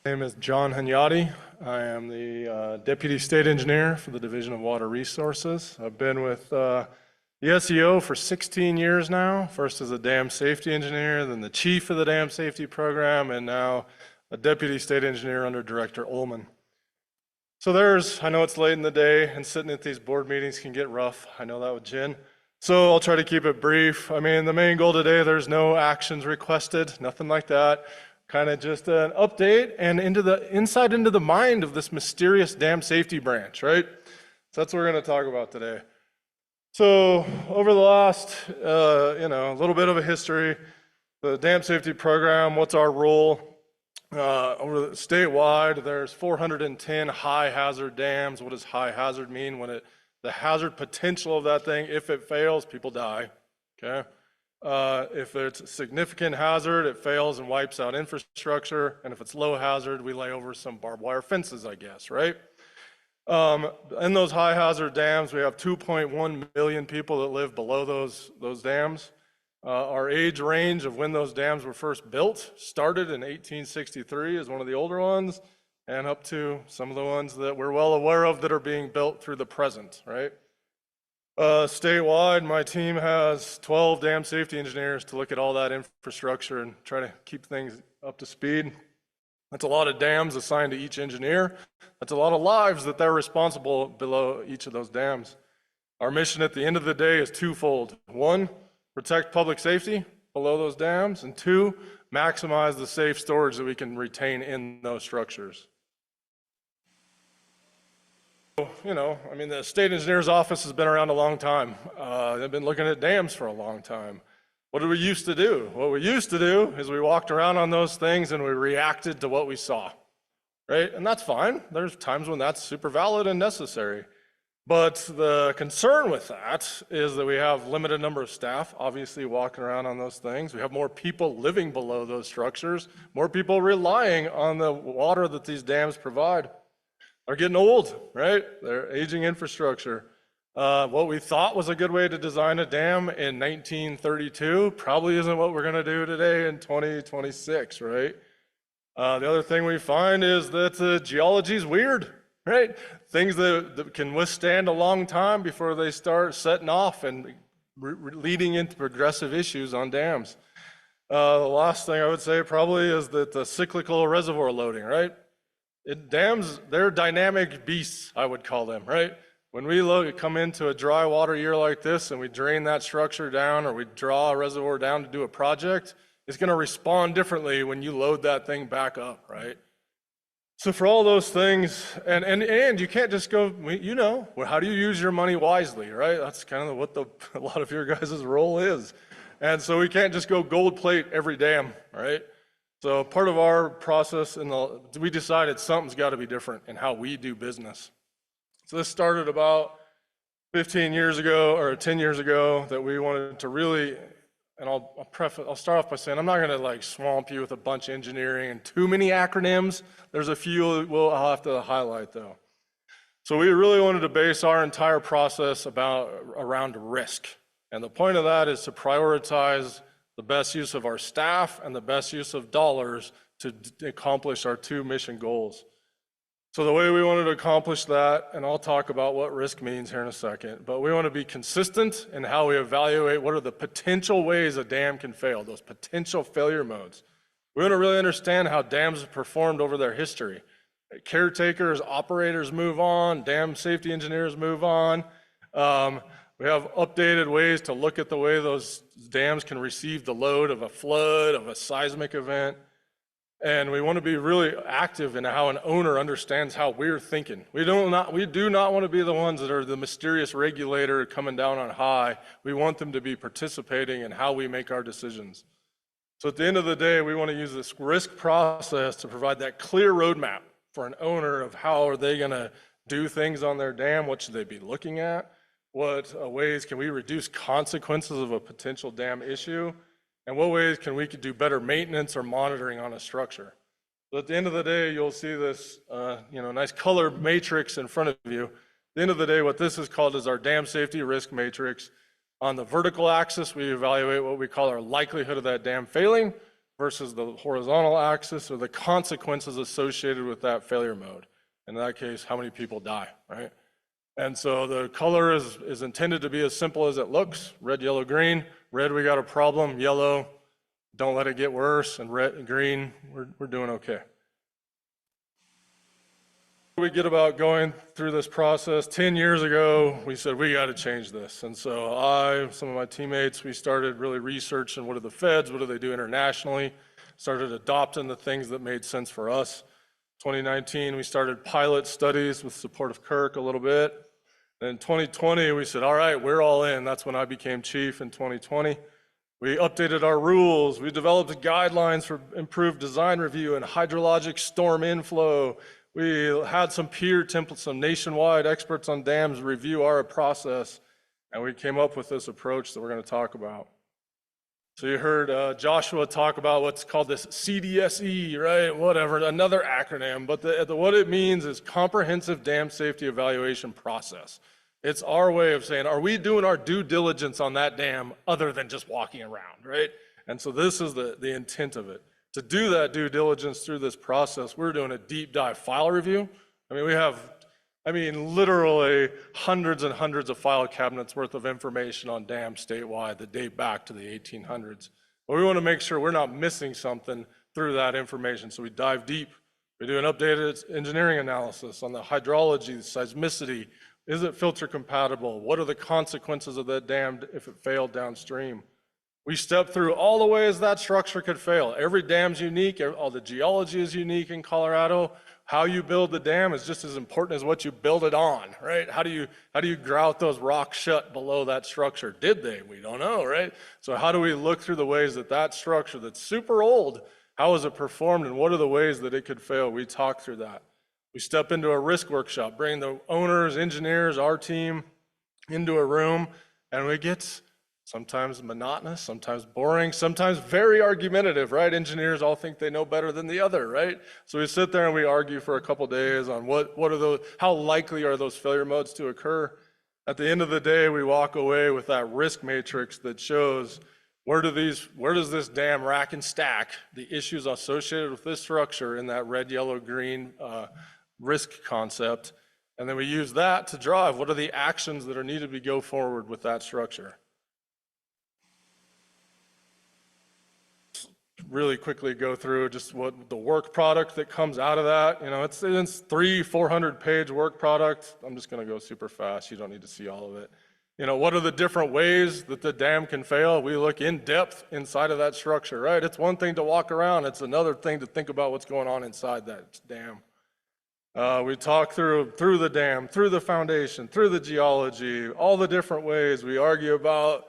My name is John Hanyadi. I am the Deputy State Engineer for the Division of Water Resources. I've been with the SEO for 16 years now, first as a dam safety engineer, then the chief of the dam safety program, and now a Deputy State Engineer under Director Ullman. So I know it's late in the day, and sitting at these board meetings can get rough. I know that with Jen. So I'll try to keep it brief. I mean, the main goal today, there's no actions requested, nothing like that. Kind of just an update and insight into the mind of this mysterious dam safety branch, right? So that's what we're going to talk about today. So over the last, a little bit of a history, the dam safety program, what's our role? Over statewide, there's 410 high hazard dams. What does high hazard mean? When the hazard potential of that thing, if it fails, people die, okay? If it's a significant hazard, it fails and wipes out infrastructure. And if it's low hazard, we lay over some barbed wire fences, I guess, right? In those high hazard dams, we have 2.1 million people that live below those dams. Our age range of when those dams were first built started in 1863 as one of the older ones, and up to some of the ones that we're well aware of that are being built through the present, right? Statewide, my team has 12 dam safety engineers to look at all that infrastructure and try to keep things up to speed. That's a lot of dams assigned to each engineer. That's a lot of lives that they're responsible below each of those dams. Our mission at the end of the day is twofold. One, protect public safety below those dams, and two, maximize the safe storage that we can retain in those structures. The state engineer's office has been around a long time. They've been looking at dams for a long time. What did we used to do? What we used to do is we walked around on those things and we reacted to what we saw, right? And that's fine. There's times when that's super valid and necessary. But the concern with that is that we have limited number of staff, obviously, walking around on those things. We have more people living below those structures, more people relying on the water that these dams provide. They're getting old, right? They're aging infrastructure. What we thought was a good way to design a dam in 1932 probably isn't what we're going to do today in 2026, right? The other thing we find is that the geology is weird, right? Things that can withstand a long time before they start setting off and leading into progressive issues on dams. The last thing I would say probably is that the cyclical reservoir loading, right? Dams, they're dynamic beasts, I would call them, right? When we come into a dry water year like this and we drain that structure down or we draw a reservoir down to do a project, it's going to respond differently when you load that thing back up, right? So for all those things, and you can't just go, how do you use your money wisely, right? That's kind of what a lot of your guys' role is. And so we can't just go gold plate every dam, right? So part of our process, we decided something's got to be different in how we do business. So this started about 15 years ago or 10 years ago that we wanted to really, and I'll start off by saying I'm not going to swamp you with a bunch of engineering and too many acronyms. There's a few I'll have to highlight though. So we really wanted to base our entire process around risk. And the point of that is to prioritize the best use of our staff and the best use of dollars to accomplish our two mission goals. So the way we wanted to accomplish that, and I'll talk about what risk means here in a second, but we want to be consistent in how we evaluate what are the potential ways a dam can fail, those potential failure modes. We want to really understand how dams have performed over their history. Caretakers, operators move on, dam safety engineers move on. We have updated ways to look at the way those dams can receive the load of a flood, of a seismic event. And we want to be really active in how an owner understands how we're thinking. We do not want to be the ones that are the mysterious regulator coming down on high. We want them to be participating in how we make our decisions. So at the end of the day, we want to use this risk process to provide that clear roadmap for an owner of how are they going to do things on their dam, what should they be looking at, what ways can we reduce consequences of a potential dam issue, and what ways can we do better maintenance or monitoring on a structure. So at the end of the day, you'll see this nice color matrix in front of you. At the end of the day, what this is called is our dam safety risk matrix. On the vertical axis, we evaluate what we call our likelihood of that dam failing versus the horizontal axis, or the consequences associated with that failure mode. In that case, how many people die, right? And so the color is intended to be as simple as it looks: red, yellow, green. Red, we got a problem. Yellow, don't let it get worse. And red, green, we're doing okay. we get about going through this process, 10 years ago, we said, we got to change this. And so some of my teammates, we started really researching what are the feds, what do they do internationally, started adopting the things that made sense for us. 2019, we started pilot studies with support of Kirk a little bit. Then 2020, we said, all right, we're all in. That's when I became chief in 2020. We updated our rules. We developed guidelines for improved design review and hydrologic storm inflow. We had some peer templates, some nationwide experts on dams review our process, and we came up with this approach that we're going to talk about. So you heard Joshua talk about what's called this CDSE, right? Whatever, another acronym, but what it means is Comprehensive Dam Safety Evaluation Process. It's our way of saying, are we doing our due diligence on that dam other than just walking around, right? And so this is the intent of it. To do that due diligence through this process, we're doing a deep dive file review. I mean, we have, literally hundreds and hundreds of file cabinets worth of information on dams statewide that date back to the 1800s. But we want to make sure we're not missing something through that information. So we dive deep. We do an updated engineering analysis on the hydrology, the seismicity. Is it filter compatible? What are the consequences of that dam if it failed downstream? We step through all the ways that structure could fail. Every dam's unique, all the geology is unique in Colorado. How you build the dam is just as important as what you build it on, right? How do you grout those rocks shut below that structure? Did they? We don't know, right? So how do we look through the ways that structure that's super old, how is it performed and what are the ways that it could fail? We talk through that. We step into a risk workshop, bring the owners, engineers, our team into a room, and we get sometimes monotonous, sometimes boring, sometimes very argumentative, right? Engineers all think they know better than the other, right? So we sit there and we argue for a couple days on what are those, how likely are those failure modes to occur? At the end of the day, we walk away with that risk matrix that shows where does this dam rack and stack the issues associated with this structure in that red, yellow, green risk concept. And then we use that to drive what are the actions that are needed to go forward with that structure. Really quickly go through just what the work product that comes out of that. You know, it's 300-400 page work product. I'm just going to go super fast. You don't need to see all of it. You know, what are the different ways that the dam can fail? We look in depth inside of that structure, right? It's one thing to walk around. It's another thing to think about what's going on inside that dam. We talk through the dam, through the foundation, through the geology, all the different ways. We argue about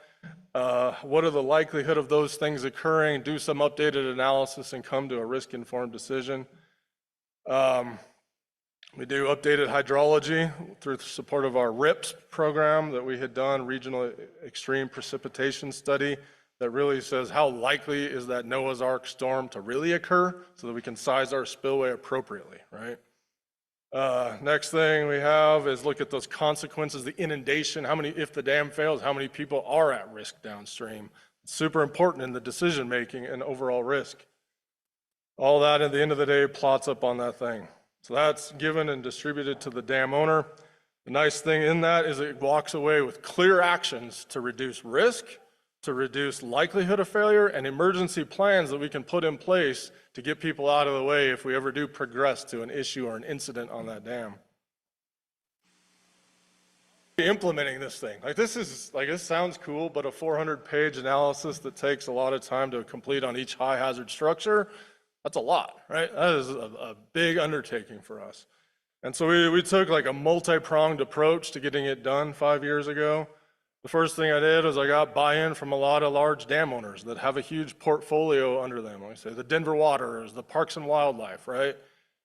what are the likelihood of those things occurring, do some updated analysis and come to a risk-informed decision. We do updated hydrology through the support of our RIPS program that we had done, Regional Extreme Precipitation Study, that really says how likely is that Noah's Ark storm to really occur so that we can size our spillway appropriately, right? Next thing we have is look at those consequences, the inundation, if the dam fails, how many people are at risk downstream. It's super important in the decision making and overall risk. All that at the end of the day plots up on that thing. So that's given and distributed to the dam owner. The nice thing in that is it walks away with clear actions to reduce risk, to reduce likelihood of failure, and emergency plans that we can put in place to get people out of the way if we ever do progress to an issue or an incident on that dam. Implementing this thing, this sounds cool, but a 400-page analysis that takes a lot of time to complete on each high hazard structure, that's a lot, right? That is a big undertaking for us. And so we took like a multi-pronged approach to getting it done 5 years ago. The first thing I did was I got buy-in from a lot of large dam owners that have a huge portfolio under them. Like I say, the Denver Waters, the Parks and Wildlife, right?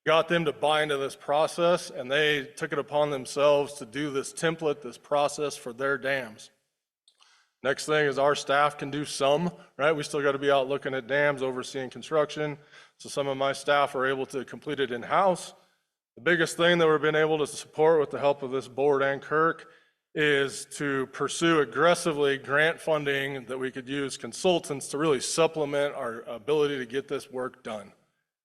Got them to buy into this process, and they took it upon themselves to do this template, this process for their dams. Next thing is our staff can do some, right? We still got to be out looking at dams, overseeing construction. So some of my staff are able to complete it in-house. The biggest thing that we've been able to support with the help of this board and Kirk is to pursue aggressively grant funding that we could use consultants to really supplement our ability to get this work done.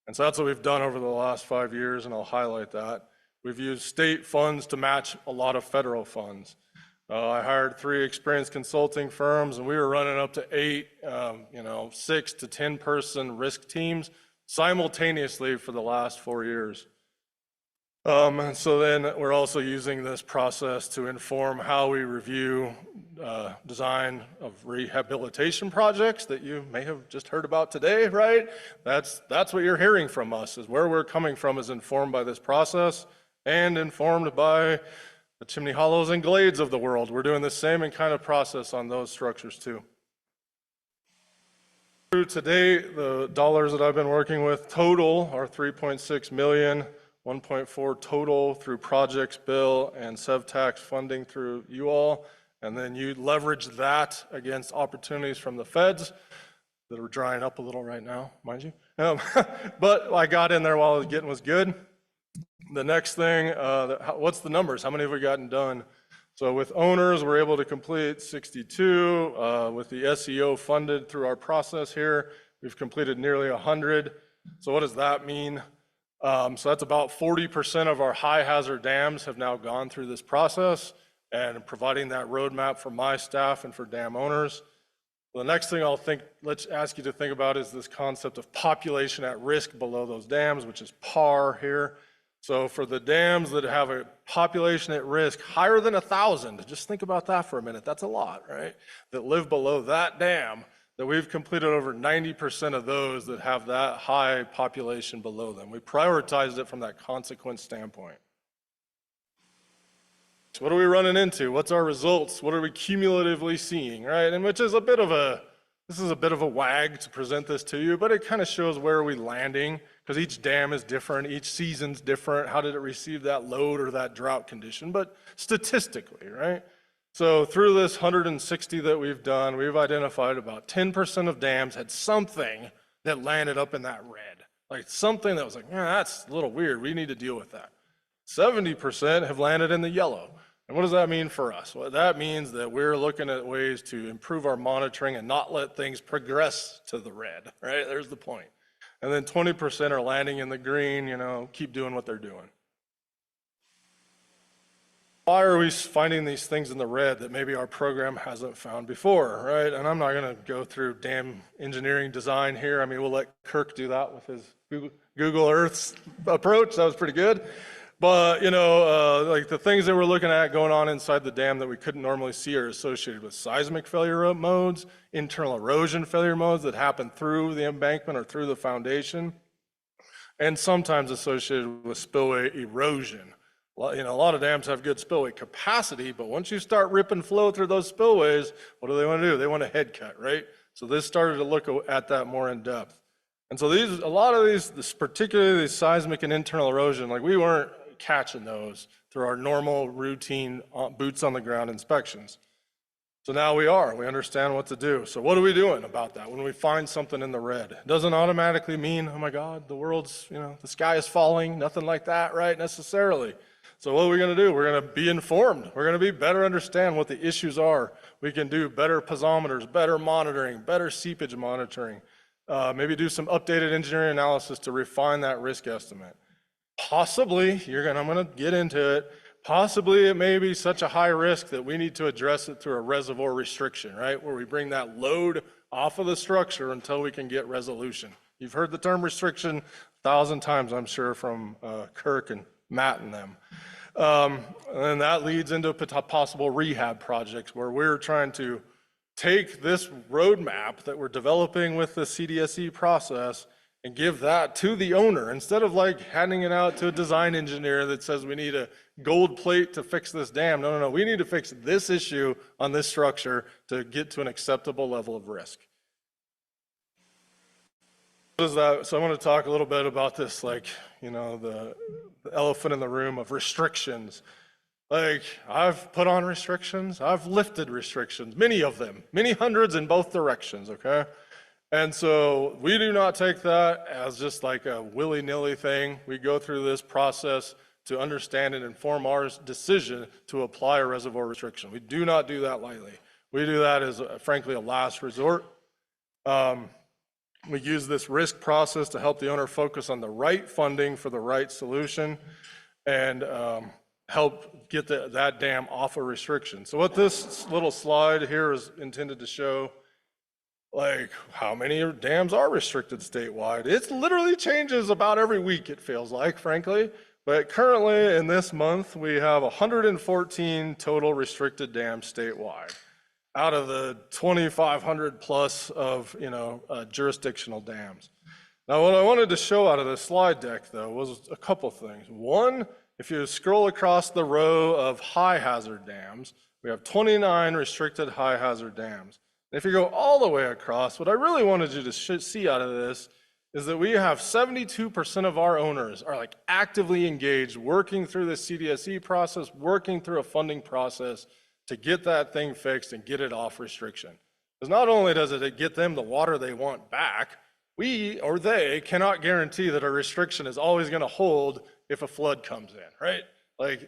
And so that's what we've done over the last 5 years, and I'll highlight that. We've used state funds to match a lot of federal funds. I hired 3 experienced consulting firms, and we were running up to 8, 6 to 10 person risk teams simultaneously for the last 4 years. And so then we're also using this process to inform how we review design of rehabilitation projects that you may have just heard about today, right? That's what you're hearing from us, is where we're coming from is informed by this process and informed by the Chimney Hollows and Glades of the world. We're doing the same kind of process on those structures too. Today, the dollars that I've been working with total are 3.6 million. 1.4 total through projects bill and tax funding through you all. And then you leverage that against opportunities from the feds that are drying up a little right now, mind you. But I got in there while I was getting was good. The next thing, what's the numbers? How many have we gotten done? So with owners, we're able to complete 62. With the SEO funded through our process here, we've completed nearly 100. So what does that mean? So that's about 40% of our high hazard dams have now gone through this process and providing that roadmap for my staff and for dam owners. The next thing let's ask you to think about is this concept of population at risk below those dams, which is PAR here. So for the dams that have a population at risk higher than 1,000, just think about that for a minute. That's a lot, right? That live below that dam, that we've completed over 90% of those that have that high population below them. We prioritized it from that consequence standpoint. So what are we running into? What's our results? What are we cumulatively seeing, right? And which is this is a bit of a wag to present this to you, but it kind of shows where are we landing, because each dam is different, each season's different. How did it receive that load or that drought condition? But statistically, right? So through this 160 that we've done, we've identified about 10% of dams had something that landed up in that red. Like something that was like, yeah, that's a little weird. We need to deal with that. 70% have landed in the yellow. And what does that mean for us? Well, that means that we're looking at ways to improve our monitoring and not let things progress to the red, right? There's the point. And then 20% are landing in the green, keep doing what they're doing. Why are we finding these things in the red that maybe our program hasn't found before, right? And I'm not going to go through dam engineering design here. I mean, we'll let Kirk do that with his Google Earth's approach. That was pretty good. But, like the things that we're looking at going on inside the dam that we couldn't normally see are associated with seismic failure modes, internal erosion failure modes that happen through the embankment or through the foundation, and sometimes associated with spillway erosion. A lot of dams have good spillway capacity, but once you start ripping flow through those spillways, what do they want to do? They want a head cut, right? So this started to look at that more in depth. And so a lot of these, particularly the seismic and internal erosion, like we weren't catching those through our normal routine boots on the ground inspections. So now we understand what to do. So what are we doing about that when we find something in the red? It doesn't automatically mean, oh my God, the world's, the sky is falling, nothing like that, right, necessarily. So what are we going to do? We're going to be informed. We're going to better understand what the issues are. We can do better piezometers, better monitoring, better seepage monitoring, maybe do some updated engineering analysis to refine that risk estimate. Possibly, I'm going to get into it, possibly it may be such a high risk that we need to address it through a reservoir restriction, right? Where we bring that load off of the structure until we can get resolution. You've heard the term restriction 1,000 times, I'm sure, from Kirk and Matt and them. And that leads into possible rehab projects where we're trying to take this roadmap that we're developing with the CDSE process and give that to the owner instead of like handing it out to a design engineer that says we need a gold plate to fix this dam. No, we need to fix this issue on this structure to get to an acceptable level of risk. What is that? So I want to talk a little bit about this, like, the elephant in the room of restrictions. Like, I've put on restrictions, I've lifted restrictions, many of them, many hundreds in both directions, okay? And so we do not take that as just like a willy-nilly thing. We go through this process to understand and inform our decision to apply a reservoir restriction. We do not do that lightly. We do that as, frankly, a last resort. We use this risk process to help the owner focus on the right funding for the right solution and help get that dam off a restriction. So what this little slide here is intended to show, like, how many dams are restricted statewide. It literally changes about every week, it feels like, frankly. But currently, in this month, we have 114 total restricted dams statewide, out of the 2,500 plus of jurisdictional dams. Now, what I wanted to show out of this slide deck, though, was a couple things. One, if you scroll across the row of high hazard dams, we have 29 restricted high hazard dams. And if you go all the way across, what I really wanted you to see out of this is that we have 72% of our owners are like actively engaged, working through the CDSE process, working through a funding process to get that thing fixed and get it off restriction. Because not only does it get them the water they want back, we or they cannot guarantee that a restriction is always going to hold if a flood comes in, right?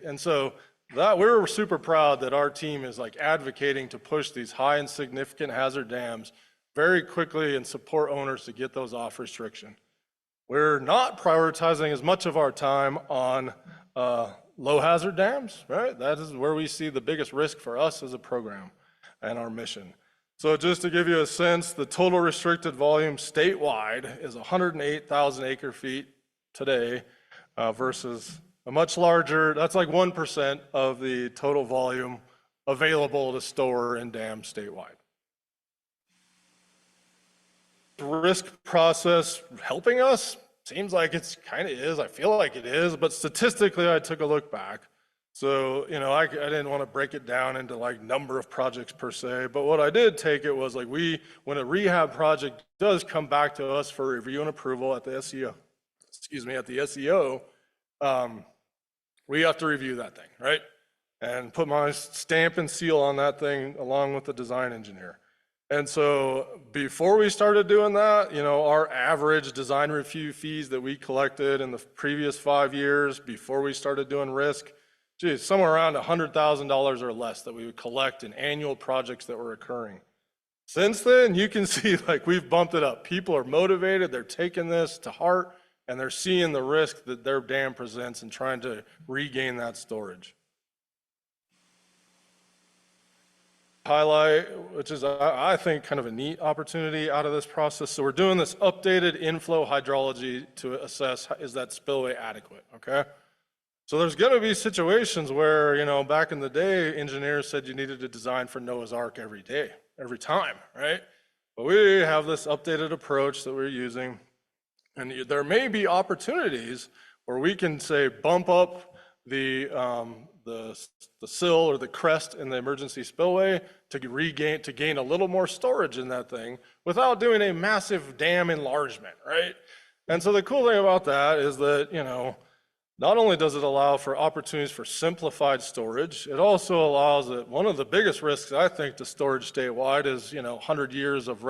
And so that we're super proud that our team is like advocating to push these high and significant hazard dams very quickly and support owners to get those off restriction. We're not prioritizing as much of our time on low hazard dams, right? That is where we see the biggest risk for us as a program and our mission. So just to give you a sense, the total restricted volume statewide is 108,000 acre feet today versus a much larger, that's like 1% of the total volume available to store in dams statewide. Risk process helping us? Seems like it's kind of is. I feel like it is, but statistically, I took a look back. So, I didn't want to break it down into like number of projects per se, but what I did take it was like when a rehab project does come back to us for review and approval at the SEO, we have to review that thing, right? And put my stamp and seal on that thing along with the design engineer. And so before we started doing that, our average design review fees that we collected in the previous 5 years before we started doing risk, somewhere around $100,000 or less that we would collect in annual projects that were occurring. Since then, you can see like we've bumped it up. People are motivated, they're taking this to heart, and they're seeing the risk that their dam presents and trying to regain that storage. Highlight, which is, I think, kind of a neat opportunity out of this process. So we're doing this updated inflow hydrology to assess, is that spillway adequate, okay? So there's gonna be situations where, back in the day, engineers said you needed to design for Noah's Ark every day, every time, right? But we have this updated approach that we're using, and there may be opportunities where we can say bump up the sill or the crest in the emergency spillway to gain a little more storage in that thing without doing a massive dam enlargement, right? And so the cool thing about that is that, not only does it allow for opportunities for simplified storage, it also allows that one of the biggest risks, I think, to storage statewide is, 100 years of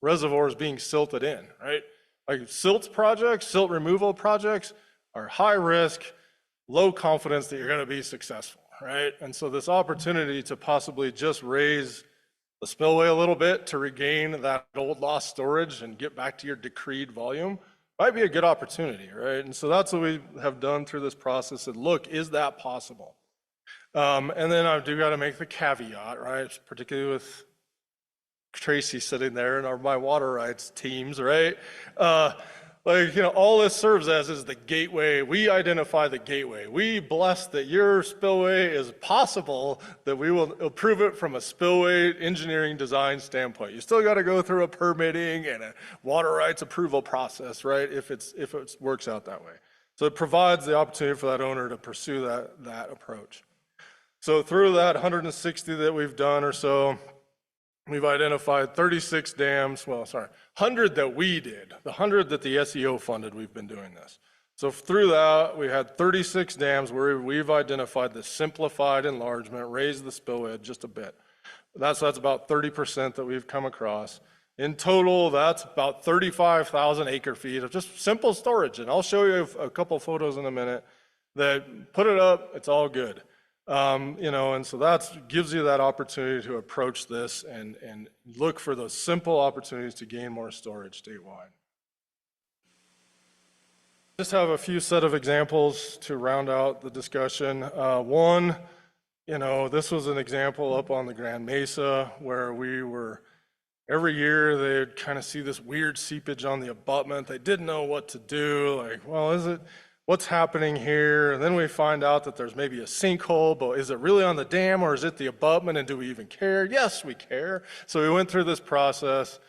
reservoirs being silted in, right? Like silt removal projects are high risk, low confidence that you're going to be successful, right? And so this opportunity to possibly just raise the spillway a little bit to regain that old lost storage and get back to your decreed volume might be a good opportunity, right? And so that's what we have done through this process. And look, is that possible? And then I do got to make the caveat, right? Particularly with Tracy sitting there and my water rights teams, right? All this serves as is the gateway. We identify the gateway. We bless that your spillway is possible, that we will approve it from a spillway engineering design standpoint. You still got to go through a permitting and a water rights approval process, right? If it works out that way. So it provides the opportunity for that owner to pursue that approach. So through that 160 that we've done or so, we've identified 36 dams, 100 that we did. The 100 that the SEO funded, we've been doing this. So through that, we had 36 dams where we've identified the simplified enlargement, raised the spillway just a bit. That's about 30% that we've come across. In total, that's about 35,000 acre feet of just simple storage. And I'll show you a couple photos in a minute that put it up, it's all good. And so that gives you that opportunity to approach this and look for those simple opportunities to gain more storage statewide. Just have a few set of examples to round out the discussion. One, this was an example up on the Grand Mesa where we were, every year they'd kind of see this weird seepage on the abutment. They didn't know what to do. Like, well, what's happening here? And then we find out that there's maybe a sinkhole, but is it really on the dam or is it the abutment, and do we even care? Yes, we care. So we went through this process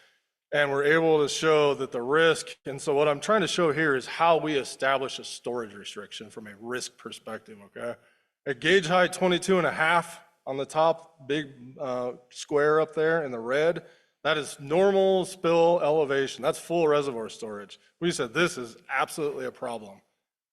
and we're able to show that the risk, and so what I'm trying to show here is how we establish a storage restriction from a risk perspective, okay? At gauge height 22.5 on the top big square up there in the red, that is normal spill elevation. That's full reservoir storage. We said this is absolutely a problem.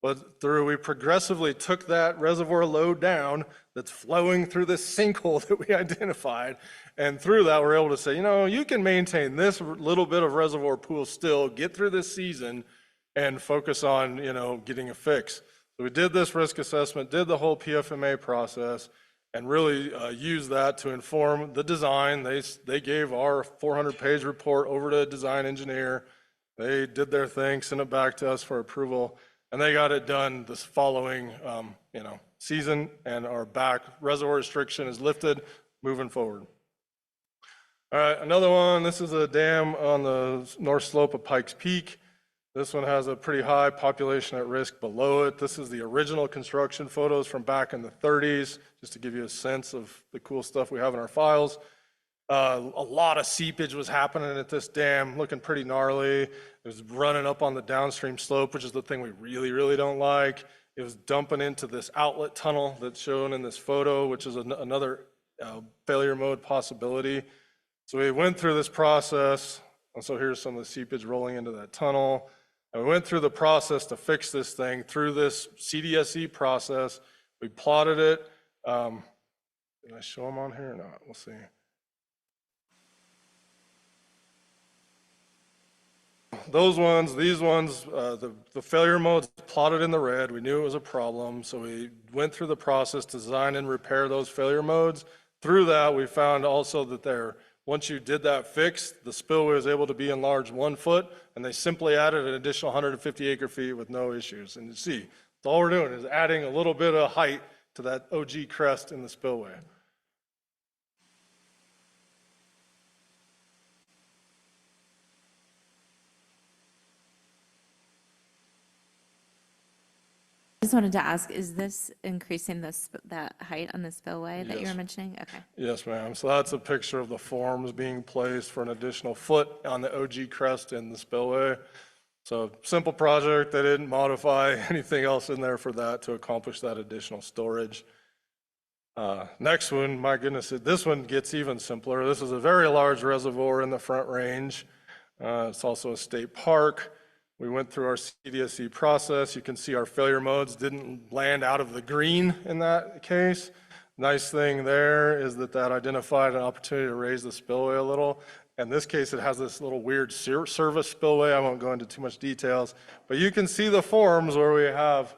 But we progressively took that reservoir load down that's flowing through this sinkhole that we identified. And through that, we're able to say, you can maintain this little bit of reservoir pool still, get through this season, and focus on, getting a fix. So we did this risk assessment, did the whole PFMA process, and really used that to inform the design. They gave our 400-page report over to a design engineer. They did their thing, sent it back to us for approval, and they got it done this following season, and our back reservoir restriction is lifted, moving forward. All right, another one. This is a dam on the north slope of Pikes Peak. This one has a pretty high population at risk below it. This is the original construction photos from back in the 30s, just to give you a sense of the cool stuff we have in our files. A lot of seepage was happening at this dam, looking pretty gnarly. It was running up on the downstream slope, which is the thing we really, really don't like. It was dumping into this outlet tunnel that's shown in this photo, which is another failure mode possibility. So we went through this process, and so here's some of the seepage rolling into that tunnel. And we went through the process to fix this thing through this CDSE process. We plotted it. Did I show them on here or not? We'll see. Those ones, these ones, the failure modes plotted in the red. We knew it was a problem, so we went through the process to design and repair those failure modes. Through that, we found also that once you did that fix, the spillway was able to be enlarged 1 foot, and they simply added an additional 150 acre feet with no issues. And you see, all we're doing is adding a little bit of height to that OG crest in the spillway. I just wanted to ask, is this increasing that height on the spillway that you Yes. were mentioning? Okay. Yes, ma'am. So that's a picture of the forms being placed for an additional foot on the OG crest in the spillway. So simple project. They didn't modify anything else in there for that to accomplish that additional storage. Next one, my goodness, this one gets even simpler. This is a very large reservoir in the Front Range. It's also a state park. We went through our CDSE process. You can see our failure modes didn't land out of the green in that case. Nice thing there is that identified an opportunity to raise the spillway a little. In this case, it has this little weird service spillway. I won't go into too much details, but you can see the forms where we have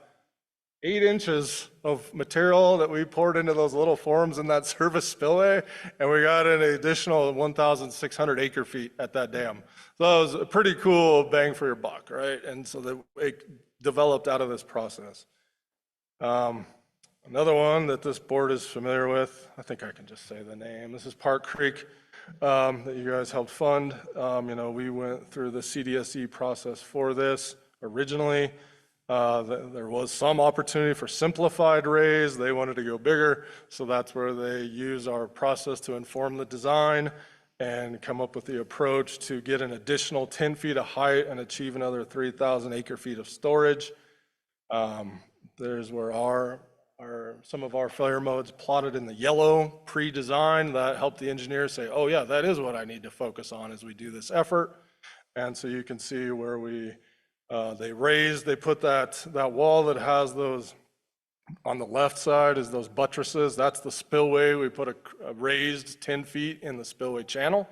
8 inches of material that we poured into those little forms in that service spillway, and we got an additional 1,600 acre feet at that dam. So that was a pretty cool bang for your buck, right? And so that it developed out of this process. Another one that this board is familiar with, I think I can just say the name. This is Park Creek that you guys helped fund. We went through the CDSE process for this originally. There was some opportunity for simplified raise. They wanted to go bigger, so that's where they use our process to inform the design and come up with the approach to get an additional 10 feet of height and achieve another 3,000 acre feet of storage. There's where some of our failure modes plotted in the yellow pre-design that helped the engineers say, oh yeah, that is what I need to focus on as we do this effort. And so you can see where they put that wall that has those on the left side is those buttresses. That's the spillway. We put a raised 10 feet in the spillway channel.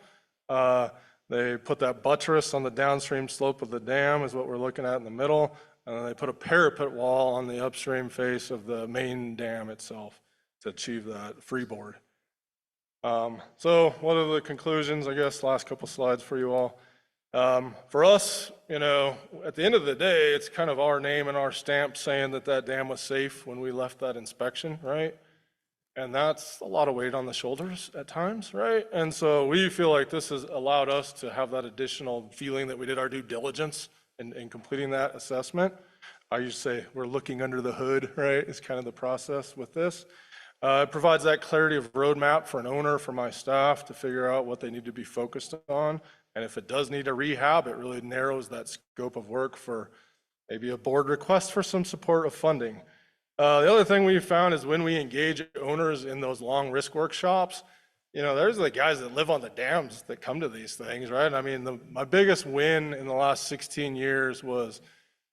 They put that buttress on the downstream slope of the dam is what we're looking at in the middle. And then they put a parapet wall on the upstream face of the main dam itself to achieve that freeboard. So what are the conclusions? I guess last couple slides for you all. For us, at the end of the day, it's kind of our name and our stamp saying that dam was safe when we left that inspection, right? And that's a lot of weight on the shoulders at times, right? And so we feel like this has allowed us to have that additional feeling that we did our due diligence in completing that assessment. I used to say we're looking under the hood, right? It's kind of the process with this. It provides that clarity of roadmap for an owner, for my staff to figure out what they need to be focused on. And if it does need a rehab, it really narrows that scope of work for maybe a board request for some support of funding. The other thing we found is when we engage owners in those long risk workshops, you know, there's the guys that live on the dams that come to these things, right? I mean, my biggest win in the last 16 years was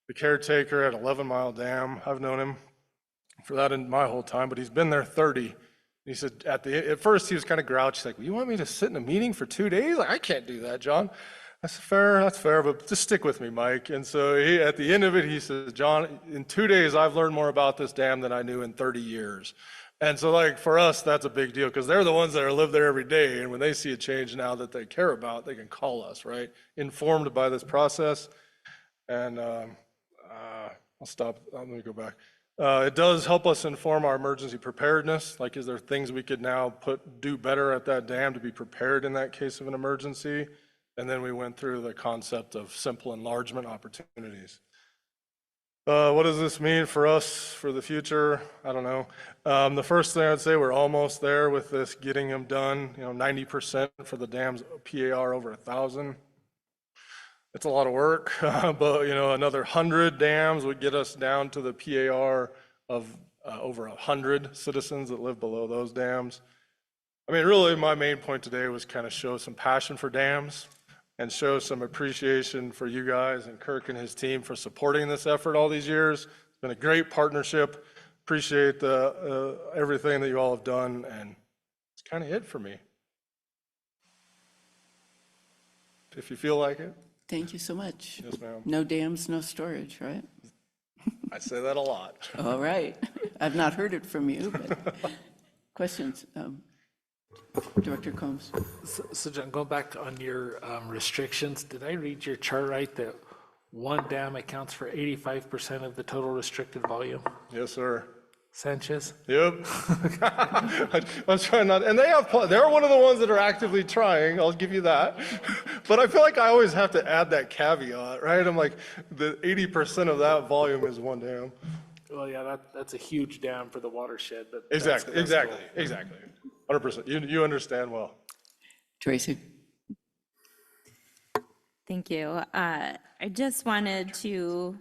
the caretaker at 11 Mile Dam. I've known him for that in my whole time, but he's been there 30. He said at first he was kind of grouchy. He's like, well, you want me to sit in a meeting for 2 days? Like, I can't do that, John. That's fair, but just stick with me, Mike. And so at the end of it, he says, John, in 2 days, I've learned more about this dam than I knew in 30 years. And so like for us, that's a big deal because they're the ones that live there every day. And when they see a change now that they care about, they can call us, right? Informed by this process. And I'll stop. Let me go back. It does help us inform our emergency preparedness. Like, is there things we could now do better at that dam to be prepared in that case of an emergency? And then we went through the concept of simple enlargement opportunities. What does this mean for us for the future? I don't know. The first thing I'd say, we're almost there with this, getting them done. You know, 90% for the dams PAR over 1,000. It's a lot of work, but you know, another 100 dams would get us down to the PAR of over 100 citizens that live below those dams. I mean, really my main point today was kind of show some passion for dams and show some appreciation for you guys and Kirk and his team for supporting this effort all these years. It's been a great partnership. Appreciate everything that you all have done, and it's kind of it for me. If you feel like it. Thank you so much. Yes, ma'am. No dams, no storage, right? I say that a lot. All right. I've not heard it from you, but questions? Director Combs. So John, going back on your restrictions, did I read your chart right that one dam accounts for 85% of the total restricted volume? Yes, sir. Sanchez? Yep. I'm trying not, and they're one of the ones that are actively trying, I'll give you that. But I feel like I always have to add that caveat, right? I'm like, the 80% of that volume is one dam. Well, yeah, that's a huge dam for the watershed. But Exactly. 100%. You understand well. Tracy. Thank you. I just wanted to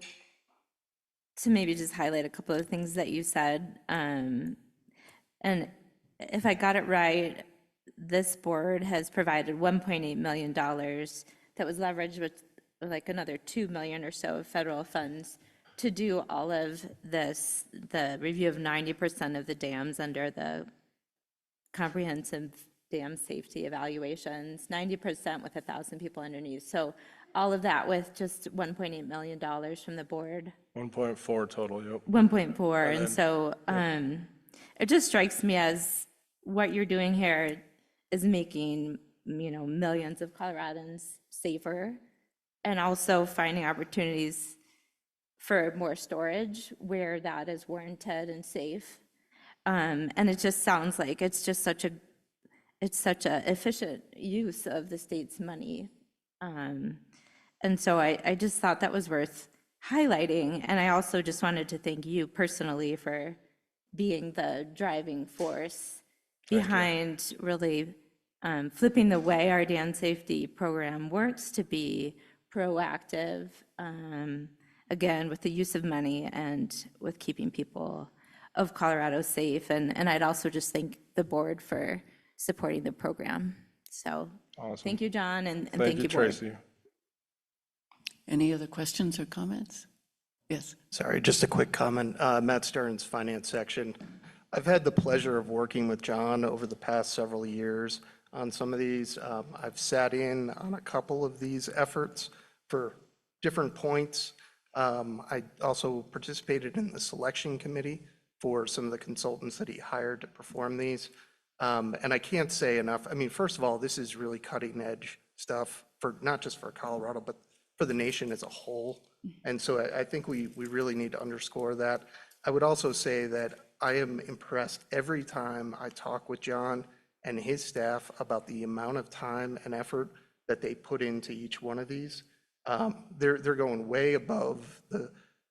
maybe just highlight a couple of things that you said. And if I got it right, this board has provided $1.8 million that was leveraged with like another $2 million or so of federal funds to do all of this, the review of 90% of the dams under the comprehensive dam safety evaluations, 90% with 1,000 people underneath. So all of that with just $1.8 million from the board. 1.4 total, yep. 1.4, and so it just strikes me as what you're doing here is making, you know, millions of Coloradans safer, and also finding opportunities for more storage where that is warranted and safe. And it just sounds like it's such a efficient use of the state's money. And so I just thought that was worth highlighting. And I also just wanted to thank you personally for being the driving force behind really flipping the way our dam safety program works to be proactive, again, with the use of money and with keeping people of Colorado safe. And I'd also just thank the board for supporting the program. So awesome. Thank you, John, and thank you, board. Tracy. Any other questions or comments? Yes. Sorry, just a quick comment. Matt Stearns, Finance Section. I've had the pleasure of working with John over the past several years on some of these. I've sat in on a couple of these efforts for different points. I also participated in the selection committee for some of the consultants that he hired to perform these. And I can't say enough. I mean, first of all, this is really cutting edge stuff for not just for Colorado, but for the nation as a whole. And so I think we really need to underscore that. I would also say that I am impressed every time I talk with John and his staff about the amount of time and effort that they put into each one of these. They're going way above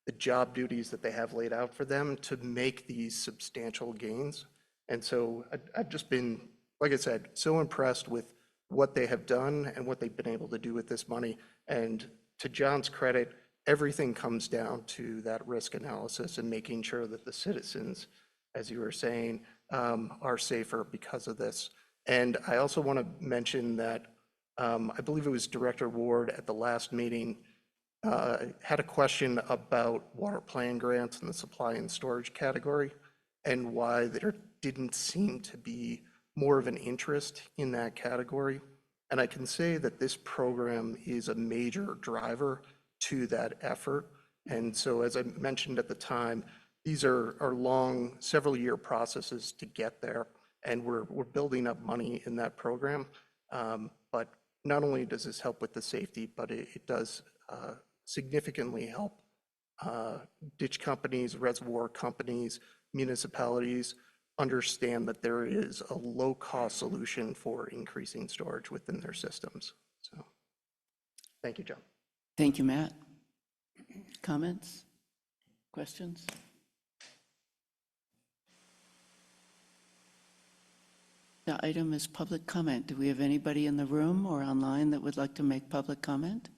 the job duties that they have laid out for them to make these substantial gains. And so I've just been, like I said, so impressed with what they have done and what they've been able to do with this money. And to John's credit, everything comes down to that risk analysis and making sure that the citizens, as you were saying, are safer because of this. And I also want to mention that I believe it was Director Ward at the last meeting had a question about water plan grants in the supply and storage category and why there didn't seem to be more of an interest in that category. And I can say that this program is a major driver to that effort. And so as I mentioned at the time, these are long, several-year processes to get there, and we're building up money in that program. But not only does this help with the safety, but it does significantly help ditch companies, reservoir companies, municipalities understand that there is a low-cost solution for increasing storage within their systems. So, thank you, John. Thank you, Matt. Comments? Questions? The item is public comment. Do we have anybody in the room or online that would like to make public comment?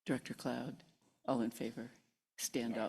Director Cloud, all in favor? Stand up.